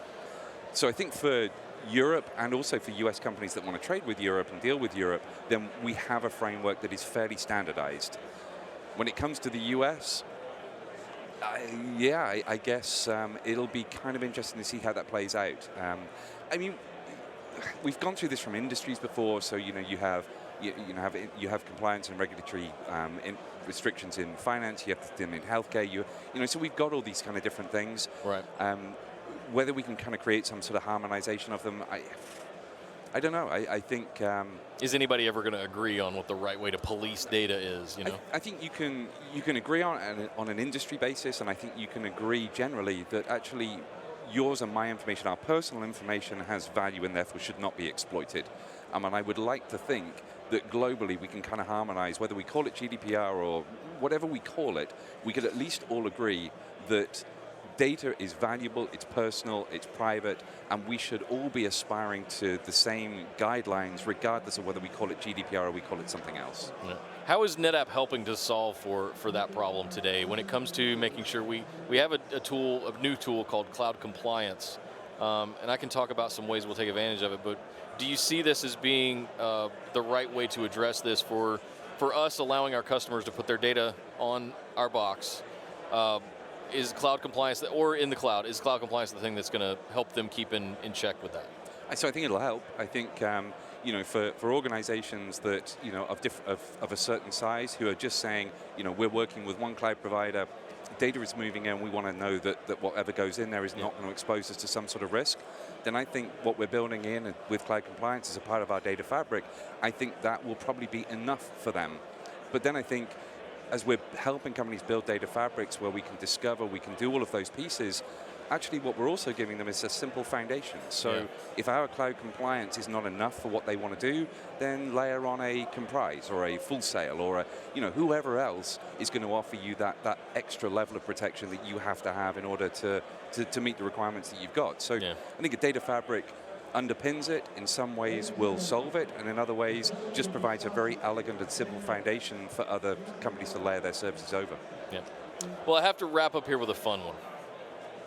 So I think for Europe and also for US companies that want to trade with Europe and deal with Europe, then we have a framework that is fairly standardized. When it comes to the US, I guess it'll be kind of interesting to see how that plays out. I mean, we've gone through this from industries before, so you have compliance and regulatory restrictions in finance. You have them in healthcare. So we've got all these kind of different things. Right. Whether we can kind of create some sort of harmonization of them, I don't know. I think... is anybody ever going to agree on what the right way to police data is, you know? I think you can agree on an industry basis, and I think you can agree generally that actually yours and my information, our personal information, has value and therefore should not be exploited. And I would like to think that globally we can kind of harmonize, whether we call it GDPR or whatever we call it, we could at least all agree that data is valuable, it's personal, it's private, and we should all be aspiring to the same guidelines regardless of whether we call it GDPR or we call it something else. Yeah. How is NetApp helping to solve for that problem today when it comes to making sure we have a new tool called Cloud Compliance, and I can talk about some ways we'll take advantage of it, but do you see this as being the right way to address this for us, allowing our customers to put their data on our box? Is cloud compliance, or in the cloud, is cloud compliance the thing that's going to help them keep in check with that? So I think it'll help. I think for organizations that of a certain size who are just saying, we're working with one cloud provider, data is moving in, we want to know that whatever goes in there is not going to expose us to some sort of risk, then I think what we're building in with cloud compliance as a part of our data fabric, I think that will probably be enough for them. But then I think as we're helping companies build data fabrics where we can discover, we can do all of those pieces, actually what we're also giving them is a simple foundation. So if our cloud compliance is not enough for what they want to do, then layer on a Comprise or a Full Sail or whoever else is going to offer you that extra level of protection that you have to have in order to meet the requirements that you've got. So I think a data fabric underpins it, in some ways will solve it, and in other ways just provides a very elegant and simple foundation for other companies to layer their services over. Yeah. Well, I have to wrap up here with a fun one.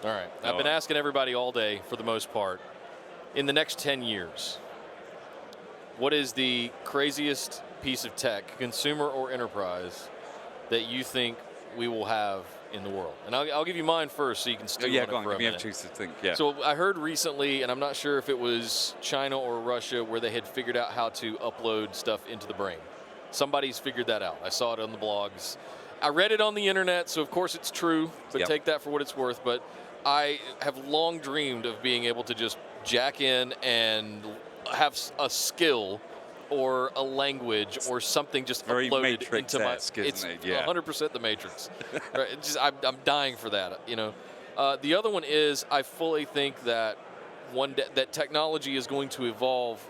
All right. I've been asking everybody all day, for the most part, in the next 10 years, what is the craziest piece of tech, consumer or enterprise, that you think we will have in the world? And I'll give you mine first so you can stew on it for a minute. Choose to think, yeah. So I heard recently, and I'm not sure if it was China or Russia, where they had figured out how to upload stuff into the brain. Somebody's figured that out. I saw it on the blogs. I read it on the internet, so of course it's true, but take that for what it's worth. But I have long dreamed of being able to just jack in and have a skill or a language or something just very uploaded into my. It's 100% the Matrix. Right? I'm dying for that. The other one is I fully think that that technology is going to evolve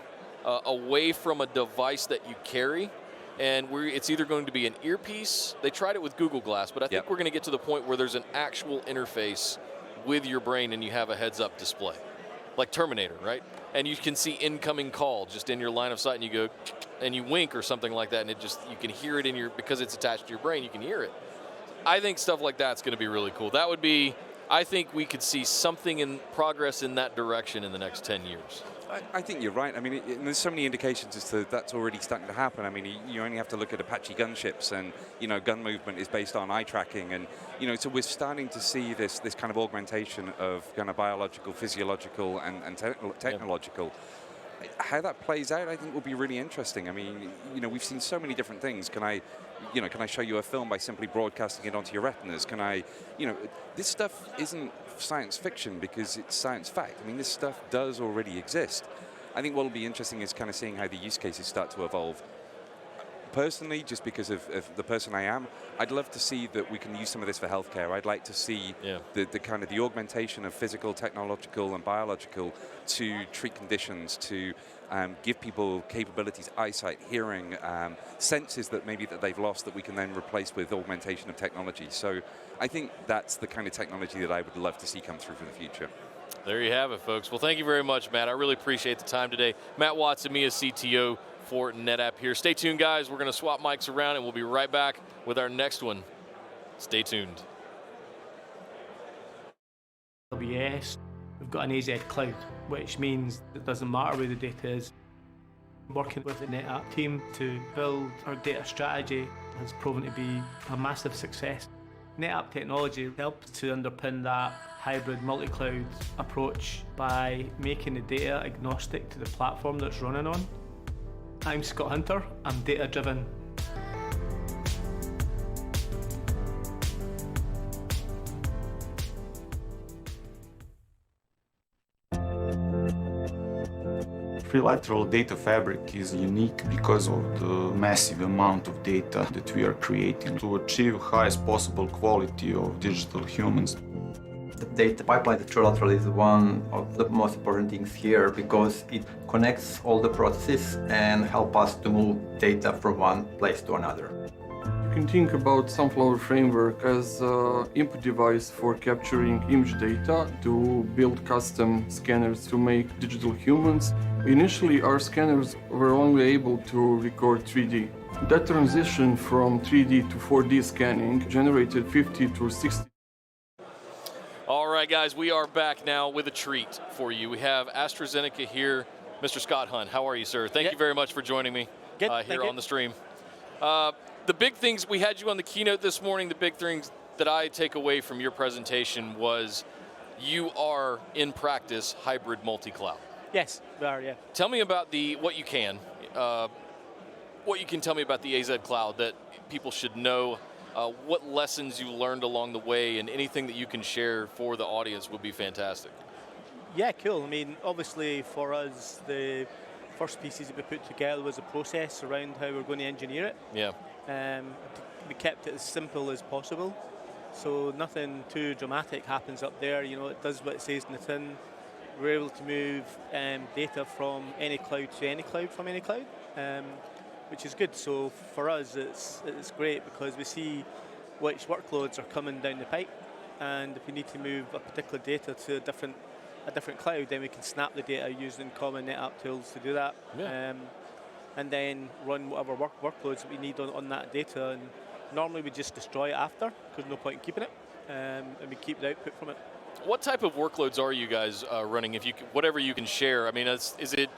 away from a device that you carry, and it's either going to be an earpiece. They tried it with Google Glass, but I think we're going to get to the point where there's an actual interface with your brain and you have a heads-up display, like Terminator, right? And you can see incoming call just in your line of sight, and you go, and you wink or something like that, and you can hear it because it's attached to your brain, you can hear it. I think stuff like that's going to be really cool. That would be, I think we could see something in progress in that direction in the next 10 years. I think you're right. I mean, there's so many indications as to that's already starting to happen. I mean, you only have to look at Apache gunships, and gun movement is based on eye tracking, and so we're starting to see this kind of augmentation of kind of biological, physiological, and technological. how that plays out, I think, will be really interesting. I mean, we've seen so many different things. Can I show you a film by simply broadcasting it onto your retinas? Can I, this stuff isn't science fiction because it's science fact. I mean, this stuff does already exist. I think what will be interesting is kind of seeing how the use cases start to evolve. Personally, just because of the person I am, I'd love to see that we can use some of this for healthcare. I'd like to see the kind of the augmentation of physical, technological, and biological to treat conditions, to give people capabilities, eyesight, hearing, senses that maybe that they've lost that we can then replace with augmentation of technology. So I think that's the kind of technology that I would love to see come through for the future. There you have it, folks. Well, thank you very much, Matt. I really appreciate the time today. Matt Watson, me as CTO for NetApp here. Stay tuned, guys. We're going to swap mics around, and we'll be right back with our next one. Stay tuned. AWS, we've got an AZ cloud, which means it doesn't matter where the data is. Working with the NetApp team to build our data strategy has proven to be a massive success. NetApp technology helps to underpin that hybrid multi-cloud approach by making the data agnostic to the platform that's running on. I'm Scott Hunter, I'm data-driven. Trilateral data fabric is unique because of the massive amount of data that we are creating to achieve highest possible quality of digital humans. The data pipeline, the trilateral, is one of the most important things here because it connects all the processes and help us to move data from one place to another. You can think about Sunflower Framework as an input device for capturing image data to build custom scanners to make digital humans. Initially, our scanners were only able to record 3D. That transition from 3D to 4D scanning generated 50 to 60. All right, guys, we are back now with a treat for you. We have AstraZeneca here. Mr. Scott Hunt, how are you, sir? Thank you very much for joining me here on the stream. The big things, we had you on the keynote this morning. The big things that I take away from your presentation was you are, in practice, hybrid multi-cloud. Yes, we are, yeah. Tell me about what you can tell me about the AZ Cloud that people should know. What lessons you learned along the way, and anything that you can share for the audience would be fantastic. Yeah, cool. I mean, obviously for us, the first pieces that we put together was a process around how we're going to engineer it. Yeah. We kept it as simple as possible, so nothing too dramatic happens up there. It does what it says in the tin. We're able to move data from any cloud to any cloud from any cloud. Which is good. So for us, it's great because we see which workloads are coming down the pipe, and if we need to move a particular data to a different cloud, then we can snap the data using common NetApp tools to do that, and then run whatever workloads that we need on that data. And normally we just destroy it after because there's no point in keeping it, and we keep the output from it. What type of workloads are you guys running? If you whatever you can share. I mean, is it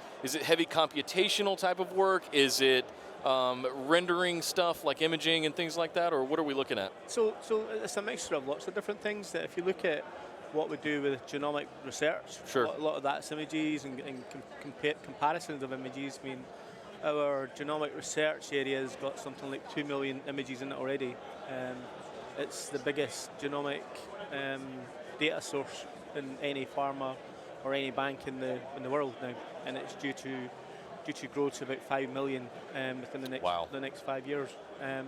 heavy computational type of work? Is it rendering stuff like imaging and things like that, or what are we looking at? So it's a mixture of lots of different things. That if you look at what we do with genomic research, sure, a lot of that's images and comparisons of images. I mean, our genomic research area has got something like 2 million images in it already. It's the biggest genomic data source in any pharma or any bank in the world now, and it's due to grow to about 5 million within the next 5 years.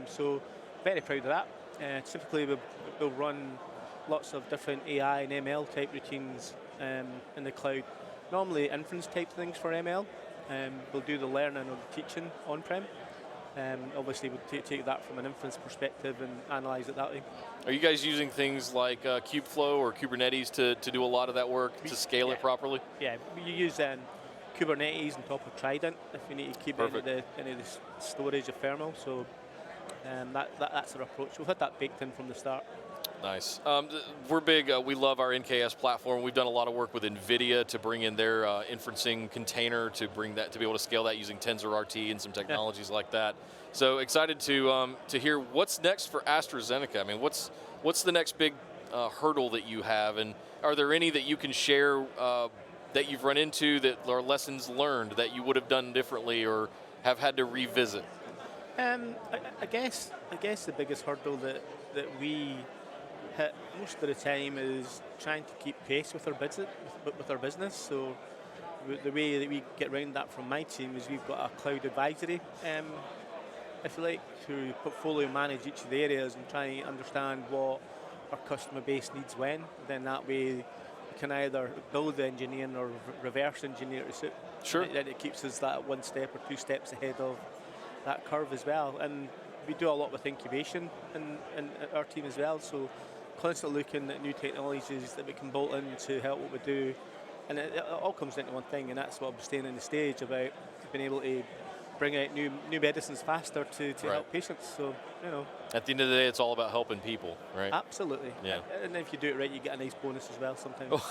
So very proud of that. Typically we'll run lots of different AI and ML type routines in the cloud. Normally inference type things for ML. We'll do the learning or the teaching on-prem. Obviously we'll take that from an inference perspective and analyze it that way. Are you guys using things like Kubeflow or Kubernetes to do a lot of that work, to scale it properly? Yeah, you use Kubernetes on top of Trident if you need to keep any of the storage ephemeral. So that's our approach. We've had that baked in from the start. Nice. We're big. We love our NKS platform. We've done a lot of work with NVIDIA to bring in their inferencing container to be able to scale that using TensorRT and some technologies like that. So excited to hear what's next for AstraZeneca. I mean, what's the next big hurdle that you have, and are there any that you can share that you've run into that are lessons learned that you would have done differently or have had to revisit? I guess the biggest hurdle that we hit most of the time is trying to keep pace with our business. So the way that we get around that from my team is we've got a cloud advisory, if you like, to portfolio manage each of the areas and try and understand what our customer base needs when. Then that way we can either build the engineering or reverse engineer to suit. Sure. Then it keeps us that 1 step or 2 steps ahead of that curve as well. And we do a lot with incubation in our team as well. So constantly looking at new technologies that we can bolt in to help what we do. And it all comes into one thing, and that's what I'm staying on the stage about, being able to bring out new medicines faster to help patients. So, you know. At the end of the day, it's all about helping people, right? Absolutely. Yeah. And if you do it right, you get a nice bonus as well sometimes.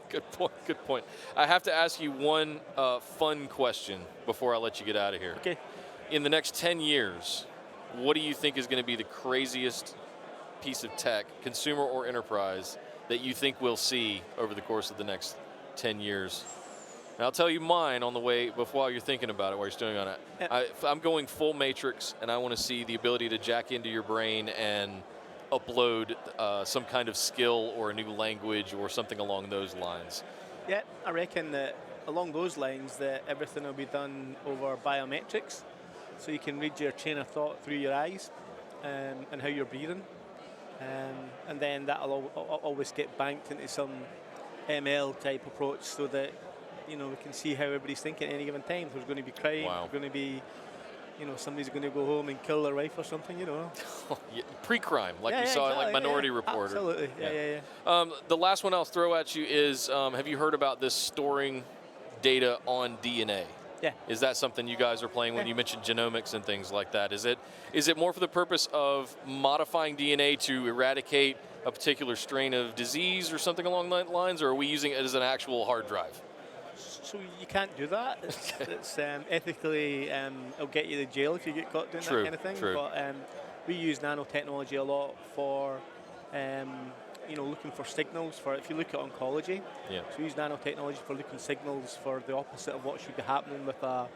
Good point. I have to ask you one fun question before I let you get out of here. Okay. In the next 10 years, what do you think is going to be the craziest piece of tech, consumer or enterprise, that you think we'll see over the course of the next 10 years? And I'll tell you mine on the way, while you're thinking about it, while you're stewing on it. Yeah. I'm going full matrix, and I want to see the ability to jack into your brain and upload some kind of skill or a new language or something along those lines. Yeah, I reckon that along those lines that everything will be done over biometrics. So you can read your chain of thought through your eyes and how you're breathing. And then that'll always get banked into some ML type approach so that, you know, we can see how everybody's thinking at any given time. There's going to be crime, there's going to be, you know, somebody's going to go home and kill their wife or something, you know. Pre-crime, like you saw in like Minority Report. Absolutely, yeah. The last one I'll throw at you is, have you heard about this storing data on DNA? Yeah. Is that something you guys are playing when you mentioned genomics and things like that? Is it more for the purpose of modifying DNA to eradicate a particular strain of disease or something along that lines, or are we using it as an actual hard drive? So you can't do that. It's ethically, it'll get you to jail if you get caught doing that kind of thing. True. But we use nanotechnology a lot for, you know, looking for signals for, if you look at oncology, so we use nanotechnology for looking signals for the opposite of what should be happening with a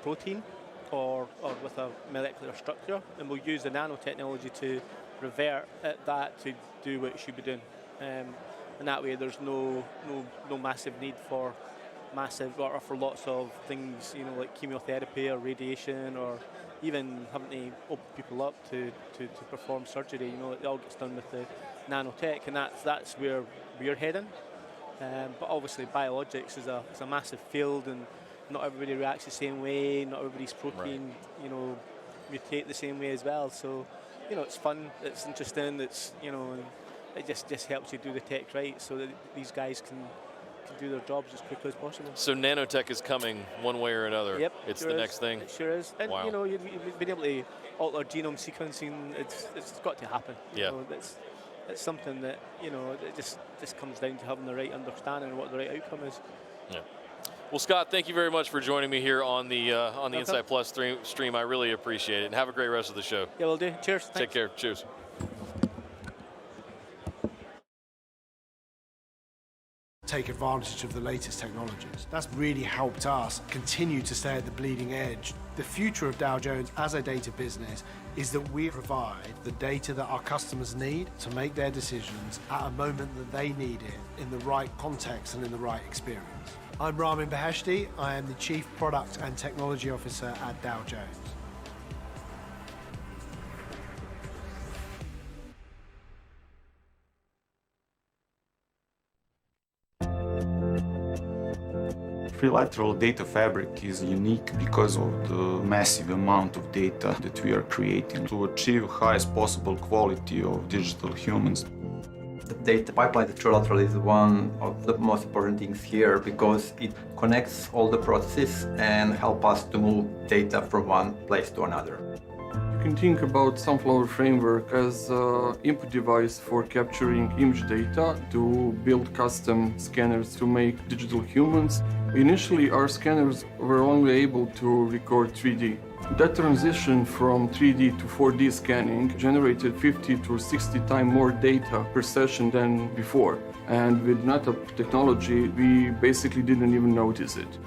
protein or with a molecular structure, and we'll use the nanotechnology to revert that to do what it should be doing. And that way there's no massive need for for lots of things, you know, like chemotherapy or radiation, or even having to open people up to perform surgery. You know, it all gets done with the nanotech, and that's where we're heading. But obviously biologics is a massive field, and not everybody reacts the same way, not everybody's protein, you know, mutate the same way as well. So, you know, it's fun, it's interesting, it's, you know, and it just helps you do the tech right so that these guys can do their jobs as quickly as possible. So nanotech is coming one way or another. Yep, it's sure the is. next thing. It sure is. And you know, you've been able to alter genome sequencing. It's got to happen. You know, it's something that, you know, it just comes down to having the right understanding of what the right outcome is. Yeah. Well, Scott, thank you very much for joining me here on the Insight Plus stream. I really appreciate it, and have a great rest of the show. Yeah, we'll do. Cheers. Take care. Cheers. Take advantage of the latest technologies. That's really helped us continue to stay at the bleeding edge. The future of Dow Jones as a data business is that we provide the data that our customers need to make their decisions at a moment that they need it, in the right context and in the right experience. I'm Ramin Beheshti. I am the Chief Product and Technology Officer at Dow Jones. Trilateral data fabric is unique because of the massive amount of data that we are creating to achieve highest possible quality of digital humans. The data pipeline, the trilateral, is one of the most important things here because it connects all the processes and help us to move data from one place to another. You can think about Sunflower Framework as an input device for capturing image data to build custom scanners to make digital humans. Initially, our scanners were only able to record 3D. That transition from 3D to 4D scanning generated 50 to 60 times more data per session than before. And with NetApp technology, we basically didn't even notice it.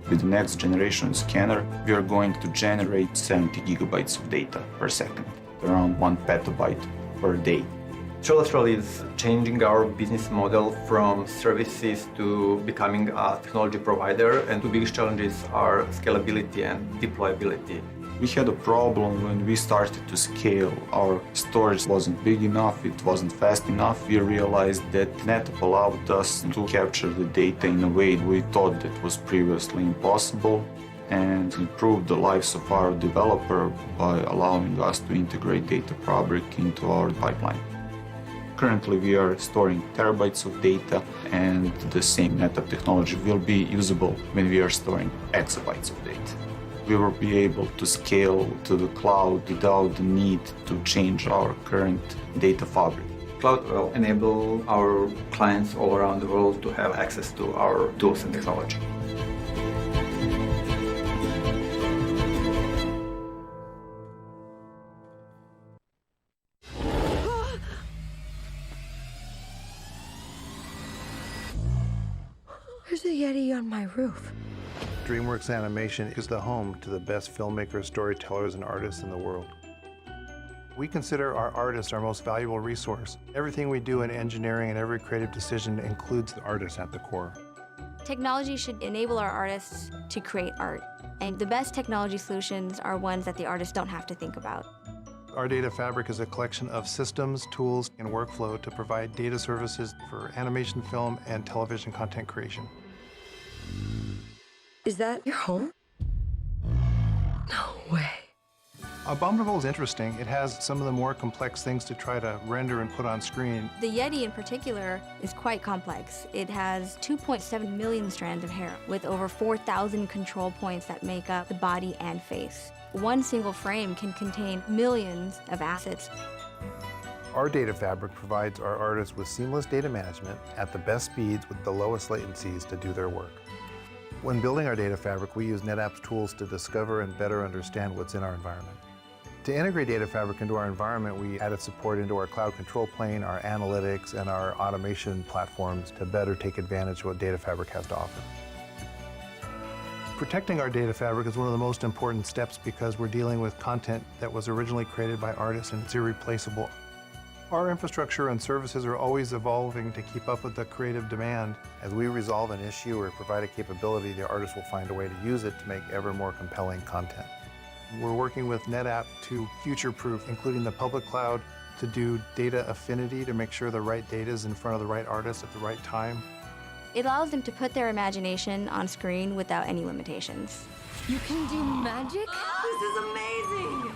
With the next generation scanner, we are going to generate 70 gigabytes of data per second, around 1 petabyte per day. Azure Israel is changing our business model from services to becoming a technology provider, and the biggest challenges are scalability and deployability. We had a problem when we started to scale. Our storage wasn't big enough, it wasn't fast enough. We realized that NetApp allowed us to capture the data in a way we thought that was previously impossible, and improved the lives of our developer by allowing us to integrate Data Fabric into our pipeline. Currently, we are storing terabytes of data, and the same NetApp technology will be usable when we are storing exabytes of data. We will be able to scale to the cloud without the need to change our current data fabric. Cloud will enable our clients all around the world to have access to our tools and technology. There's a Yeti on my roof. Dreamworks Animation is the home to the best filmmakers, storytellers, and artists in the world. We consider our artists our most valuable resource. Everything we do in engineering and every creative decision includes the artist at the core. Technology should enable our artists to create art, and the best technology solutions are ones that the artists don't have to think about. Our data fabric is a collection of systems, tools, and workflow to provide data services for animation, film, and television content creation. Is that your home? No way. Abominable is interesting. It has some of the more complex things to try to render and put on screen. The Yeti in particular is quite complex. It has 2.7 million strands of hair with over 4,000 control points that make up the body and face. One single frame can contain millions of assets. Our data fabric provides our artists with seamless data management at the best speeds with the lowest latencies to do their work. When building our data fabric, we use NetApp's tools to discover and better understand what's in our environment. To integrate data fabric into our environment, we added support into our cloud control plane, our analytics, and our automation platforms to better take advantage of what data fabric has to offer. Protecting our data fabric is one of the most important steps because we're dealing with content that was originally created by artists and it's irreplaceable. Our infrastructure and services are always evolving to keep up with the creative demand. As we resolve an issue or provide a capability, the artist will find a way to use it to make ever more compelling content. We're working with NetApp to future-proof, including the public cloud, to do data affinity to make sure the right data is in front of the right artist at the right time. It allows them to put their imagination on screen without any limitations. You can do magic? This is amazing!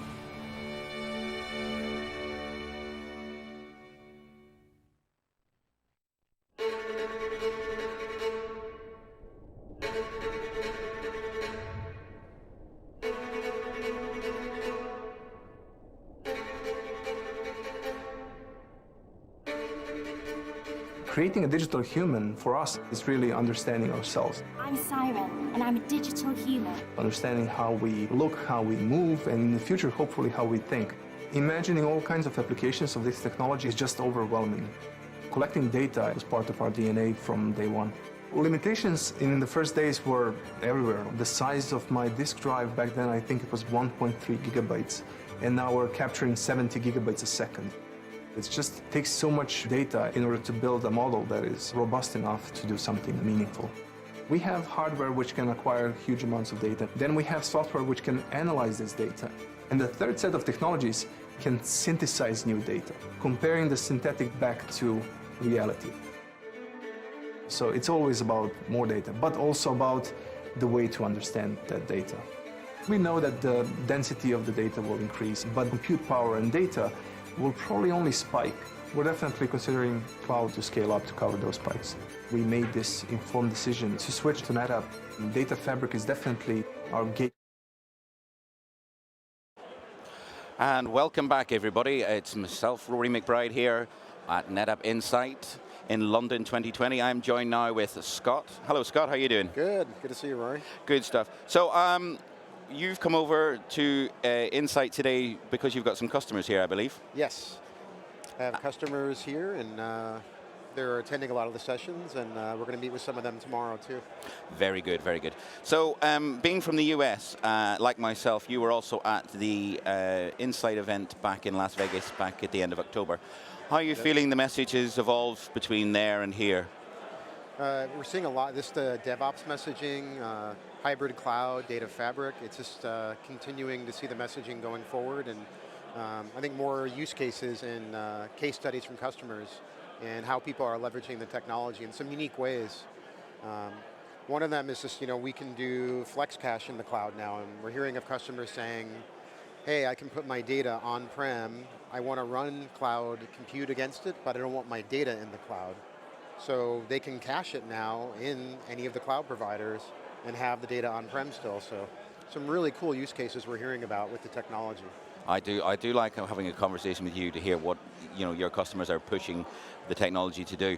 Creating a digital human, for us, is really understanding ourselves. I'm Siren, and I'm a digital human. Understanding how we look, how we move, and in the future, hopefully, how we think. Imagining all kinds of applications of this technology is just overwhelming. Collecting data is part of our DNA from day one. Limitations in the first days were everywhere. The size of my disk drive back then, I think it was 1.3 gigabytes, and now we're capturing 70 gigabytes a second. It just takes so much data in order to build a model that is robust enough to do something meaningful. We have hardware which can acquire huge amounts of data. Then we have software which can analyze this data. And the third set of technologies can synthesize new data, comparing the synthetic back to reality. So it's always about more data, but also about the way to understand that data. We know that the density of the data will increase, but compute power and data will probably only spike. We're definitely considering cloud to scale up to cover those spikes. We made this informed decision to switch to NetApp. Data Fabric is definitely our gate. And welcome back, everybody. It's myself, Rory McBride, here at NetApp INSIGHT. in London 2020. I'm joined now with Scott. Hello, Scott. How are you doing? Good. Good to see you, Rory. Good stuff. So you've come over to Insight today because you've got some customers here, I believe. Yes. I have customers here, and they're attending a lot of the sessions, and we're going to meet with some of them tomorrow, too. Very good, very good. So being from the US, like myself, you were also at the Insight event back in Las Vegas back at the end of October. How are you feeling the message has evolved between there and here? We're seeing a lot, the DevOps messaging, hybrid cloud, data fabric. It's just continuing to see the messaging going forward, and I think more use cases and case studies from customers and how people are leveraging the technology in some unique ways. One of them is just, we can do flex cache in the cloud now, and we're hearing of customers saying, hey, I can put my data on-prem, I want to run cloud compute against it, but I don't want my data in the cloud. So they can cache it now in any of the cloud providers and have the data on-prem still. So some really cool use cases we're hearing about with the technology. I do like having a conversation with you to hear what your customers are pushing the technology to do.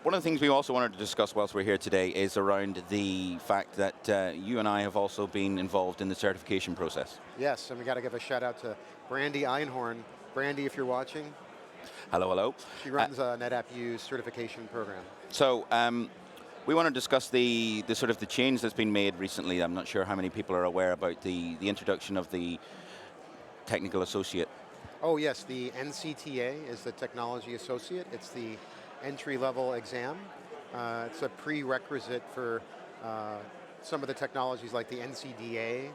One of the things we also wanted to discuss whilst we're here today is around the fact that you and I have also been involved in the certification process. Yes, and we got to give a shout out to Brandy Einhorn. Brandy, if you're watching. Hello, hello. She runs NetApp U's certification program. So we want to discuss the sort of the change that's been made recently. I'm not sure how many people are aware about the introduction of the technical associate. Oh yes, the NCTA is the technology associate. It's the entry-level exam. It's a prerequisite for some of the technologies like the NCDA.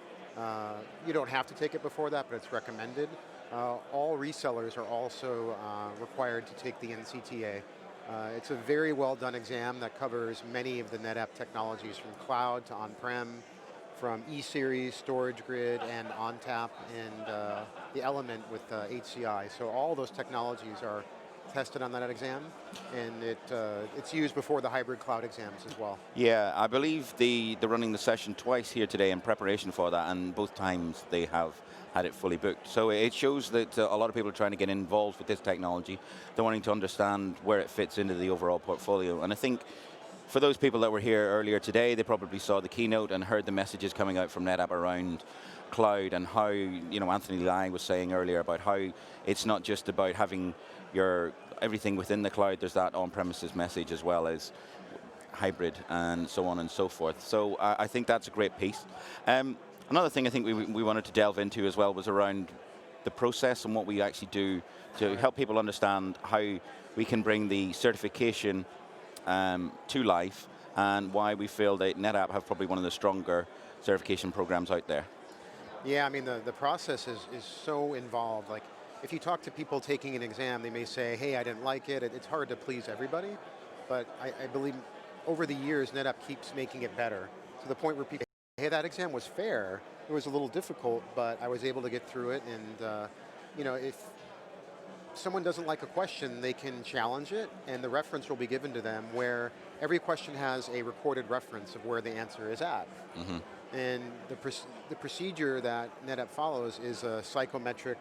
You don't have to take it before that, but it's recommended. All resellers are also required to take the NCTA. It's a very well done exam that covers many of the NetApp technologies from cloud to on-prem, from E-Series, Storage Grid, and ONTAP, and the Element with HCI. So all those technologies are tested on that exam, and it's used before the hybrid cloud exams as well. Yeah, I believe they're running the session twice here today in preparation for that, and both times they have had it fully booked. So it shows that a lot of people are trying to get involved with this technology. They're wanting to understand where it fits into the overall portfolio. And I think for those people that were here earlier today, they probably saw the keynote and heard the messages coming out from NetApp around cloud and how, Anthony Lai was saying earlier about how it's not just about having everything within the cloud. There's that on-premises message as well as hybrid and so on and so forth. So I think that's a great piece. Another thing I think we wanted to delve into as well was around the process and what we actually do to help people understand how we can bring the certification to life and why we feel that NetApp have probably one of the stronger certification programs out there. Yeah, I mean, the process is so involved. Like, if you talk to people taking an exam, they may say, hey, I didn't like it. It's hard to please everybody. But I believe over the years, NetApp keeps making it better to the point where people say, hey, that exam was fair. It was a little difficult, but I was able to get through it. And, if someone doesn't like a question, they can challenge it, and the reference will be given to them where every question has a recorded reference of where the answer is at. Mm-hmm. And the procedure that NetApp follows is a psychometric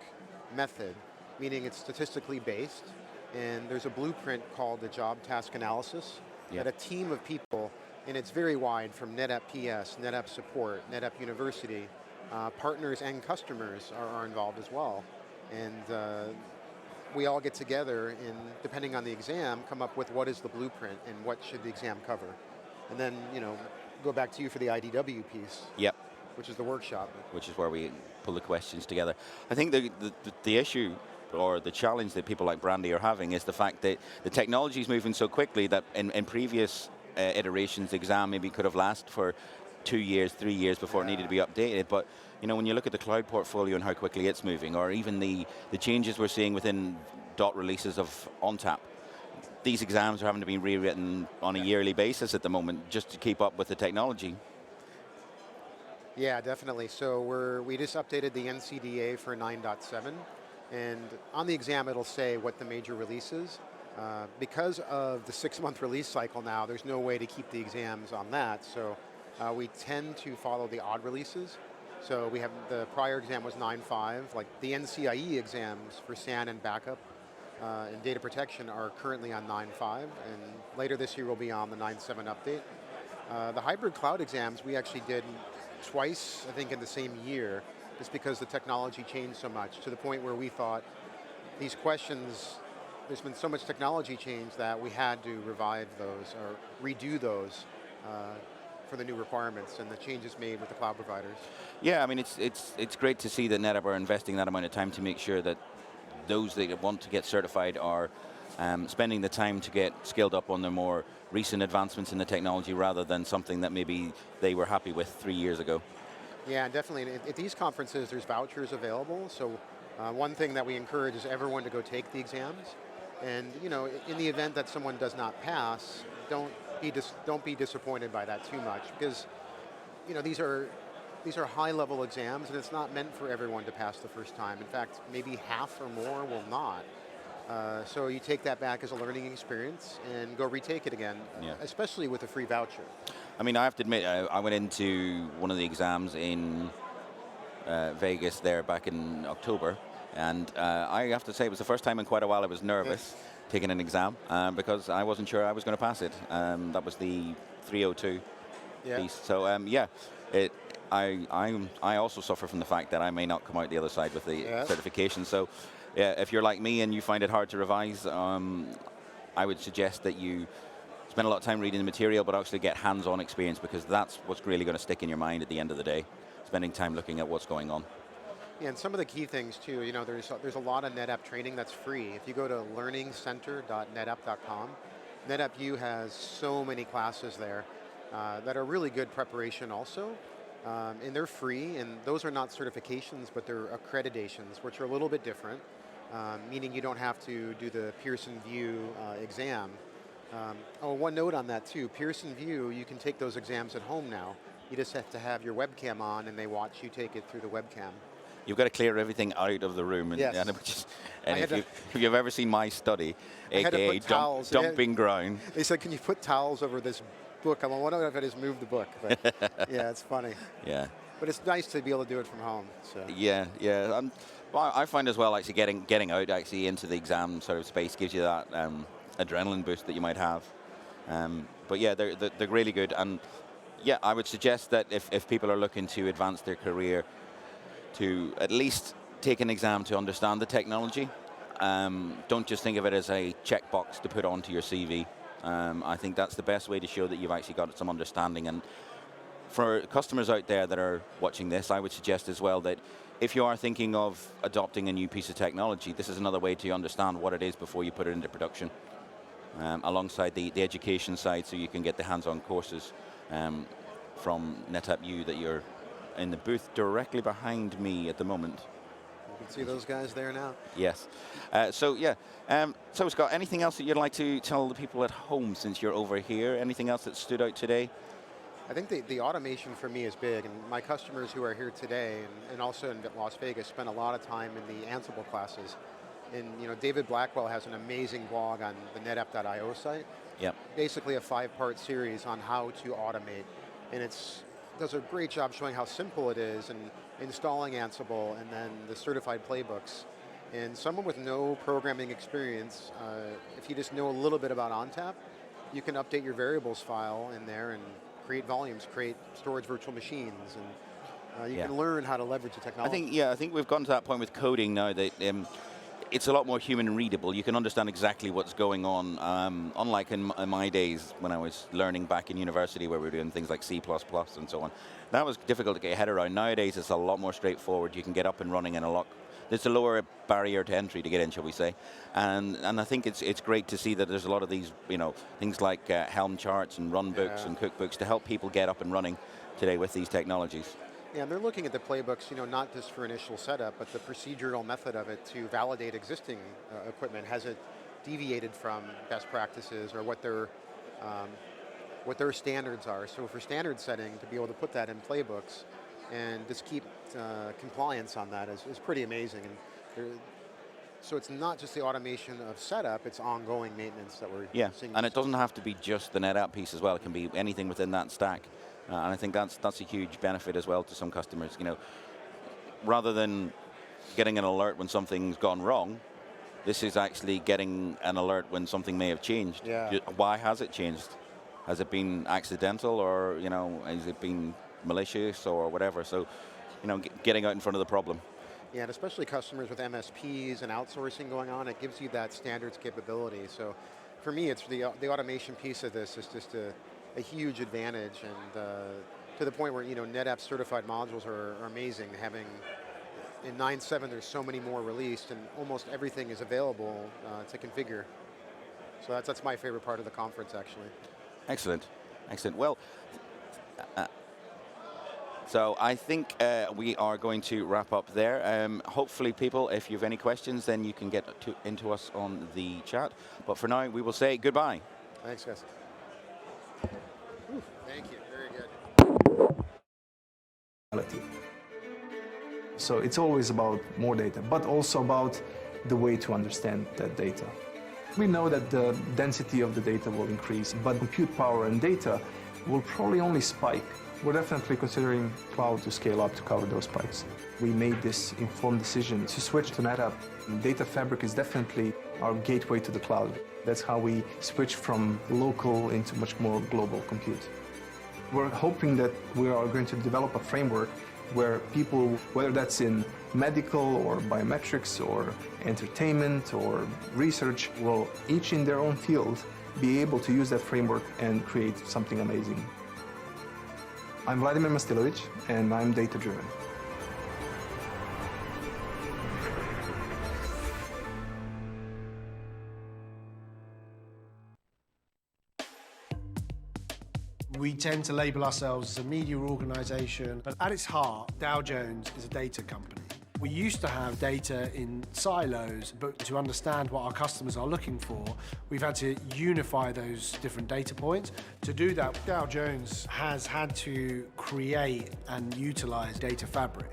method, meaning it's statistically based, and there's a blueprint called the job task analysis that a team of people, and it's very wide from NetApp PS, NetApp Support, NetApp University, partners and customers are involved as well. And we all get together and, depending on the exam, come up with what is the blueprint and what should the exam cover. And then, go back to you for the IDW piece. Yep. Which is the workshop. Which is where we pull the questions together. I think the issue or the challenge that people like Brandy are having is the fact that the technology is moving so quickly that in previous iterations, the exam maybe could have lasted for 2 years, 3 years before it needed to be updated. But when you look at the cloud portfolio and how quickly it's moving, or even the changes we're seeing within dot releases of ONTAP, these exams are having to be rewritten on a yearly basis at the moment just to keep up with the technology. Yeah, definitely. So we just updated the NCDA for 9.7, and on the exam it'll say what the major release is. Because of the 6-month release cycle now, there's no way to keep the exams on that. So we tend to follow the odd releases. So we have the prior exam was 9.5, like the NCIE exams for SAN and backup and data protection are currently on 9.5, and later this year we'll be on the 9.7 update. The hybrid cloud exams we actually did twice, I think in the same year, just because the technology changed so much, to the point where we thought these questions, there's been so much technology change that we had to revive those or redo those for the new requirements and the changes made with the cloud providers. Yeah, I mean, it's great to see that NetApp are investing that amount of time to make sure that those that want to get certified are spending the time to get skilled up on the more recent advancements in the technology rather than something that maybe they were happy with 3 years ago. Yeah, definitely. At these conferences, there's vouchers available. So one thing that we encourage is everyone to go take the exams. And you know, in the event that someone does not pass, don't be disappointed by that too much, because you know these are high-level exams, and it's not meant for everyone to pass the first time. In fact, maybe half or more will not. So you take that back as a learning experience and go retake it again, especially with a free voucher. I mean, I have to admit, I went into one of the exams in Vegas there back in October, and I have to say it was the first time in quite a while I was nervous taking an exam because I wasn't sure I was going to pass it. That was the 302 piece. So I also suffer from the fact that I may not come out the other side with the certification. So if you're like me and you find it hard to revise, I would suggest that you spend a lot of time reading the material, but actually get hands-on experience, because that's what's really going to stick in your mind at the end of the day, spending time looking at what's going on. Yeah, and some of the key things too, you know, there's a lot of NetApp training that's free. If you go to learningcenter.netapp.com, NetApp U has so many classes there that are really good preparation also. And they're free, and those are not certifications, but they're accreditations, which are a little bit different, meaning you don't have to do the Pearson VUE exam. One note on that too, Pearson VUE, you can take those exams at home now. You just have to have your webcam on, and they watch you take it through the webcam. You've got to clear everything out of the room. And, if you've ever seen my study, aka dumping ground. They said, can you put towels over this book? I'm wondering if I just moved the book. But yeah, it's funny. Yeah. But it's nice to be able to do it from home. So. Yeah. Well, I find as well, actually getting out actually into the exam sort of space gives you that adrenaline boost that you might have. But yeah, they're really good. And yeah, I would suggest that if people are looking to advance their career, to at least take an exam to understand the technology. Don't just think of it as a checkbox to put onto your CV. I think that's the best way to show that you've actually got some understanding. And for customers out there that are watching this, I would suggest as well that if you are thinking of adopting a new piece of technology, this is another way to understand what it is before you put it into production, alongside the education side, so you can get the hands-on courses from NetApp U that you're in the booth directly behind me at the moment. You can see those guys there now. Yes. So Scott, anything else that you'd like to tell the people at home since you're over here? Anything else that stood out today? I think the automation for me is big, and my customers who are here today and also in Las Vegas spend a lot of time in the Ansible classes. And you know, David Blackwell has an amazing blog on the NetApp.io site. Yep. Basically a 5-part series on how to automate, and does a great job showing how simple it is and installing Ansible and then the certified playbooks. And someone with no programming experience, if you just know a little bit about ONTAP, you can update your variables file in there and create volumes, create storage virtual machines, and you can learn how to leverage the technology. I think we've gotten to that point with coding now that it's a lot more human readable. You can understand exactly what's going on, unlike in my days when I was learning back in university where we were doing things like C++ and so on. That was difficult to get your head around. Nowadays it's a lot more straightforward. You can get up and running in there's a lower barrier to entry to get in, shall we say. And I think it's great to see that there's a lot of these, things like Helm charts and run books and cookbooks to help people get up and running today with these technologies. Yeah, and they're looking at the playbooks, not just for initial setup, but the procedural method of it to validate existing equipment. Has it deviated from best practices or what their standards are? So for standard setting, to be able to put that in playbooks and just keep compliance on that is pretty amazing. And so it's not just the automation of setup; it's ongoing maintenance that we're seeing. And it doesn't have to be just the NetApp piece as well. It can be anything within that stack. And I think that's a huge benefit as well to some customers. Rather than getting an alert when something's gone wrong, This is actually getting an alert when something may have changed. Yeah. Why has it changed? Has it been accidental, or has it been malicious or whatever? So, getting out in front of the problem. Yeah, and especially customers with MSPs and outsourcing going on, it gives you that standards capability. So for me, it's the automation piece of this is just a huge advantage, and to the point where NetApp certified modules are amazing. Having in 9.7, there's so many more released, and almost everything is available to configure. So that's my favorite part of the conference, actually. Excellent, excellent. Well, so I think we are going to wrap up there. Hopefully, people, if you have any questions, then you can get into us on the chat. But for now, we will say goodbye. Thanks, guys. Thank you. Very good. So it's always about more data, but also about the way to understand that data. We know that the density of the data will increase, but compute power and data will probably only spike. We're definitely considering cloud to scale up to cover those spikes. We made this informed decision to switch to NetApp. Data Fabric is definitely our gateway to the cloud. That's how we switch from local into much more global compute. We're hoping that we are going to develop a framework where people, whether that's in medical or biometrics or entertainment or research, will each in their own field be able to use that framework and create something amazing. I'm Vladimir Mastilovic, and I'm data-driven. We tend to label ourselves as a media organization, but at its heart, Dow Jones is a data company. We used to have data in silos, but to understand what our customers are looking for, we've had to unify those different data points. To do that, Dow Jones has had to create and utilize Data Fabric.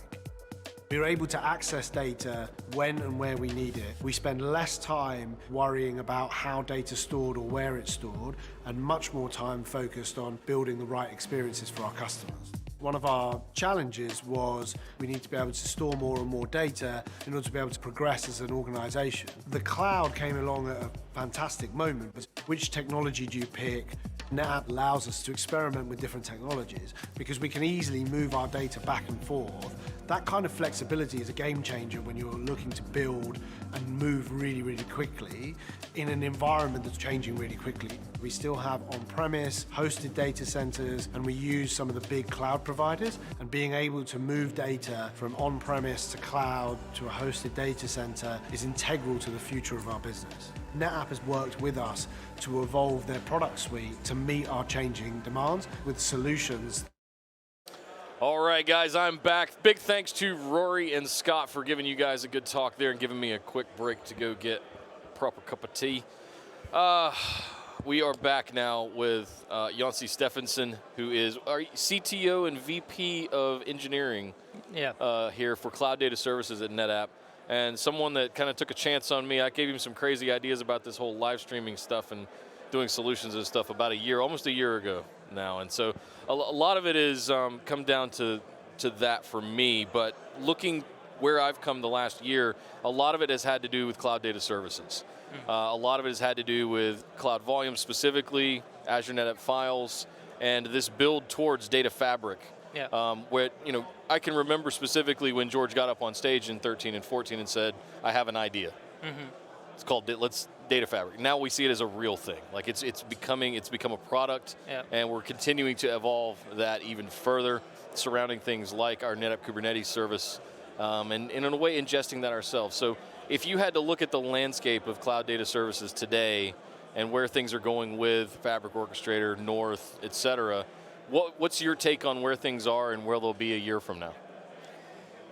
We're able to access data when and where we need it. We spend less time worrying about how data's stored or where it's stored, and much more time focused on building the right experiences for our customers. One of our challenges was we need to be able to store more and more data in order to be able to progress as an organization. The cloud came along at a fantastic moment, but which technology do you pick? NetApp allows us to experiment with different technologies because we can easily move our data back and forth. That kind of flexibility is a game changer when you're looking to build and move really, really quickly in an environment that's changing really quickly. We still have on-premise, hosted data centers, and we use some of the big cloud providers, and being able to move data from on-premise to cloud to a hosted data center is integral to the future of our business. NetApp has worked with us to evolve their product suite to meet our changing demands with solutions. All right, guys, I'm back. Big thanks to Rory and Scott for giving you guys a good talk there and giving me a quick break to go get a proper cup of tea. We are back now with Jonsi Stephenson, who is our CTO and VP of Engineering here for Cloud Data Services at NetApp, and someone that kind of took a chance on me. I gave him some crazy ideas about this whole live streaming stuff and doing solutions and stuff about almost a year ago now. And so a lot of it is come down to that for me, but looking where I've come the last year, a lot of it has had to do with Cloud Data Services. A lot of it has had to do with Cloud Volume, specifically Azure NetApp Files, and this build towards Data Fabric. Where I can remember specifically when George got up on stage in 13 and 14 and said, "I have an idea." It's called Data Fabric. Now we see it as a real thing. Like it's become a product, and we're continuing to evolve that even further, surrounding things like our NetApp Kubernetes service, and in a way ingesting that ourselves. So if you had to look at the landscape of Cloud Data Services today and where things are going with Fabric Orchestrator, North, et cetera, what's your take on where things are and where they'll be a year from now?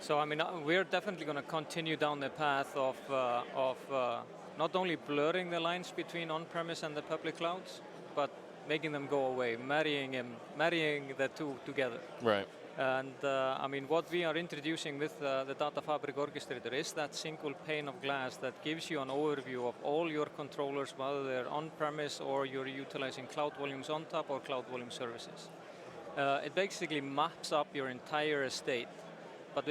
So I mean, we're definitely going to continue down the path of not only blurring the lines between on-premise and the public clouds, but making them go away, marrying the two together. Right. And I mean, what we are introducing with the Data Fabric Orchestrator is that single pane of glass that gives you an overview of all your controllers, whether they're on-premise or you're utilizing Cloud Volumes on top or Cloud Volume Services. It basically maps up your entire estate. But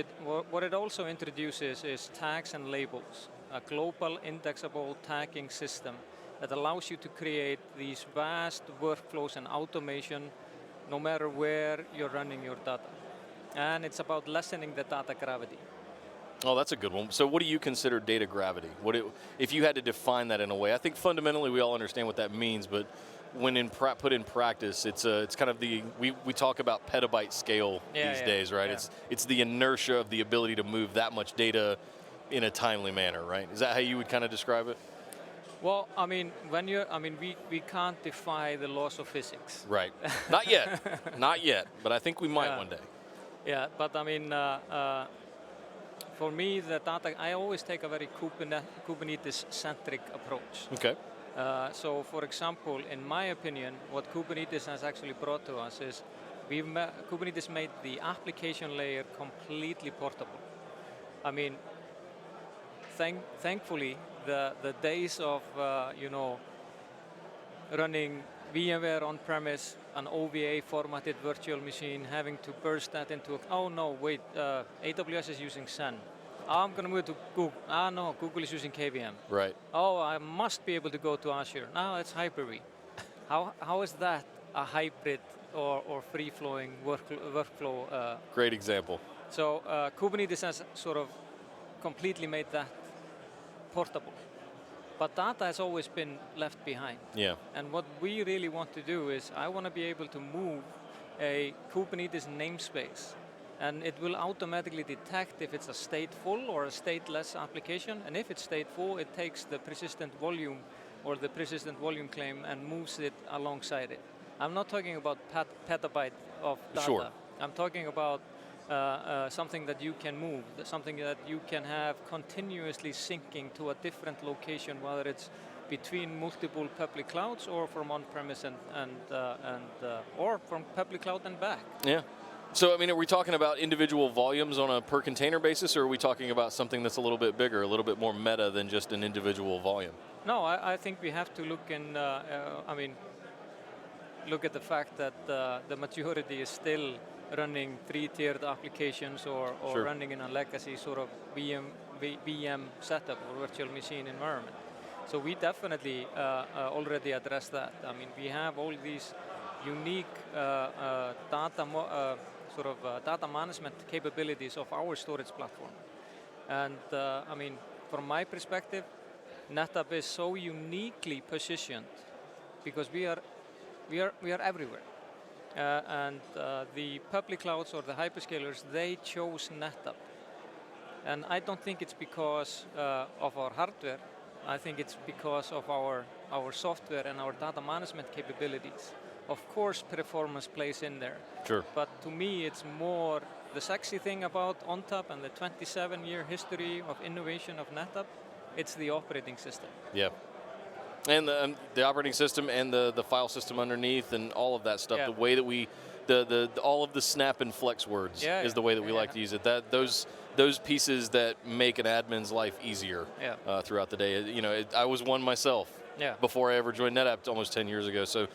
what it also introduces is tags and labels. a global indexable tagging system that allows you to create these vast workflows and automation no matter where you're running your data. And it's about lessening the data gravity. Oh, that's a good one. So what do you consider data gravity? If you had to define that in a way? I think fundamentally we all understand what that means, but when put in practice, it's kind of we talk about petabyte scale these days, right? Yeah. It's the inertia of the ability to move that much data in a timely manner, right? Is that how you would kind of describe it? Well, I mean, we can't defy the laws of physics. Right. Not yet. Not yet. But I think we might one day. Yeah, but I mean, for me, the data, I always take a very Kubernetes-centric approach. Okay. So, for example, in my opinion, what Kubernetes has actually brought to us is Kubernetes made the application layer completely portable. I mean, thankfully, the days of running VMware on-premise, an OVA formatted virtual machine, having to burst that into oh no, wait, AWS is using Xen. I'm going to move to Google. No, Google is using KVM. Right. Oh, I must be able to go to Azure. Now it's Hyper-V. How is that a hybrid or free-flowing workflow? Great example. So Kubernetes has sort of completely made that portable. But data has always been left behind. Yeah. And what we really want to do is I want to be able to move a Kubernetes namespace, and it will automatically detect if it's a stateful or a stateless application. And if it's stateful, it takes the persistent volume or the persistent volume claim and moves it alongside it. I'm not talking about petabyte of data. Sure. I'm talking about something that you can move, something that you can have continuously syncing to a different location, whether it's between multiple public clouds or from on-premise or from public cloud and back. Yeah. So, I mean, are we talking about individual volumes on a per container basis, or are we talking about something that's a little bit bigger, a little bit more meta than just an individual volume? No, I think we have to look in, look at the fact that the majority is still running three-tiered applications or Sure. running in a legacy sort of VM setup or virtual machine environment. So we definitely already address that. I mean, we have all these unique data management capabilities of our storage platform. And I mean, from my perspective, NetApp is so uniquely positioned because we are everywhere. And the public clouds or the hyperscalers, they chose NetApp. And I don't think it's because of our hardware. I think it's because of our software and our data management capabilities. Of course, performance plays in there. Sure. But to me, it's more the sexy thing about ONTAP and the 27-year history of innovation of NetApp, it's the operating system. Yeah. And the operating system and the file system underneath and all of that stuff. Yeah. The way that we, all of the snap and flex words is the way that we like to use it. Those pieces that make an admin's life easier throughout the day. You know, I was one myself before I ever joined NetApp almost 10 years ago. So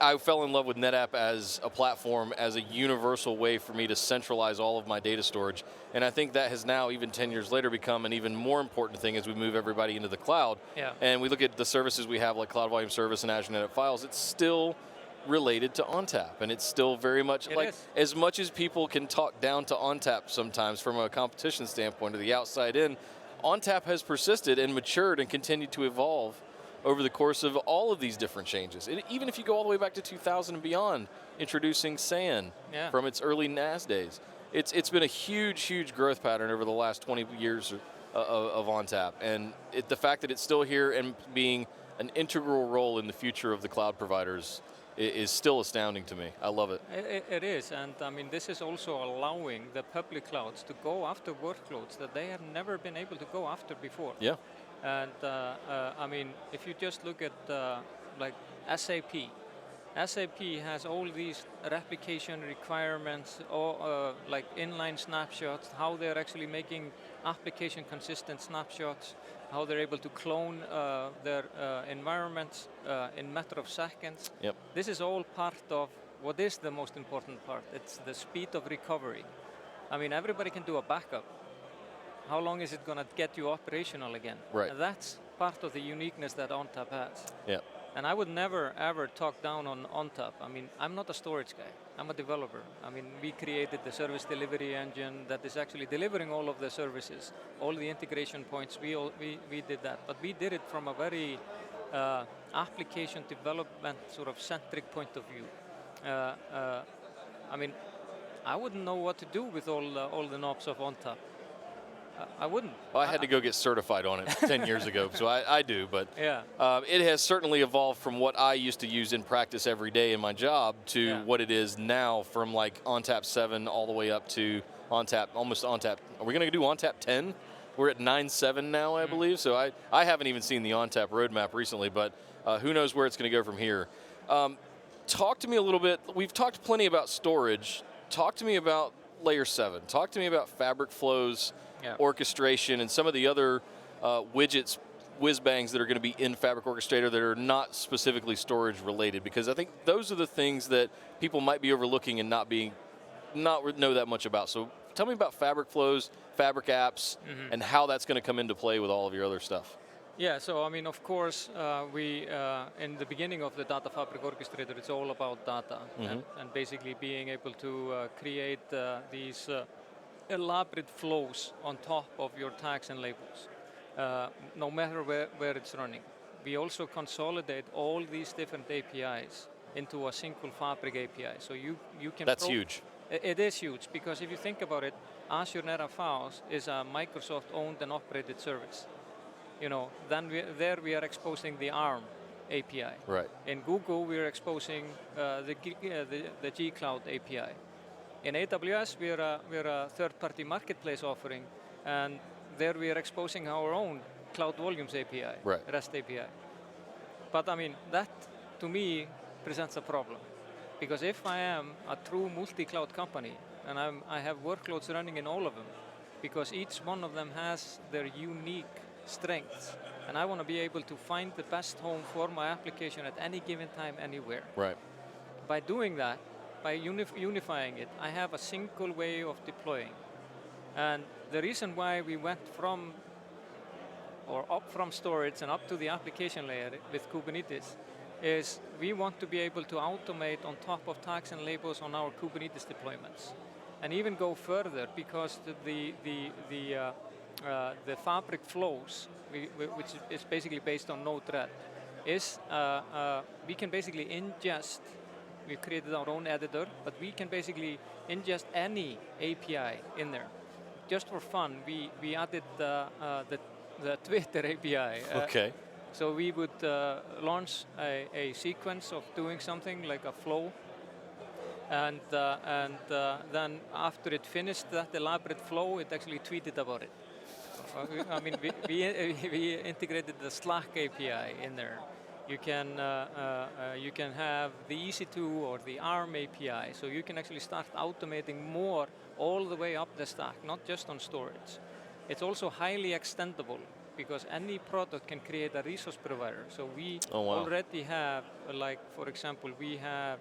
I fell in love with NetApp as a platform, as a universal way for me to centralize all of my data storage. And I think that has now, even 10 years later, become an even more important thing as we move everybody into the cloud. Yeah. And we look at the services we have, like Cloud Volume Service and Azure NetApp Files, it's still related to ONTAP. And it's still very much as much as people can talk down to ONTAP sometimes from a competition standpoint or the outside in, ONTAP has persisted and matured and continued to evolve over the course of all of these different changes. Even if you go all the way back to 2000 and beyond, introducing SAN from its early NAS days. It's been a huge growth pattern over the last 20 years of ONTAP. And the fact that it's still here and being an integral role in the future of the cloud providers is still astounding to me. I love it. It is, and I mean, this is also allowing the public clouds to go after workloads that they have never been able to go after before. Yeah. And I mean, if you just look at like SAP has all these replication requirements, or like inline snapshots, how they're actually making application consistent snapshots, how they're able to clone their environments in matter of seconds. Yep. This is all part of what is the most important part. It's the speed of recovery. I mean, everybody can do a backup, how long is it going to get you operational again? Right. And that's part of the uniqueness that ONTAP has. Yeah. And I would never, ever talk down on ONTAP. I mean, I'm not a storage guy. I'm a developer. I mean, we created the service delivery engine that is actually delivering all of the services, all the integration points. We did that. But we did it from a very application development sort of centric point of view. I mean, I wouldn't know what to do with all the knobs of ONTAP. I wouldn't. Well, I had to go get certified on it 10 years ago, so I do. But yeah. It has certainly evolved from what I used to use in practice every day in my job to what it is now, from like ONTAP 7 all the way up to ONTAP, almost ONTAP. Are we going to do ONTAP 10? We're at 9.7 now, I believe. So I haven't even seen the ONTAP roadmap recently, but who knows where it's going to go from here. Talk to me a little bit. We've talked plenty about storage. Talk to me about Layer 7. Talk to me about fabric flows, orchestration, and some of the other widgets, whiz-bangs that are going to be in Fabric Orchestrator that are not specifically storage related, because I think those are the things that people might be overlooking and not know that much about. So tell me about fabric flows, fabric apps, and how that's going to come into play with all of your other stuff. Yeah, so I mean, of course, we in the beginning of the Data Fabric Orchestrator, it's all about data and basically being able to create these elaborate flows on top of your tags and labels, no matter where it's running. We also consolidate all these different APIs into a single Fabric API. So you can. That's huge. It is huge, because if you think about it, Azure NetApp Files is a Microsoft-owned and operated service. You know, then we are exposing the ARM API. Right. In Google, we are exposing the G Cloud API. In AWS, we are a third-party marketplace offering, and there we are exposing our own Cloud Volumes API, REST API. But I mean, that to me presents a problem, because if I am a true multi-cloud company and I have workloads running in all of them, because each one of them has their unique strengths, and I want to be able to find the best home for my application at any given time, anywhere. Right. By doing that, by unifying it, I have a single way of deploying. And the reason why we went up from storage and up to the application layer with Kubernetes is we want to be able to automate on top of tags and labels on our Kubernetes deployments, and even go further, because the fabric flows, which is basically based on Node-RED, is we can basically ingest. We created our own editor, but we can basically ingest any API in there. Just for fun, we added the Twitter API. Okay. So we would launch a sequence of doing something like a flow, and then after it finished that elaborate flow, it actually tweeted about it. I mean, we integrated the Slack API in there. You can have the EC2 or the ARM API, so you can actually start automating more all the way up the stack, not just on storage. It's also highly extendable, because any product can create a resource provider. So we already have, like for example, we have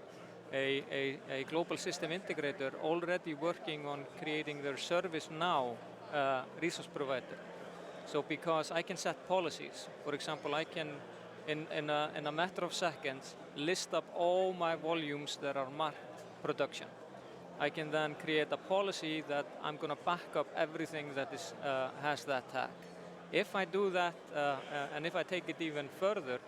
a global system integrator already working on creating their ServiceNow resource provider. So because I can set policies, for example, I can in a matter of seconds list up all my volumes that are marked production. I can then create a policy that I'm going to back up everything that is has that tag. If I do that, and if I take it even further,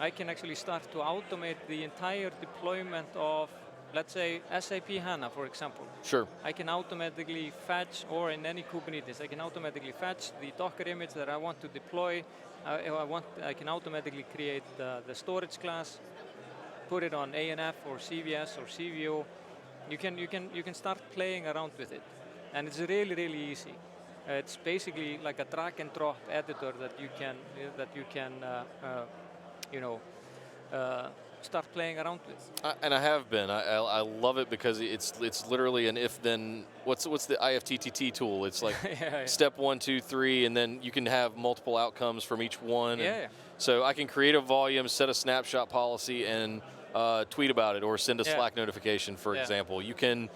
I can actually start to automate the entire deployment of, let's say, SAP HANA, for example. Sure. I can automatically fetch, or in any Kubernetes, I can automatically fetch the Docker image that I want to deploy. I can automatically create the storage class, put it on ANF or CVS or CVO. You can start playing around with it, and it's really, really easy. It's basically like a drag and drop editor that you can start playing around with. And I have been. I love it, because it's literally an if then. What's the IFTTT tool? It's like step 1, 2, 3, and then you can have multiple outcomes from each one. Yeah. So I can create a volume, set a snapshot policy, and tweet about it, or send a Slack notification, for example. You can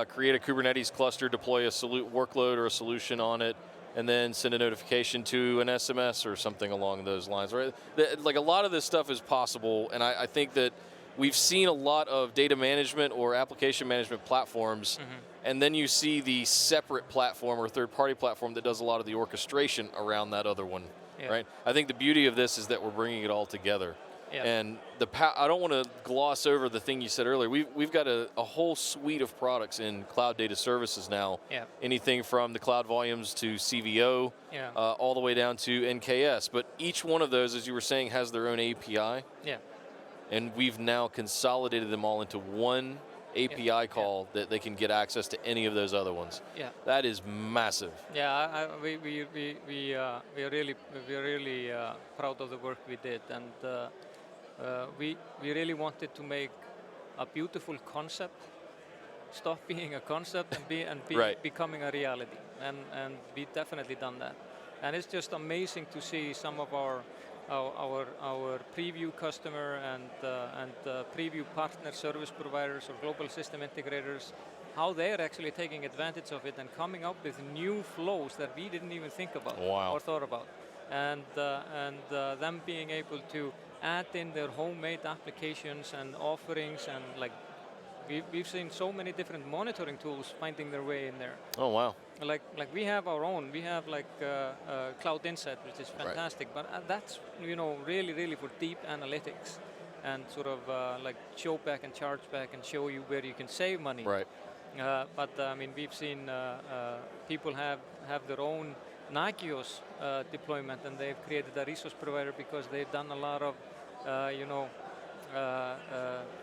create a Kubernetes cluster, deploy a workload or a solution on it, and then send a notification to an SMS or something along those lines, right? Like a lot of this stuff is possible, and I think that we've seen a lot of data management or application management platforms, and then you see the separate platform or third-party platform that does a lot of the orchestration around that other one, right? I think the beauty of this is that we're bringing it all together. Yeah. And I don't want to gloss over the thing you said earlier. We've got a whole suite of products in cloud data services now. Yeah. Anything from the cloud volumes to CVO, Yeah. all the way down to NKS. But each one of those, as you were saying, has their own API. Yeah. And we've now consolidated them all into one API call that they can get access to any of those other ones. Yeah. That is massive. Yeah, we are really proud of the work we did, and we really wanted to make a beautiful concept stop being a concept and be right. becoming a reality, and we definitely done that. And it's just amazing to see some of our preview customer and preview partner service providers or global system integrators, how they're actually taking advantage of it and coming up with new flows that we didn't even think about or thought about, and them being able to add in their homemade applications and offerings, and like we've seen so many different monitoring tools finding their way in there. Oh wow! Like we have our own. We have like Cloud Insight, which is fantastic. Right. But that's really for deep analytics, and sort of like show back and charge back and show you where you can save money. Right. But I mean, we've seen people have their own Nagios deployment, and they've created a resource provider because they've done a lot of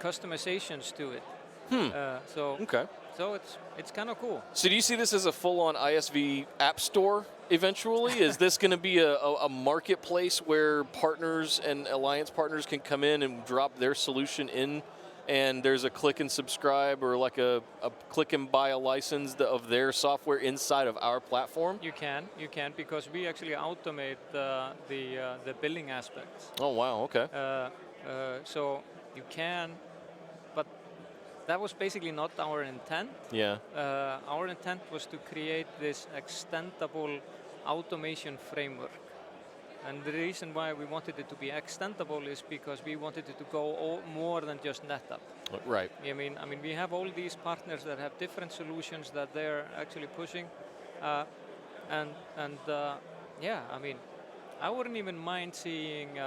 customizations to it. So it's kind of cool. So do you see this as a full-on ISV app store eventually? Is this going to be a marketplace where partners and alliance partners can come in and drop their solution in, and there's a click and subscribe or like a click and buy a license of their software inside of our platform? You can because we actually automate the billing aspects. Oh wow, okay. So you can, but that was basically not our intent. Yeah. Our intent was to create this extendable automation framework. And the reason why we wanted it to be extendable is because we wanted it to go more than just NetApp. Right. I mean, we have all these partners that have different solutions that they're actually pushing, yeah, I mean, I wouldn't even mind seeing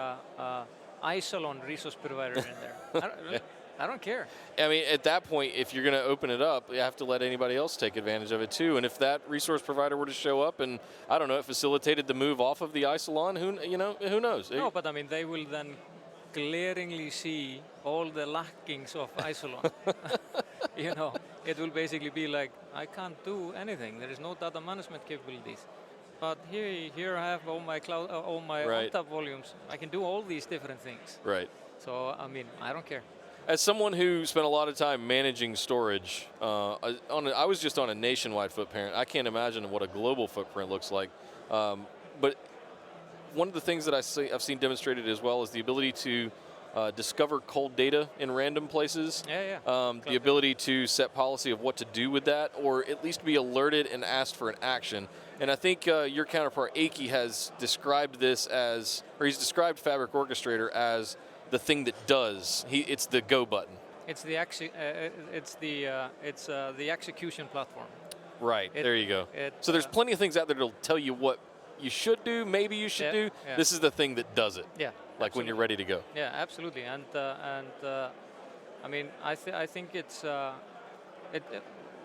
Isilon resource provider in there. I don't care. I mean, at that point, if you're going to open it up, you have to let anybody else take advantage of it too. And if that resource provider were to show up and, I don't know, it facilitated the move off of the Isilon, who knows? No, but I mean, they will then glaringly see all the lackings of Isilon. It will basically be like, I can't do anything. There is no data management capabilities. But here I have all my cloud, all my ONTAP volumes. I can do all these different things. Right. So, I mean, I don't care. As someone who spent a lot of time managing storage, I was just on a nationwide footprint. I can't imagine what a global footprint looks like. But one of the things that I've seen demonstrated as well is the ability to discover cold data in random places. The ability to set policy of what to do with that, or at least be alerted and asked for an action. And I think your counterpart, Aki, has described this as, or he's described Fabric Orchestrator as the thing that does. It's the go button. It's the execution platform. Right. There you go. So there's plenty of things out there that'll tell you what you should do, maybe you should do. Yeah. This is the thing that does it. Yeah. Like when you're ready to go. Yeah, absolutely. And I mean, I think it's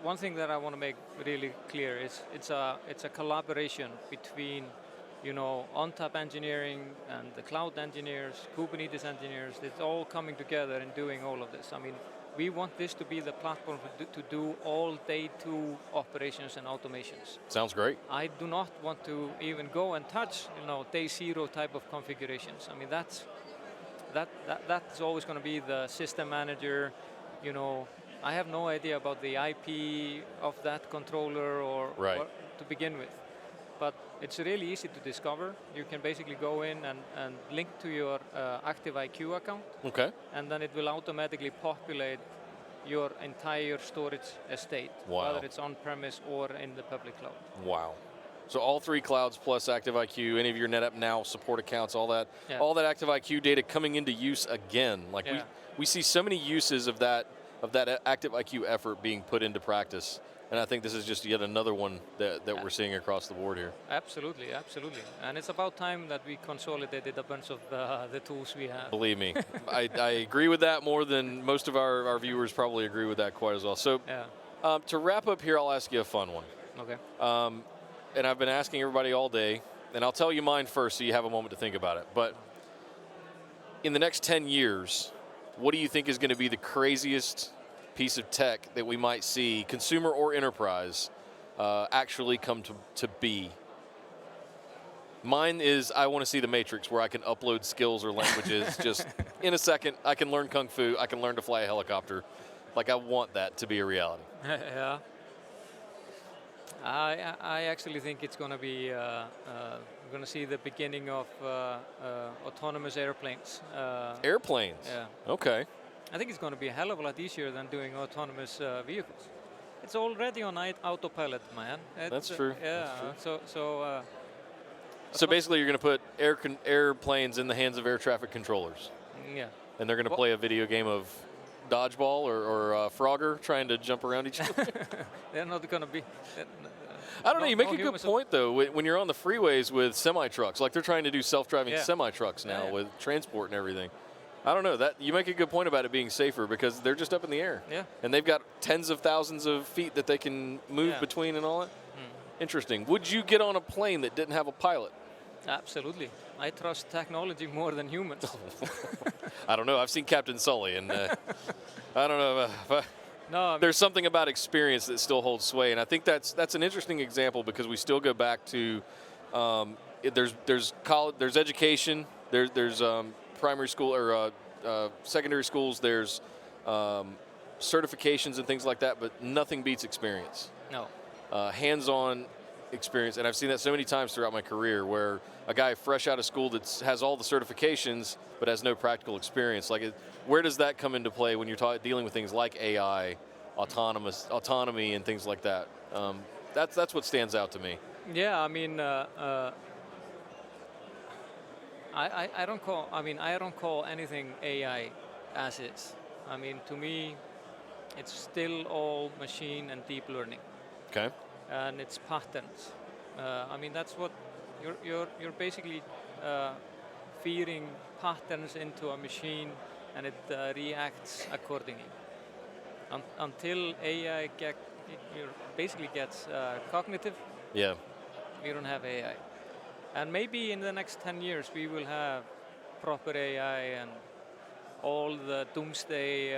one thing that I want to make really clear is it's a collaboration between ONTAP engineering and the cloud engineers, Kubernetes engineers. It's all coming together and doing all of this. I mean, we want this to be the platform to do all day 2 operations and automations. Sounds great. I do not want to even go and touch, day 0 type of configurations. I mean, that's always going to be the system manager. I have no idea about the IP of that controller or to begin with. But it's really easy to discover. You can basically go in and link to your ActiveIQ account. Okay. And then it will automatically populate your entire storage estate, wow. whether it's on-premise or in the public cloud. Wow. So all 3 clouds plus ActiveIQ, any of your NetApp Now support accounts, all that ActiveIQ data coming into use again. Like we see so many uses of that ActiveIQ effort being put into practice. And I think this is just yet another one that we're seeing across the board here. Absolutely, absolutely. And it's about time that we consolidated a bunch of the tools we have. Believe me, I agree with that more than most of our viewers probably agree with that quite as well. So to wrap up here, I'll ask you a fun one. Okay. And I've been asking everybody all day, and I'll tell you mine first so you have a moment to think about it. But in the next 10 years, what do you think is going to be the craziest piece of tech that we might see, consumer or enterprise, actually come to be? Mine is, I want to see the Matrix, where I can upload skills or languages just in a second. I can learn Kung Fu. I can learn to fly a helicopter. Like, I want that to be a reality. Yeah. I actually think it's going to be, we're going to see the beginning of autonomous airplanes. Airplanes? Yeah. Okay. I think it's going to be a hell of a lot easier than doing autonomous vehicles. It's already on autopilot, man. That's true. Yeah. That's true. So basically, you're going to put airplanes in the hands of air traffic controllers. Yeah. And they're going to play a video game of dodgeball or Frogger trying to jump around each other. They're not going to be. I don't know. You make a good point, though, when you're on the freeways with semi-trucks. Like, they're trying to do self-driving semi-trucks now with transport and everything. I don't know. You make a good point about it being safer because they're just up in the air. Yeah. And they've got tens of thousands of feet that they can move between and all that. Interesting. Would you get on a plane that didn't have a pilot? Absolutely. I trust technology more than humans. I don't know. I've seen Captain Sully, and I don't know. No, there's something about experience that still holds sway, and I think that's an interesting example because we still go back to there's college, there's education, there's primary school or secondary schools, there's certifications and things like that, but nothing beats experience. No. Hands-on experience, and I've seen that so many times throughout my career where a guy fresh out of school that has all the certifications but has no practical experience. Like, where does that come into play when you're dealing with things like AI, autonomy, and things like that? That's what stands out to me. Yeah, I mean, I don't call anything AI as is. I mean, to me, it's still all machine and deep learning. Okay. And it's patterns. I mean, that's what you're basically feeding patterns into a machine, and it reacts accordingly. Until AI basically gets cognitive. Yeah. We don't have AI. And maybe in the next 10 years we will have proper AI and all the doomsday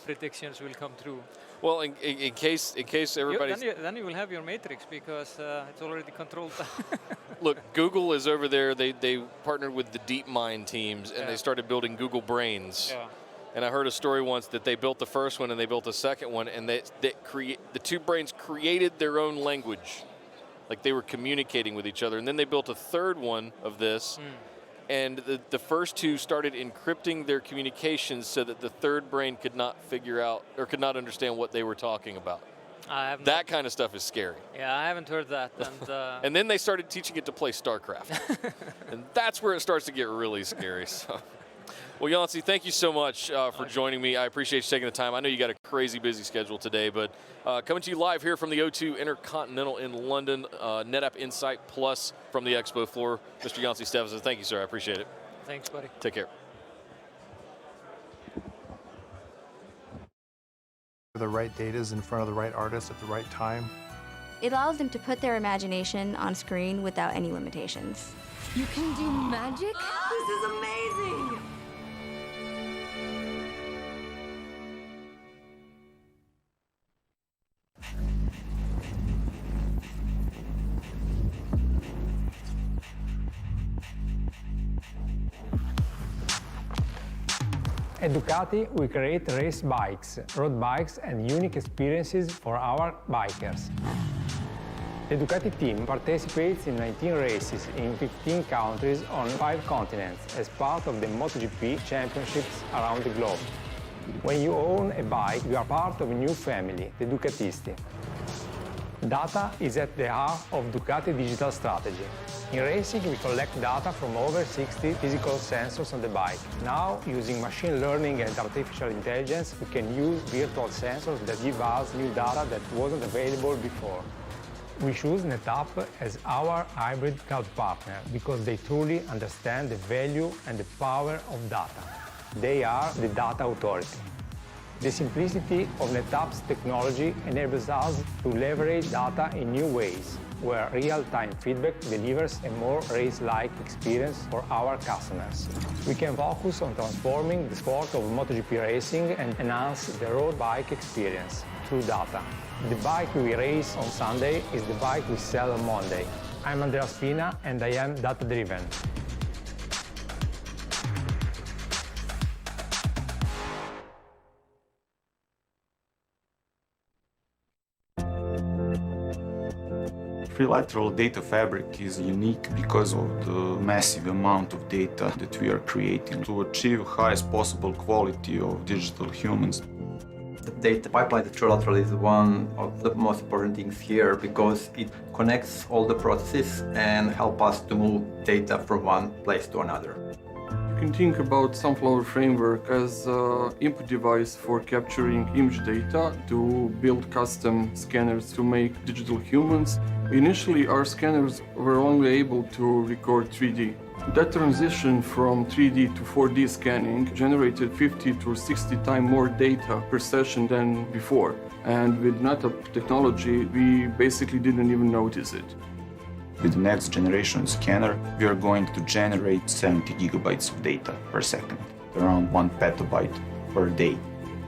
predictions will come true. Well, in case everybody... Then you will have your Matrix because it's already controlled. Look, Google is over there. They partnered with the DeepMind teams, and they started building Google Brains. Yeah. And I heard a story once that they built the first one and they built the second one, and the two brains created their own language. Like, they were communicating with each other. And then they built a third one of this, and the first two started encrypting their communications so that the third brain could not figure out or could not understand what they were talking about. That kind of stuff is scary. Yeah, I haven't heard that. And, and then they started teaching it to play StarCraft. And that's where it starts to get really scary. So. Well, Yancey, thank you so much for joining me. I appreciate you taking the time. I know you got a crazy busy schedule today, but coming to you live here from the O2 Intercontinental in London, NetApp INSIGHT Plus from the expo floor. Mr. Yancey Steffensen, thank you, sir. I appreciate it. Thanks, buddy. Take care. The right data is in front of the right artist at the right time. It allows them to put their imagination on screen without any limitations. You can do magic? This is amazing! At Ducati, we create race bikes, road bikes, and unique experiences for our bikers. The Ducati team participates in 19 races in 15 countries on 5 continents as part of the MotoGP championships around the globe. When you own a bike, you are part of a new family, the Ducatisti. Data is at the heart of Ducati digital strategy. In racing, we collect data from over 60 physical sensors on the bike. Now, using machine learning and artificial intelligence, we can use virtual sensors that give us new data that wasn't available before. We choose NetApp as our hybrid cloud partner because they truly understand the value and the power of data. They are the data authority. The simplicity of NetApp's technology enables us to leverage data in new ways, where real-time feedback delivers a more race-like experience for our customers. We can focus on transforming the sport of MotoGP racing and enhance the road bike experience through data. The bike we race on Sunday is the bike we sell on Monday. I'm Andrea Spina, and I am data-driven. Trilateral data fabric is unique because of the massive amount of data that we are creating to achieve highest possible quality of digital humans. The data pipeline, the trilateral, is one of the most important things here because it connects all the processes and help us to move data from one place to another. You can think about Sunflower Framework as an input device for capturing image data to build custom scanners to make digital humans. Initially, our scanners were only able to record 3D. That transition from 3D to 4D scanning generated 50 to 60 times more data per session than before. And with NetApp technology, we basically didn't even notice it. With the next generation scanner, we are going to generate 70 gigabytes of data per second, around 1 petabyte per day.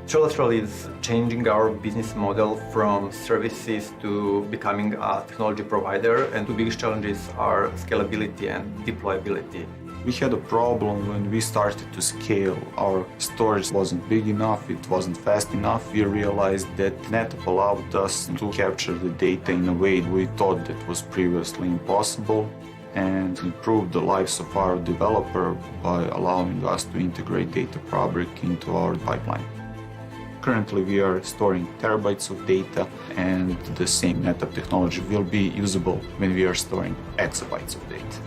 Trilateral is changing our business model from services to becoming a technology provider, and the biggest challenges are scalability and deployability. We had a problem when we started to scale. Our storage wasn't big enough, it wasn't fast enough. We realized that NetApp allowed us to capture the data in a way we thought that was previously impossible, and improve the lives of our developer by allowing us to integrate data fabric into our pipeline. Currently, we are storing terabytes of data, and the same NetApp technology will be usable when we are storing exabytes of data.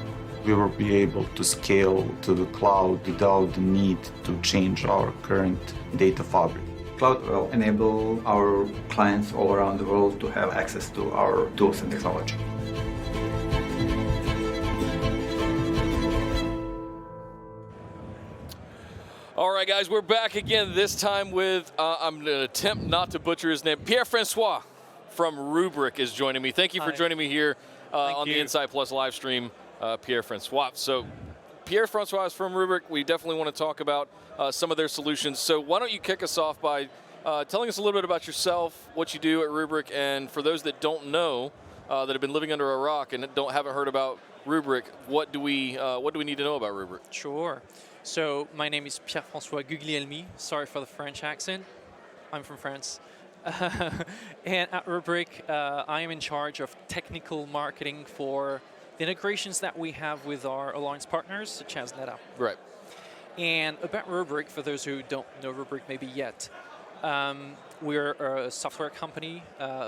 We will be able to scale to the cloud without the need to change our current data fabric. Cloud will enable our clients all around the world to have access to our tools and technology. All right, guys, we're back again, this time with, I'm going to attempt not to butcher his name, Pierre-Francois from Rubrik is joining me. Thank you for joining me here on the Insight Plus live stream, Pierre-Francois. So Pierre-Francois is from Rubrik. We definitely want to talk about some of their solutions. So why don't you kick us off by telling us a little bit about yourself, what you do at Rubrik, and for those that don't know, that have been living under a rock and haven't heard about Rubrik, what do we need to know about Rubrik? Sure. So my name is Pierre-Francois Guglielmi. Sorry for the French accent. I'm from France. And at Rubrik, I am in charge of technical marketing for the integrations that we have with our alliance partners, such as NetApp. Right. And about Rubrik, for those who don't know Rubrik maybe yet, we're a software company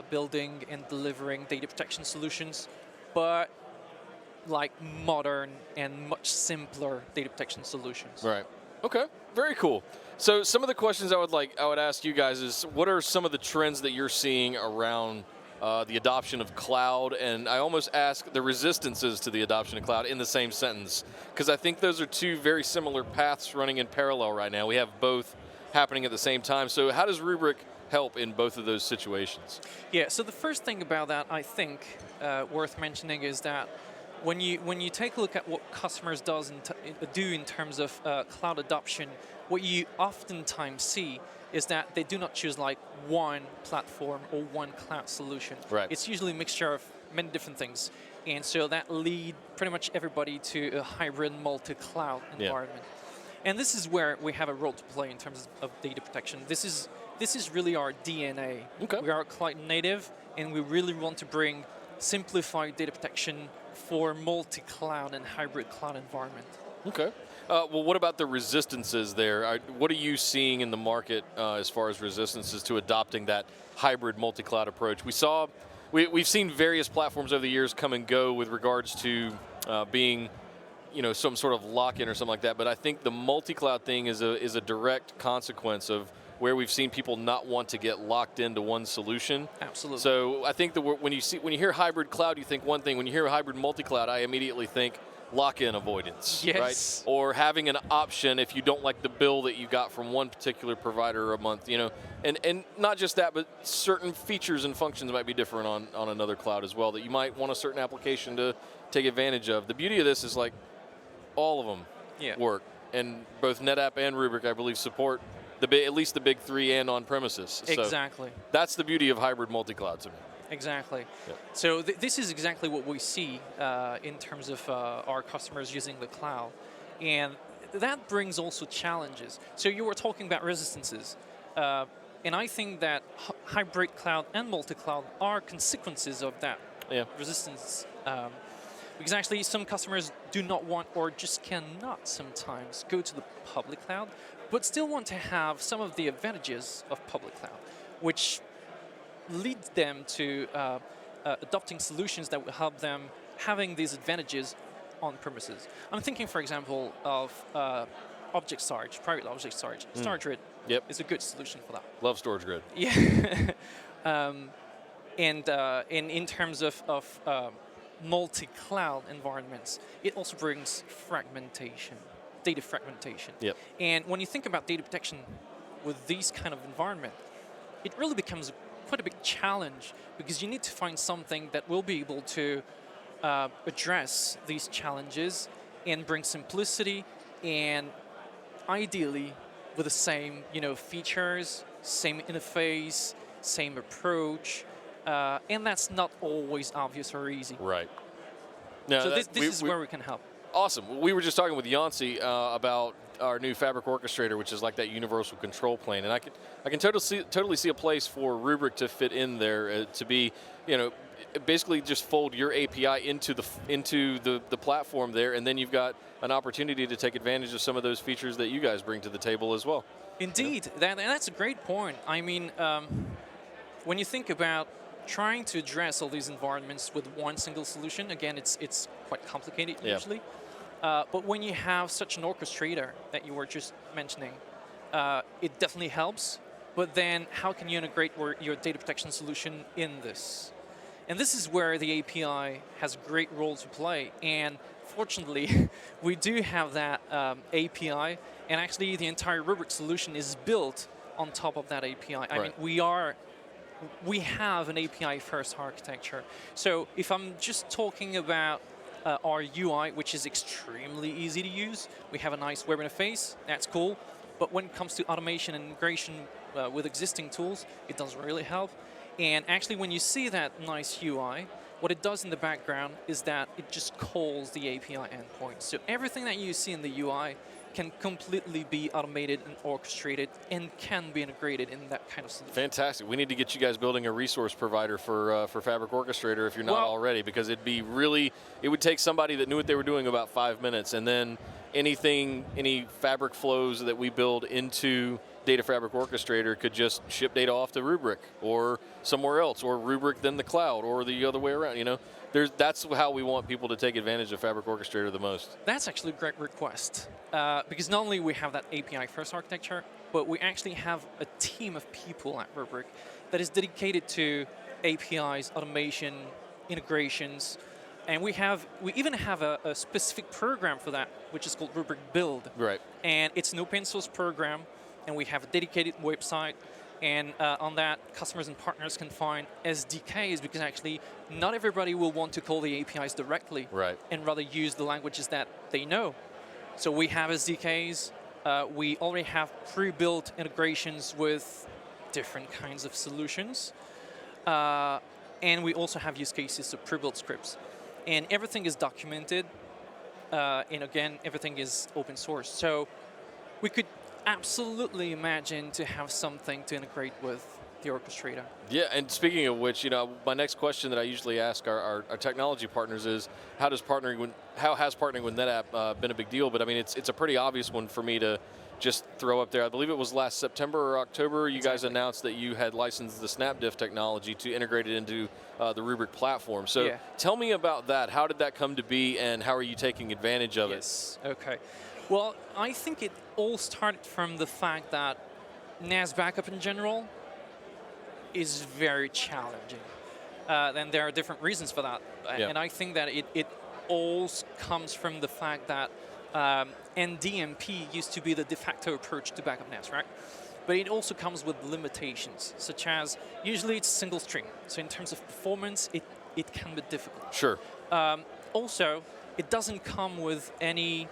building and delivering data protection solutions, but like modern and much simpler data protection solutions. Right. Okay. Very cool. So some of the questions I would ask you guys is, what are some of the trends that you're seeing around the adoption of cloud? And I almost ask the resistances to the adoption of cloud in the same sentence, because I think those are two very similar paths running in parallel right now. We have both happening at the same time. So how does Rubrik help in both of those situations? Yeah. So the first thing about that, I think, worth mentioning is that when you take a look at what customers do in terms of cloud adoption, what you oftentimes see is that they do not choose like one platform or one cloud solution. Right. It's usually a mixture of many different things. And so that lead pretty much everybody to a hybrid multi-cloud environment. And this is where we have a role to play in terms of data protection. This is really our DNA. Okay. We are cloud native, and we really want to bring simplified data protection for multi-cloud and hybrid cloud environment. Okay. Well, what about the resistances there? What are you seeing in the market as far as resistances to adopting that hybrid multi-cloud approach? We saw we've seen various platforms over the years come and go with regards to being, some sort of lock-in or something like that. But I think the multi-cloud thing is a direct consequence of where we've seen people not want to get locked into one solution. Absolutely. So I think that when you hear hybrid cloud, you think one thing. When you hear hybrid multi-cloud, I immediately think lock-in avoidance, yes. right? Or having an option if you don't like the bill that you got from one particular provider a month, and not just that, but certain features and functions might be different on another cloud as well that you might want a certain application to take advantage of. The beauty of this is like all of them work, and both NetApp and Rubrik, I believe, support at least the big three and on premises. Exactly. So that's the beauty of hybrid multi-cloud to me. Exactly. Yep. So this is exactly what we see in terms of our customers using the cloud. And that brings also challenges. So you were talking about resistances. And I think that hybrid cloud and multi-cloud are consequences of that resistance. Because actually some customers do not want or just cannot sometimes go to the public cloud, but still want to have some of the advantages of public cloud, which leads them to adopting solutions that will help them having these advantages on premises. I'm thinking, for example, of object storage, private object storage. StorageGrid is a good solution for that. Love StorageGrid. Yeah. And in terms of multi-cloud environments, it also brings fragmentation, data fragmentation. Yep. And when you think about data protection with these kind of environment, it really becomes quite a big challenge because you need to find something that will be able to address these challenges and bring simplicity and ideally with the same features, same interface, same approach, and that's not always obvious or easy. Right. No, so this is where we can help. Awesome. We were just talking with Yancey about our new Fabric Orchestrator, which is like that universal control plane, and I can totally see a place for Rubrik to fit in there to be, basically just fold your API into the platform there, and then you've got an opportunity to take advantage of some of those features that you guys bring to the table as well. Indeed, that's a great point. I mean, when you think about trying to address all these environments with one single solution, again, it's quite complicated usually. But when you have such an orchestrator that you were just mentioning, it definitely helps. But then how can you integrate your data protection solution in this? And this is where the API has a great role to play. And fortunately, we do have that API. And actually, the entire Rubrik solution is built on top of that API. I mean, we have an API-first architecture. So if I'm just talking about our UI, which is extremely easy to use, we have a nice web interface, that's cool. But when it comes to automation and integration with existing tools, it doesn't really help. And actually, when you see that nice UI, what it does in the background is that it just calls the API endpoint. So everything that you see in the UI can completely be automated and orchestrated and can be integrated in that kind of solution. Fantastic. We need to get you guys building a resource provider for Fabric Orchestrator if you're not already, because it would take somebody that knew what they were doing about 5 minutes, and then any Fabric flows that we build into Data Fabric Orchestrator could just ship data off to Rubrik or somewhere else, or Rubrik then the cloud, or the other way around. That's how we want people to take advantage of Fabric Orchestrator the most. That's actually a great request, because not only we have that API-first architecture, but we actually have a team of people at Rubrik that is dedicated to APIs, automation, integrations, and we even have a specific program for that, which is called Rubrik Build. Right. And it's an open source program, and we have a dedicated website. And on that, customers and partners can find SDKs, because actually not everybody will want to call the APIs directly, and rather use the languages that they know. So we have SDKs. We already have pre-built integrations with different kinds of solutions. And we also have use cases of pre-built scripts. And everything is documented. And again, everything is open source. So we could absolutely imagine to have something to integrate with the orchestrator. Yeah, and speaking of which, my next question that I usually ask our technology partners is, how has partnering with NetApp been a big deal? But I mean, it's a pretty obvious one for me to just throw up there, I believe it was last September or October, you guys announced that you had licensed the SnapDiff technology to integrate it into the Rubrik platform. So tell me about that. How did that come to be, and how are you taking advantage of it? Okay. Well, I think it all started from the fact that NAS backup in general is very challenging. And there are different reasons for that. And I think that it all comes from the fact that NDMP used to be the de facto approach to backup NAS, right? But it also comes with limitations, such as usually it's single stream. So in terms of performance, it can be difficult. Sure. Also, it doesn't come with any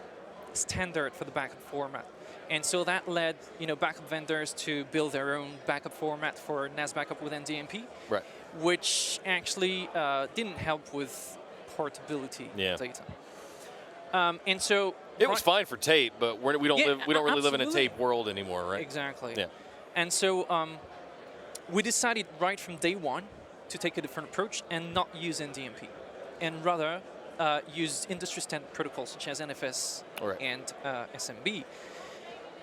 standard for the backup format. And so that led, backup vendors to build their own backup format for NAS backup with NDMP, right? Which actually didn't help with portability of data. And so it was fine for tape, but we don't really live in a tape world anymore, right? Exactly. Yeah. And so we decided right from day one to take a different approach and not use NDMP, and rather use industry standard protocols such as NFS and SMB.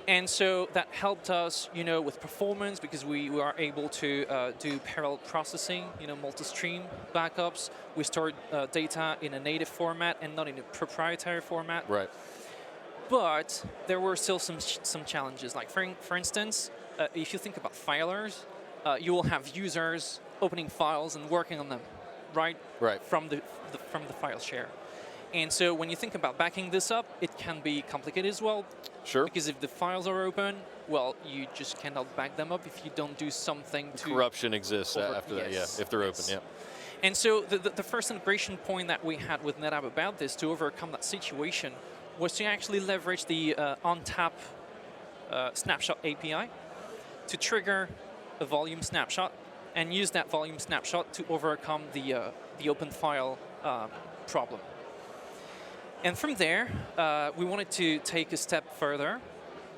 And so that helped us, with performance, because we are able to do parallel processing, multi-stream backups. We stored data in a native format and not in a proprietary format. Right. But there were still some challenges. Like for instance, if you think about filers, you will have users opening files and working on them, right? Right. From the file share. And so when you think about backing this up, it can be complicated as well. Sure. Because if the files are open, well, you just cannot back them up if you don't do something to... Corruption exists after that, if they're open, And so the first integration point that we had with NetApp about this to overcome that situation was to actually leverage the ONTAP snapshot API to trigger a volume snapshot and use that volume snapshot to overcome the open file problem. And from there, we wanted to take a step further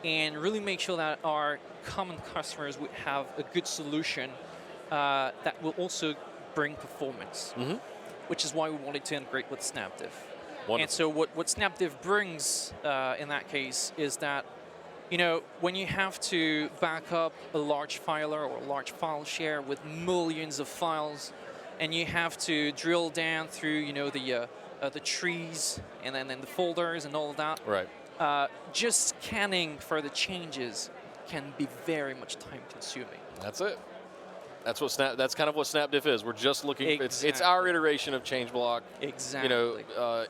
and really make sure that our common customers would have a good solution that will also bring performance, which is why we wanted to integrate with SnapDiff. Wonderful. And so what SnapDiff brings in that case is that, when you have to back up a large filer or a large file share with millions of files, and you have to drill down through, the trees and then the folders and all of that. Right. Just scanning for the changes can be very much time consuming. That's it. That's kind of what SnapDiff is. We're just looking. It's our iteration of change block. Exactly.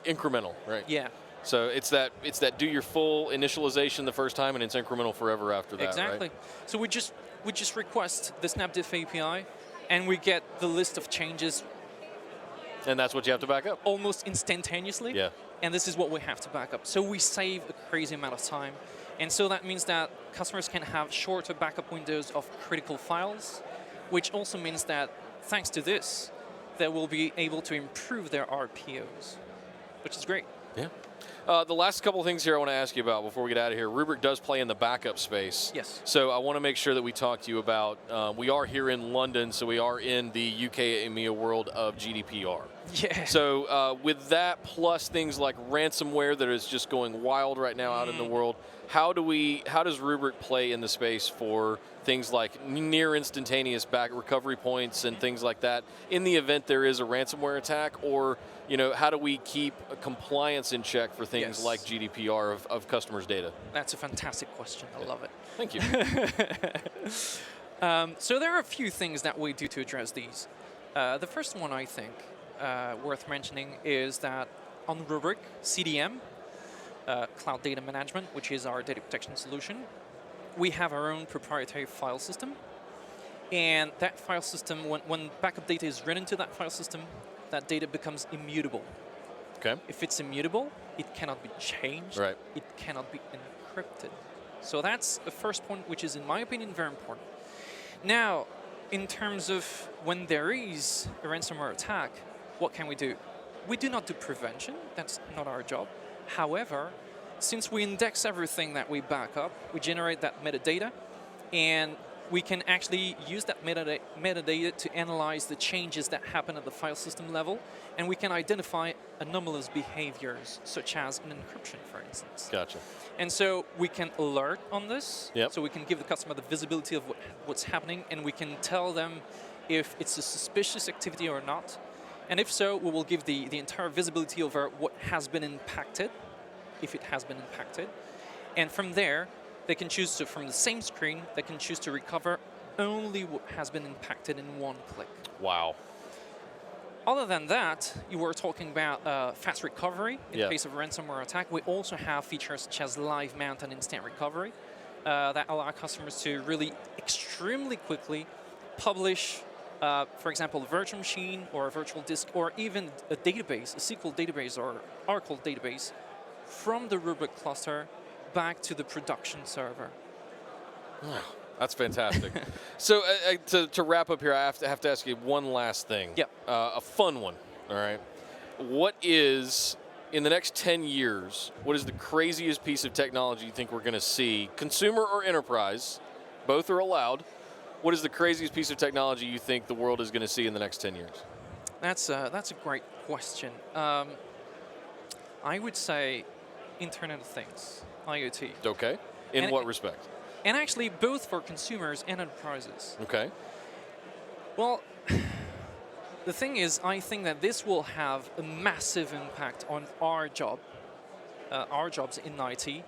Incremental, right? Yeah. So it's that do your full initialization the first time, and it's incremental forever after that. Exactly. Right? So we just request the SnapDiff API, and we get the list of changes. And that's what you have to back up? Almost instantaneously. Yeah. And this is what we have to back up. So we save a crazy amount of time. And so that means that customers can have shorter backup windows of critical files, which also means that thanks to this, they will be able to improve their RPOs, which is great. Yeah. The last couple of things here I want to ask you about before we get out of here. Rubrik does play in the backup space. Yes. So I want to make sure that we talk to you about, we are here in London, so we are in the UK EMEA world of GDPR. Yeah. So with that, plus things like ransomware that is just going wild right now out in the world, how does Rubrik play in the space for things like near instantaneous back recovery points and things like that in the event there is a ransomware attack? Or how do we keep compliance in check for things like GDPR of customers' data? That's a fantastic question. I love it. Thank you. So there are a few things that we do to address these. The first one, I think, worth mentioning is that on Rubrik, CDM, Cloud Data Management, which is our data protection solution, we have our own proprietary file system. And that file system, when backup data is written to that file system, that data becomes immutable. Okay. If it's immutable, it cannot be changed. Right. It cannot be encrypted. So that's the first point, which is, in my opinion, very important. Now, in terms of when there is a ransomware attack, what can we do? We do not do prevention. That's not our job. However, since we index everything that we back up, we generate that metadata, and we can actually use that metadata to analyze the changes that happen at the file system level, and we can identify anomalous behaviors, such as an encryption, for instance. Gotcha. And so we can alert on this, Yep. so we can give the customer the visibility of what's happening, and we can tell them if it's a suspicious activity or not. And if so, we will give the entire visibility over what has been impacted, if it has been impacted. And from there, they can choose to, from the same screen, they can choose to recover only what has been impacted in one click. Wow. Other than that, you were talking about fast recovery in case of a ransomware attack. We also have features such as live mount and instant recovery that allow customers to really extremely quickly publish, for example, a virtual machine or a virtual disk, or even a database, a SQL database or Oracle database, from the Rubrik cluster back to the production server. That's fantastic. So to wrap up here, I have to ask you one last thing. Yep. A fun one, all right? What is, in the next 10 years, what is the craziest piece of technology you think we're going to see, consumer or enterprise, both are allowed. What is the craziest piece of technology you think the world is going to see in the next 10 years? That's a great question. I would say Internet of Things, IoT. Okay. In what respect? And actually, both for consumers and enterprises. Okay. Well, the thing is, I think that this will have a massive impact on our jobs in IT.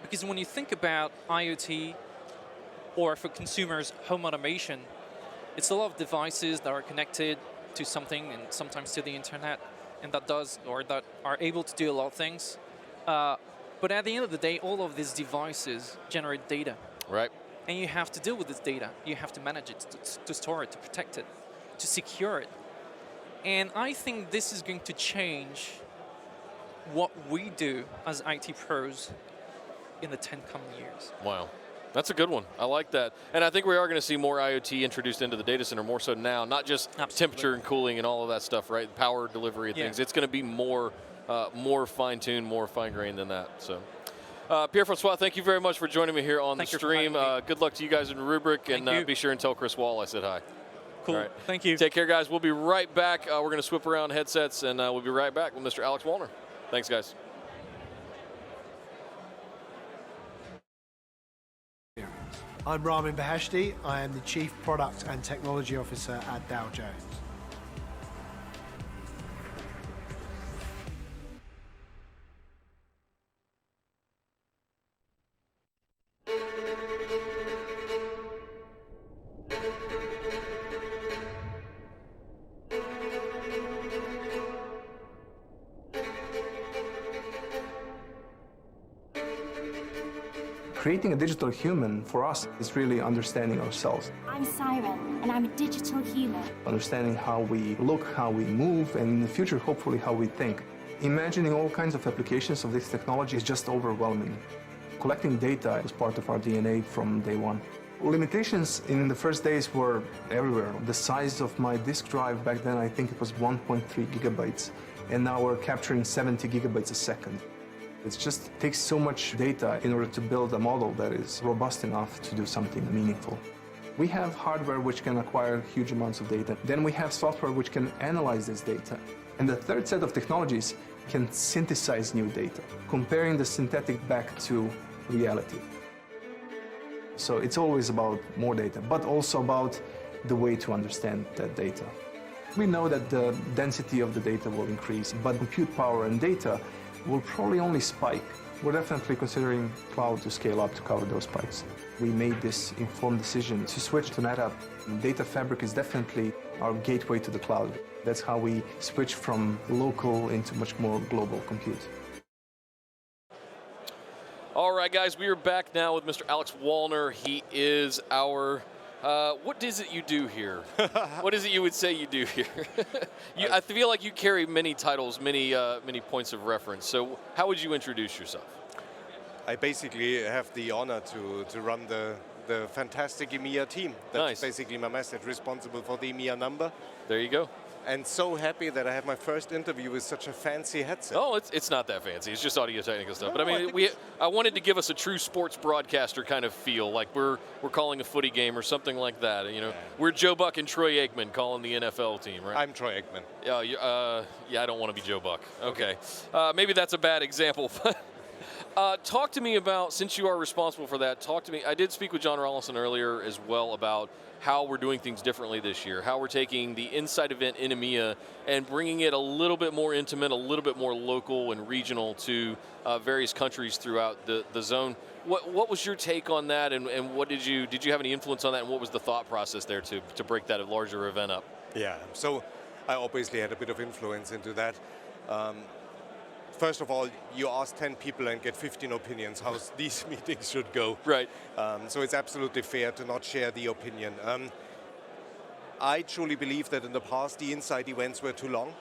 Because when you think about IoT, or for consumers, home automation, it's a lot of devices that are connected to something and sometimes to the internet, and that are able to do a lot of things. But at the end of the day, all of these devices generate data. Right. And you have to deal with this data. You have to manage it, to store it, to protect it, to secure it. And I think this is going to change what we do as IT pros in the 10 coming years. Wow. That's a good one. I like that. And I think we are going to see more IoT introduced into the data center, more so now, not just temperature and cooling and all of that stuff, right? Power delivery and things. It's going to be more fine-tuned, more fine-grained than that. So, Pierre-Francois, thank you very much for joining me here on the stream. Good luck to you guys in Rubrik, and be sure and tell Chris Wall I said hi. Cool. All right. Thank you. Take care, guys. We'll be right back. We're going to swip around headsets, and we'll be right back with Mr. Alex Wallner. Thanks, guys. I'm Ramin Beheshti. I am the Chief Product and Technology Officer at Dow Jones. Creating a digital human, for us, is really understanding ourselves. I'm Siren, and I'm a digital human. Understanding how we look, how we move, and in the future, hopefully, how we think. Imagining all kinds of applications of this technology is just overwhelming. Collecting data was part of our DNA from day one. Limitations in the first days were everywhere. The size of my disk drive back then, I think it was 1.3 gigabytes, and now we're capturing 70 gigabytes a second. It just takes so much data in order to build a model that is robust enough to do something meaningful. We have hardware which can acquire huge amounts of data. Then we have software which can analyze this data. And the third set of technologies can synthesize new data, comparing the synthetic back to reality. So it's always about more data, but also about the way to understand that data. We know that the density of the data will increase, but compute power and data will probably only spike. We're definitely considering cloud to scale up to cover those spikes. We made this informed decision to switch to NetApp. Data Fabric is definitely our gateway to the cloud. That's how we switch from local into much more global compute. All right, guys, we are back now with Mr. Alex Wallner. He is our what is it you do here? What is it you would say you do here? I feel like you carry many titles, many points of reference. So how would you introduce yourself? I basically have the honor to run the fantastic EMEA team. That's basically my message, responsible for the EMEA number. There you go. and so happy that I have my first interview with such a fancy headset. Oh, it's not that fancy. It's just audio technical stuff. No, but I no, mean, I wanted to give us a true sports broadcaster kind of feel, like we're calling a footy game or something like that. You know, we're Joe Buck and Troy Aikman calling the NFL team, right? I'm Troy Aikman. Yeah, I don't want to be Joe Buck. Okay. Maybe that's a bad example. Talk to me about, since you are responsible for that, talk to me. I did speak with John Rollison earlier as well about how we're doing things differently this year, how we're taking the Insight event in EMEA and bringing it a little bit more intimate, a little bit more local and regional to various countries throughout the zone. What was your take on that, and what did you have any influence on that, and what was the thought process there to break that larger event up? Yeah, so I obviously had a bit of influence into that. First of all, you ask 10 people and get 15 opinions how these meetings should go. Right. So it's absolutely fair to not share the opinion. I truly believe that in the past, the Insight events were too long.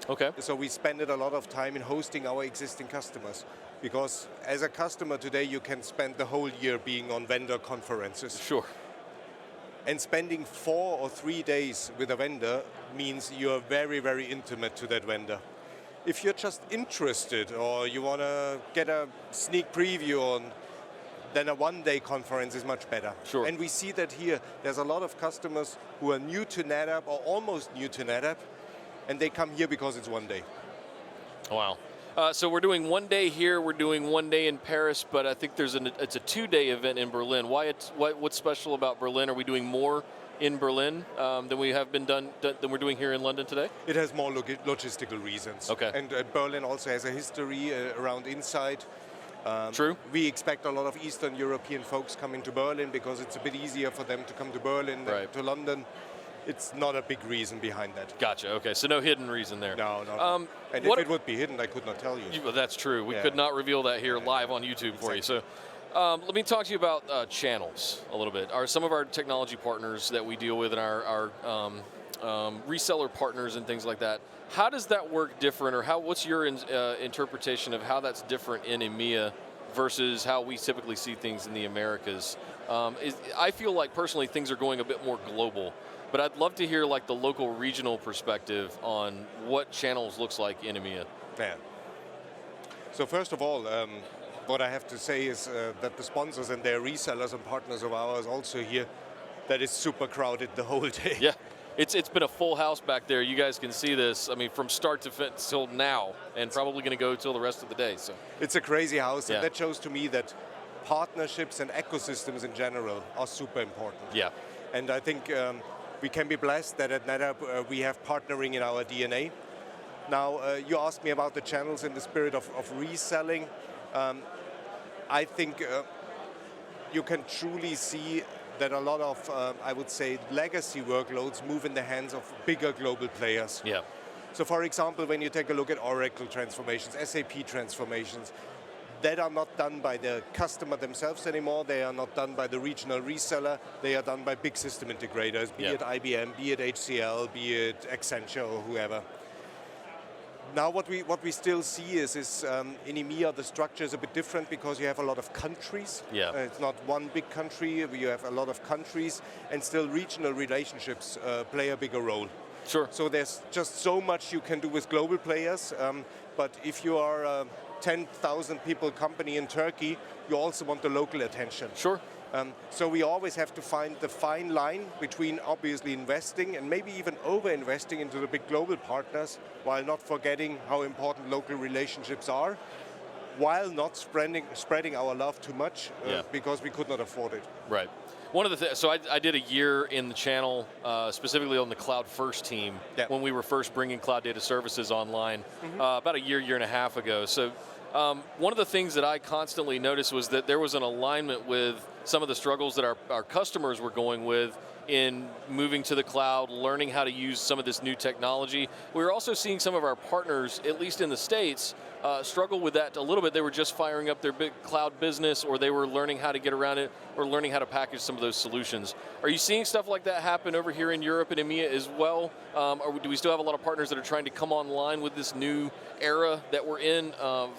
Okay. So we spent a lot of time in hosting our existing customers. Because as a customer today, you can spend the whole year being on vendor conferences. Sure. And spending 4 or 3 days with a vendor means you're very, very intimate to that vendor. If you're just interested or you want to get a sneak preview on, then a one-day conference is much better. Sure. And we see that here. There's a lot of customers who are new to NetApp or almost new to NetApp, and they come here because it's one day. Wow. So we're doing one day here, we're doing one day in Paris, but I think it's a 2-day event in Berlin. What's special about Berlin? Are we doing more in Berlin than we have been than we're doing here in London today? It has more logistical reasons. Okay. And Berlin also has a history around Insight. True. We expect a lot of Eastern European folks coming to Berlin because it's a bit easier for them to come to Berlin than to London. It's not a big reason behind that. Gotcha. Okay, so no hidden reason there. No. And if it would be hidden, I could not tell you. Well, that's true. We could not reveal that here live on YouTube for you. So let me talk to you about channels a little bit. Some of our technology partners that we deal with and our reseller partners and things like that, how does that work different, or what's your interpretation of how that's different in EMEA versus how we typically see things in the Americas? I feel like personally things are going a bit more global, but I'd love to hear like the local regional perspective on what channels looks like in EMEA. Yeah. So first of all, what I have to say is that the sponsors and their resellers and partners of ours also here, that is super crowded the whole day. Yeah, it's been a full house back there. You guys can see this. I mean, from start to finish till now, and probably going to go till the rest of the day. So it's a crazy house, and that shows to me that partnerships and ecosystems in general are super important. Yeah. And I think we can be blessed that at NetApp we have partnering in our DNA. Now, you asked me about the channels in the spirit of reselling. I think you can truly see that a lot of, I would say, legacy workloads move in the hands of bigger global players. Yeah. So for example, when you take a look at Oracle transformations, SAP transformations, that are not done by the customer themselves anymore. They are not done by the regional reseller. They are done by big system integrators, be it IBM, be it HCL, be it Accenture or whoever. Now what we still see is in EMEA the structure is a bit different because you have a lot of countries. Yeah. It's not one big country. You have a lot of countries, and still regional relationships play a bigger role. Sure. So there's just so much you can do with global players, but if you are a 10,000 people company in Turkey, you also want the local attention. Sure. So we always have to find the fine line between obviously investing and maybe even over-investing into the big global partners, while not forgetting how important local relationships are, while not spreading our love too much because we could not afford it. Right. One of the things, so I did a year in the channel, specifically on the Cloud First team, when we were first bringing cloud data services online, about a year and a half ago. So one of the things that I constantly noticed was that there was an alignment with some of the struggles that our customers were going with in moving to the cloud, learning how to use some of this new technology. We were also seeing some of our partners, at least in the States, struggle with that a little bit. They were just firing up their big cloud business, or they were learning how to get around it, or learning how to package some of those solutions. Are you seeing stuff like that happen over here in Europe and EMEA as well? Or do we still have a lot of partners that are trying to come online with this new era that we're in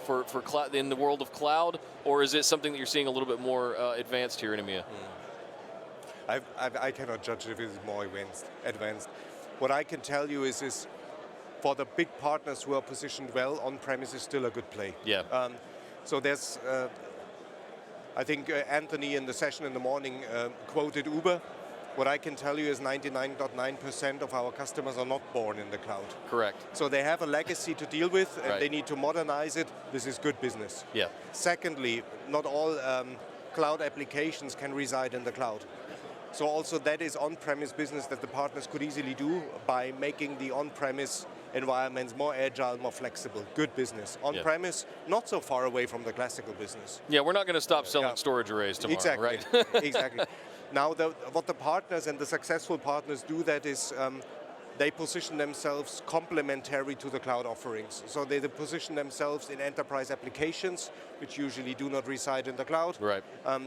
for cloud, in the world of cloud? Or is it something that you're seeing a little bit more advanced here in EMEA? I cannot judge if it's more advanced. What I can tell you is for the big partners who are positioned well, on-premise is still a good play. Yeah. So there's, I think Anthony in the session in the morning quoted Uber. What I can tell you is 99.9% of our customers are not born in the cloud. Correct. So they have a legacy to deal with, and Right. they need to modernize it. This is good business. Yeah. Secondly, not all cloud applications can reside in the cloud. So also that is on-premise business that the partners could easily do by making the on-premise environments more agile, more flexible. Good business. On-premise, not so far away from the classical business. Yeah, we're not going to stop selling storage arrays tomorrow, Exactly. right? Exactly. Now, what the partners and the successful partners do that is they position themselves complementary to the cloud offerings. So they position themselves in enterprise applications, which usually do not reside in the cloud. Right.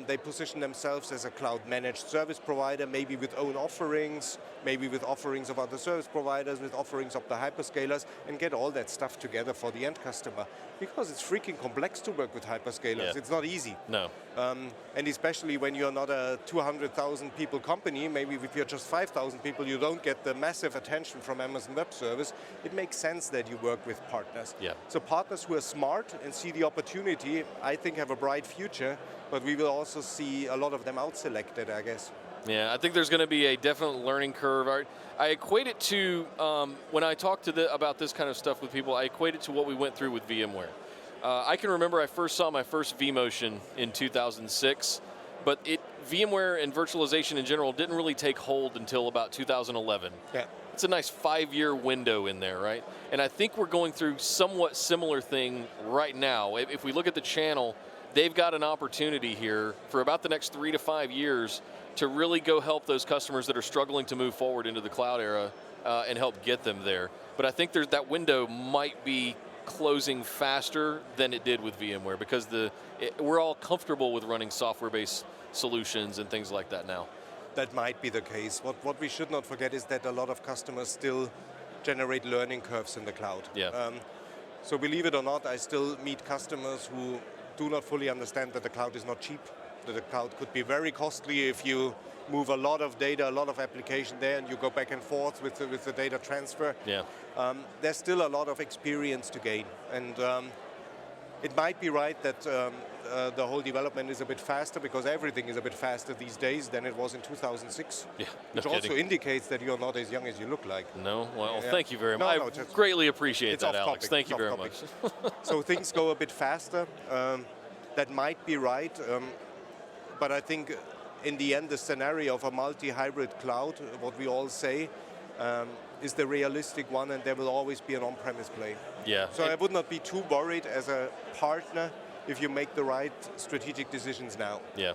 They position themselves as a cloud managed service provider, maybe with own offerings, maybe with offerings of other service providers, with offerings of the hyperscalers, and get all that stuff together for the end customer. Because it's freaking complex to work with hyperscalers. Yeah. It's not easy. No. And especially when you're not a 200,000 people company, maybe if you're just 5,000 people, you don't get the massive attention from Amazon Web Service. It makes sense that you work with partners. Yeah. So partners who are smart and see the opportunity, I think have a bright future, but we will also see a lot of them out-selected, I guess. Yeah, I think there's going to be a definite learning curve. I equate it to, when I talk to about this kind of stuff with people, I equate it to what we went through with VMware. I can remember I first saw my first vMotion in 2006, but VMware and virtualization in general didn't really take hold until about 2011. Yeah. It's a nice 5-year window in there, right? And I think we're going through somewhat similar thing right now. If we look at the channel, they've got an opportunity here for about the next 3 to 5 years to really go help those customers that are struggling to move forward into the cloud era and help get them there. But I think that window might be closing faster than it did with VMware because we're all comfortable with running software-based solutions and things like that now. That might be the case. What we should not forget is that a lot of customers still generate learning curves in the cloud. Yeah. So believe it or not, I still meet customers who do not fully understand that the cloud is not cheap, that the cloud could be very costly if you move a lot of data, a lot of application there, and you go back and forth with the data transfer. Yeah. There's still a lot of experience to gain. And it might be right that the whole development is a bit faster because everything is a bit faster these days than it was in 2006. Yeah, which also indicates that you're not as young as you look like. No? Well, Yeah. thank you very much. I greatly appreciate that, Alex. Topic. Thank you It's very off much. topic. So things go a bit faster. That might be right. But I think in the end, the scenario of a multi-hybrid cloud, what we all say, is the realistic one, and there will always be an on-premise play. Yeah. So I would not be too worried as a partner if you make the right strategic decisions now. Yeah.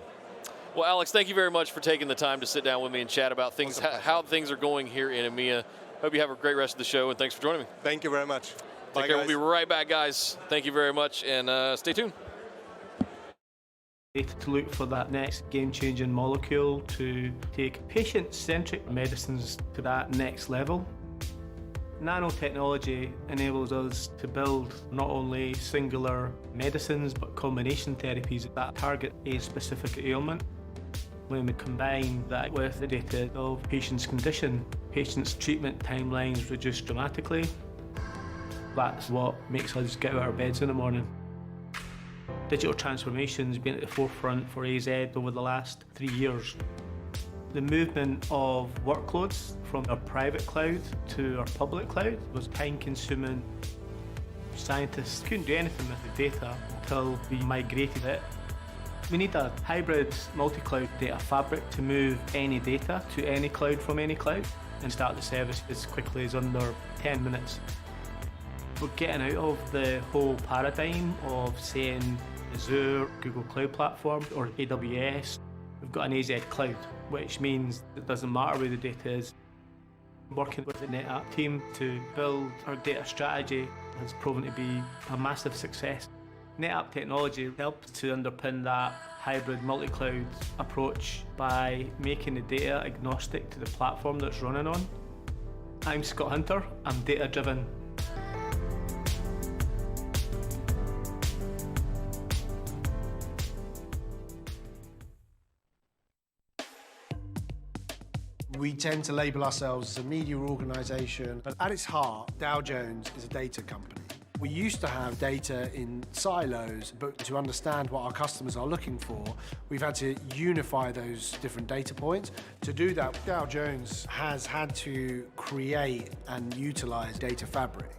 Well, Alex, thank you very much for taking the time to sit down with me and chat about things, how things are going here in EMEA. Hope you have a great rest of the show, and thanks for joining me. Thank you very much. Take care. We'll be right back, guys. Thank you very much, and stay tuned. To look for that next game-changing molecule to take patient-centric medicines to that next level. Nanotechnology enables us to build not only singular medicines but combination therapies that target a specific ailment. When we combine that with the data of patients' condition, patients' treatment timelines reduce dramatically. That's what makes us get out of our beds in the morning. Digital transformation has been at the forefront for AZ over the last 3 years. The movement of workloads from our private cloud to our public cloud was time-consuming. Scientists couldn't do anything with the data until we migrated it. We need a hybrid multi-cloud data fabric to move any data to any cloud from any cloud and start the service as quickly as under 10 minutes. We're getting out of the whole paradigm of saying Azure, Google Cloud Platform, or AWS. We've got an AZ Cloud, which means it doesn't matter where the data is. Working with the NetApp team to build our data strategy has proven to be a massive success. NetApp technology helps to underpin that hybrid multi-cloud approach by making the data agnostic to the platform that's running on. I'm Scott Hunter, I'm data-driven. We tend to label ourselves as a media organization, but at its heart, Dow Jones is a data company. We used to have data in silos, but to understand what our customers are looking for, we've had to unify those different data points. To do that, Dow Jones has had to create and utilize data fabric.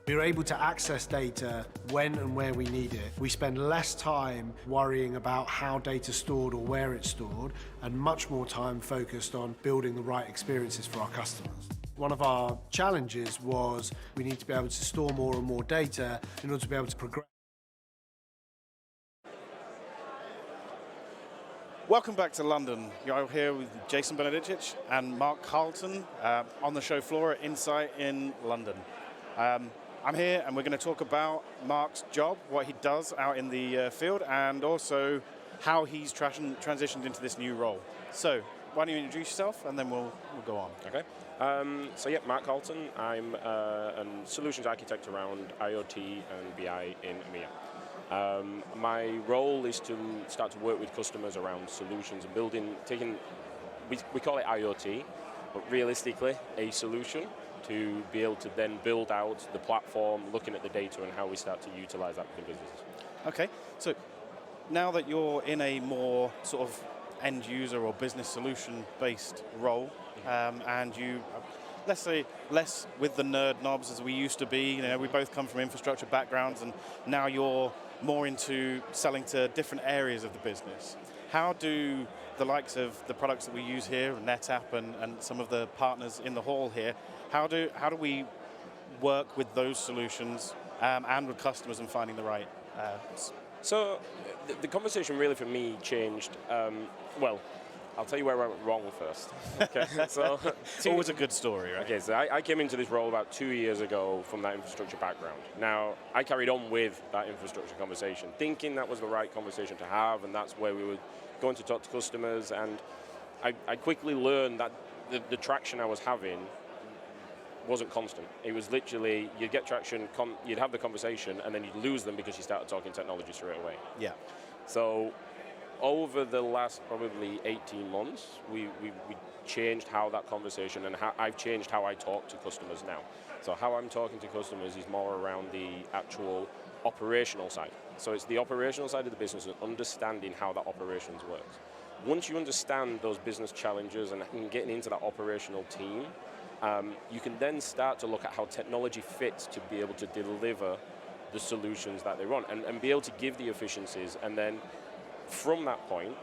We're able to access data when and where we need it. We spend less time worrying about how data's stored or where it's stored, and much more time focused on building the right experiences for our customers. One of our challenges was we need to be able to store more and more data in order to be able to progress. Welcome back to London. You're here with Jason Benedicic and Mark Carlton on the show floor at Insight in London. I'm here and we're going to talk about Mark's job, what he does out in the field, and also how he's transitioned into this new role. So, why don't you introduce yourself and then we'll go on. Okay. So yeah, Mark Carlton. I'm a solutions architect around IoT and BI in EMEA. My role is to start to work with customers around solutions and we call it IoT, but realistically a solution to be able to then build out the platform, looking at the data and how we start to utilize that within businesses. Okay, so now that you're in a more sort of end user or business solution based role, and you, let's say, less with the nerd knobs as we used to be, you know, we both come from infrastructure backgrounds, and now you're more into selling to different areas of the business. How do the likes of the products that we use here, NetApp and some of the partners in the hall here, how do we work with those solutions and with customers and finding the right? So the conversation really for me changed. Well, I'll tell you where I went wrong first. Okay, so it's always a good story, right? Okay, so I came into this role about 2 years ago from that infrastructure background. Now, I carried on with that infrastructure conversation, thinking that was the right conversation to have, and that's where we were going to talk to customers, and I quickly learned that the traction I was having wasn't constant. It was literally, you'd get traction, you'd have the conversation, and then you'd lose them because you started talking technology straight away. Yeah. So over the last probably 18 months, we changed how that conversation, and I've changed how I talk to customers now. So how I'm talking to customers is more around the actual operational side. So it's the operational side of the business and understanding how that operations works. Once you understand those business challenges and getting into that operational team, you can then start to look at how technology fits to be able to deliver the solutions that they want and be able to give the efficiencies. And then from that point,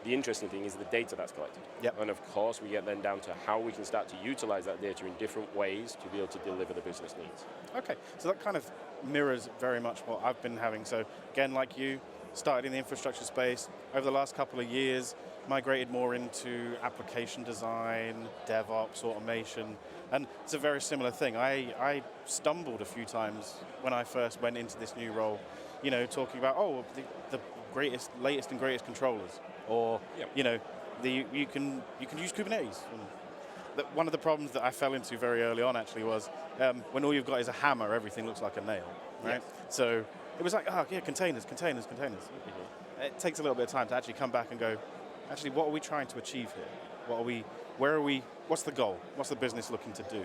the interesting thing is the data that's collected. Yep. And of course, we get then down to how we can start to utilize that data in different ways to be able to deliver the business needs. Okay, so that kind of mirrors very much what I've been having. So again, like you, started in the infrastructure space. Over the last couple of years, migrated more into application design, DevOps, automation, and it's a very similar thing. I stumbled a few times when I first went into this new role, you know, talking about, the latest and greatest controllers, or, you know, you can use Kubernetes. One of the problems that I fell into very early on actually was when all you've got is a hammer, everything looks like a nail, right? Yeah. So it was like, containers. Mm-hmm. It takes a little bit of time to actually come back and go, actually, what are we trying to achieve here? Where are we, what's the goal? What's the business looking to do?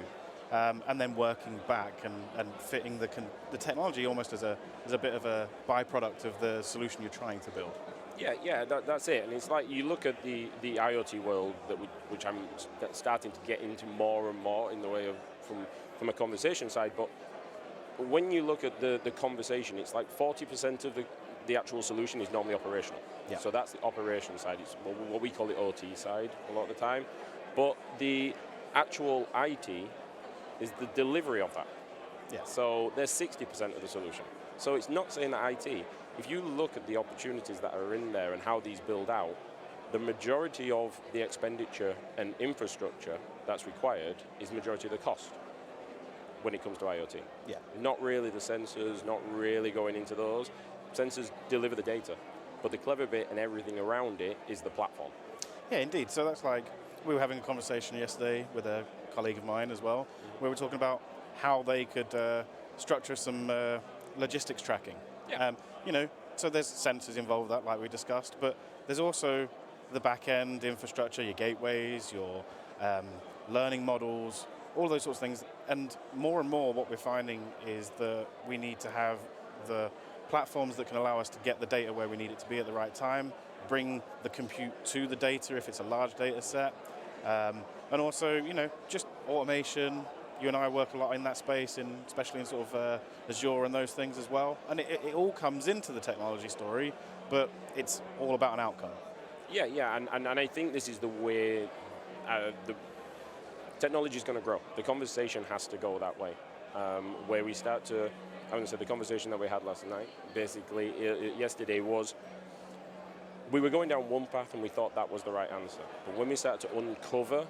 And then working back and fitting the technology almost as a bit of a byproduct of the solution you're trying to build. Yeah, that's it. And it's like you look at the IoT world which I'm starting to get into more and more in the way of from a conversation side. But when you look at the conversation, it's like 40% of the actual solution is normally operational. Yeah. So that's the operation side. It's what we call the OT side a lot of the time. But the actual IT is the delivery of that. Yeah. So there's 60% of the solution. So it's not saying that IT. If you look at the opportunities that are in there and how these build out, the majority of the expenditure and infrastructure that's required is the majority of the cost when it comes to IoT. Yeah. Not really the sensors, not really going into those. Sensors deliver the data, but the clever bit and everything around it is the platform. Yeah, indeed. So that's like, we were having a conversation yesterday with a colleague of mine as well, where we were talking about how they could structure some logistics tracking. Yeah. You know, so there's sensors involved with that, like we discussed, but there's also the back-end infrastructure, your gateways, your learning models, all those sorts of things. And more what we're finding is that we need to have the platforms that can allow us to get the data where we need it to be at the right time, bring the compute to the data if it's a large data set, and also, just automation. You and I work a lot in that space, especially in sort of Azure and those things as well. And it all comes into the technology story, but it's all about an outcome. Yeah, and I think this is the way the technology is going to grow. The conversation has to go that way, where we start to, I want to say the conversation that we had last night, basically yesterday, was we were going down one path and we thought that was the right answer. But when we started to uncover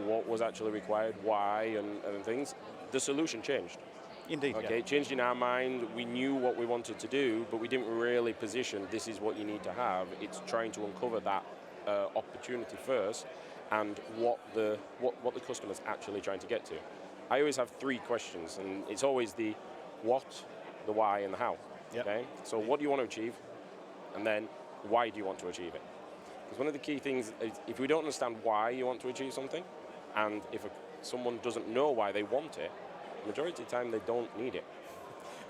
what was actually required, why, and things, the solution changed. Indeed, okay, yeah. It changed in our mind. We knew what we wanted to do, but we didn't really position this is what you need to have. It's trying to uncover that opportunity first and what the customer's actually trying to get to. I always have three questions, and it's always the what, the why, and the how. Yep. Okay, so what do you want to achieve, and then why do you want to achieve it? Because one of the key things is if we don't understand why you want to achieve something, and if someone doesn't know why they want it, the majority of the time they don't need it.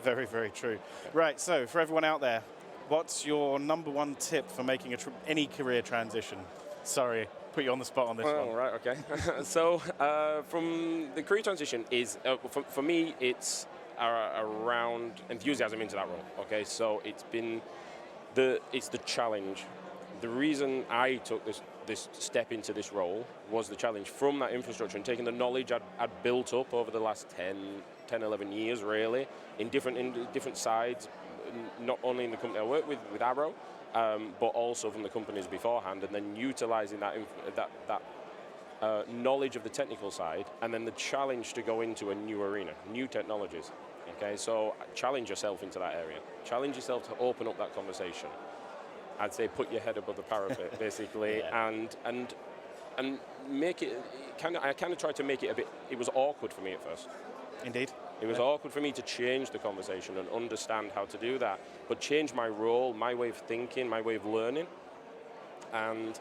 Very, very true. Right, so for everyone out there, what's your number one tip for making any career transition? Sorry, put you on the spot on this one. Right, okay. So from the career transition is, for me, it's around enthusiasm into that role. Okay, so it's the challenge. The reason I took this step into this role was the challenge from that infrastructure and taking the knowledge I'd built up over the last 10, 11 years, really, in different sides, not only in the company I work with Arrow, but also from the companies beforehand, and then utilizing that knowledge of the technical side, and then the challenge to go into a new arena, new technologies. Okay, so challenge yourself into that area. Challenge yourself to open up that conversation. I'd say put your head above the parapet, basically, yeah. and make it. I kind of tried to make it a bit. It was awkward for me at first. Indeed. It was awkward for me to change the conversation and understand how to do that, but change my role, my way of thinking, my way of learning, and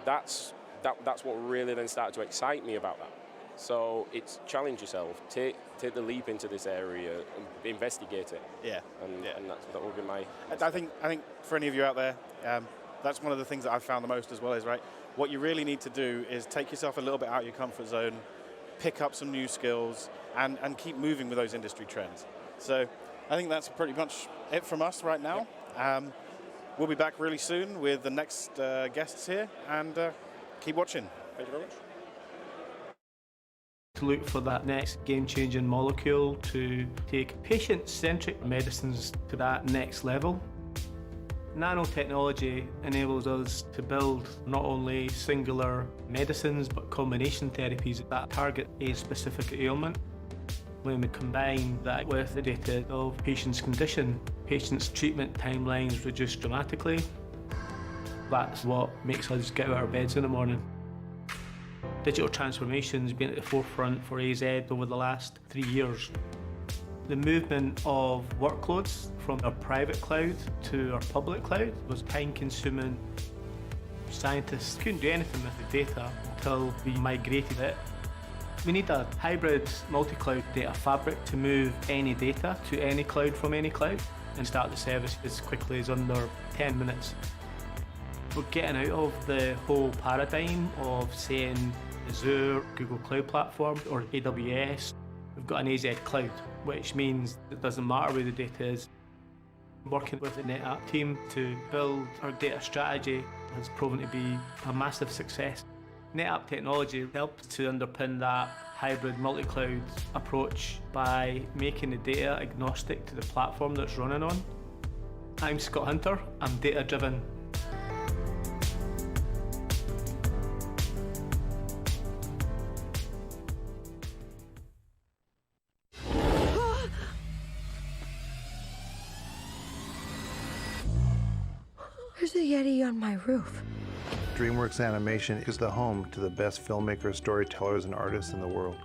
that's what really then started to excite me about that. So it's challenge yourself, take the leap into this area, investigate it. Yeah. And that will be my. I think for any of you out there, that's one of the things that I've found the most as well is, right, what you really need to do is take yourself a little bit out of your comfort zone, pick up some new skills, and keep moving with those industry trends. So I think that's pretty much it from us right now. Yep. We'll be back really soon with the next guests here, and keep watching. Thank you very much. To look for that next game-changing molecule to take patient-centric medicines to that next level. Nanotechnology enables us to build not only singular medicines but combination therapies that target a specific ailment. When we combine that with the data of patients' condition, patients' treatment timelines reduce dramatically. That's what makes us get out of our beds in the morning. Digital transformation has been at the forefront for AZ over the last 3 years. The movement of workloads from our private cloud to our public cloud was time-consuming. Scientists couldn't do anything with the data until we migrated it. We need a hybrid multi-cloud data fabric to move any data to any cloud from any cloud and start the service as quickly as under 10 minutes. We're getting out of the whole paradigm of saying Azure, Google Cloud Platform, or AWS. We've got an AZ Cloud, which means it doesn't matter where the data is. Working with the NetApp team to build our data strategy has proven to be a massive success. NetApp technology helps to underpin that hybrid multi-cloud approach by making the data agnostic to the platform that's running on. I'm Scott Hunter, I'm data-driven. There's a Yeti on my roof. Dreamworks Animation is the home to the best filmmakers, storytellers, and artists in the world.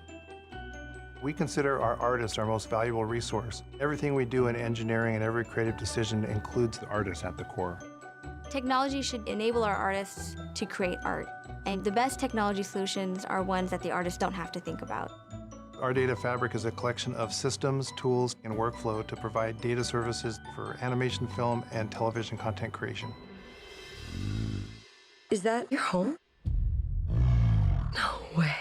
We consider our artists our most valuable resource. Everything we do in engineering and every creative decision includes the artist at the core. Technology should enable our artists to create art. And the best technology solutions are ones that the artists don't have to think about. Our data fabric is a collection of systems, tools, and workflow to provide data services for animation, film, and television content creation. Is that your home? No way.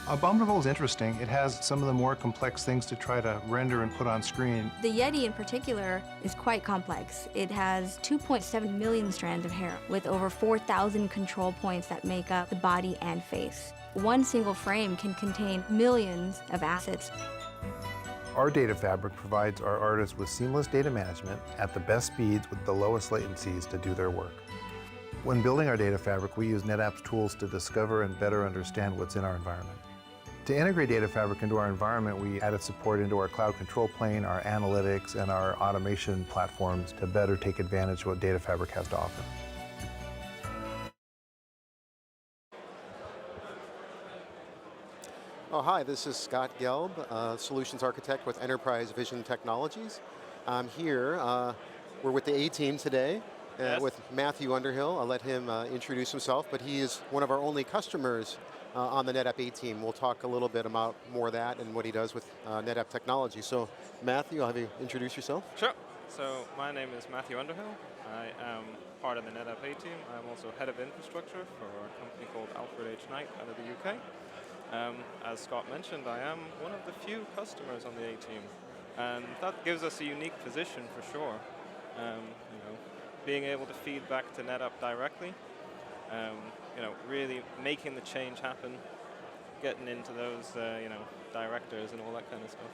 Abominable is interesting. It has some of the more complex things to try to render and put on screen. The Yeti in particular is quite complex. It has 2.7 million strands of hair with over 4,000 control points that make up the body and face. One single frame can contain millions of assets. Our data fabric provides our artists with seamless data management at the best speeds with the lowest latencies to do their work. When building our data fabric, we use NetApp's tools to discover and better understand what's in our environment. To integrate data fabric into our environment, we added support into our cloud control plane, our analytics, and our automation platforms to better take advantage of what data fabric has to offer. Oh, hi, this is Scott Gelb, Solutions Architect with Enterprise Vision Technologies. I'm here, we're with the A-Team today with Matthew Underhill. I'll let him introduce himself, but he is one of our only customers on the NetApp A-Team. We'll talk a little bit about more of that and what he does with NetApp technology. So Matthew, I'll have you introduce yourself. Sure. So my name is Matthew Underhill. I am part of the NetApp A-Team. I'm also head of infrastructure for a company called Alfred H. Knight out of the UK. As Scott mentioned, I am one of the few customers on the A-Team. And that gives us a unique position for sure. Being able to feed back to NetApp directly, really making the change happen, getting into those, directors and all that kind of stuff.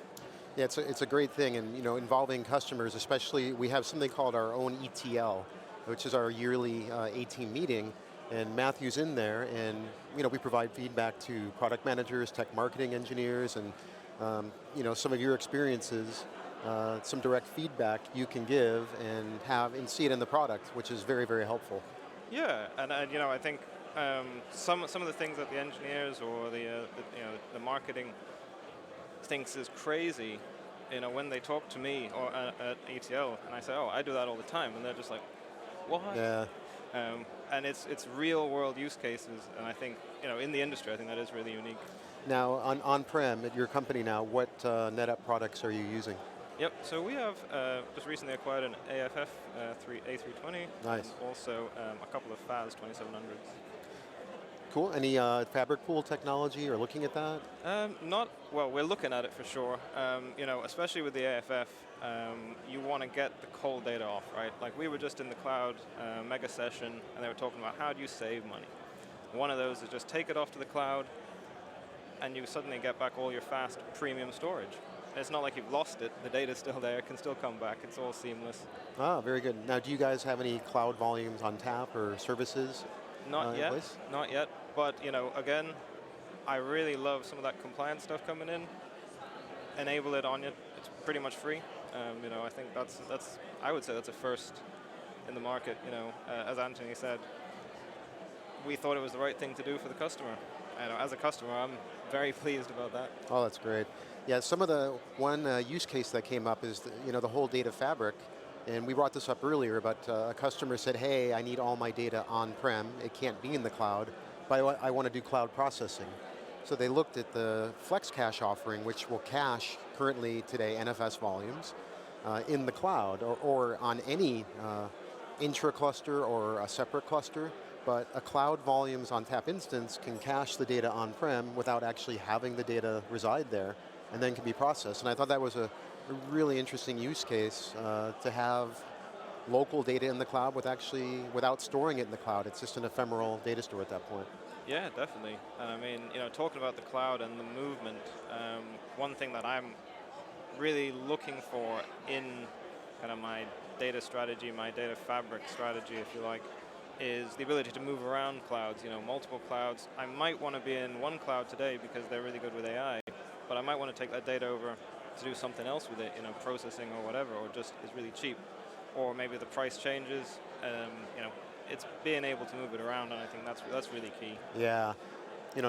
Yeah, it's a great thing, and involving customers, especially we have something called our own ETL, which is our yearly A-Team meeting, and Matthew's in there, and we provide feedback to product managers, tech marketing engineers, and some of your experiences. Some direct feedback you can give and see it in the product, which is very, very helpful. Yeah, and I think some of the things that the engineers or the marketing thinks is crazy, when they talk to me or at ETL, and I say, oh, I do that all the time, and they're just like, what? Yeah. And it's real world use cases, and I think in the industry, I think that is really unique. Now, on-prem at your company now, what NetApp products are you using? Yep, so we have just recently acquired an AFF A320. Nice. And also a couple of FAS 2700s. Cool. Any fabric pool technology or looking at that? Well, we're looking at it for sure. Especially with the AFF, you want to get the cold data off, right? Like we were just in the cloud mega session, and they were talking about how do you save money. One of those is just take it off to the cloud, and you suddenly get back all your fast premium storage. It's not like you've lost it. The data's still there. It can still come back. It's all seamless. Ah, very good. Now, do you guys have any cloud volumes on tap or services? Not yet. Not yet. But again, I really love some of that compliance stuff coming in. Enable it on you. It's pretty much free. I think that's I would say that's a first in the market. As Anthony said, we thought it was the right thing to do for the customer. As a customer, I'm very pleased about that. Oh, that's great. Yeah, some of the one use case that came up is the whole data fabric, and we brought this up earlier, but a customer said, hey, I need all my data on-prem. It can't be in the cloud, but I want to do cloud processing. So they looked at the FlexCache offering, which will cache currently today NFS volumes in the cloud or on any intra-cluster or a separate cluster. But a cloud volumes on tap instance can cache the data on-prem without actually having the data reside there, and then can be processed. And I thought that was a really interesting use case to have local data in the cloud without storing it in the cloud. It's just an ephemeral data store at that point. Yeah, definitely. And I mean, talking about the cloud and the movement, one thing that I'm really looking for in kind of my data strategy, my data fabric strategy, if you like, is the ability to move around clouds, multiple clouds. I might want to be in one cloud today because they're really good with AI, but I might want to take that data over to do something else with it, processing or whatever, or just is really cheap. Or maybe the price changes, it's being able to move it around, and I think that's really key. Yeah,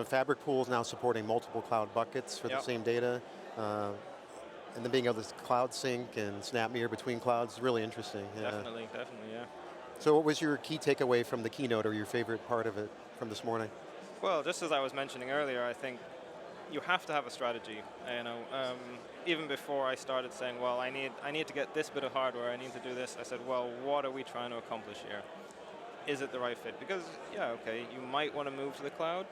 Fabric Pool is now supporting multiple cloud buckets for the same data, and then being able to cloud sync and snap mirror between clouds is really interesting. Yeah. Definitely, yeah. So what was your key takeaway from the keynote, or your favorite part of it from this morning? Well, just as I was mentioning earlier, I think you have to have a strategy. You know, even before I started saying, well, I need to get this bit of hardware, I need to do this, I said, well, what are we trying to accomplish here? Is it the right fit? Because, yeah, okay, you might want to move to the cloud,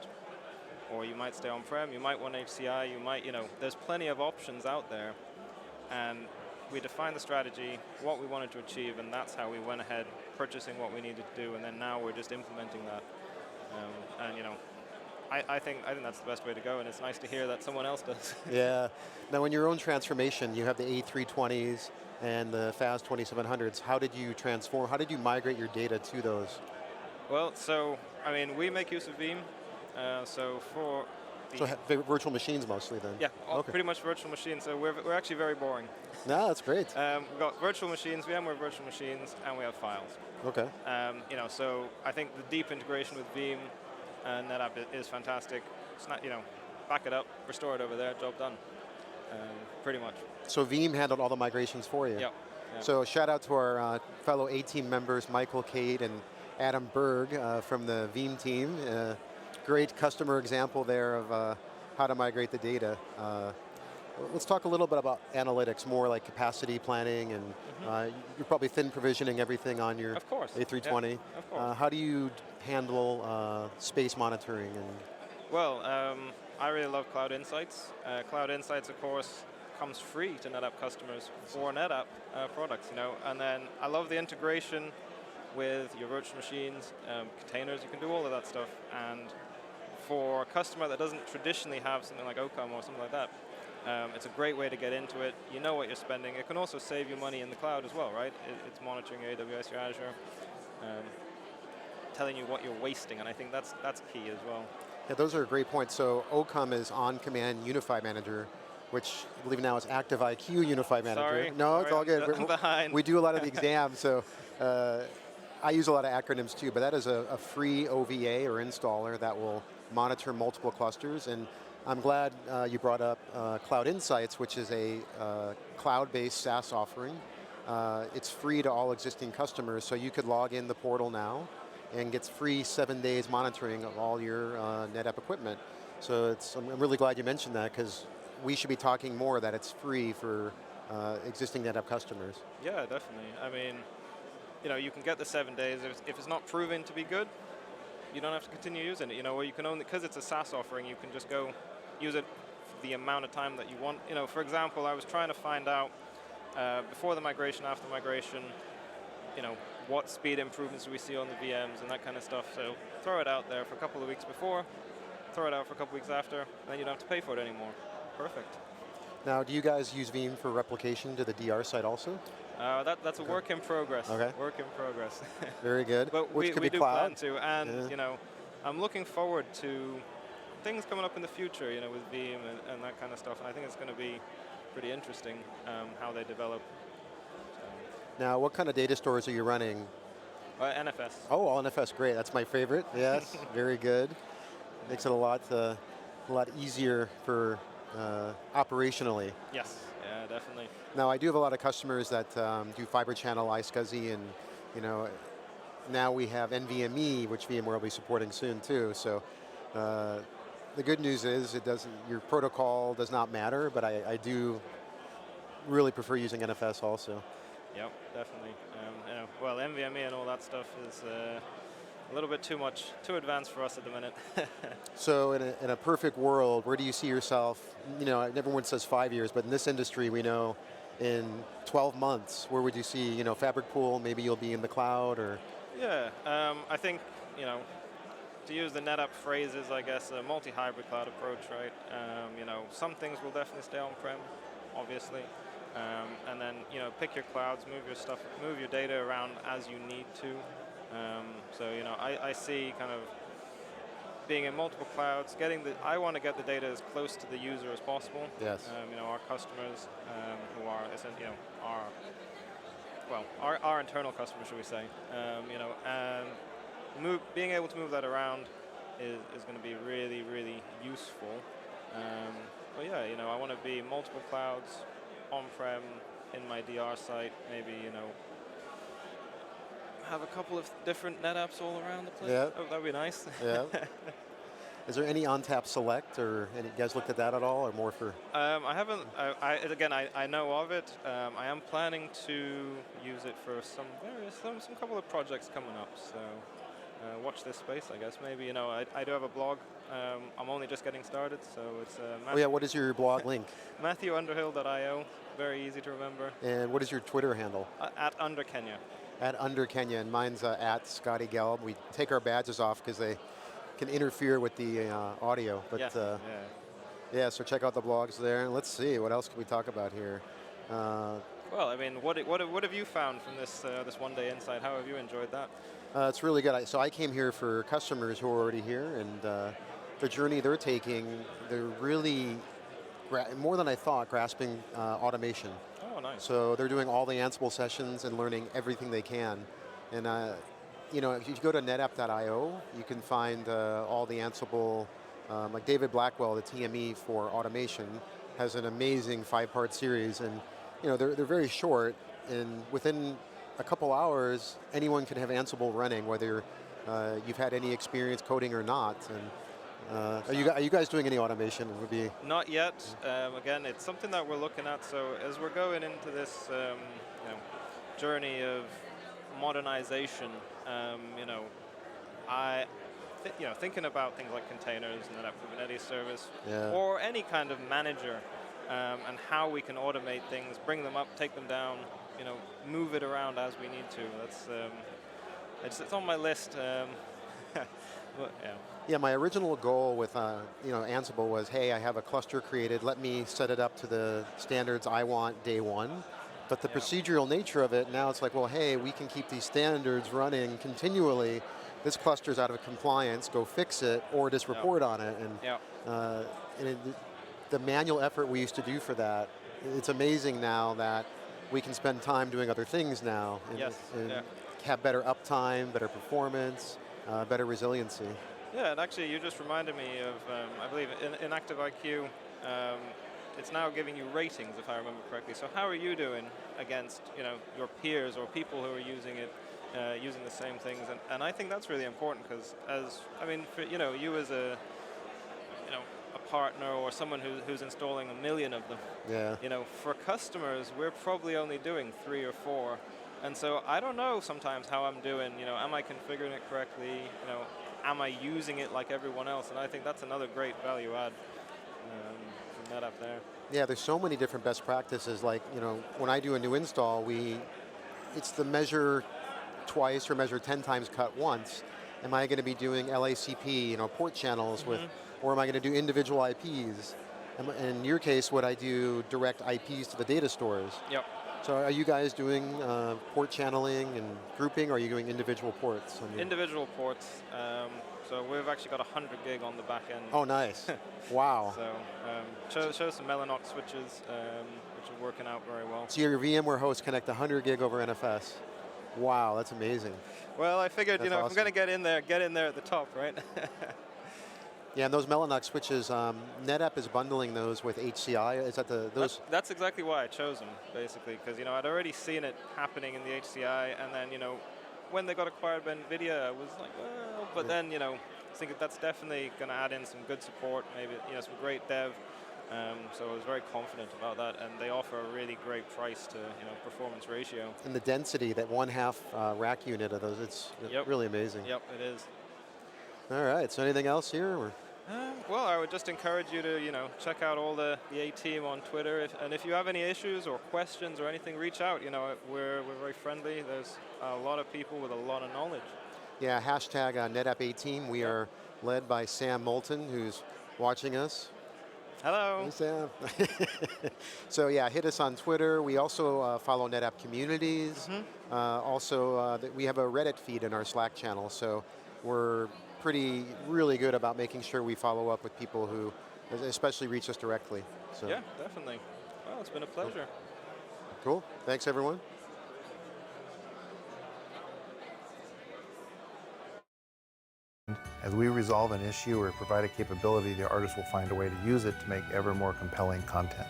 or you might stay on-prem, you might want HCI, you might, you know, there's plenty of options out there. And we defined the strategy, what we wanted to achieve, and that's how we went ahead purchasing what we needed to do, and then now we're just implementing that. And, you know, I think that's the best way to go, and it's nice to hear that someone else does. Yeah. Now, in your own transformation, you have the A320s and the FAS 2700s. How did you transform? How did you migrate your data to those? Well, so, I mean, we make use of Veeam. So for virtual machines mostly then? Yeah, pretty much virtual machines. So we're actually very boring. No, that's great. We've got virtual machines, VMware virtual machines, and we have files. Okay. You know, so I think the deep integration with Veeam and NetApp is fantastic. It's not, you know, back it up, restore it over there, job done. Pretty much. So Veeam handled all the migrations for you? Yep. So shout out to our fellow A-Team members, Michael, Kate, and Adam Berg from the Veeam team. Great customer example there of how to migrate the data. Let's talk a little bit about analytics, more like capacity planning, and you're probably thin provisioning everything on your A320. Yeah, of course. How do you handle space monitoring? Well, I really love Cloud Insights. Cloud Insights, of course, comes free to NetApp customers for NetApp products, you know, and then I love the integration with your virtual machines, containers, you can do all of that stuff, and for a customer that doesn't traditionally have something like OCOM or something like that, it's a great way to get into it. You know what you're spending. It can also save you money in the cloud as well, right? It's monitoring your AWS, your Azure, telling you what you're wasting, and I think that's key as well. Yeah, those are great points. So OCOM is On-Command Unified Manager, which I believe now is Active IQ Unified Manager. Sorry, no, it's all good. I'm behind. We do a lot of the exams, so I use a lot of acronyms too, but that is a free OVA or installer that will monitor multiple clusters. And I'm glad you brought up Cloud Insights, which is a cloud-based SaaS offering. It's free to all existing customers, so you could log in the portal now and gets free 7 days monitoring of all your NetApp equipment. So I'm really glad you mentioned that, because we should be talking more that it's free for existing NetApp customers. Yeah, definitely. I mean, you know, you can get the 7 days. If it's not proven to be good, you don't have to continue using it. You know, or you can only, because it's a SaaS offering, you can just go use it for the amount of time that you want. You know, for example, I was trying to find out before the migration, after migration, you know, what speed improvements do we see on the VMs and that kind of stuff. So throw it out there for a couple of weeks before, throw it out for a couple of weeks after, and then you don't have to pay for it anymore. Perfect. Now, do you guys use Veeam for replication to the DR site also? That's a work in progress. Okay. Work in progress. Very good. But Which could we be do cloud. plan to, and you know, I'm looking forward to things coming up in the future, you know, with Veeam and that kind of stuff. And I think it's going to be pretty interesting how they develop. Now, what kind of data stores are you running? NFS. Oh, all NFS, great. That's my favorite. Yes, very good. Makes it a lot easier for operationally. Yes, yeah, definitely. Now, I do have a lot of customers that do fiber channel iSCSI, and you know, now we have NVMe, which VMware will be supporting soon too. So the good news is your protocol does not matter, but I do really prefer using NFS also. Yep, definitely. You know, well, NVMe and all that stuff is a little bit too advanced for us at the minute. So in a perfect world, where do you see yourself? You know, everyone says 5 years, but in this industry, we know in 12 months, where would you see, you know, Fabric Pool, maybe you'll be in the cloud, or? Yeah, I think, you know, to use the NetApp phrases, I guess, a multi-hybrid cloud approach, right? You know, some things will definitely stay on-prem, obviously. And then, you know, pick your clouds, move your data around as you need to. So, you know, I see kind of being in multiple clouds, I want to get the data as close to the user as possible. Yes. You know, our customers who are, you know, our internal customers, should we say. You know, and being able to move that around is going to be really, really useful. But yeah, you know, I want to be multiple clouds, on-prem, in my DR site, maybe, you know, have a couple of different NetApps all around the place. Yeah. Oh, that'd be nice. Yeah. Is there any ONTAP Select, or any, you guys looked at that at all, or more for? I haven't. I know of it. I am planning to use it for some couple of projects coming up. So watch this space, I guess. Maybe I do have a blog. I'm only just getting started, so it's. Oh yeah, what is your blog link? MatthewUnderhill.io. Very easy to remember. And what is your Twitter handle? At UnderKenya. At UnderKenya, and mine's at Scotty Gelb. We take our badges off because they can interfere with the audio. But yeah, so check out the blogs there. Let's see, what else can we talk about here? Well, I mean, what have you found from this this one-day Insight? How have you enjoyed that? It's really good. So I came here for customers who are already here, and the journey they're taking, they're really, more than I thought, grasping automation. Oh, nice. So they're doing all the Ansible sessions and learning everything they can. And if you go to netapp.io, you can find all the Ansible, like David Blackwell, the TME for automation, has an amazing 5-part series. And they're very short, and within a couple hours, anyone can have Ansible running, whether you've had any experience coding or not. And are you guys doing any automation? It would be not yet. Again, it's something that we're looking at. So as we're going into this journey of modernization, thinking about things like containers, NetApp Kubernetes service, or any kind of manager, and how we can automate things, bring them up, take them down, move it around as we need to. That's it's on my list. But, yeah, my original goal with Ansible was, hey, I have a cluster created. Let me set it up to the standards I want day one. But the procedural nature of it, now it's like, well, hey, we can keep these standards running continually. This cluster's out of compliance. Go fix it, or just report on it. And the manual effort we used to do for that, it's amazing now that we can spend time doing other things now and have better uptime, better performance, better resiliency. Yeah, and actually you just reminded me of, I believe in ActiveIQ, it's now giving you ratings, if I remember correctly. So how are you doing against your peers or people who are using it, using the same things? And I think that's really important, because for you as a partner or someone who's installing 1 million of them. Yeah. For customers, we're probably only doing 3 or 4. And so I don't know sometimes how I'm doing. Am I configuring it correctly? Am I using it like everyone else? And I think that's another great value add from NetApp there. Yeah, there's so many different best practices. Like, when I do a new install, it's the measure twice or measure 10 times cut once. Am I going to be doing LACP, port channels with, or am I going to do individual IPs? And in your case, would I do direct IPs to the data stores? Yep. So are you guys doing port channeling and grouping, or are you doing individual ports? Individual ports. So we've actually got 100 gig on the back end. Oh, nice. Wow. So show some Mellanox switches, which are working out very well. So your VMware hosts connect 100 gig over NFS. Wow, that's amazing. Well, I figured, that's if awesome. I'm going to get in there at the top, right? Yeah, and those Mellanox switches, NetApp is bundling those with HCI. Is that those? That's exactly why I chose them, basically, because I'd already seen it happening in the HCI, and then when they got acquired by NVIDIA, I was like, well, but then I think that's definitely going to add in some good support, maybe some great dev. So I was very confident about that, and they offer a really great price to performance ratio. And the density, that 1/2 rack unit of those, it's really amazing. Yep, it is. All right, so anything else here? Or? Well, I would just encourage you to, check out all the A-Team on Twitter, and if you have any issues or questions or anything, reach out. We're very friendly. There's a lot of people with a lot of knowledge. Yeah, hashtag NetApp A-Team. We are led by Sam Moulton, who's watching us. Hello. Hey, Sam. So yeah, hit us on Twitter. We also follow NetApp communities. Also, we have a Reddit feed in our Slack channel, so we're really good about making sure we follow up with people who especially reach us directly. So. Yeah, definitely. Well, it's been a pleasure. Cool. Thanks, everyone. As we resolve an issue or provide a capability, the artist will find a way to use it to make ever more compelling content.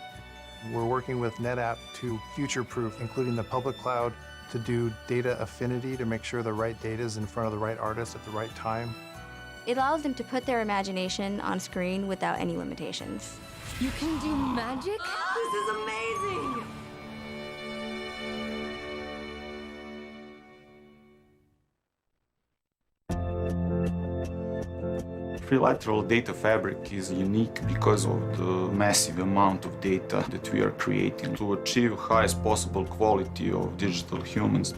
We're working with NetApp to future-proof, including the public cloud, to do data affinity to make sure the right data is in front of the right artist at the right time. It allows them to put their imagination on screen without any limitations. You can do magic? This is amazing! Trilateral data fabric is unique because of the massive amount of data that we are creating to achieve highest possible quality of digital humans.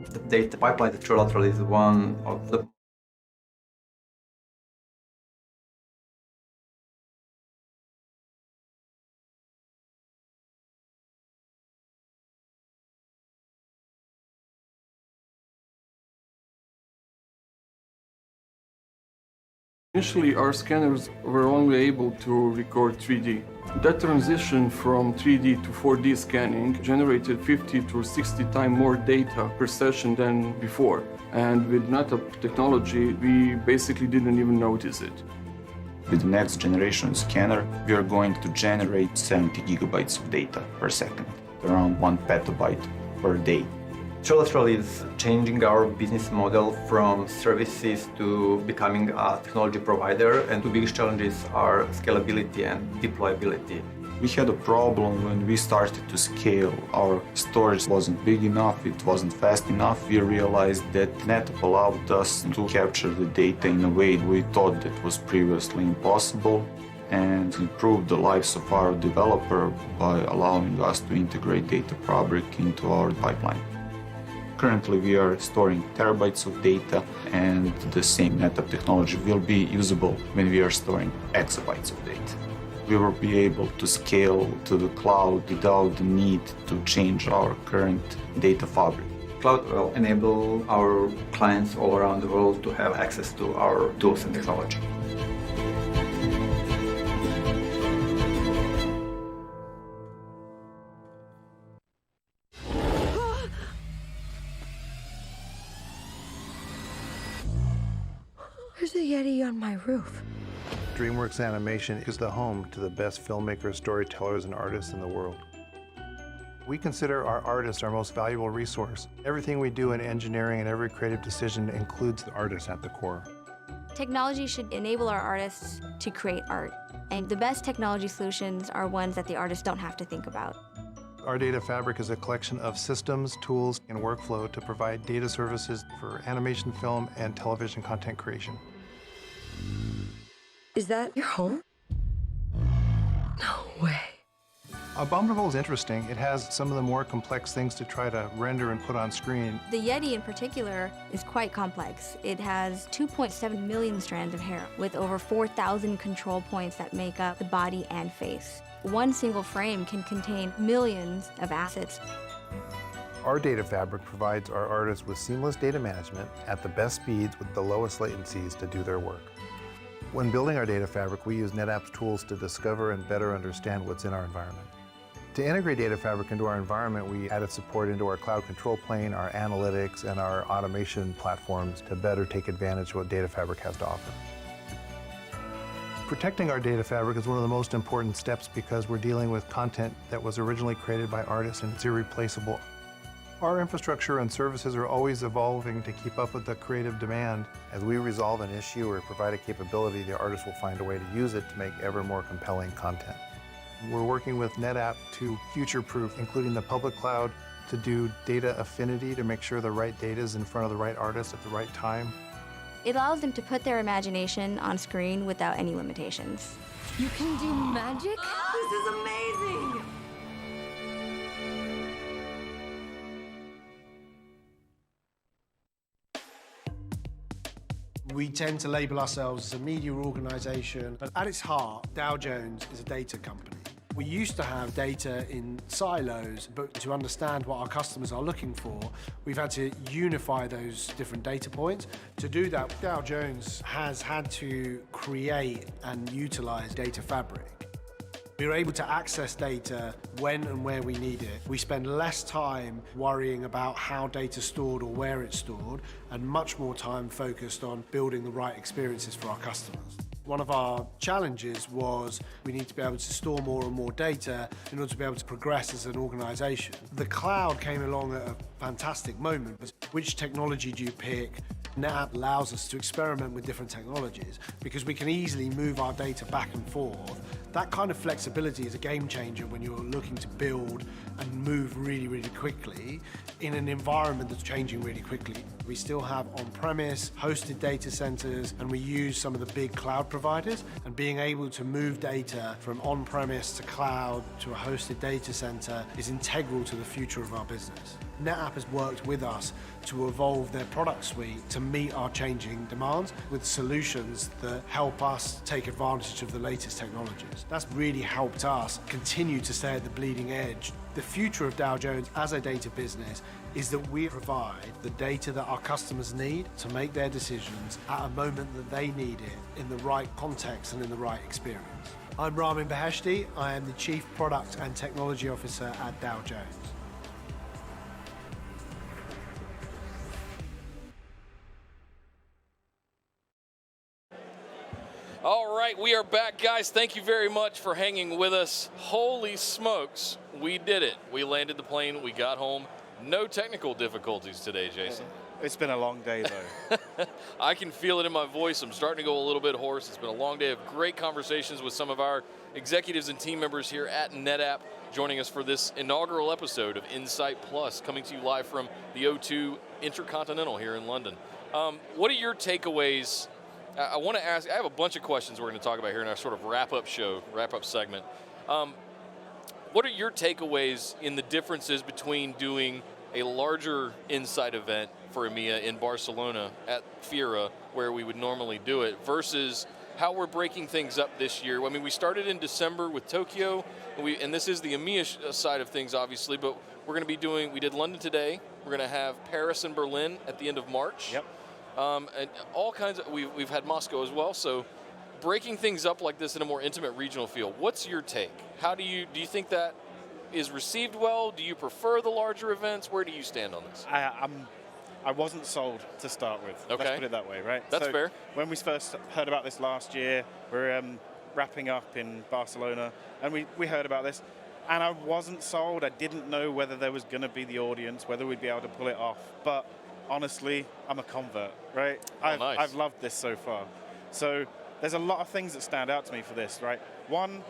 The data pipeline, the trilateral, is one of the Initially, our scanners were only able to record 3D. That transition from 3D to 4D scanning generated 50 to 60 times more data per session than before. And with NetApp technology, we basically didn't even notice it. With the next generation scanner, we are going to generate 70 gigabytes of data per second, around 1 petabyte per day. Trilateral is changing our business model from services to becoming a technology provider, and the biggest challenges are scalability and deployability. We had a problem when we started to scale. Our storage wasn't big enough, it wasn't fast enough. We realized that NetApp allowed us to capture the data in a way we thought that was previously impossible, and improved the lives of our developer by allowing us to integrate data fabric into our pipeline. Currently, we are storing terabytes of data, and the same NetApp technology will be usable when we are storing exabytes of data. We will be able to scale to the cloud without the need to change our current data fabric. Cloud will enable our clients all around the world to have access to our tools and technology. There's a Yeti on my roof. Dreamworks Animation is the home to the best filmmakers, storytellers, and artists in the world. We consider our artists our most valuable resource. Everything we do in engineering and every creative decision includes the artist at the core. Technology should enable our artists to create art, and the best technology solutions are ones that the artists don't have to think about. Our data fabric is a collection of systems, tools, and workflow to provide data services for animation, film, and television content creation. Is that your home? No way. Abominable is interesting. It has some of the more complex things to try to render and put on screen. The Yeti in particular is quite complex. It has 2.7 million strands of hair with over 4,000 control points that make up the body and face. One single frame can contain millions of assets. Our data fabric provides our artists with seamless data management at the best speeds with the lowest latencies to do their work. When building our data fabric, we use NetApp's tools to discover and better understand what's in our environment. To integrate data fabric into our environment, we added support into our cloud control plane, our analytics, and our automation platforms to better take advantage of what data fabric has to offer. Protecting our data fabric is one of the most important steps because we're dealing with content that was originally created by artists and it's irreplaceable. Our infrastructure and services are always evolving to keep up with the creative demand. As we resolve an issue or provide a capability, the artist will find a way to use it to make ever more compelling content. We're working with NetApp to future-proof, including the public cloud, to do data affinity to make sure the right data is in front of the right artist at the right time. It allows them to put their imagination on screen without any limitations. You can do magic? This is amazing! We tend to label ourselves as a media organization, but at its heart, Dow Jones is a data company. We used to have data in silos, but to understand what our customers are looking for, we've had to unify those different data points. To do that, Dow Jones has had to create and utilize data fabric. We're able to access data when and where we need it. We spend less time worrying about how data's stored or where it's stored, and much more time focused on building the right experiences for our customers. One of our challenges was we need to be able to store more and more data in order to be able to progress as an organization. The cloud came along at a fantastic moment. Which technology do you pick? NetApp allows us to experiment with different technologies because we can easily move our data back and forth. That kind of flexibility is a game changer when you're looking to build and move really, really quickly in an environment that's changing really quickly. We still have on-premise, hosted data centers, and we use some of the big cloud providers, and being able to move data from on-premise to cloud to a hosted data center is integral to the future of our business. NetApp has worked with us to evolve their product suite to meet our changing demands with solutions that help us take advantage of the latest technologies. That's really helped us continue to stay at the bleeding edge. The future of Dow Jones as a data business is that we provide the data that our customers need to make their decisions at a moment that they need it in the right context and in the right experience. I'm Ramin Beheshti. I am the Chief Product and Technology Officer at Dow Jones. All right, we are back, guys. Thank you very much for hanging with us. Holy smokes, we did it. We landed the plane, we got home. No technical difficulties today, Jason. It's been a long day, though. I can feel it in my voice. I'm starting to go a little bit hoarse. It's been a long day of great conversations with some of our executives and team members here at NetApp, joining us for this inaugural episode of Insight Plus, coming to you live from the O2 Intercontinental here in London. What are your takeaways? I want to ask, I have a bunch of questions we're going to talk about here in our sort of wrap-up segment. What are your takeaways in the differences between doing a larger Insight event for EMEA in Barcelona at Fiera, where we would normally do it, versus how we're breaking things up this year? I mean, we started in December with Tokyo, and this is the EMEA side of things, obviously, but we're going to be we did London today, we're going to have Paris and Berlin at the end of March. Yep. And all kinds of, we've had Moscow as well, so breaking things up like this in a more intimate regional feel, what's your take? How do you think that is received well? Do you prefer the larger events? Where do you stand on this? I wasn't sold to start with. Okay. Let's put it that way, right? That's fair. When we first heard about this last year, we're wrapping up in Barcelona, and we heard about this, and I wasn't sold. I didn't know whether there was going to be the audience, whether we'd be able to pull it off, but honestly, I'm a convert, right? Nice. I've loved this so far. So there's a lot of things that stand out to me for this, right? One,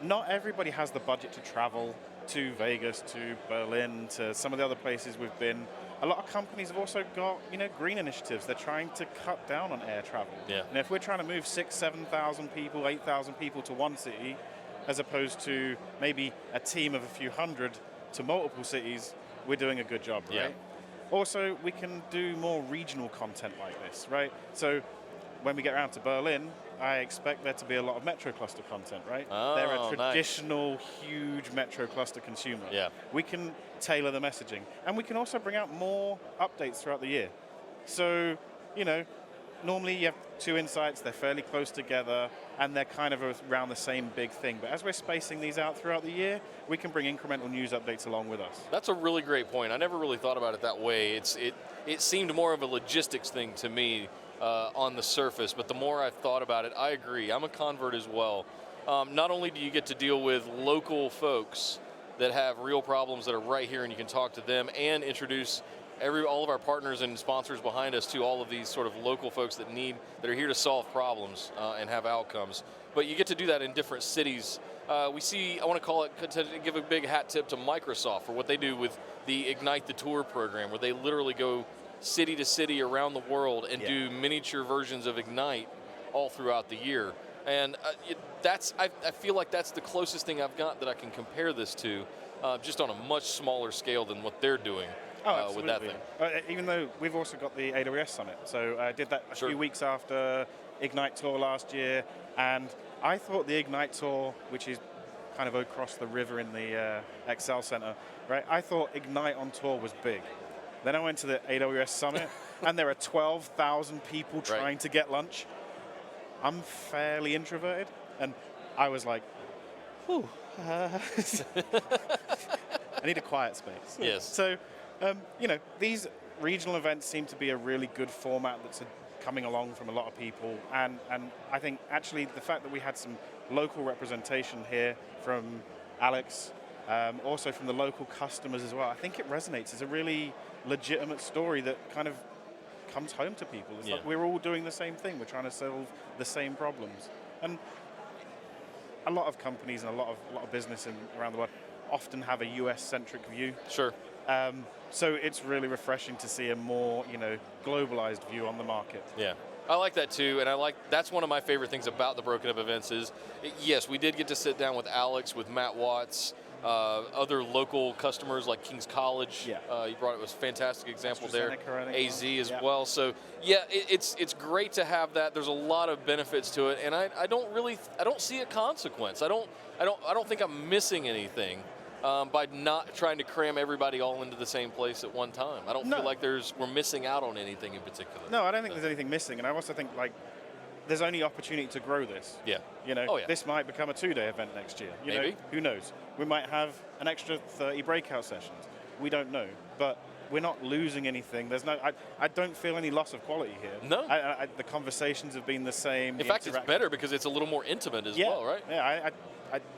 not everybody has the budget to travel to Vegas, to Berlin, to some of the other places we've been. A lot of companies have also got, green initiatives. They're trying to cut down on air travel. Yeah. And if we're trying to move 6,000, 7,000 people, 8,000 people to one city, as opposed to maybe a team of a few hundred to multiple cities, we're doing a good job, right? Yeah. Also, we can do more regional content like this, right? So when we get around to Berlin, I expect there to be a lot of Metro Cluster content, right? Oh, they're a nice. traditional, huge Metro Cluster consumer. Yeah. We can tailor the messaging. And we can also bring out more updates throughout the year. So, normally you have two insights, they're fairly close together, and they're kind of around the same big thing. But as we're spacing these out throughout the year, we can bring incremental news updates along with us. That's a really great point. I never really thought about it that way. It seemed more of a logistics thing to me on the surface, but the more I've thought about it, I agree. I'm a convert as well. Not only do you get to deal with local folks that have real problems that are right here and you can talk to them and introduce all of our partners and sponsors behind us to all of these sort of local folks that are here to solve problems and have outcomes. But you get to do that in different cities. I want to give a big hat tip to Microsoft for what they do with the Ignite the Tour program, where they literally go city to city around the world and do miniature versions of Ignite all throughout the year. And I feel like that's the closest thing I've got that I can compare this to, just on a much smaller scale than what they're doing. With that thing. Even though we've also got the AWS Summit. So I did that a few weeks after Ignite Tour last year, and I thought the Ignite Tour, which is kind of across the river in the Excel Center, right? I thought Ignite on tour was big. Then I went to the AWS Summit, and there are 12,000 people trying to get lunch. I'm fairly introverted, and I was like, whew. I need a quiet space. Yes. So, these regional events seem to be a really good format that's coming along from a lot of people, and I think actually the fact that we had some local representation here from Alex, also from the local customers as well, I think it resonates. It's a really legitimate story that kind of comes home to people. It's like we're all doing the same thing. We're trying to solve the same problems. And a lot of companies and a lot of business around the world often have a US-centric view. Sure. So it's really refreshing to see a more, globalized view on the market. Yeah. I like that too, and that's one of my favorite things about the Broken Up events is, yes, we did get to sit down with Alex, with Matt Watts, other local customers like King's College. Yeah. You brought it was a fantastic example there. AZ as well. So yeah, it's great to have that. There's a lot of benefits to it, and I don't see a consequence. I don't think I'm missing anything by not trying to cram everybody all into the same place at one time. I don't feel like we're missing out on anything in particular. No, I don't think there's anything missing, and I also think there's only opportunity to grow this. Yeah. This might become a 2-day event next year. Maybe. Who knows? We might have an extra 30 breakout sessions. We don't know, but we're not losing anything. There's no. I don't feel any loss of quality here. No. The conversations have been the same. In fact, it's better because it's a little more intimate as well, right? Yeah.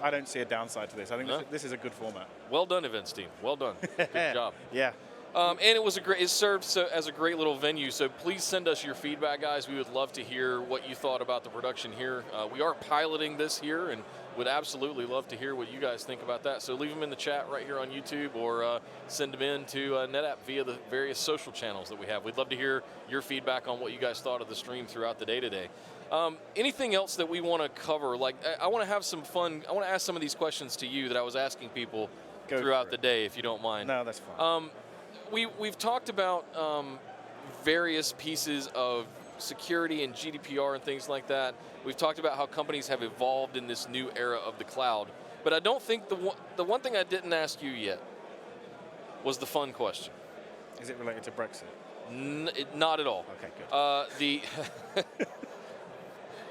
I don't see a downside to this. I think this is a good format. Well done, events team. Well done. Good job. Yeah. And it served as a great little venue. So please send us your feedback, guys. We would love to hear what you thought about the production here. We are piloting this here, and would absolutely love to hear what you guys think about that. So leave them in the chat right here on YouTube, or send them in to NetApp via the various social channels that we have. We'd love to hear your feedback on what you guys thought of the stream throughout the day today. Anything else that we want to cover? I want to have some fun. I want to ask some of these questions to you that I was asking people throughout the day, if you don't mind. No, that's fine. We've talked about various pieces of security and GDPR and things like that. We've talked about how companies have evolved in this new era of the cloud. But I don't think the one thing I didn't ask you yet was the fun question. Is it related to Brexit? Not at all. Okay, good.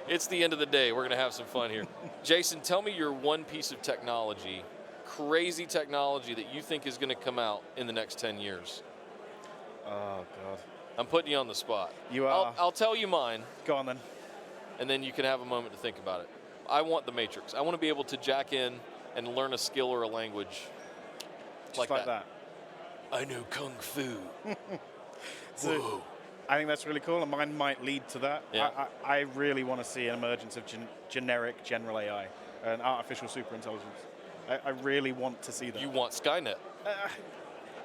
It's the end of the day. We're going to have some fun here. Jason, tell me your one piece of technology, crazy technology, that you think is going to come out in the next 10 years. Oh, God. I'm putting you on the spot. You are. I'll tell you mine. Go on, then. And then you can have a moment to think about it. I want the Matrix. I want to be able to jack in and learn a skill or a language. Just like that. I know Kung Fu. Whoa. I think that's really cool, and mine might lead to that. Yeah. I really want to see an emergence of generic general AI and artificial superintelligence. I really want to see that. You want Skynet?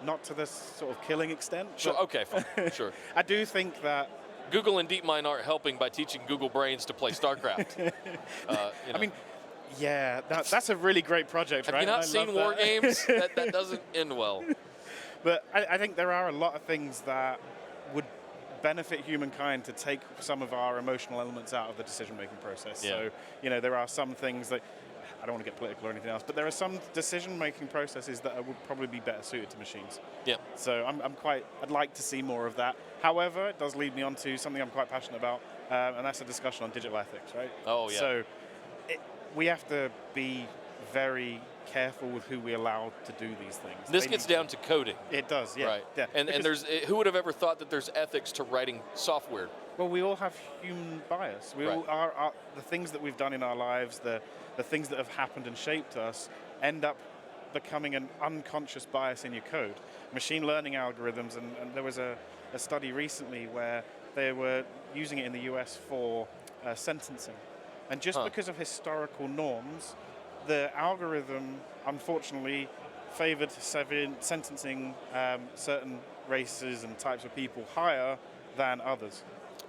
Not to this sort of killing extent. Sure. Okay, fine. Sure. I do think that Google and DeepMind aren't helping by teaching Google Brains to play StarCraft. I mean, yeah, that's a really great project, Have right? you not seen War Games? that doesn't end well. But I think there are a lot of things that would benefit humankind to take some of our emotional elements out of the decision-making process. Yeah. So, there are some things that, I don't want to get political or anything else, but there are some decision-making processes that would probably be better suited to machines. Yeah. So I'd like to see more of that. However, it does lead me on to something I'm quite passionate about, and that's a discussion on digital ethics, right? Oh, yeah. So we have to be very careful with who we allow to do these things. This gets down to coding. It does, yeah. Right. Yeah. And who would have ever thought that there's ethics to writing software? Well, we all have human bias. We all are the things that we've done in our lives, the things that have happened and shaped us, end up becoming an unconscious bias in your code. Machine learning algorithms, and there was a study recently where they were using it in the US for sentencing. And just because of historical norms, the algorithm, unfortunately, favored sentencing certain races and types of people higher than others.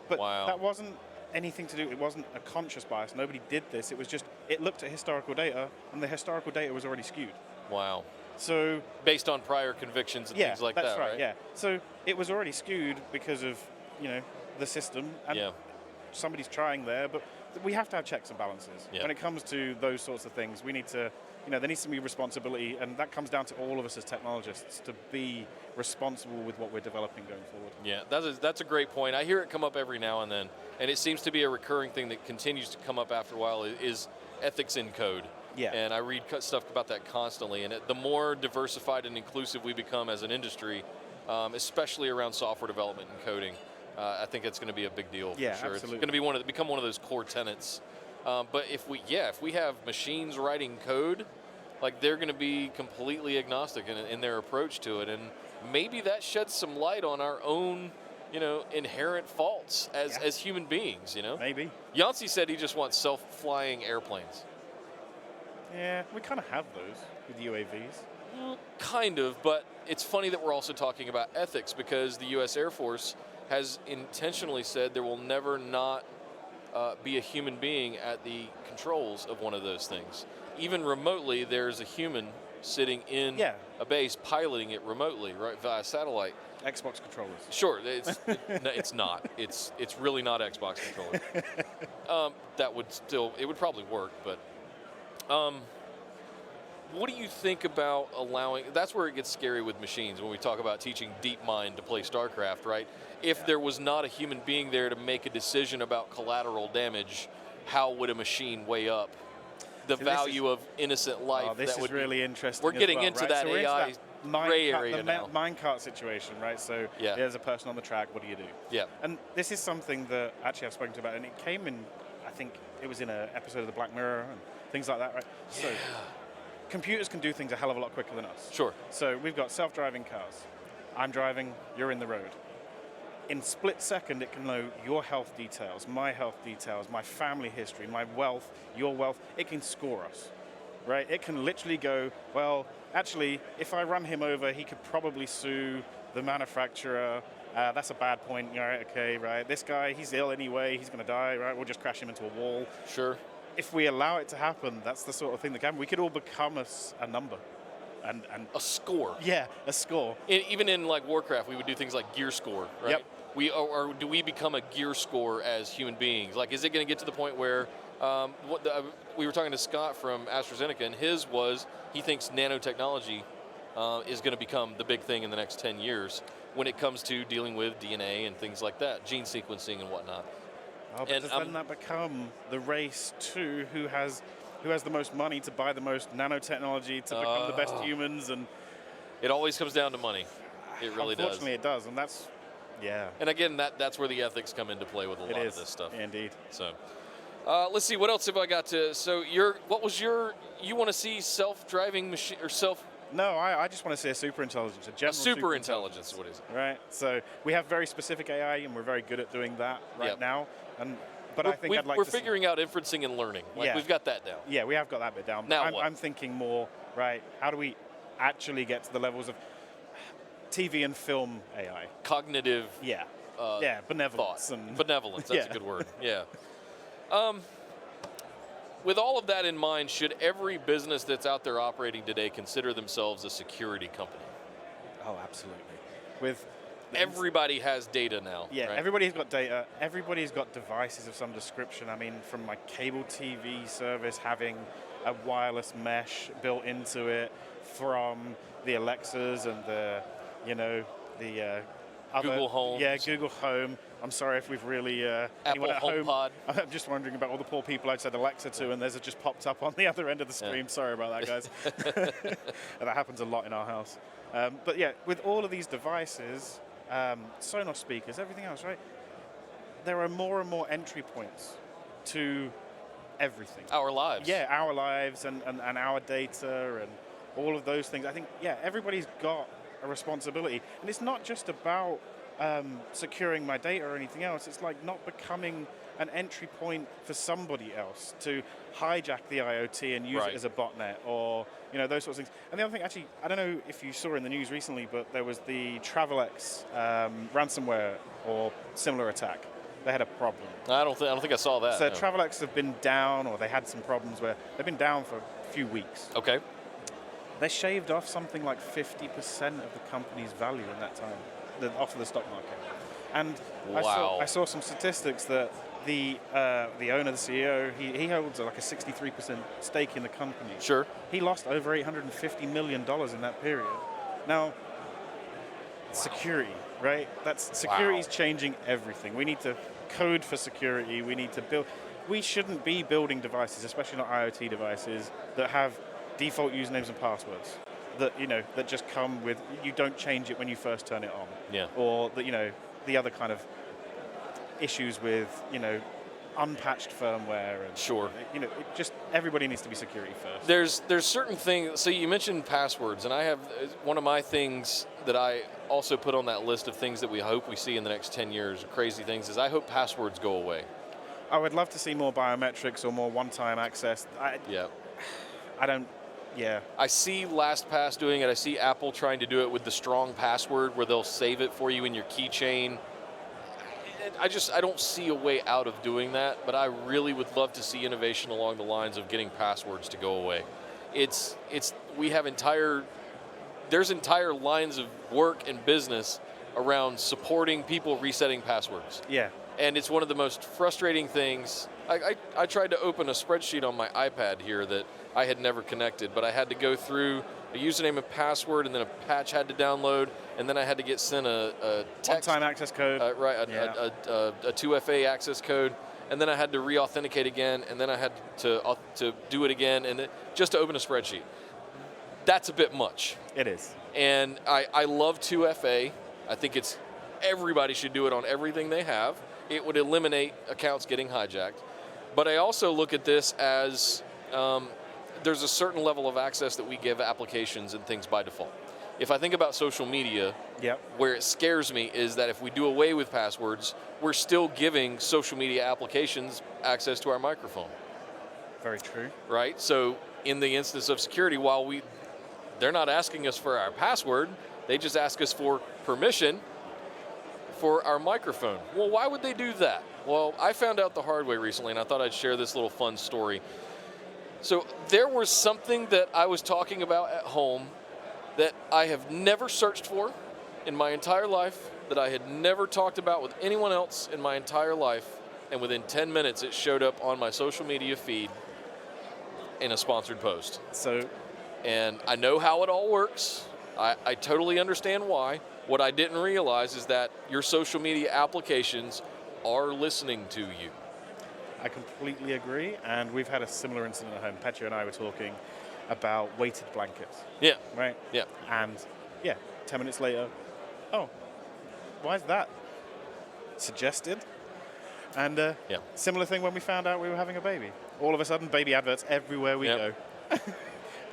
But that wasn't anything to do, it wasn't a conscious bias. Nobody did this. It was just, it looked at historical data, and the historical data was already skewed. Wow. So based on prior convictions and things like that, right? Yeah. So it was already skewed because of, the system, and somebody's trying there, but we have to have checks and balances. Yeah. When it comes to those sorts of things, we need to, there needs to be responsibility, and that comes down to all of us as technologists to be responsible with what we're developing going forward. Yeah, that's a great point. I hear it come up every now and then, and it seems to be a recurring thing that continues to come up after a while is ethics in code. Yeah. And I read stuff about that constantly, and the more diversified and inclusive we become as an industry, especially around software development and coding, I think it's going to be a big deal. Yeah, for sure. absolutely. It's going to be become one of those core tenets. But if we have machines writing code, like they're going to be completely agnostic in their approach to it, and maybe that sheds some light on our own, inherent faults as human beings. Maybe. Yancey said he just wants self-flying airplanes. Yeah, we kind of have those with UAVs. Kind of, but it's funny that we're also talking about ethics because the U.S. Air Force has intentionally said there will never not be a human being at the controls of one of those things. Even remotely, there's a human sitting in a base piloting it remotely, right, via satellite. Xbox controllers. Sure, it's not. It's really not Xbox controller. It would probably work, but what do you think about allowing? That's where it gets scary with machines when we talk about teaching DeepMind to play StarCraft, right? If there was not a human being there to make a decision about collateral damage, how would a machine weigh up the value of innocent life? This is really interesting. We're getting into right? that So AI gray area the now. minecart situation, right? So there's a person on the track. What do you do? Yeah. And this is something that actually I've spoken to about, and it came in. I think it was in an episode of the Black Mirror and things like that, right? So computers can do things a hell of a lot quicker than us. Sure. So we've got self-driving cars. I'm driving. You're in the road. In split second, it can know your health details, my health details, my family history, my wealth, your wealth. It can score us, right? It can literally go, well, actually, if I run him over, he could probably sue the manufacturer. That's a bad point. Right, okay, right. This guy, he's ill anyway. He's going to die, right? We'll just crash him into a wall. Sure. If we allow it to happen, that's the sort of thing that can. We could all become a number. And a score. Yeah, a score. Even in like Warcraft, we would do things like gear score, right? Yep. Or do we become a gear score as human beings? Like, is it going to get to the point where we were talking to Scott from AstraZeneca, and his was he thinks nanotechnology is going to become the big thing in the next 10 years when it comes to dealing with DNA and things like that, gene sequencing and whatnot. Oh, but does then that become the race to who has the most money to buy the most nanotechnology to become the best humans? And it always comes down to money. It really does. Unfortunately, it does, and that's. Yeah. And again, that's where the ethics come into play with a lot of this stuff. Indeed. So, let's see, what else have I got to? So, you want to see self-driving machine or self? No, I just want to see a super intelligence, a general super intelligence. What is it? Right. So we have very specific AI, and we're very good at doing that now. But I think we're figuring out inferencing and learning. We've got that down. Yeah, we have got that bit down. Now I'm thinking more, right? How do we actually get to the levels of TV and film AI? Cognitive. Yeah. Benevolence. Benevolence, that's a good word. Yeah. With all of that in mind, should every business that's out there operating today consider themselves a security company? Oh, absolutely. Everybody has data now. Yeah, right? Everybody's got data. Everybody's got devices of some description. I mean, from my cable TV service having a wireless mesh built into it, from the Alexas and the other, Google Home. Yeah, Google Home. I'm sorry if we've really Apple HomePod. I'm just wondering about all the poor people I've said Alexa to, and theirs have just popped up on the other end of the screen. Yeah. Sorry about that, guys. That happens a lot in our house. But yeah, with all of these devices, Sonos speakers, everything else, right? There are more and more entry points to everything. Our lives. Yeah, our lives and our data and all of those things. I think, everybody's got a responsibility. And it's not just about securing my data or anything else. It's like not becoming an entry point for somebody else to hijack the IoT and use it as a botnet or those sorts of things. And the other thing, actually, I don't know if you saw in the news recently, but there was the TravelX ransomware or similar attack. They had a problem. I don't think I saw that. So TravelX have been down, or they had some problems where they've been down for a few weeks. Okay. They shaved off something like 50% of the company's value in that time, off of the stock market. And wow. I saw some statistics that the owner, the CEO, he holds like a 63% stake in the company. Sure. He lost over $850 million in that period. Now, security, right? Security's changing everything. We need to code for security. We need to build. We shouldn't be building devices, especially not IoT devices, that have default usernames and passwords that just come with, you don't change it when you first turn it on. Yeah. Or the other kind of issues with, unpatched firmware and sure, everybody needs to be security first. There's certain things. So you mentioned passwords, and I have one of my things that I also put on that list of things that we hope we see in the next 10 years, crazy things, is I hope passwords go away. I would love to see more biometrics or more one-time access. I see LastPass doing it. I see Apple trying to do it with the strong password where they'll save it for you in your keychain. I don't see a way out of doing that, but I really would love to see innovation along the lines of getting passwords to go away. There's entire lines of work and business around supporting people resetting passwords. Yeah. And it's one of the most frustrating things. I tried to open a spreadsheet on my iPad here that I had never connected, but I had to go through a username and password, and then a patch had to download, and then I had to get sent a text. One-time access code. A 2FA access code, and then I had to re-authenticate again, and then I had to do it again, and just to open a spreadsheet. That's a bit much. It is. And I love 2FA. I think everybody should do it on everything they have. It would eliminate accounts getting hijacked. But I also look at this as there's a certain level of access that we give applications and things by default. If I think about social media, where it scares me is that if we do away with passwords, we're still giving social media applications access to our microphone. Very true. Right? So in the instance of security, while they're not asking us for our password, they just ask us for permission for our microphone. Well, why would they do that? Well, I found out the hard way recently, and I thought I'd share this little fun story. So there was something that I was talking about at home that I have never searched for in my entire life, that I had never talked about with anyone else in my entire life, and within 10 minutes it showed up on my social media feed in a sponsored post. And I know how it all works. I totally understand why. What I didn't realize is that your social media applications are listening to you. I completely agree, and we've had a similar incident at home. Petya and I were talking about weighted blankets. Yeah. Right? Yeah. And 10 minutes later, oh, why is that suggested? And similar thing when we found out we were having a baby. All of a sudden, baby adverts everywhere we go.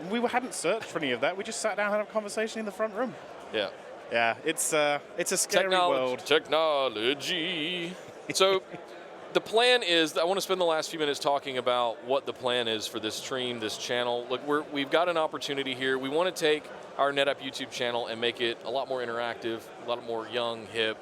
We hadn't searched for any of that. We just sat down and had a conversation in the front room. Yeah. Yeah, it's a scary world. Technology. So the plan is, I want to spend the last few minutes talking about what the plan is for this stream, this channel. Look, we've got an opportunity here. We want to take our NetApp YouTube channel and make it a lot more interactive, a lot more young, hip,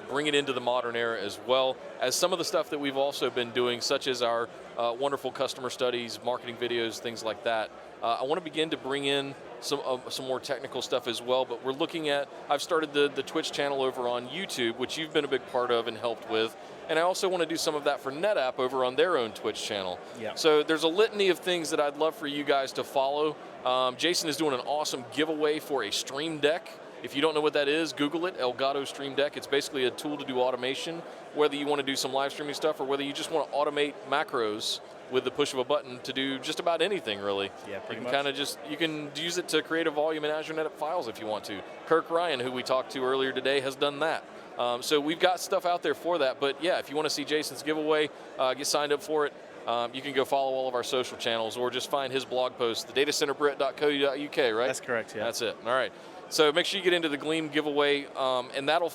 bring it into the modern era as well as some of the stuff that we've also been doing, such as our wonderful customer studies, marketing videos, things like that. I want to begin to bring in some more technical stuff as well, but we're looking at, I've started the Twitch channel over on YouTube, which you've been a big part of and helped with, and I also want to do some of that for NetApp over on their own Twitch channel. Yeah. So there's a litany of things that I'd love for you guys to follow. Jason is doing an awesome giveaway for a Stream Deck. If you don't know what that is, Google it, Elgato Stream Deck. It's basically a tool to do automation, whether you want to do some live streaming stuff or whether you just want to automate macros with the push of a button to do just about anything, really. Yeah, pretty you much. Kind of you can use it to create a volume in Azure NetApp Files if you want to. Kirk Ryan, who we talked to earlier today, has done that. So we've got stuff out there for that. But yeah, if you want to see Jason's giveaway, get signed up for it. You can go follow all of our social channels or just find his blog post, thedatacentrbrit.co.uk, right? That's correct, yeah. That's it. All right. So make sure you get into the Gleam giveaway, and that'll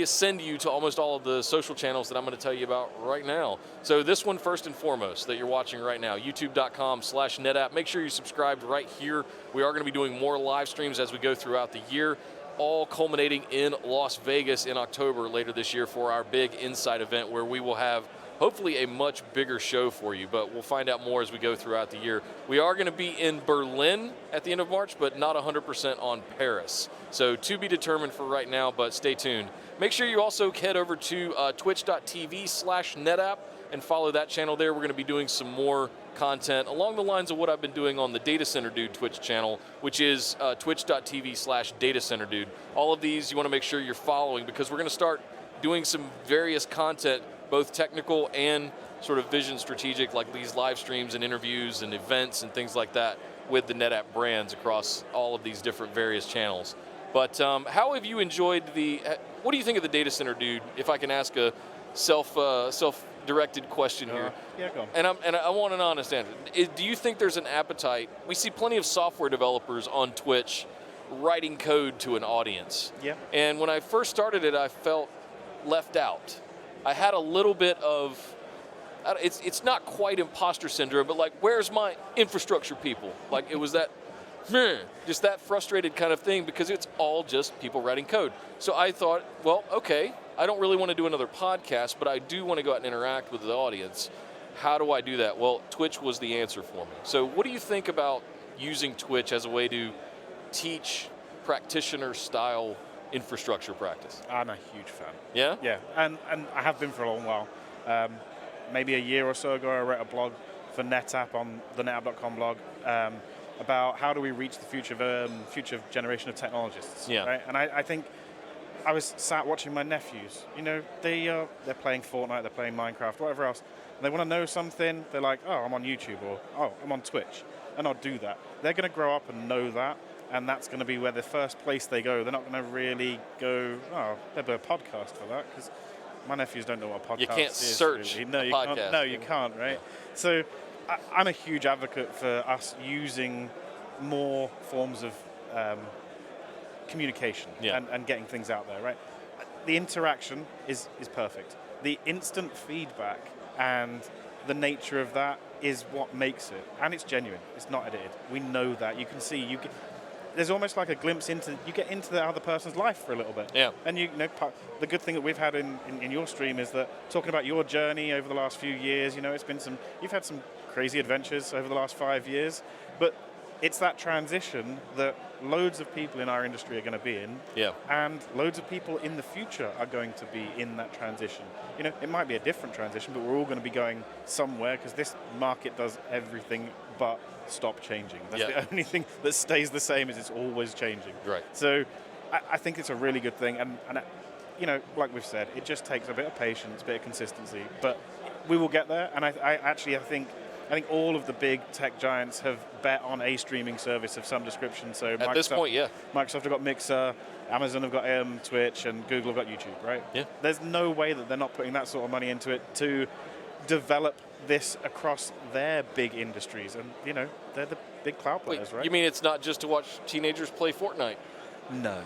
send you to almost all of the social channels that I'm going to tell you about right now. So this one first and foremost that you're watching right now, youtube.com/NetApp. Make sure you're subscribed right here. We are going to be doing more live streams as we go throughout the year, all culminating in Las Vegas in October later this year for our big Insight event where we will have hopefully a much bigger show for you, but we'll find out more as we go throughout the year. We are going to be in Berlin at the end of March, but not 100% on Paris. So to be determined for right now, but stay tuned. Make sure you also head over to twitch.tv/NetApp and follow that channel there. We're going to be doing some more content along the lines of what I've been doing on the Data Center Dude Twitch channel, which is twitch.tv/DataCenterDude. All of these you want to make sure you're following because we're going to start doing some various content, both technical and sort of vision strategic, like these live streams and interviews and events and things like that with the NetApp brands across all of these different various channels. But how have you enjoyed what do you think of the Data Center Dude? If I can ask a self-directed question here. Yeah, go on. And I want an honest answer. Do you think there's an appetite? We see plenty of software developers on Twitch writing code to an audience. Yeah. And when I first started it, I felt left out. I had a little bit of, it's not quite imposter syndrome, but like, where's my infrastructure people? Like, it was that, just that frustrated kind of thing, because it's all just people writing code. So I thought, well, okay, I don't really want to do another podcast, but I do want to go out and interact with the audience. How do I do that? Well, Twitch was the answer for me. So what do you think about using Twitch as a way to teach practitioner-style infrastructure practice? I'm a huge fan. Yeah? Yeah, and I have been for a long while. Maybe a year or so ago, I wrote a blog for NetApp on the netapp.com blog about how do we reach the future generation of technologists. Yeah. Right? And I think I was sat watching my nephews. You know, they're playing Fortnite, they're playing Minecraft, whatever else. And they want to know something. They're like, oh, I'm on YouTube, or oh, I'm on Twitch, and I'll do that. They're going to grow up and know that. And that's going to be where the first place they go. They're not going to really go, oh, there'll be a podcast for that, because my nephews don't know what a podcast is. You can't search really. No, a you podcast. can't. No, you can't, right? Yeah. So I'm a huge advocate for us using more forms of communication and getting things out there, right? The interaction is perfect. The instant feedback and the nature of that is what makes it, and it's genuine. It's not edited. We know that. You can see there's almost like a glimpse into, you get into the other person's life for a little bit. Yeah. And the good thing that we've had in your stream is that talking about your journey over the last few years, it's been you've had some crazy adventures over the last 5 years, but it's that transition that loads of people in our industry are going to be in. Yeah. And loads of people in the future are going to be in that transition. It might be a different transition, but we're all going to be going somewhere, because this market does everything but stop changing. That's the only thing that stays the same, is it's always changing. Right. So I think it's a really good thing. And like we've said, it just takes a bit of patience, a bit of consistency, but we will get there. And I think all of the big tech giants have bet on a streaming service of some description. So at this point, yeah. Microsoft have got Mixer, Amazon have got Twitch, and Google have got YouTube, right? Yeah. There's no way that they're not putting that sort of money into it to develop this across their big industries. And, they're the big cloud players, right? You mean it's not just to watch teenagers play Fortnite? No.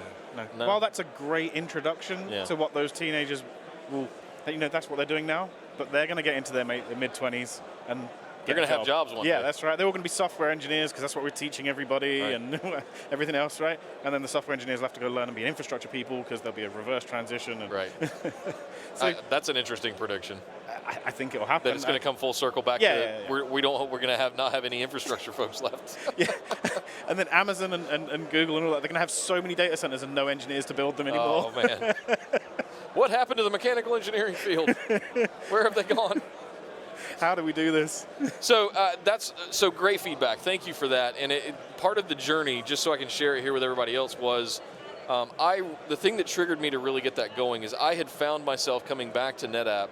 Well, that's a great introduction to what those teenagers will, that's what they're doing now, but they're going to get into their mid-20s and they're going to have jobs one day. Yeah, that's right. They're all going to be software engineers, because that's what we're teaching everybody, right, and everything else, right? And then the software engineers will have to go learn and be infrastructure people, because there'll be a reverse transition. And right. So that's an interesting prediction. I think it'll happen. That it's going to come full circle back to yeah. we're going to not have any infrastructure folks left. Yeah. And then Amazon and Google and all that, they're going to have so many data centers and no engineers to build them anymore. Oh, man. What happened to the mechanical engineering field? Where have they gone? How do we do this? So that's great feedback. Thank you for that. And part of the journey, just so I can share it here with everybody else, was the thing that triggered me to really get that going is I had found myself coming back to NetApp.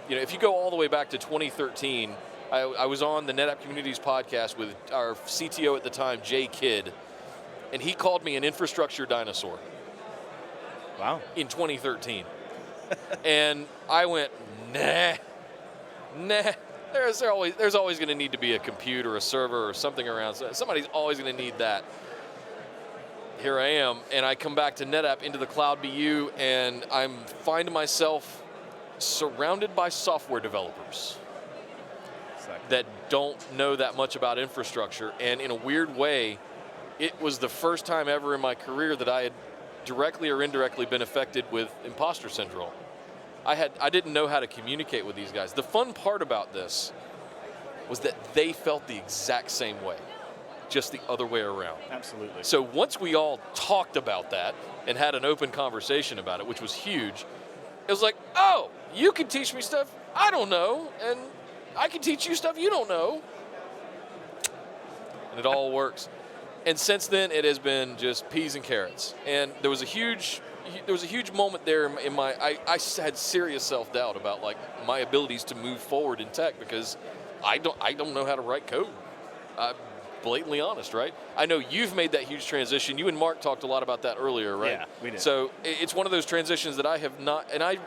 If you go all the way back to 2013, I was on the NetApp Communities podcast with our CTO at the time, Jay Kidd, and he called me an infrastructure dinosaur. Wow. In 2013. And I went, nah. There's always going to need to be a computer, a server, or something around. Somebody's always going to need that. Here I am, and I come back to NetApp into the Cloud BU, and I'm finding myself surrounded by software developers that don't know that much about infrastructure. And in a weird way, it was the first time ever in my career that I had directly or indirectly been affected with imposter syndrome. I didn't know how to communicate with these guys. The fun part about this was that they felt the exact same way, just the other way around. Absolutely. So once we all talked about that and had an open conversation about it, which was huge, it was like, oh, you can teach me stuff I don't know, and I can teach you stuff you don't know. And it all works. And since then, it has been just peas and carrots. And there was a huge moment there in my, I had serious self-doubt about like my abilities to move forward in tech, because I don't know how to write code. blatantly honest, right? I know you've made that huge transition. You and Mark talked a lot about that earlier, right? Yeah, we did. So it's one of those transitions that I have not, and I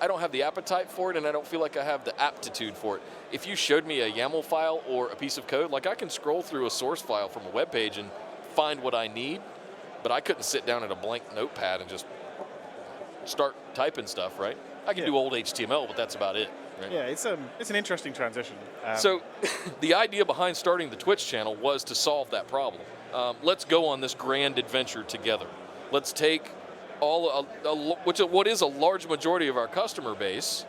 don't have the appetite for it, and I don't feel like I have the aptitude for it. If you showed me a YAML file or a piece of code, like I can scroll through a source file from a web page and find what I need, but I couldn't sit down at a blank notepad and just start typing stuff, right? I can do old HTML, but that's about it. Right? Yeah, it's an interesting transition. So the idea behind starting the Twitch channel was to solve that problem. Let's go on this grand adventure together. Let's take what is a large majority of our customer base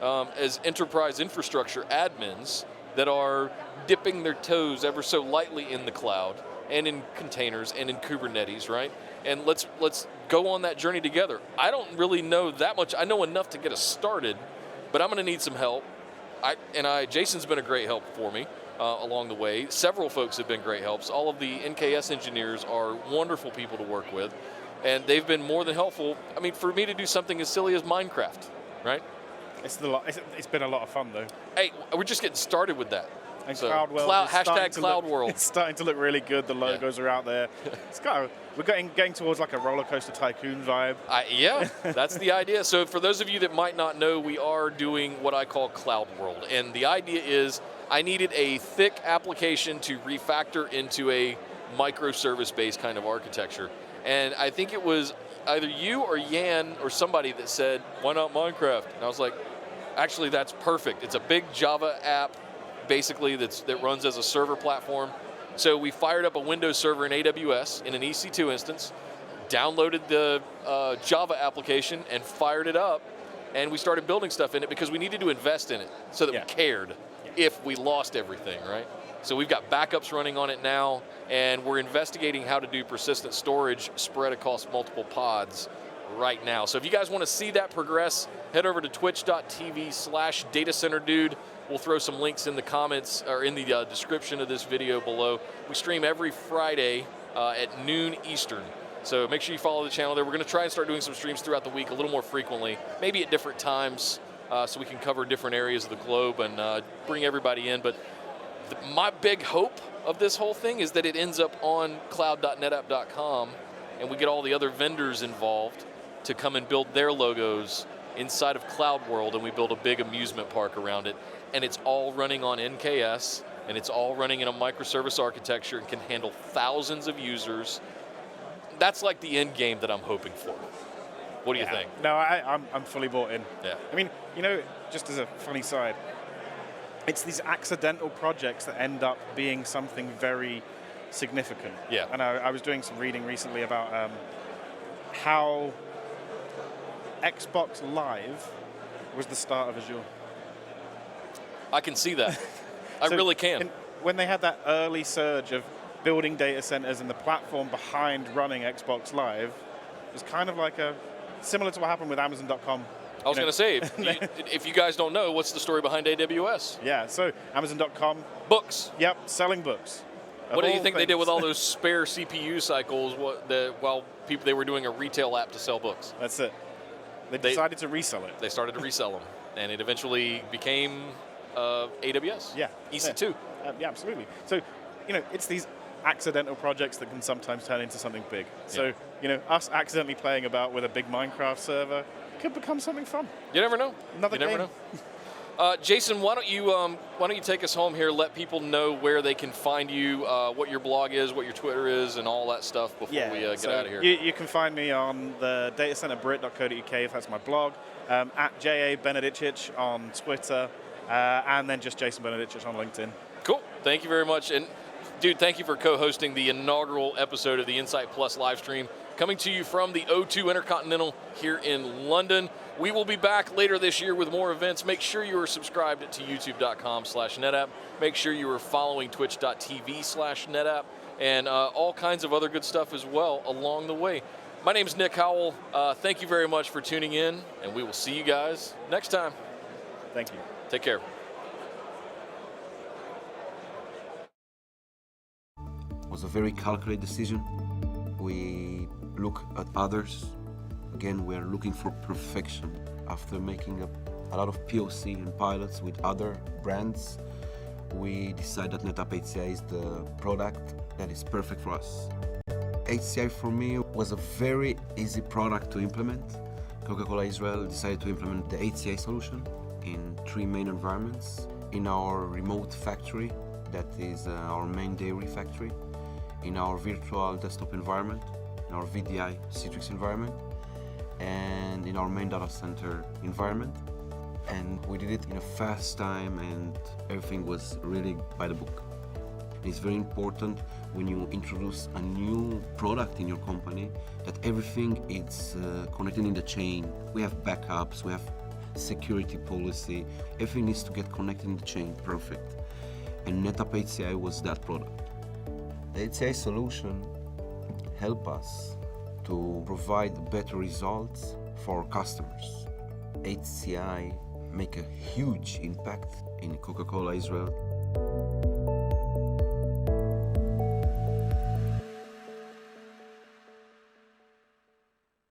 as enterprise infrastructure admins that are dipping their toes ever so lightly in the cloud and in containers and in Kubernetes, right? And let's go on that journey together. I don't really know that much. I know enough to get us started, but I'm going to need some help. Jason's been a great help for me along the way. Several folks have been great helps. All of the NKS engineers are wonderful people to work with, and they've been more than helpful. I mean, for me to do something as silly as Minecraft, right? It's been a lot of fun, though. Hey, we're just getting started with that. And so, Cloud World, hashtag Cloud World. It's starting to look really good. The logos are out there. We're getting towards like a roller coaster tycoon vibe. Yeah, that's the idea. So for those of you that might not know, we are doing what I call Cloud World. And the idea is I needed a thick application to refactor into a microservice-based kind of architecture. And I think it was either you or Yan or somebody that said, why not Minecraft? And I was like, actually, that's perfect. It's a big Java app, basically, that runs as a server platform. So we fired up a Windows server in AWS in an EC2 instance, downloaded the Java application and fired it up, and we started building stuff in it because we needed to invest in it so that we cared if we lost everything, right? So we've got backups running on it now, and we're investigating how to do persistent storage spread across multiple pods right now. So if you guys want to see that progress, head over to twitch.tv/datacenterdude. We'll throw some links in the comments or in the description of this video below. We stream every Friday at noon Eastern. So make sure you follow the channel there. We're going to try and start doing some streams throughout the week a little more frequently, maybe at different times so we can cover different areas of the globe and bring everybody in. But my big hope of this whole thing is that it ends up on cloud.netapp.com and we get all the other vendors involved to come and build their logos inside of Cloud World, and we build a big amusement park around it. And it's all running on NKS, and it's all running in a microservice architecture and can handle thousands of users. That's like the end game that I'm hoping for. What do you think? No, I'm fully bought in. Yeah. I mean, just as a funny side, it's these accidental projects that end up being something very significant. Yeah. And I was doing some reading recently about how Xbox Live was the start of Azure. I can see that. I really can. When they had that early surge of building data centers and the platform behind running Xbox Live, it was kind of like similar to what happened with Amazon.com. I was going to say, if you guys don't know, what's the story behind AWS? Yeah, so Amazon.com. Books. Yep, selling books. What do you think they did with all those spare CPU cycles while they were doing a retail app to sell books? That's it. They decided to resell it. They started to resell them, and it eventually became AWS. Yeah. EC2. Yeah, absolutely. So, it's these accidental projects that can sometimes turn into something big. So, us accidentally playing about with a big Minecraft server could become something fun. You never know. Another game. Never know. Jason, why don't you take us home here? Let people know where they can find you, what your blog is, what your Twitter is, and all that stuff before we get out of here. You can find me on the datacenterbrit.co.uk if that's my blog, at JA.Benedicic on Twitter, and then just Jason Benedicic on LinkedIn. Cool. Thank you very much. And dude, thank you for co-hosting the inaugural episode of the Insight Plus live stream, coming to you from the O2 Intercontinental here in London. We will be back later this year with more events. Make sure you are subscribed to youtube.com/NetApp. Make sure you are following twitch.tv/NetApp and all kinds of other good stuff as well along the way. My name is Nick Howell. Thank you very much for tuning in, and we will see you guys next time. Thank you. Take care. It was a very calculated decision. We look at others. Again, we are looking for perfection. After making a lot of POC and pilots with other brands, we decided that NetApp HCI is the product that is perfect for us. HCI for me was a very easy product to implement. Coca-Cola Israel decided to implement the HCI solution in 3 main environments. In our remote factory, that is our main dairy factory, in our virtual desktop environment, in our VDI Citrix environment, and in our main data center environment. And we did it in a fast time, and everything was really by the book. It's very important when you introduce a new product in your company that everything is connected in the chain. We have backups, we have security policy, everything needs to get connected in the chain, perfect. And NetApp HCI was that product. The HCI solution helped us to provide better results for our customers. HCI make a huge impact in Coca-Cola Israel.